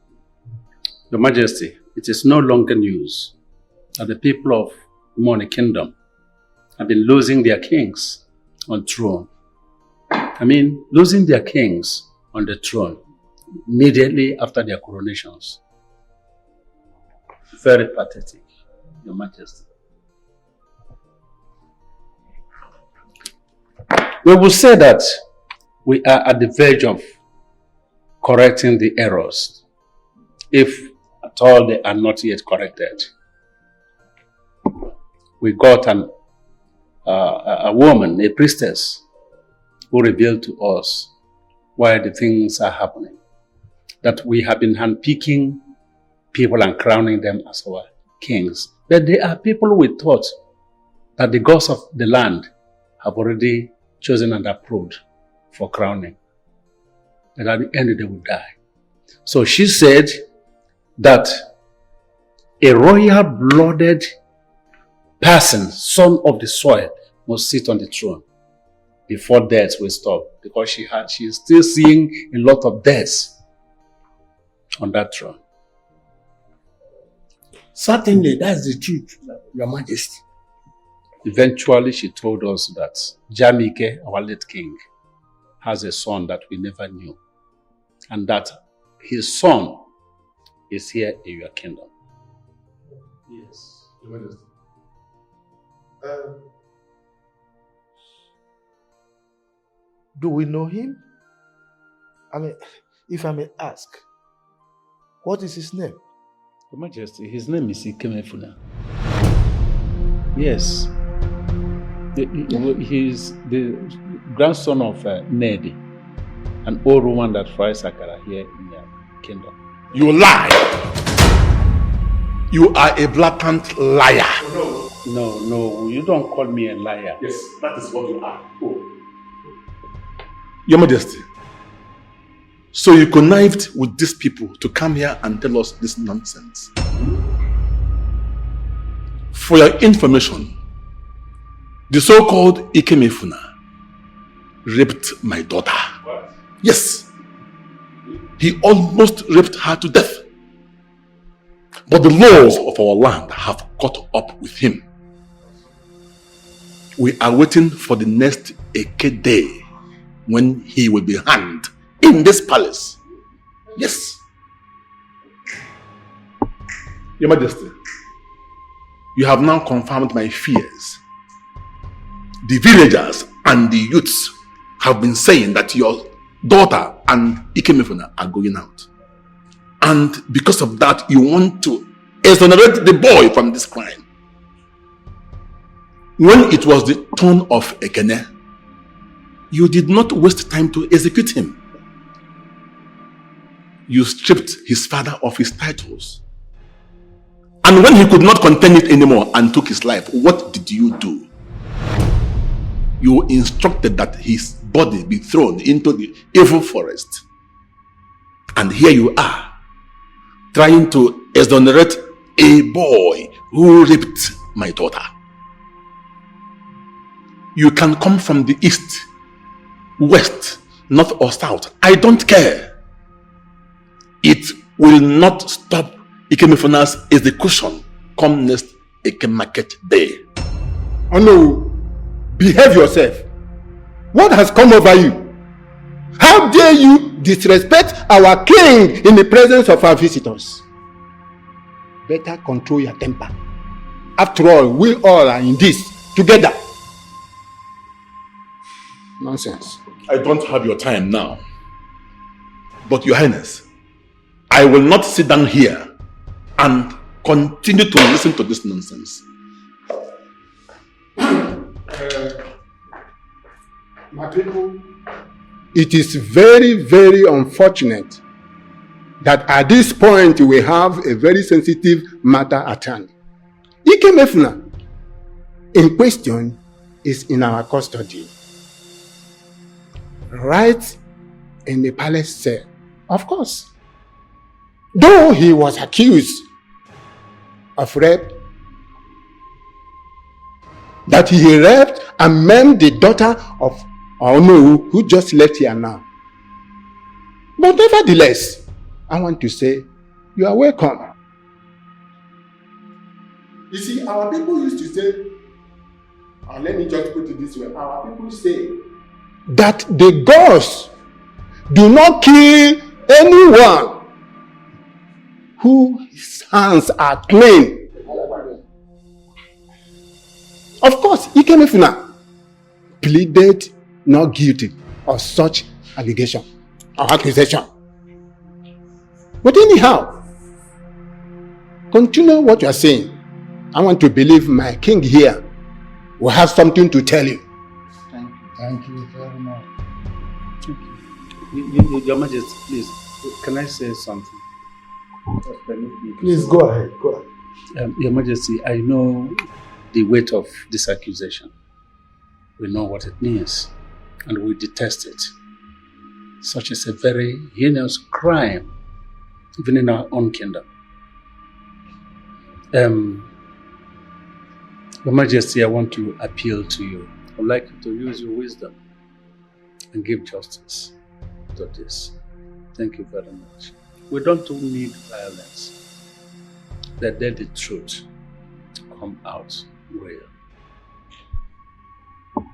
Your Majesty, it is no longer news that the people of Umoni Kingdom have been losing their kings on throne. Losing their kings on the throne immediately after their coronations. Very pathetic, Your Majesty. We will say that we are at the verge of correcting the errors, if at all they are not yet corrected. We got a woman, a priestess, who revealed to us why the things are happening. That we have been handpicking people and crowning them as our kings. But they are people we thought that the gods of the land have already chosen and approved for crowning. And at the end they will die. So she said that a royal-blooded person, son of the soil, must sit on the throne before death will stop, because she is still seeing a lot of deaths on that throne. Certainly, that's the truth, Your Majesty. Eventually, she told us that Jamike, our late king, has a son that we never knew, and that his son is here in your kingdom. Yes, Your Majesty. Do we know him? If I may ask, what is his name? Your Majesty, his name is Ikemefuna. Yes. He is the grandson of Nedi, an old woman that fries akara here in your kingdom. You lie! You are a blatant liar. No, you don't call me a liar. Yes, that is what you are. Oh. Your Majesty, so you connived with these people to come here and tell us this nonsense. For your information, the so-called Ikemefuna raped my daughter. What? Yes. He almost raped her to death. But the laws of our land have caught up with him. We are waiting for the next Eke day when he will be hanged in this palace. Yes. Your Majesty, you have now confirmed my fears. The villagers and the youths have been saying that your daughter and Ikemefuna are going out. And because of that, you want to exonerate the boy from this crime. When it was the turn of Ekene, you did not waste time to execute him. You stripped his father of his titles. And when he could not contain it anymore and took his life, what did you do? You instructed that his body be thrown into the evil forest. And here you are, trying to exonerate a boy who raped my daughter. You can come from the east, west, north or south. I don't care. It will not stop Ikemefuna's execution come next Eke Market Day. Oh no, behave yourself. What has come over you? How dare you disrespect our king in the presence of our visitors? Better control your temper. After all, we all are in this together. Nonsense. I don't have your time now. But Your Highness, I will not sit down here and continue to listen to this nonsense. My people, it is very, very unfortunate that at this point we have a very sensitive matter at hand. Ike Mefuna in question is in our custody, right in the palace cell, of course. Though he was accused of rape, that he raped and maimed the daughter of Onu, who just left here now. But nevertheless, I want to say, you are welcome. You see, our people used to say, and let me just put it this way, our people say that the gods do not kill anyone whose hands are clean. Of course, Ike Mefuna pleaded not guilty of such allegation or accusation. But anyhow, continue what you are saying. I want to believe my king here will have something to tell you. Thank you very much. Your Majesty, please, can I say something? Please go ahead. Go ahead. Your Majesty, I know the weight of this accusation. We know what it means, and we detest it. Such is a very heinous crime, even in our own kingdom. Your Majesty, I want to appeal to you. I would like you to use your wisdom and give justice to this. Thank you very much. We don't need violence. Let the truth come out real.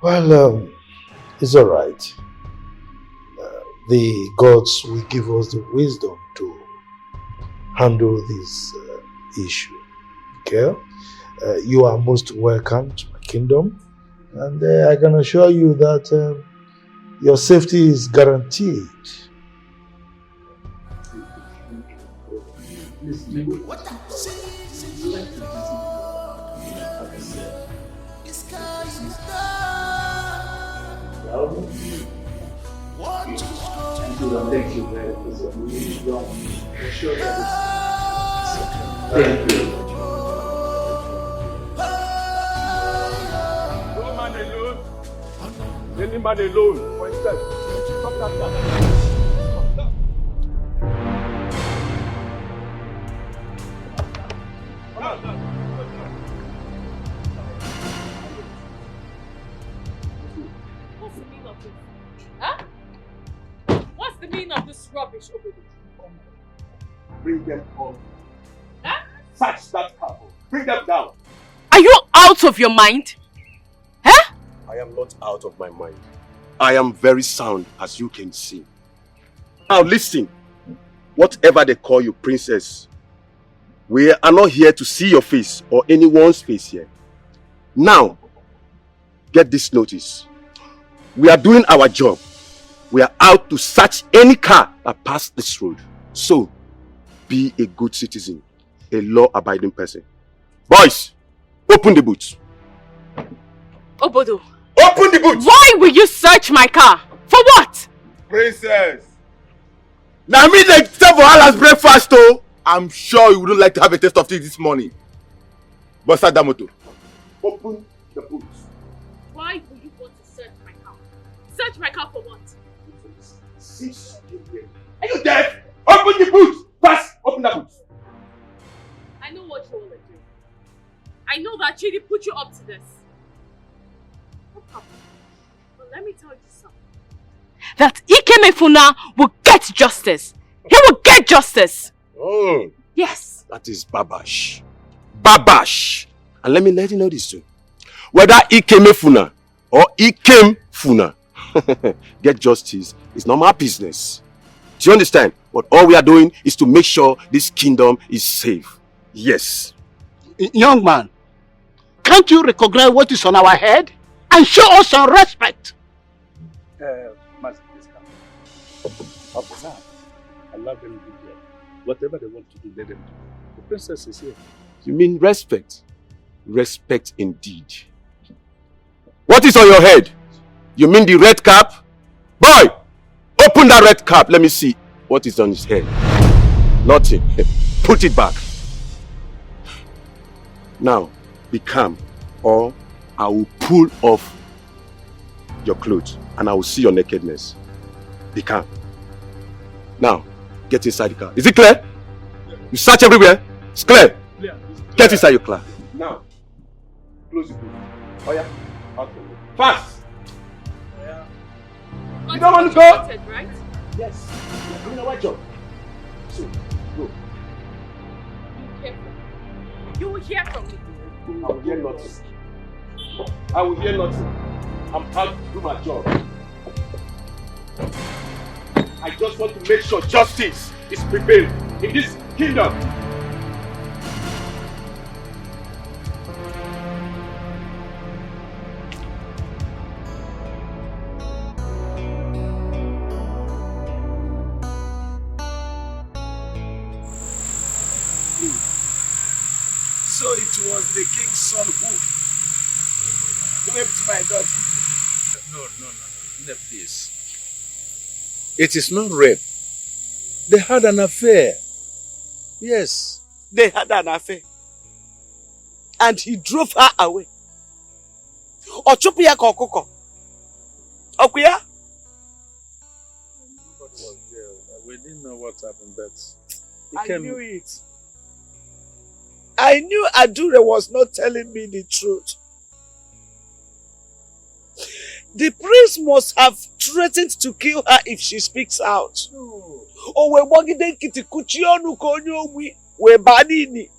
Well, it's all right. The gods will give us the wisdom to handle this issue. Okay? You are most welcome to my kingdom, and I can assure you that your safety is guaranteed. Thank you very much. Thank you. No man alone. Any man alone for himself. Stop that. What's the meaning of this? Huh? What's the meaning of this rubbish over there? Bring them home. Huh? Search that couple. Bring them down. Are you out of your mind? Huh? I am not out of my mind. I am very sound, as you can see. Now listen. Whatever they call you, princess, we are not here to see your face or anyone's face here. Now, get this notice. We are doing our job. We are out to search any car that passed this road. So, be a good citizen, a law-abiding person. Boys, open the boot. Obodo. Open the boot! Why will you search my car? For what? Princess! Now me they serve for Allah's breakfast oh! I'm sure you wouldn't like to have a taste of it this morning. But start that motor. Open the boot. Why will you want to search my car? Search my car for what? Are you deaf? Open the boot! Fast! Open the boot! I know what you all are doing. I know that Chidi put you up to this. But let me tell you something. That Ike Mefuna will get justice. He will get justice. Oh. Yes. That is Babash. proper bash. And let me let you know this too. Whether he came Funa or he came Funa, get justice is not my business. Do you understand? But all we are doing is to make sure this kingdom is safe. Yes. Young man, can't you recognize what is on our head and show us some respect? Master, please come. Officer, allow them to do whatever they want to do, let them do. The princess is here. You mean respect? Respect indeed. What is on your head? You mean the red cap? Boy, open that red cap. Let me see what is on his head. Nothing. Put it back. Now, be calm or I will pull off your clothes and I will see your nakedness. Be calm. Now, get inside the car. Is it clear? You search everywhere? It's clear. Get inside your car. Now, close the door. Oh yeah? Out the door. Fast! Yeah. You don't want to go? Right? Yes. You're doing a white job. So, go. You will hear from me. I will hear nothing. I will hear nothing. I'm out to do my job. I just want to make sure justice is prevailed in this kingdom. So it was the king's son who raped my daughter. No, please. It is not rape. They had an affair. Yes. They had an affair. And he drove her away. Ochupiya kokoko. Okuya? What was there? We didn't know what happened, but I knew it. I knew Adure was not telling me the truth. The prince must have threatened to kill her if she speaks out. No. Oh, we're walking then kitikuchionu konyo we banini.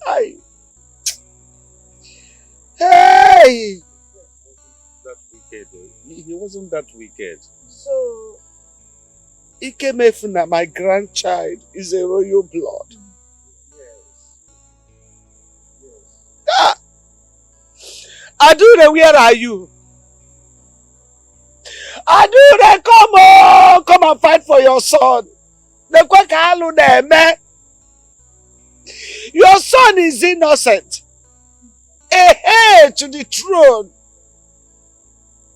Ay. Hey! That wicked. He wasn't that wicked. So, Ikemefuna, my grandchild, is a royal blood. Ah! Adure, where are you? Adure, come on! Come and fight for your son. Your son is innocent. Heir to the throne.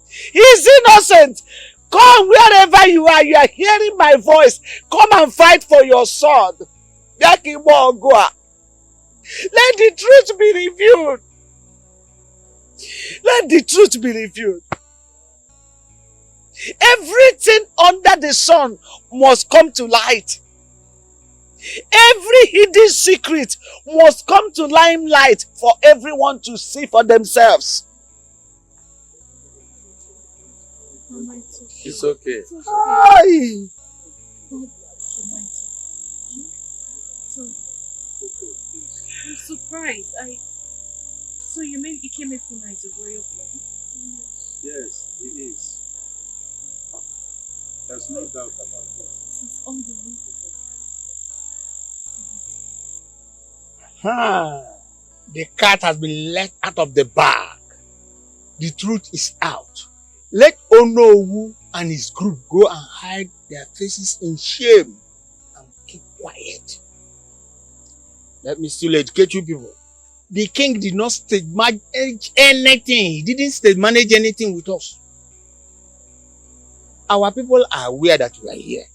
He's innocent. Come wherever you are hearing my voice. Come and fight for your son. Let the truth be revealed. Let the truth be revealed. Everything under the sun must come to light. Every hidden secret must come to limelight for everyone to see for themselves. It's okay. Aye. I'm surprised. So you mean Ikemefuna is a royal blood? Yes, he is. There's no doubt about it. This is unbelievable. The cat has been let out of the bag. The truth is out. Let Onowu and his group go and hide their faces in shame and keep quiet. Let me still educate you people. The king did not stage manage anything. He didn't stage manage anything with us. Our people are aware that we are here.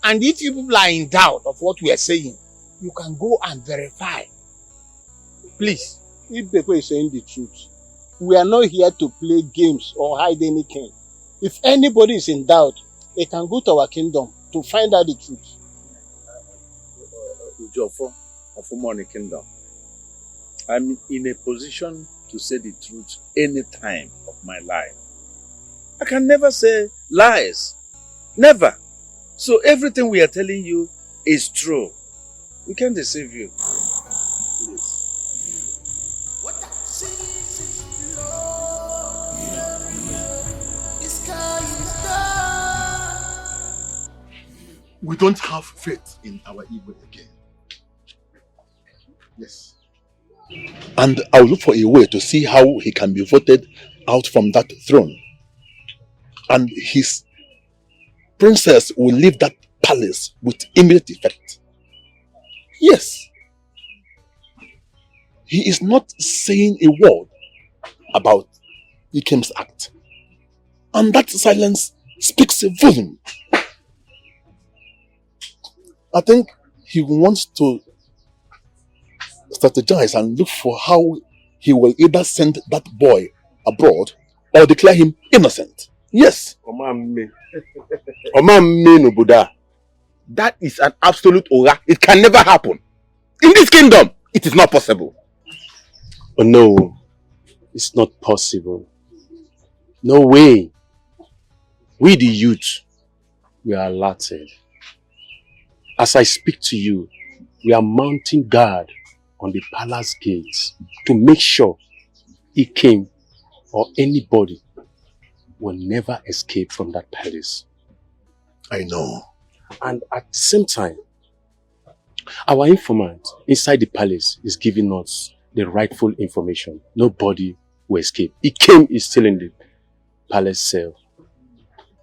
And if you people are in doubt of what we are saying, you can go and verify. Please, if people is saying the truth, we are not here to play games or hide anything. If anybody is in doubt, they can go to our kingdom to find out the truth. Ujofo of Umoni Kingdom. I'm in a position to say the truth any time of my life. I can never say lies. Never. So everything we are telling you is true. We can't deceive you. we don't have faith in our Igwe again. Yes. And I'll look for a way to see how he can be voted out from that throne. And his princess will leave that palace with immediate effect. Yes. He is not saying a word about Ikem's act. And that silence speaks a volume. I think he wants to strategize and look for how he will either send that boy abroad or declare him innocent. Yes. That is an absolute ora. It can never happen. In this kingdom, it is not possible. Oh no, it's not possible. No way. We the youth, we are alerted. As I speak to you, we are mounting guard on the palace gates to make sure Ikem or anybody will never escape from that palace. I know. And at the same time, our informant inside the palace is giving us the rightful information. Nobody will escape. Ikem is still in the palace cell.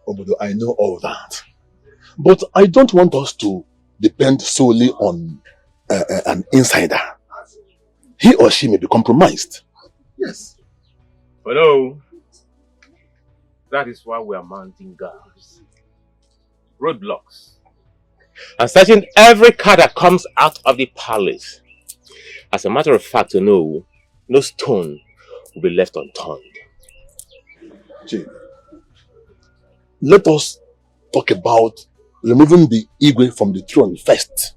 Obodo, I know all that. But I don't want us to depend solely on an insider. He or she may be compromised. Yes. But no, that is why we are mounting guards, roadblocks, and searching every car that comes out of the palace. As a matter of fact, no stone will be left unturned. Chief, let us talk about removing the Igwe from the throne first.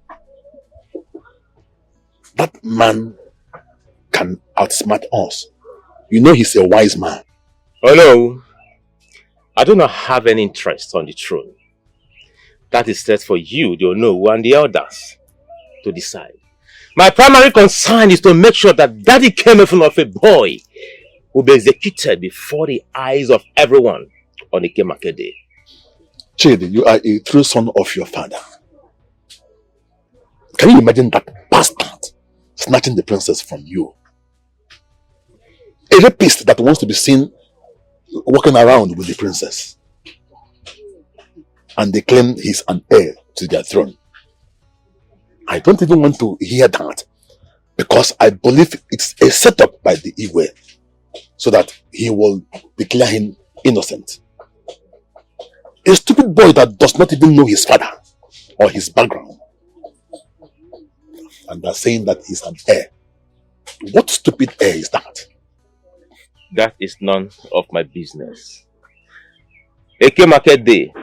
That man can outsmart us. You know he's a wise man. Oh no, I do not have any interest on the throne. That is set for you, the Onowu, and the elders to decide. My primary concern is to make sure that Daddy Kemefun of a boy will be executed before the eyes of everyone on the Kemake Day. Chidi, you are a true son of your father. Can you imagine that bastard snatching the princess from you? A rapist that wants to be seen walking around with the princess. And they claim he's an heir to their throne. I don't even want to hear that, because I believe it's a setup by the Igwe so that he will declare him innocent. A stupid boy that does not even know his father or his background. And they're saying that he's an heir. What stupid heir is that? That is none of my business. Eke Market Day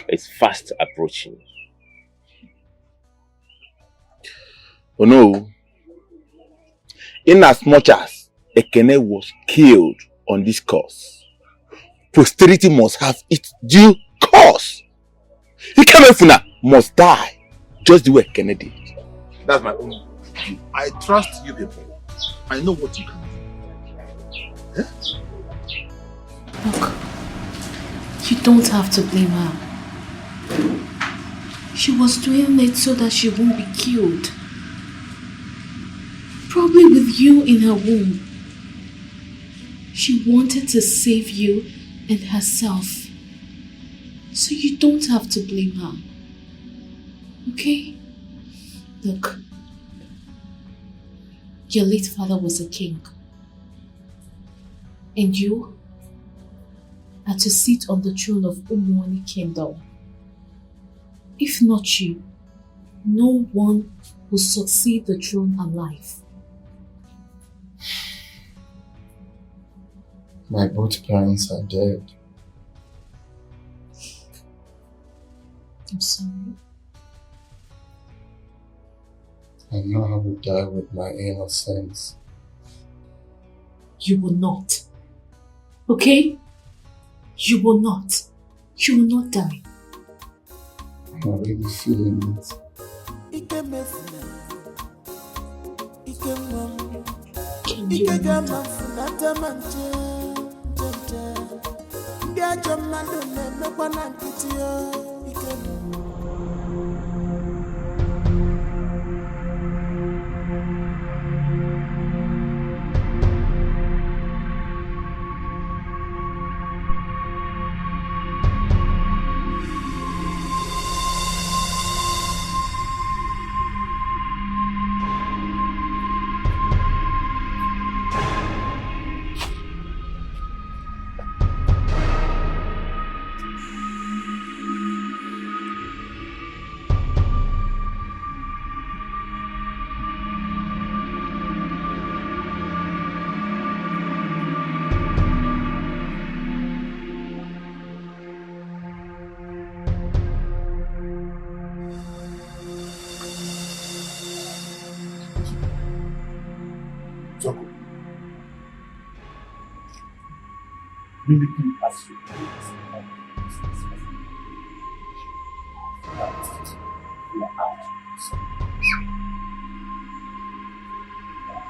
is fast approaching. Oh no. In as much as Ekene was killed on this cause, posterity must have its due course. Ikemefuna must die just the way Ekene did. That's my own view. I trust you people. I know what you can do. Huh? Look, you don't have to blame her. She was doing it so that she won't be killed. Probably with you in her womb. She wanted to save you and herself. So you don't have to blame her. Okay? Look, your late father was a king. And you are to sit on the throne of Umuoni Kingdom. If not you, no one will succeed the throne alive. My both parents are dead. I'm sorry. I know I will die with my innocence. You will not. Okay? You will not. You will not die. I'm already feeling it. military has failed. We are out.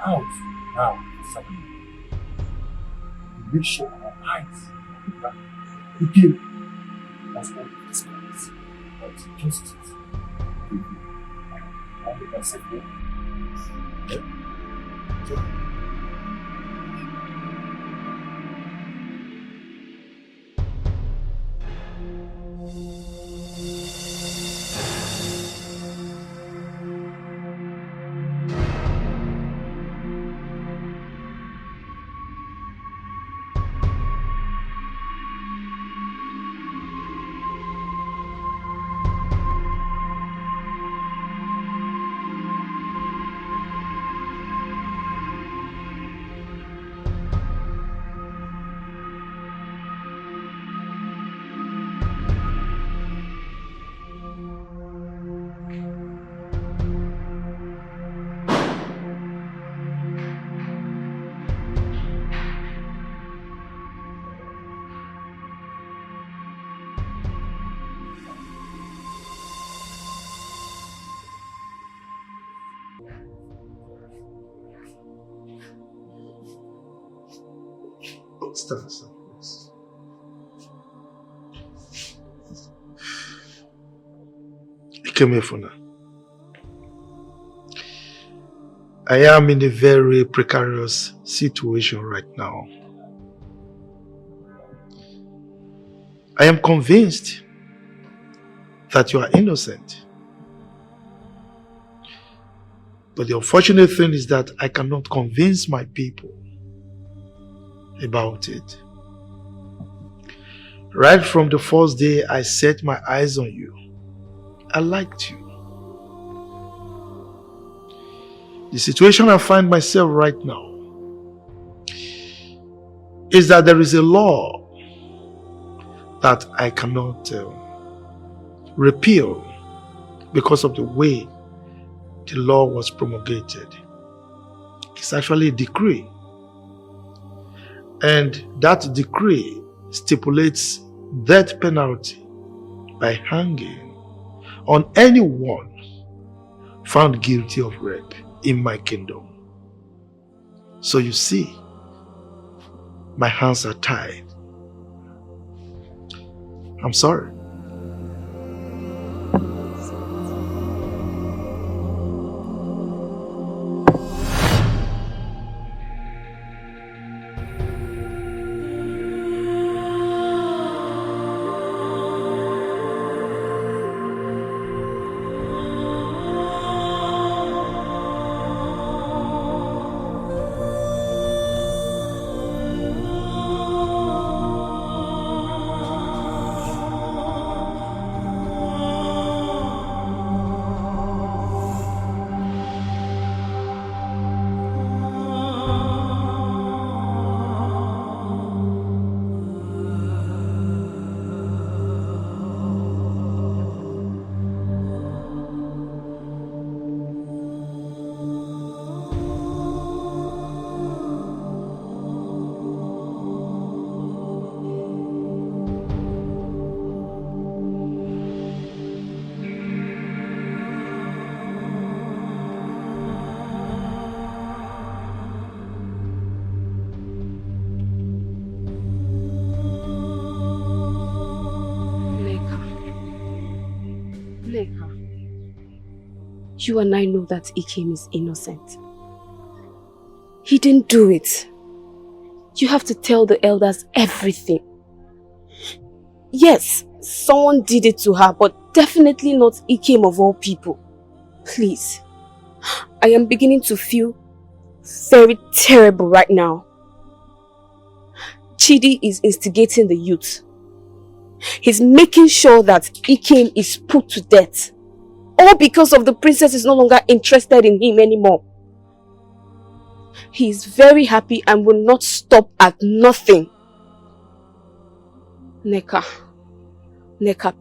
Out now, something. Make sure our eyes begin as well as this but justice will be 100% good. Stand, please. You came here for now. I am in a very precarious situation right now. I am convinced that you are innocent. But the unfortunate thing is that I cannot convince my people about it. Right from the first day I set my eyes on you, I liked you. The situation I find myself right now is that there is a law that I cannot repeal because of the way the law was promulgated. It's actually a decree. And that decree stipulates death penalty by hanging on anyone found guilty of rape in my kingdom. So you see, my hands are tied. I'm sorry. You and I know that Ikem is innocent. He didn't do it. You have to tell the elders everything. Yes, someone did it to her, but definitely not Ikem of all people. Please. I am beginning to feel very terrible right now. Chidi is instigating the youth. He's making sure that Ikem is put to death. All because of the princess is no longer interested in him anymore. He is very happy and will not stop at nothing. Neka,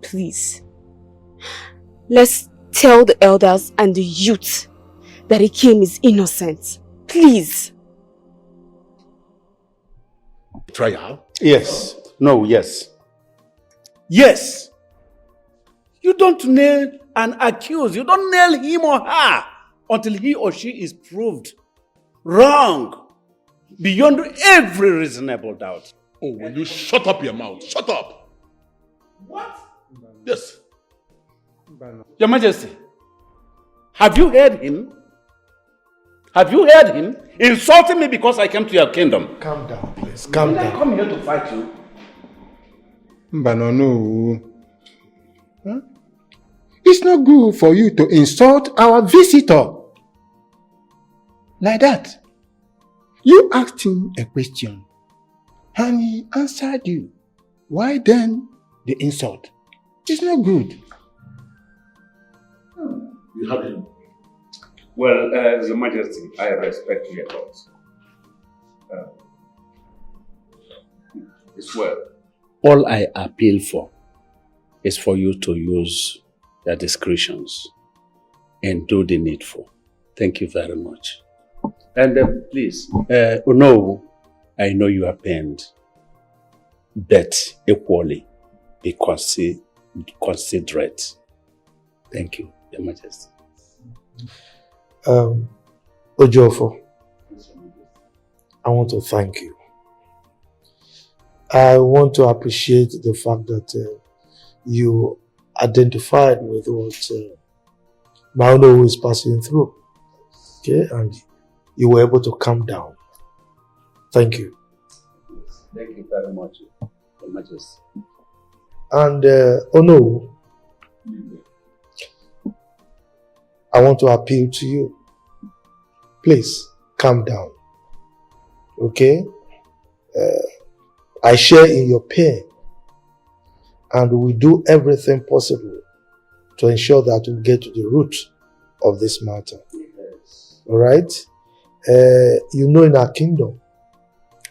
please. Let's tell the elders and the youth that Ikem is innocent. Please. Betrayal? Yes. No, yes. Yes. You don't nail an accused. You don't nail him or her until he or she is proved wrong beyond every reasonable doubt. Oh, will you shut up your mouth? Shut up. What? Yes. Your Majesty, have you heard him? Have you heard him insulting me because I came to your kingdom? Calm down, please. Calm Did I down. come here to fight you? No. Huh? It's not good for you to insult our visitor. Like that. You asked him a question and he answered you. Why then the insult? It's not good. You have him. Well, Your Majesty, I respect your thoughts. It's well. All I appeal for is for you to use your discretions and do the needful. Thank you very much. And please, no, I know you are pained, but equally be considerate. Thank you, Your Majesty. Ojofo, I want to thank you. I want to appreciate the fact that you identified with what Maono is passing through. Okay, and you were able to calm down. Thank you. Thank you very much, Your Majesty. And Ono, I want to appeal to you. Please, calm down. Okay? I share in your pain. And we do everything possible to ensure that we get to the root of this matter. Yes. Alright? You know, in our kingdom,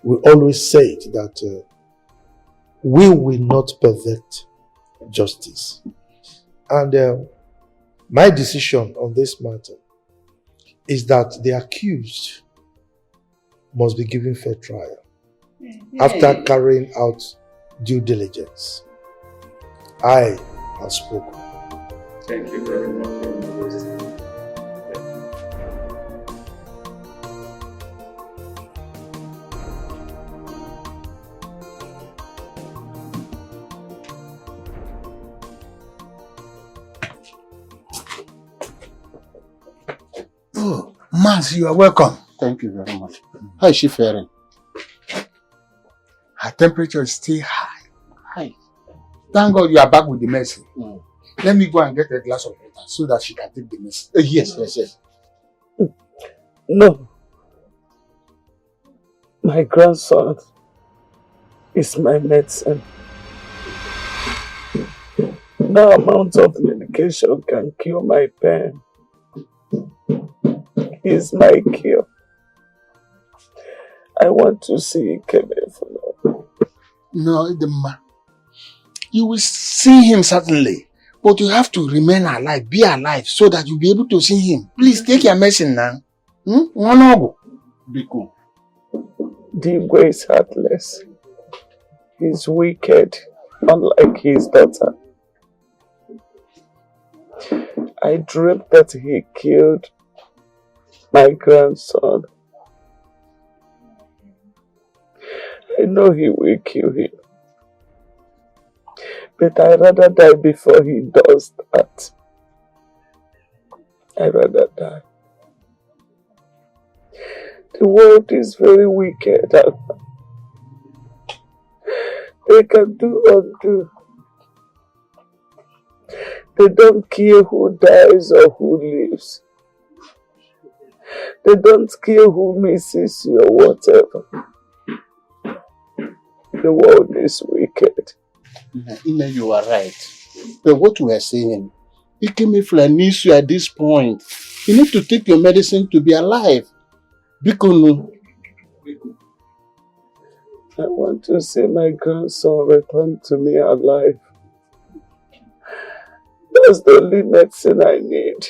we always say that we will not perfect justice. And my decision on this matter is that the accused must be given fair trial after carrying out due diligence. I have spoken. Thank you very much, Your Majesty. Oh, Maz, you are welcome. Thank you very much. How is she faring? Her temperature is still high. Thank God you are back with the medicine. Let me go and get a glass of water so that she can take the medicine. Yes. No. My grandson is my medicine. No amount of medication can cure my pain. He's my cure. I want to see Ikeme. No, you will see him certainly. But you have to remain alive, be alive, so that you'll be able to see him. Please take your medicine now. Be cool. Digwe is heartless. He's wicked, unlike his daughter. I dreamt that he killed my grandson. I know he will kill him. But I'd rather die before he does that. I'd rather die. The world is very wicked. They can do undo. They don't care who dies or who lives. They don't care who misses you or whatever. The world is wicked. You are right. But what we are saying, Ikemefla needs you at this point. You need to take your medicine to be alive. Bikunu. I want to see my grandson return to me alive. That's the only medicine I need.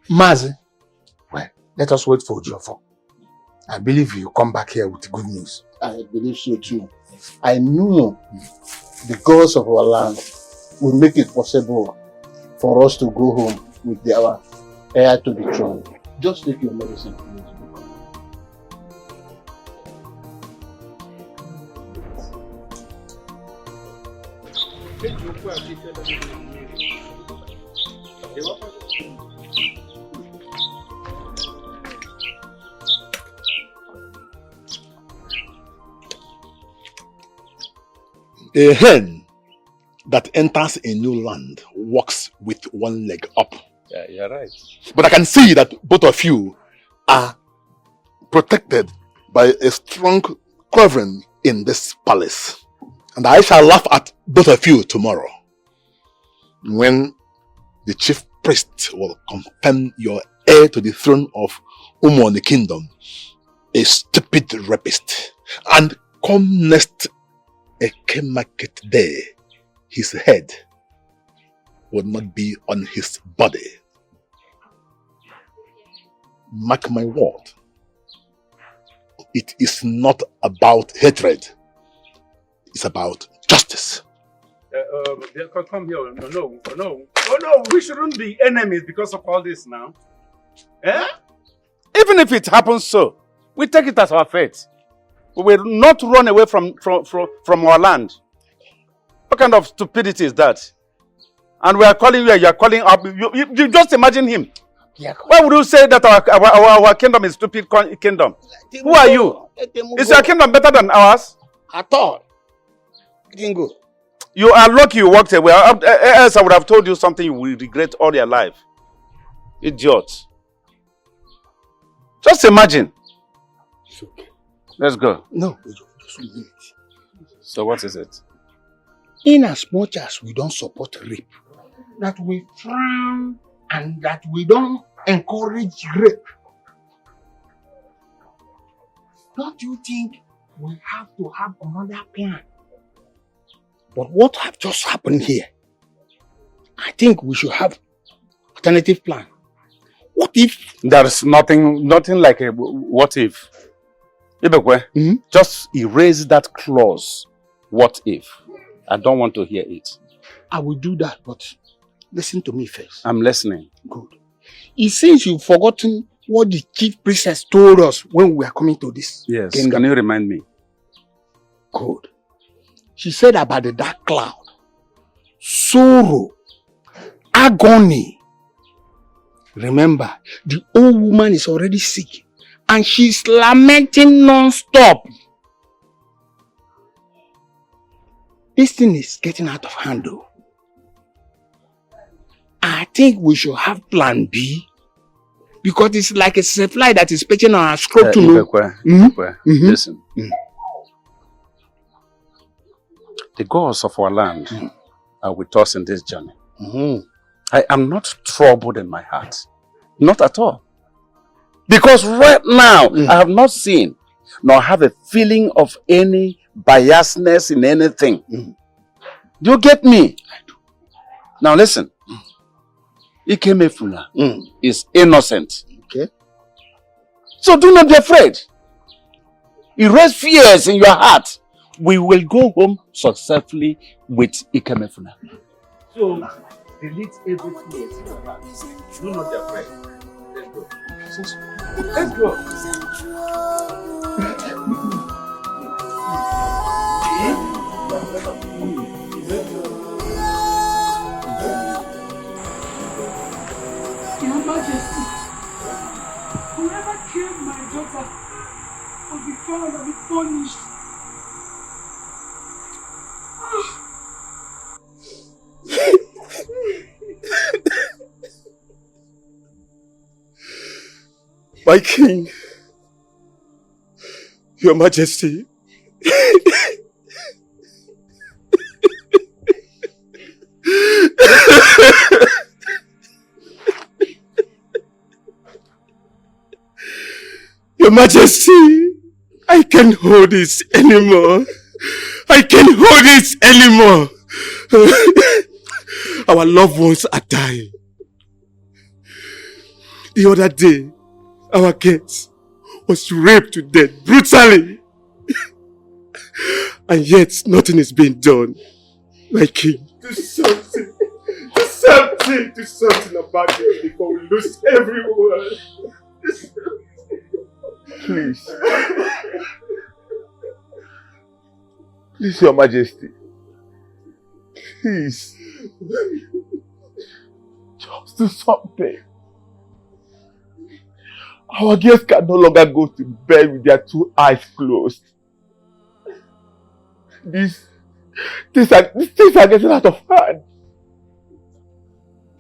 Mazi, well, Let us wait for Jofo. I believe you come back here with good news. I believe so too. I know the gods of our land will make it possible for us to go home with our heir to the throne. Just take your medicine. A hen that enters a new land walks with one leg up. Yeah, you're right. But I can see that both of you are protected by a strong covering in this palace. And I shall laugh at both of you tomorrow when the chief priest will confirm your heir to the throne of Umoni Kingdom, a stupid rapist. And come next Eke Market Day, his head would not be on his body. Mark my word. It is not about hatred. It's about justice. Come here. No. We shouldn't be enemies because of all this now. Eh? Even if it happens so, we take it as our fate. We will not run away from our land. What kind of stupidity is that? And we are calling you, you are calling up. You just imagine him. Why would you say that our kingdom is stupid kingdom? Who are you? Is your kingdom better than ours? At all. Dingo. You are lucky you walked away. Else I would have told you something you will regret all your life. Idiot. Just imagine. It's okay. Let's go. No, just 1 minute. So what is it? In as much as we don't support rape, that we frown and that we don't encourage rape, don't you think we have to have another plan? But what have just happened here? I think we should have alternative plan. What if? There is nothing like a what if. Ibekwe, just erase that clause. What if? I don't want to hear it. I will do that, but listen to me first. I'm listening. Good. It seems you've forgotten what the chief priestess told us when we were coming to this kingdom. Can you remind me? Good. She said about the dark cloud, sorrow, agony. Remember, the old woman is already sick and she's lamenting non-stop. This thing is getting out of hand though. I think we should have plan B because it's like a supply that is pitching on our scroll to know. Listen. The gods of our land are with us in this journey. I am not troubled in my heart. Not at all. Because right now, I have not seen nor have a feeling of any biasness in anything. Do you get me? I do. Now listen. Ikemefuna is innocent. Okay. So do not be afraid. Erase fears in your heart. We will go home successfully with Ikemefuna. So delete every fear in your heart. Do not be afraid. Let's go. Let's Your Majesty, whoever killed my daughter will be found and be punished. My king, Your Majesty, Your Majesty, I can't hold this anymore. I can't hold this anymore. Our loved ones are dying. The other day, Our guest was raped to death brutally. And yet nothing is being done. My king, do something. Do something about it before we lose everyone. Please. Please, Your Majesty. Please. Just do something. Our guests can no longer go to bed with their two eyes closed. These things are getting out of hand.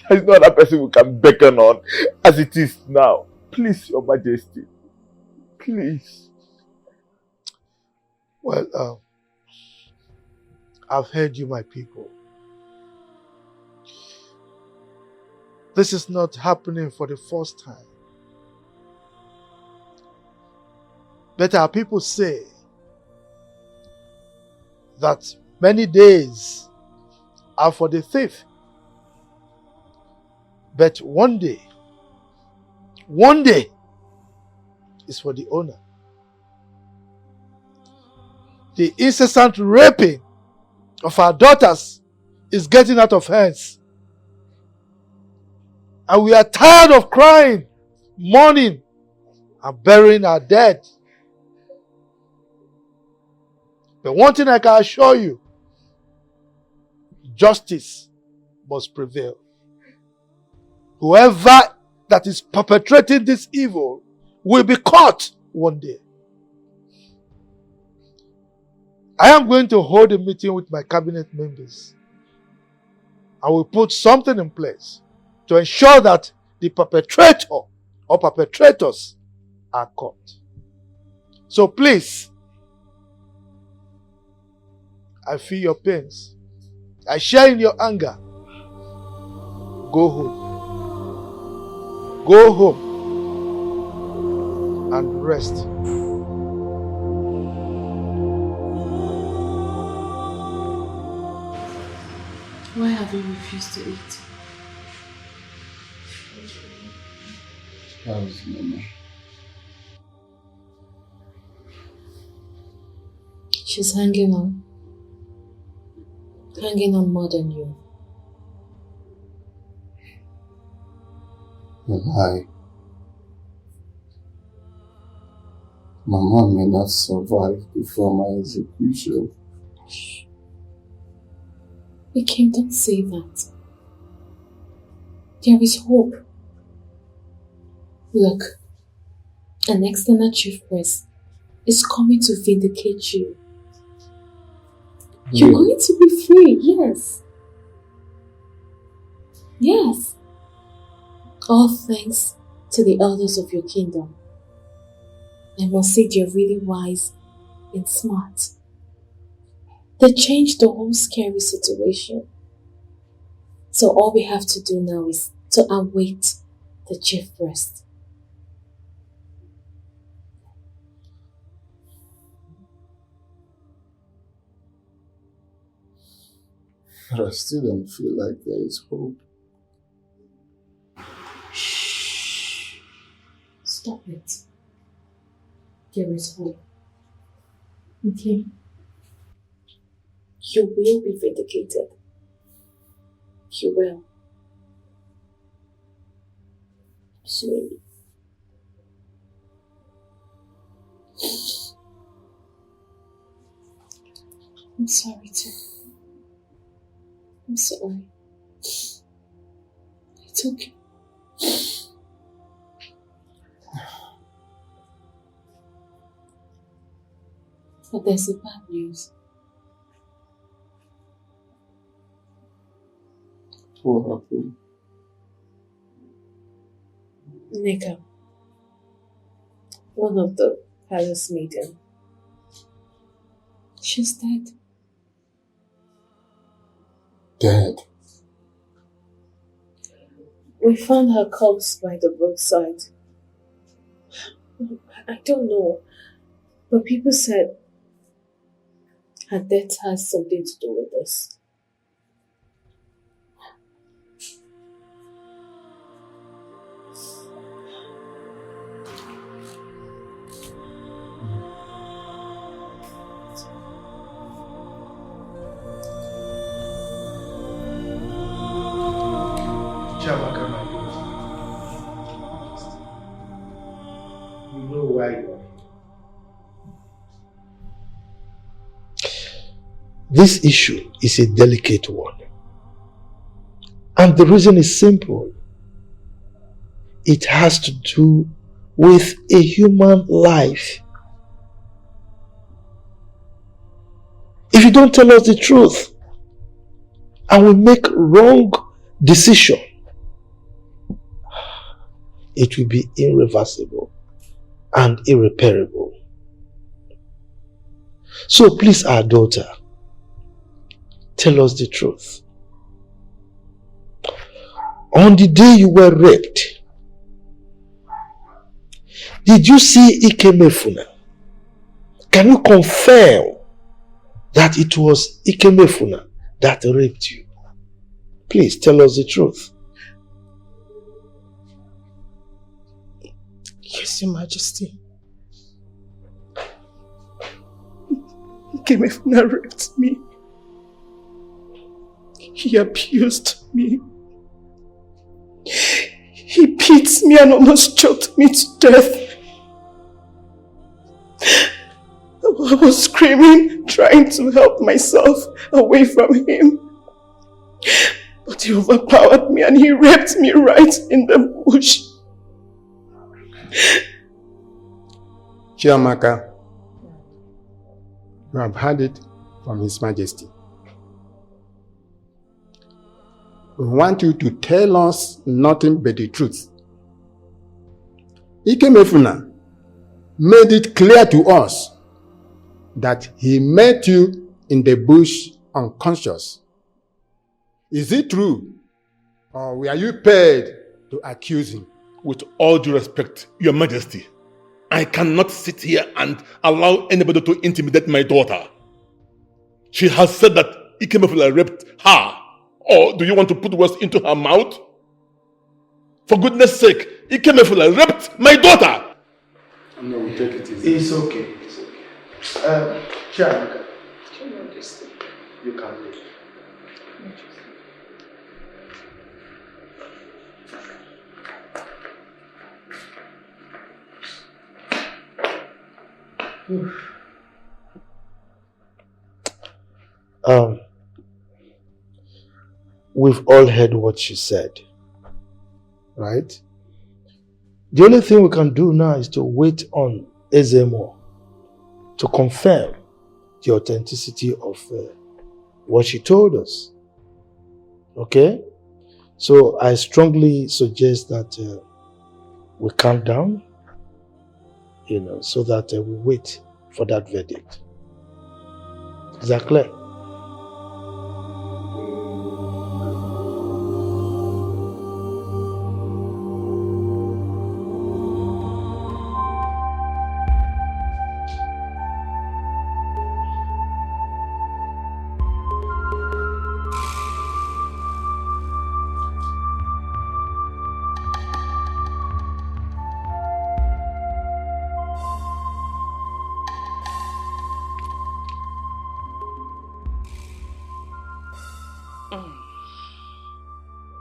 There is no other person we can beckon on as it is now. Please, Your Majesty. Please. Well, I've heard you, my people. This is not happening for the first time. But our people say that many days are for the thief. But one day is for the owner. The incessant raping of our daughters is getting out of hands. And we are tired of crying, mourning, and burying our dead. But one thing I can assure you, justice must prevail. Whoever that is perpetrating this evil will be caught one day. I am going to hold a meeting with my cabinet members. I will put something in place to ensure that the perpetrator or perpetrators are caught. So please, I feel your pains. I share in your anger. Go home. Go home and rest. Why have you refused to eat? How's Mama? She's hanging on more than you. And Mama may not survive before my execution. The king don't say that. There is hope. Look, an external chief priest is coming to vindicate you. You're going to be free, yes. Yes. All thanks to the elders of your kingdom. I must say they're really wise and smart. They changed the whole scary situation. So all we have to do now is to await the chief priest. But I still don't feel like there is hope. Shh. Stop it. There is hope. Okay? You will be vindicated. You will. Slowly. I'm sorry too. I'm sorry. It's okay. But there's a bad news. What happened? Nika, one of the palace maiden, she's dead. Dead? We found her corpse by the roadside. I don't know, but people said her death has something to do with this. Chiamaka, my daughter. You know why you are here. This issue is a delicate one. And the reason is simple. It has to do with a human life. If you don't tell us the truth and we make wrong decision, it will be irreversible and irreparable. So please, our daughter, tell us the truth. On the day you were raped, did you see Ikemefuna? Can you confirm that it was Ikemefuna that raped you? Please tell us the truth. Yes, Your Majesty. Ikemefuna raped me. He abused me. He beat me and almost choked me to death. I was screaming, trying to help myself away from him. But he overpowered me and he raped me right in the bush. Chiamaka, you have heard it from His Majesty. We want you to tell us nothing but the truth. Ikemefuna made it clear to us that he met you in the bush unconscious. Is it true? Or were you paid to accuse him? With all due respect, Your Majesty, I cannot sit here and allow anybody to intimidate my daughter. She has said that Ikemefuna raped her. Or do you want to put words into her mouth? For goodness sake, Ikemefuna raped my daughter! No, we take it easy. It's okay. It's okay. Chiamaka, you can leave. We've all heard what she said, right? The only thing we can do now is to wait on Ezemo to confirm the authenticity of what she told us. Okay? So I strongly suggest that we calm down, so that we wait for that verdict. Is that clear?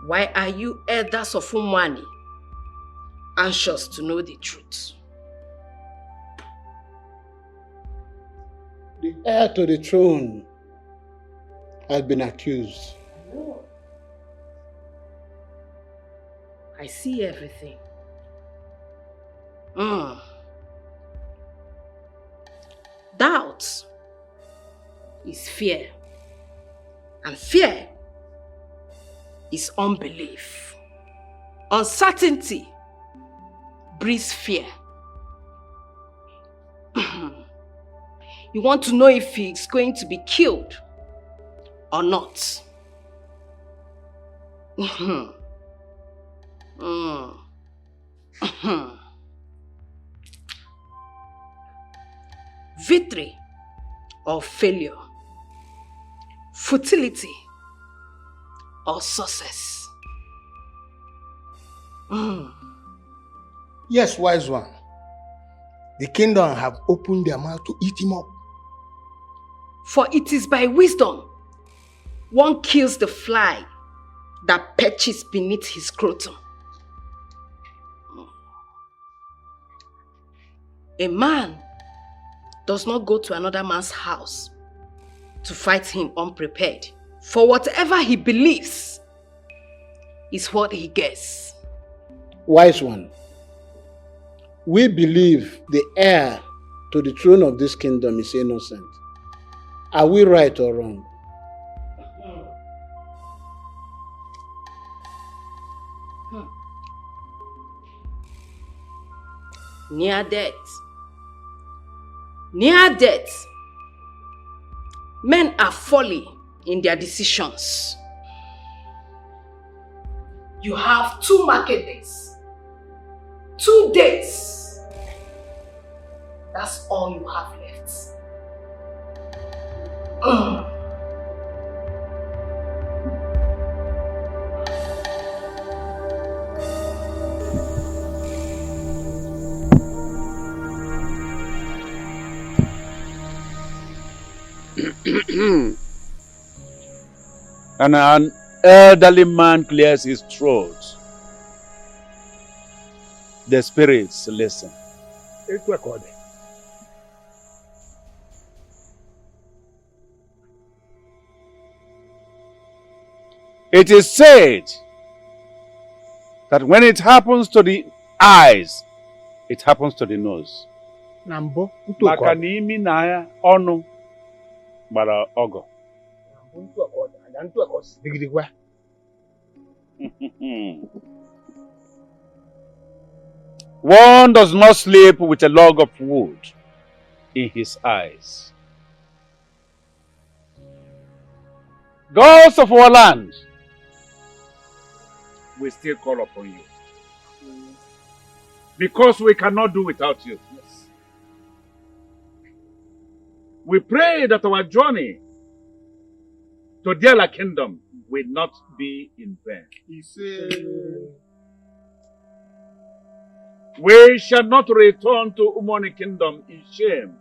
Why are you elders of Umwani anxious to know the truth? The heir to the throne has been accused. I see everything. Doubt is fear, and fear is unbelief. Uncertainty breeds fear. You want to know if he's going to be killed or not. Victory or failure, futility or success. Yes, wise one. The kingdom have opened their mouth to eat him up. For it is by wisdom one kills the fly that perches beneath his scrotum. A man does not go to another man's house to fight him unprepared, for whatever he believes is what he gets. Wise one, we believe the heir to the throne of this kingdom is innocent. Are we right or wrong? Near death. Near death. Men are folly in their decisions. You have 2 market days. 2 days. That's all you have left. And an elderly man clears his throat. The spirits listen. It is said that when it happens to the eyes, it happens to the nose. Nambo, Maka na imi na ya ọnụ gbara ọgọ. One does not sleep with a log of wood in his eyes. Gods of our land, we still call upon you. Because we cannot do without you. Yes. We pray that our journey to their kingdom will not be in vain. We shall not return to Umoni kingdom in shame.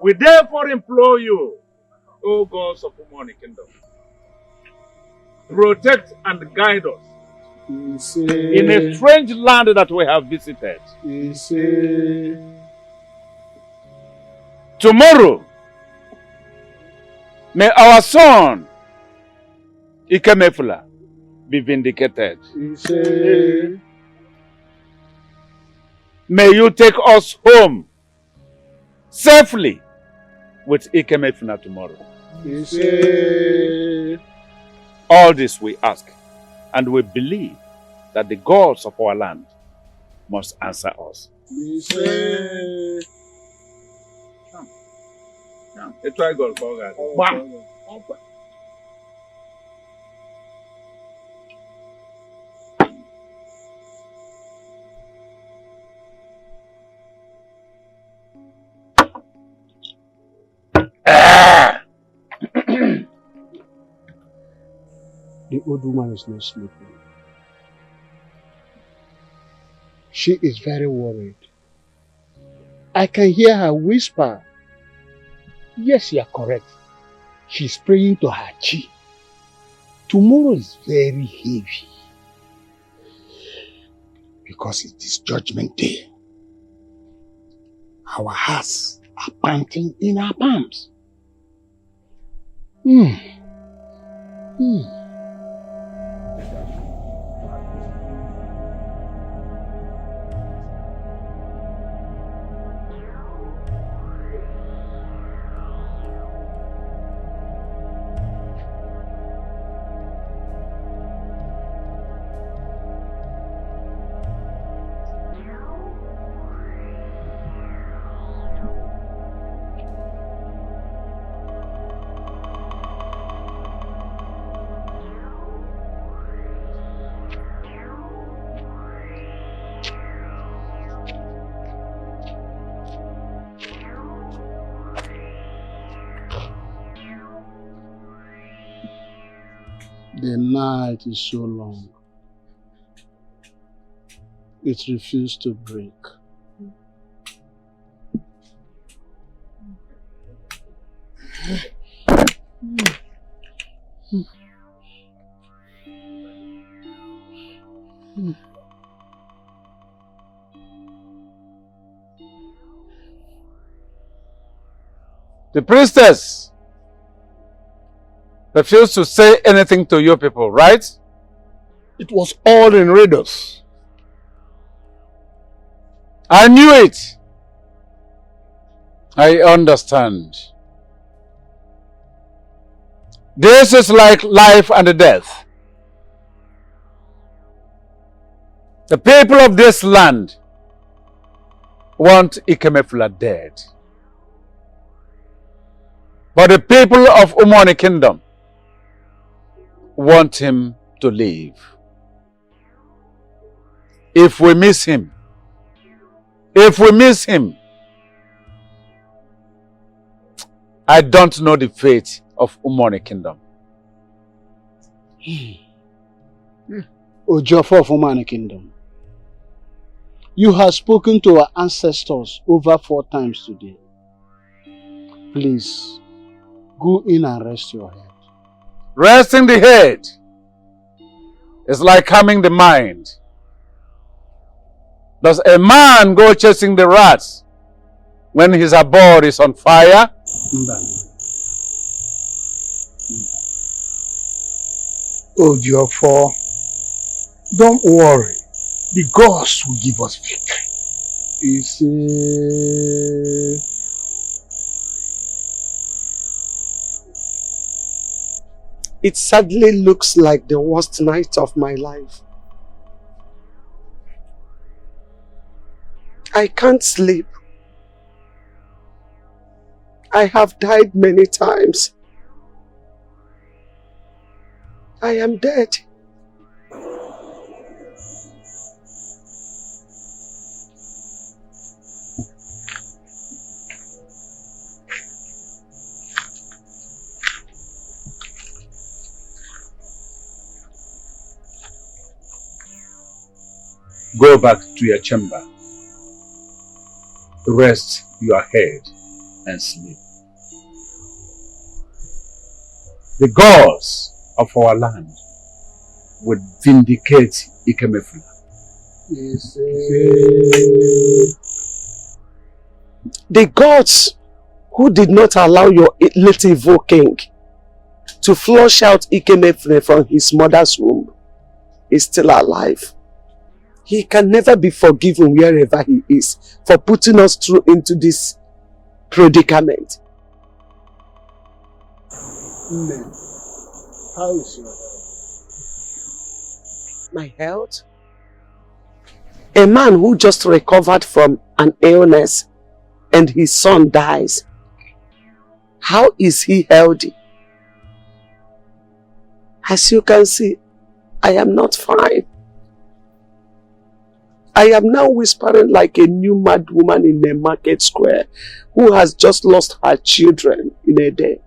We therefore implore you, O gods of Umoni kingdom, protect and guide us in a strange land that we have visited. Tomorrow, may our son, Ikemefula, be vindicated. May you take us home safely with Ikemefula tomorrow. All this we ask, and we believe that the gods of our land must answer us. The old woman is not sleeping. She is very worried. I can hear her whisper. Yes, you are correct. She's praying to her chi. Tomorrow is very heavy. Because it is judgment day. Our hearts are panting in our palms. The night is so long. It refused to break. The priestess refused to say anything to you people, right? It was all in riddles. I knew it. I understand. This is like life and death. The people of this land want Ikemefula dead. But the people of Umoni Kingdom want him to live. If we miss him, I don't know the fate of Umoni Kingdom. Ojofo of Umoni Kingdom, you have spoken to our ancestors over 4 times today. Please, go in and rest your head. Resting the head is like calming the mind. Does a man go chasing the rats when his abode is on fire? Ojofo, don't worry. The gods will give us victory. You see... It sadly looks like the worst night of my life. I can't sleep. I have died many times. I am dead. Go back to your chamber. Rest your head and sleep. The gods of our land would vindicate Ikemefula. The gods who did not allow your late evil king to flush out Ikemefule from his mother's womb is still alive. He can never be forgiven wherever he is for putting us through into this predicament. Amen. How is your health? My health? A man who just recovered from an illness and his son dies. How is he healthy? As you can see, I am not fine. I am now whispering like a new mad woman in a market square who has just lost her children in a day.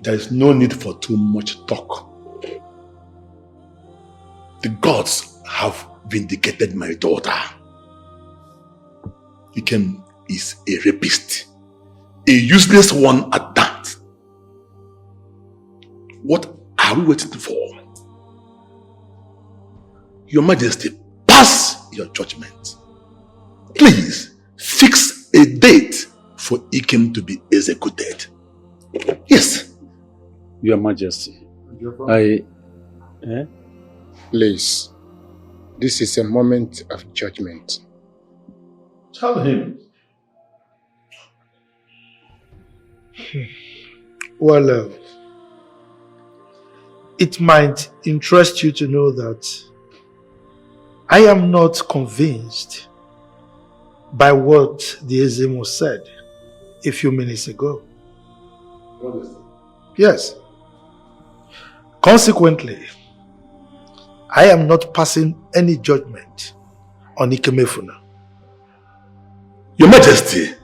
There is no need for too much talk. The gods have vindicated my daughter. Ikem is a rapist, a useless one at that. What are we waiting for? Your Majesty, pass your judgment. Please fix a date for Ikem to be executed. Yes. Your Majesty, Please, this is a moment of judgment. Tell him. Well, it might interest you to know that I am not convinced by what the Ezemo said a few minutes ago. Yes. Consequently, I am not passing any judgment on Ikemefuna. Your Majesty,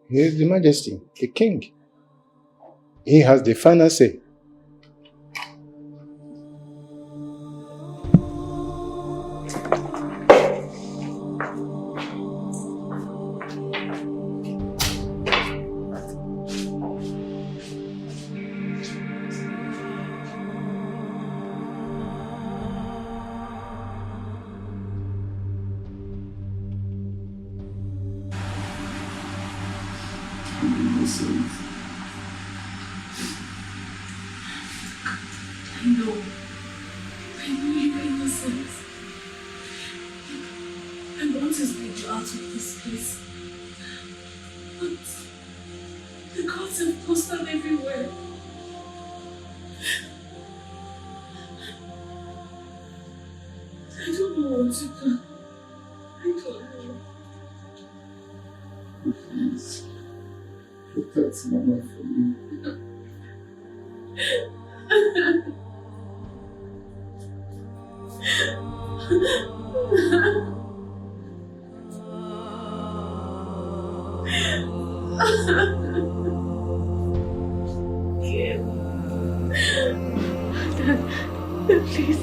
He is the Majesty, the King. He has the final say. I know you're innocent. I want to lead you out of this place. But the gods have posted everywhere. I don't know what to do. I don't know. Please, protect Mama from me. Please,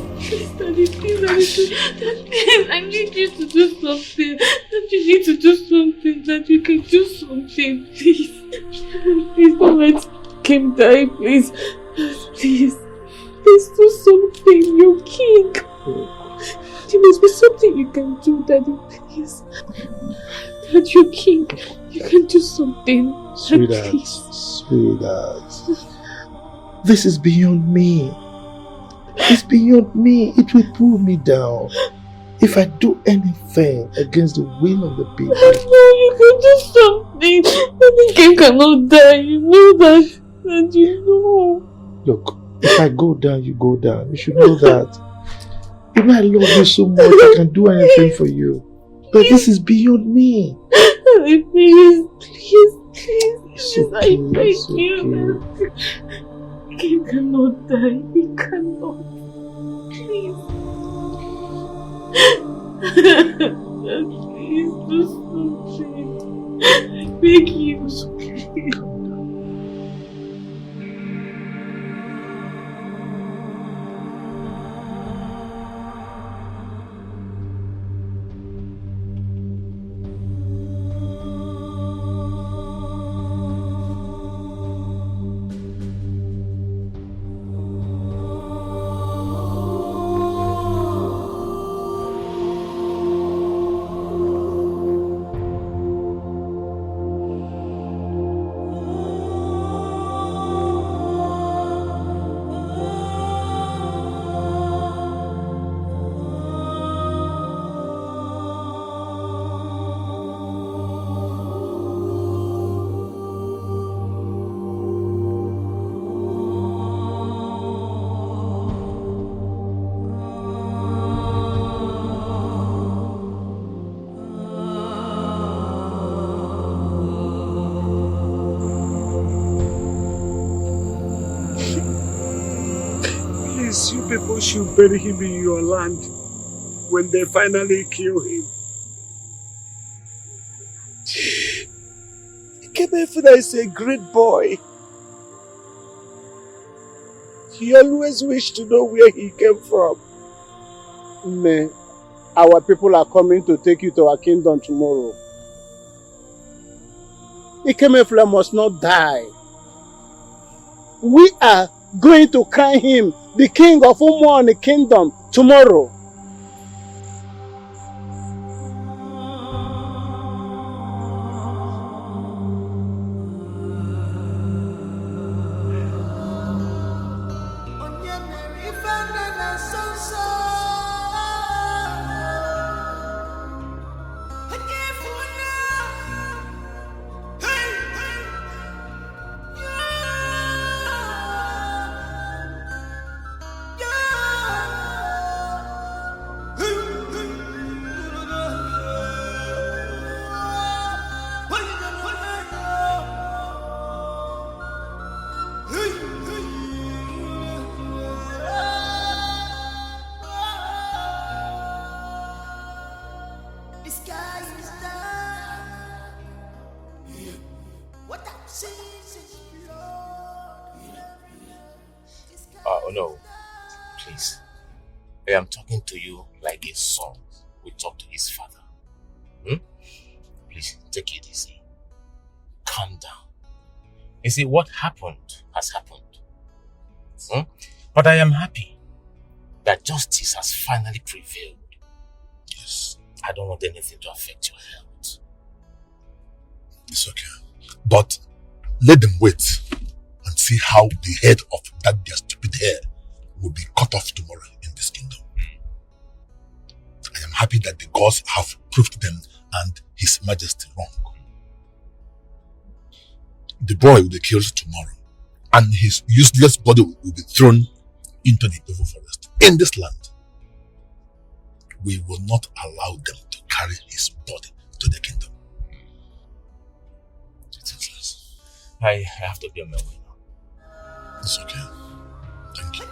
I need you to do something. Dad, you need to do something. Dad, you can do something, please. Please don't let Kim die, please. Please. Please do something. You're king. There must be something you can do, Daddy, please. Dad, you're king. You can do something. Sweetheart, sweetheart. This is beyond me. It's beyond me. It will pull me down. If I do anything against the will of the people. No, you can do something. The king cannot die. You know that. And you know. Look, if I go down, you go down. You should know that. You know I love you so much. I can do anything for you. But this is beyond me. Please. It's okay, I beg it's you. King cannot die. He cannot. Please. Please do something. I beg you. Please. You people should bury him in your land when they finally kill him. Ikemefuna is a great boy. He always wished to know where he came from. May our people are coming to take you to our kingdom tomorrow. Ikemefuna must not die. We are going to crown him the king of Umuani kingdom tomorrow. Oh no, please. I am talking to you like a son will talk to his father. Please, take it easy. Calm down. You see, what happened has happened. But I am happy that justice has finally prevailed. Yes. I don't want anything to affect your health. It's okay. But let them wait and see how the head of that their stupid hair will be cut off tomorrow in this kingdom. I am happy that the gods have proved them and His Majesty wrong. The boy will be killed tomorrow, and his useless body will be thrown into the evil forest. In this land, we will not allow them to carry his body to the kingdom. I have to be on my way now. It's okay. Thank you.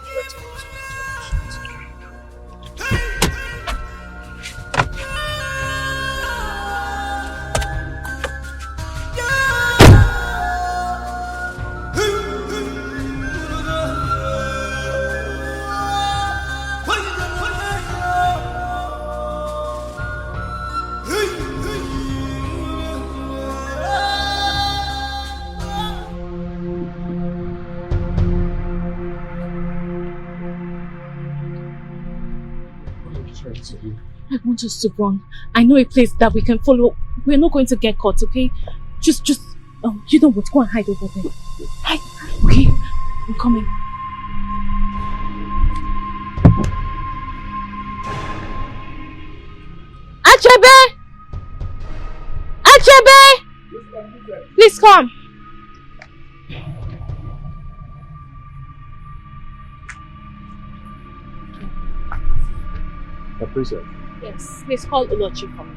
I want us to run. I know a place that we can follow. We're not going to get caught, okay? Just, you know what? Go and hide over there. Hide. Okay, I'm coming. Achebe! Achebe! Please come. Appreciate it. Yes, please call Olochi for me.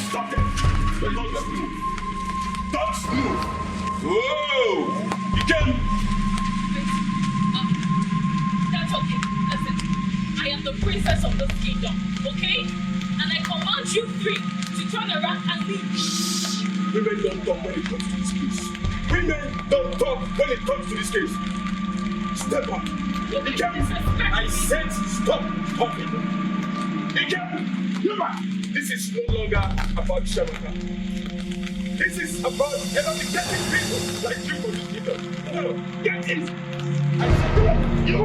Stop it! Don't move! Whoa! You can... That's okay. Listen, I am the princess of this kingdom, okay? And I command you three to turn around and leave. Women don't talk when it comes to this case. Women don't talk when it comes to this case. Step up. I said stop talking. Remember, this is no longer about Shamaka. This is about eradicating people like you for this kingdom. No, get in. I said you.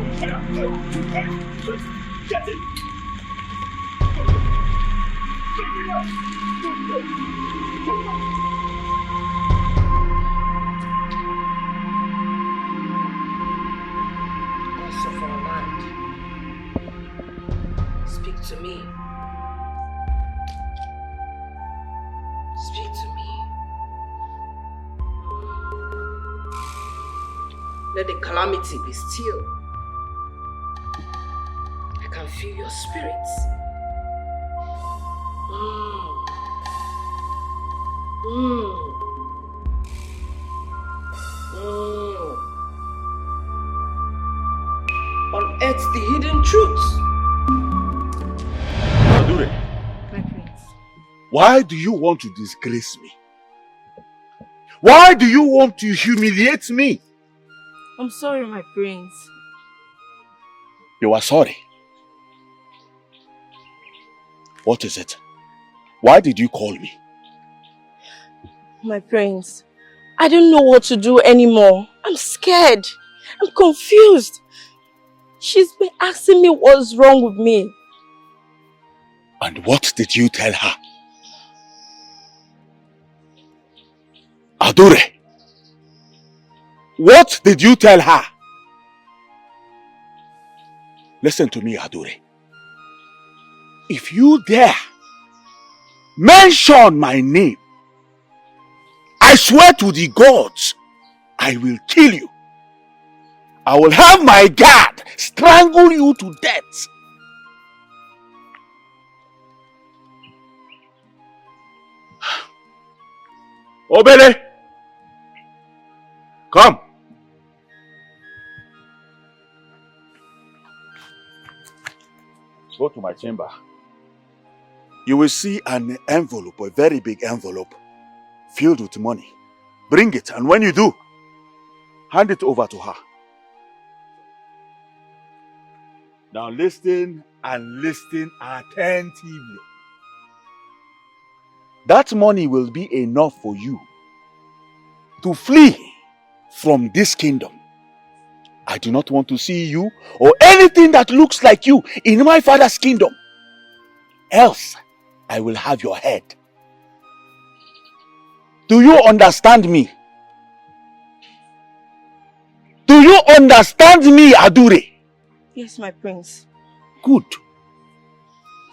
Get in. Also for a land. Speak to me. Speak to me. Let the calamity be still. I can feel your spirits. Unearth the hidden truths. Adure, My prince. why do you want to disgrace me? Why do you want to humiliate me? I'm sorry, my prince. You are sorry. What is it? Why did you call me? My prince, I don't know what to do anymore. I'm scared. I'm confused. She's been asking me what's wrong with me. And what did you tell her? Adure, what did you tell her? Listen to me, Adure. If you dare mention my name, I swear to the gods, I will kill you. I will have my guard strangle you to death. Obele! Come. Go to my chamber. You will see an envelope, a very big envelope, filled with money. Bring it, and when you do, hand it over to her. Now listen and listen attentively. That money will be enough for you to flee from this kingdom. I do not want to see you or anything that looks like you in my father's kingdom. Else, I will have your head. Do you understand me? Do you understand me, Adure? Yes, my prince. Good.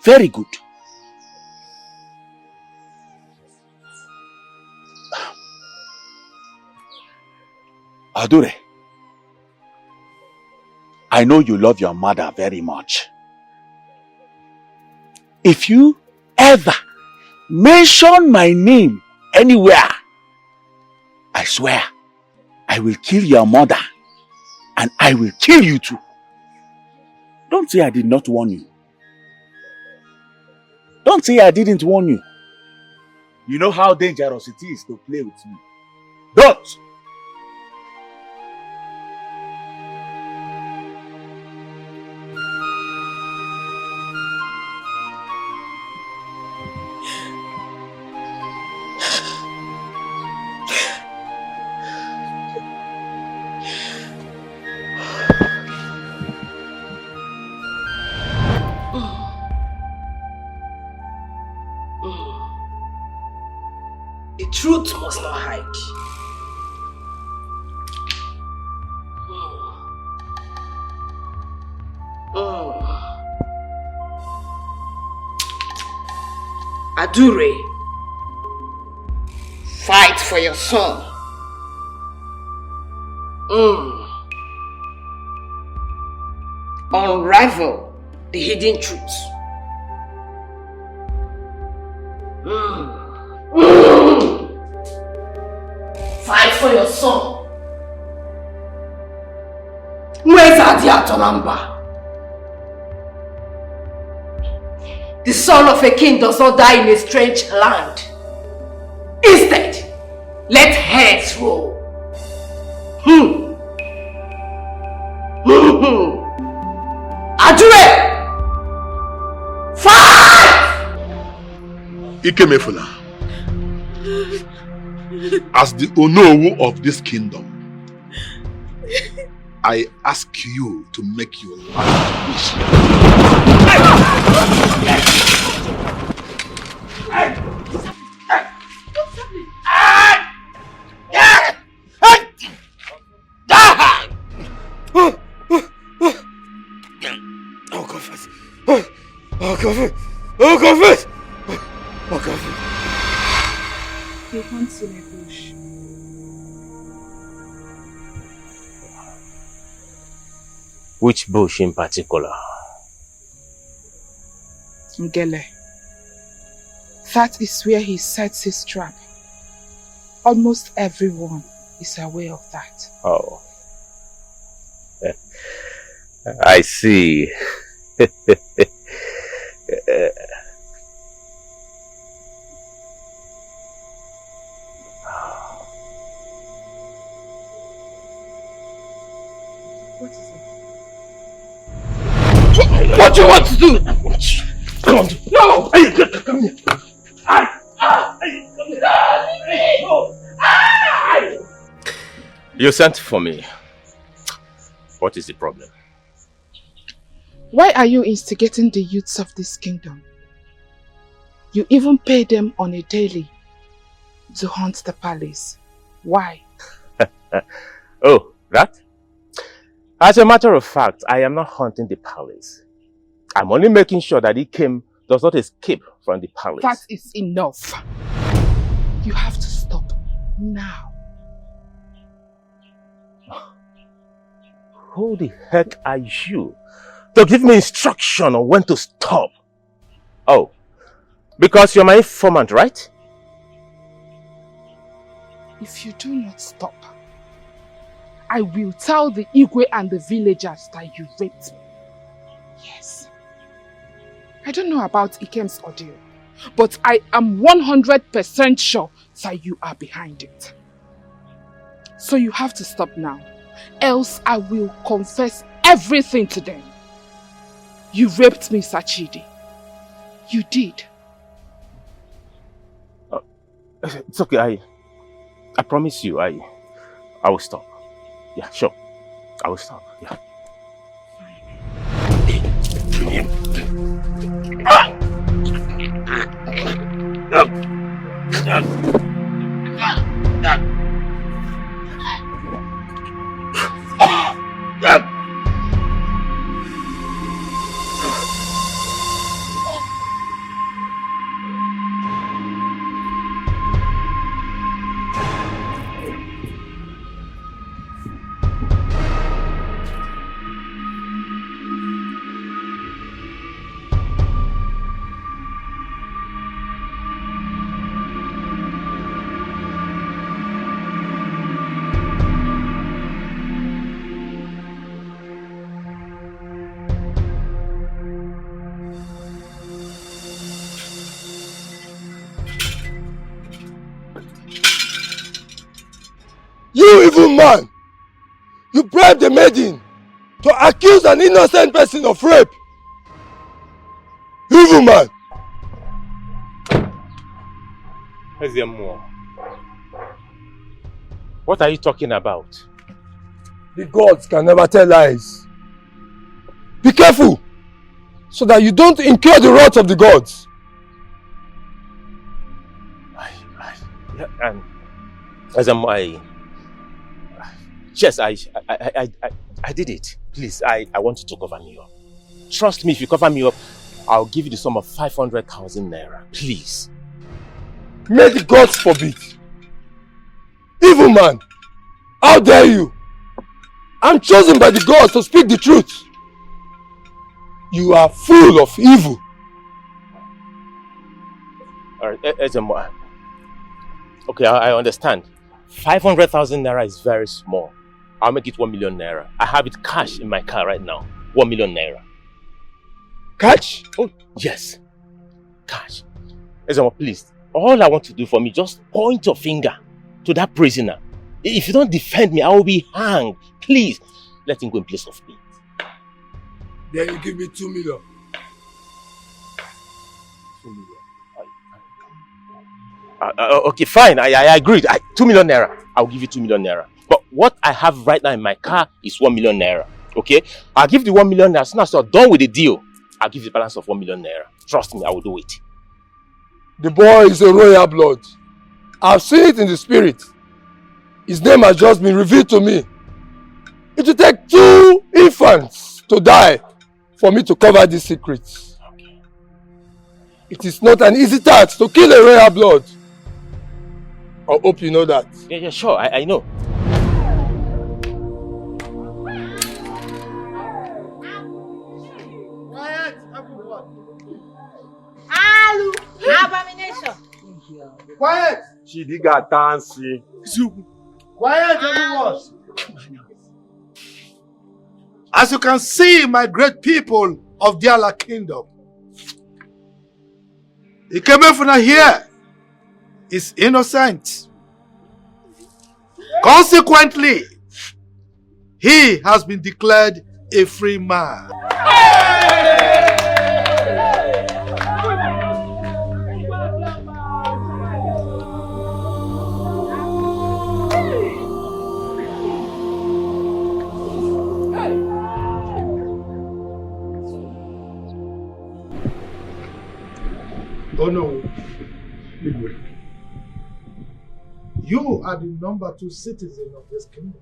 Very good. Adure, I know you love your mother very much. If you ever mention my name anywhere, I swear, I will kill your mother and I will kill you too. Don't say I did not warn you. Don't say I didn't warn you. You know how dangerous it is to play with me. Don't! The truth must not hide. Adure, fight for your son. Unravel the hidden truth. Fight for your son. Where's Adi Atonamba? The son of a king does not die in a strange land. Instead, let heads roll. Adure! Fight! Ikemefuna, as the Onowu of this kingdom, I ask you to make your last wish. Oh, confess! Oh, confess! Oh, confess! Oh, confess! You can't see my bush. Which bush in particular? Ngele. That is where he sets his trap. Almost everyone is aware of that. Oh. I see. What is it? What do you want to do? No! Come here. You sent for me. What is the problem? Why are you instigating the youths of this kingdom? You even pay them on a daily to hunt the palace. Why? Oh, that? As a matter of fact, I am not hunting the palace. I'm only making sure that Ikem does not escape from the palace. That is enough. You have to stop now. Who the heck are you to give me instruction on when to stop? Oh, because you're my informant, right? If you do not stop, I will tell the Igwe and the villagers that you raped me. Yes. I don't know about Ikem's ordeal, but I am 100% sure that you are behind it. So you have to stop now, else I will confess everything to them. You raped me, Sachidi. You did. It's okay, I promise you, I will stop. Yeah, sure. I will stop, yeah. You evil man! You bribed the maiden to accuse an innocent person of rape! Evil man! Ezemo, what are you talking about? The gods can never tell lies. Be careful, so that you don't incur the wrath of the gods. And Ezemo, yes, I did it. Please, I want you to cover me up. Trust me, if you cover me up, I'll give you the sum of 500,000 naira. Please. May the gods forbid. Evil man, how dare you? I'm chosen by the gods to speak the truth. You are full of evil. Alright, Ezemo. Okay, I understand. 500,000 naira is very small. I'll make it 1 million naira. I have it cash in my car right now. 1 million naira. Cash? Oh, yes. Cash. Ezemo, please. All I want to do for me, just point your finger to that prisoner. If you don't defend me, I will be hanged. Please, let him go in place of me. Then you give me 2 million. 2 million. Okay, fine. I agreed. 2 million naira. I'll give you 2 million naira. But what I have right now in my car is 1 million naira. Okay? I'll give the 1 million naira. As soon as you're done with the deal, I'll give you the balance of 1 million naira. Trust me, I will do it. The boy is a royal blood. I've seen it in the spirit. His name has just been revealed to me. It will take 2 infants to die for me to cover these secrets. Okay. It is not an easy task to kill a royal blood. I hope you know that. Yeah, sure. I know. Quiet, everyone. Alu, abomination. Quiet. Chidiga Tansi. Quiet, everyone. As you can see, my great people of Diala Kingdom, Ikemefuna here is innocent. Consequently, he has been declared a free man. Oh no, you are the number 2 citizen of this kingdom.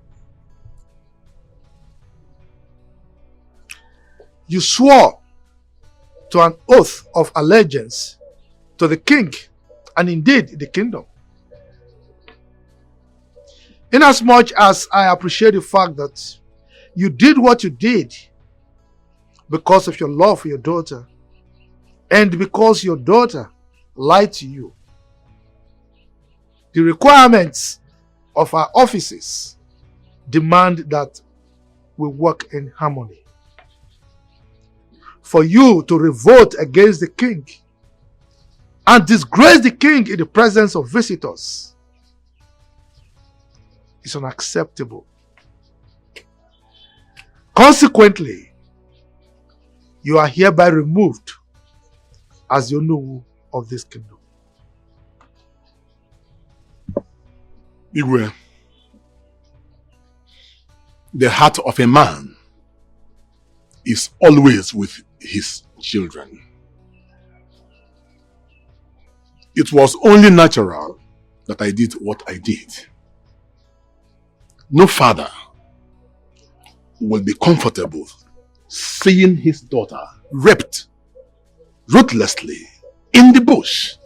You swore to an oath of allegiance to the king and indeed the kingdom. Inasmuch as I appreciate the fact that you did what you did because of your love for your daughter, and because your daughter lied to you, the requirements of our offices demand that we work in harmony. For you to revolt against the king and disgrace the king in the presence of visitors is unacceptable. Consequently, you are hereby removed as the Onowu of this kingdom. Igwe, the heart of a man is always with his children. It was only natural that I did what I did. No father will be comfortable seeing his daughter raped ruthlessly in the bush.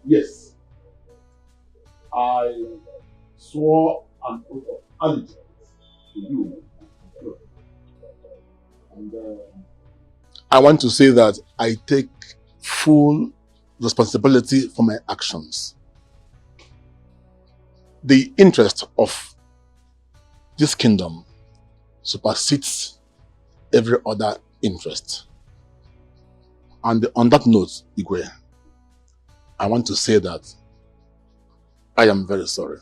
Yes, I swore an oath of allegiance to you. And I want to say that I take full responsibility for my actions. The interest of this kingdom supersedes every other interest. And on that note, Igwe, I want to say that I am very sorry.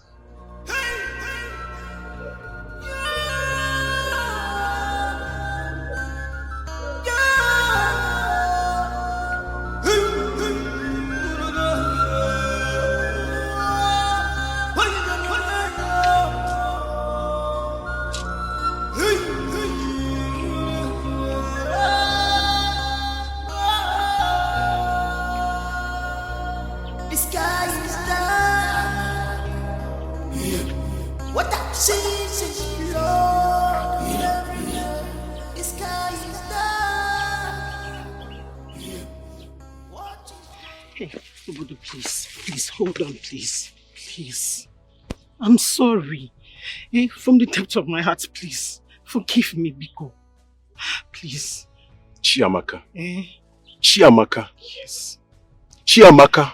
Please, hold on, please. I'm sorry. From the depth of my heart, please, forgive me, Biko. Please. Chiamaka. Chiamaka. Yes. Chiamaka,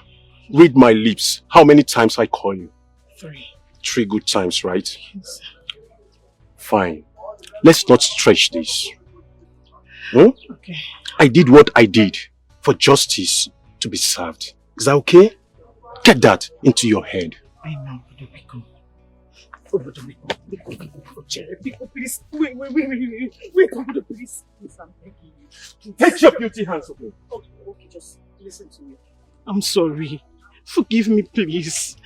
read my lips. How many times I call you? 3. 3 good times, right? Yes. Fine. Let's not stretch this. Okay. I did what I did for justice to be served. Is that okay? Get that into your head. I know, Biko. Biko, please. Wait, please. Please, I'm begging you. Take your beauty hands off me. Okay, just listen to me. I'm sorry. Forgive me, please.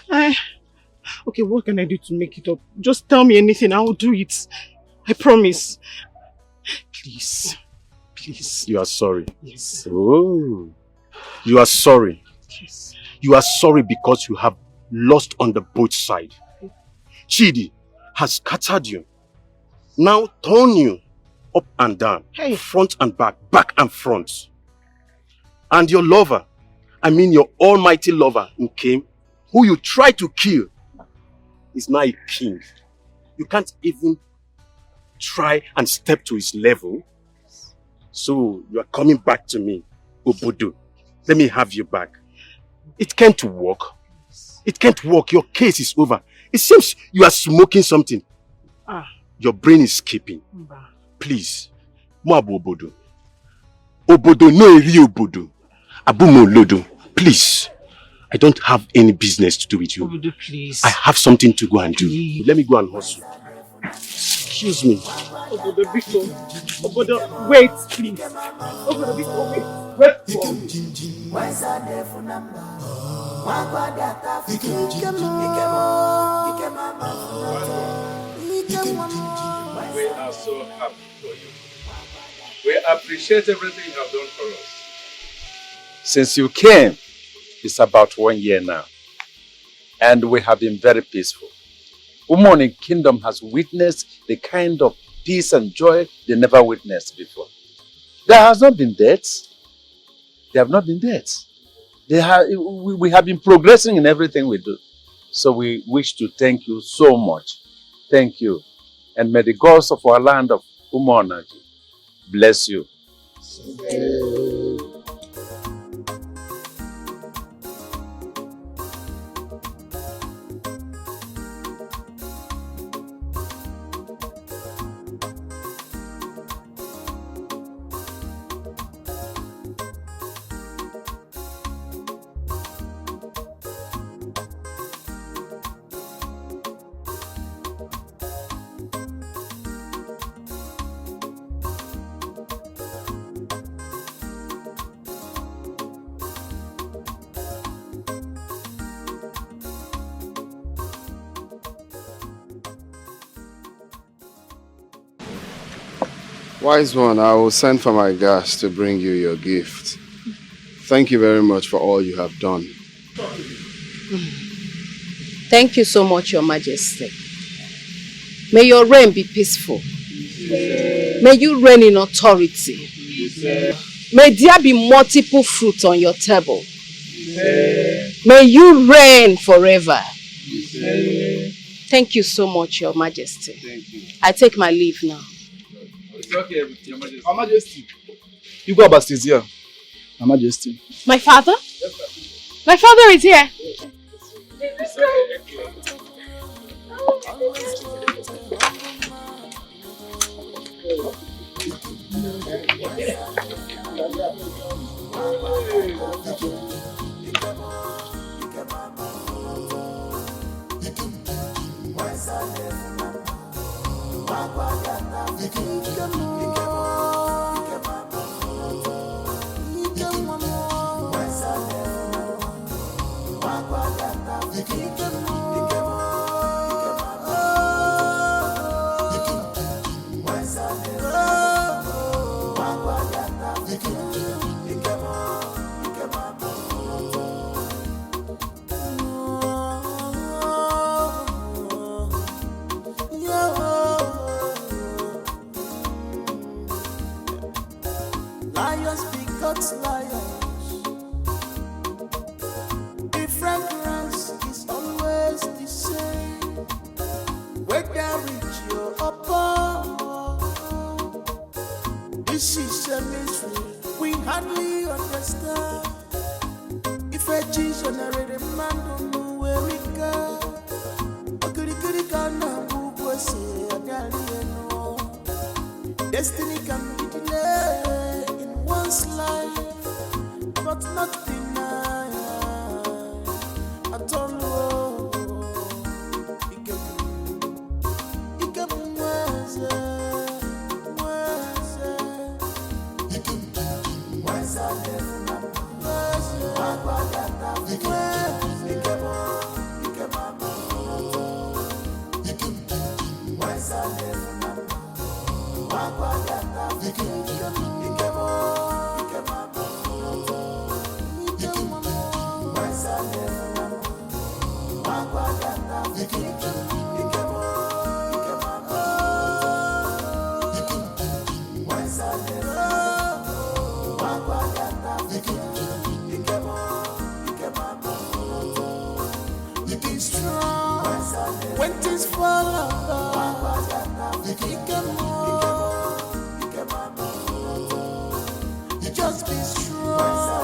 Okay, what can I do to make it up? Just tell me anything, I will do it. I promise. Please. You are sorry. Yes. Oh. You are sorry. Yes. You are sorry because you have lost on the both side. Chidi has scattered you. Now torn you up and down, front and back and front. And your lover, I mean your almighty lover, Nkem, who you tried to kill, is now a king. You can't even try and step to his level. So you are coming back to me, Obodo. Let me have you back. It can't work. It can't work. Your case is over. It seems you are smoking something. Your brain is skipping. Please. Moabu Obodo. Obodo no eri Obodo. Abumo Lodo. Please. I don't have any business to do with you. Obodo, please. I have something to go and do. Please. Let me go and hustle. Excuse me. Obodo, Biko. Obodo, wait, please. Obodo, Biko, wait. Wait for me. We are so happy for you. We appreciate everything you have done for us. Since you came, it's about 1 year now. And we have been very peaceful. Umoni Kingdom has witnessed the kind of peace and joy they never witnessed before. There has not been deaths. There have not been deaths. We have been progressing in everything we do. So we wish to thank you so much. Thank you. And may the gods of our land of Umonaji bless you. Wise one, I will send for my guards to bring you your gift. Thank you very much for all you have done. Thank you so much, Your Majesty. May your reign be peaceful. May you reign in authority. May there be multiple fruits on your table. May you reign forever. Thank you so much, Your Majesty. Thank you. I take my leave now. It's okay, Your Majesty. Your Majesty. Igwe Abasi is here. Your Majesty. My father? My father is here. Lions begot lions. The fragrance is always the same. Whether rich or poor, this is a mystery we hardly understand. If a cheese on a red man don't know where we go, a goody can say destiny can be delayed in one's life, but not denied at all. Be strong when things fall apart. Just be strong.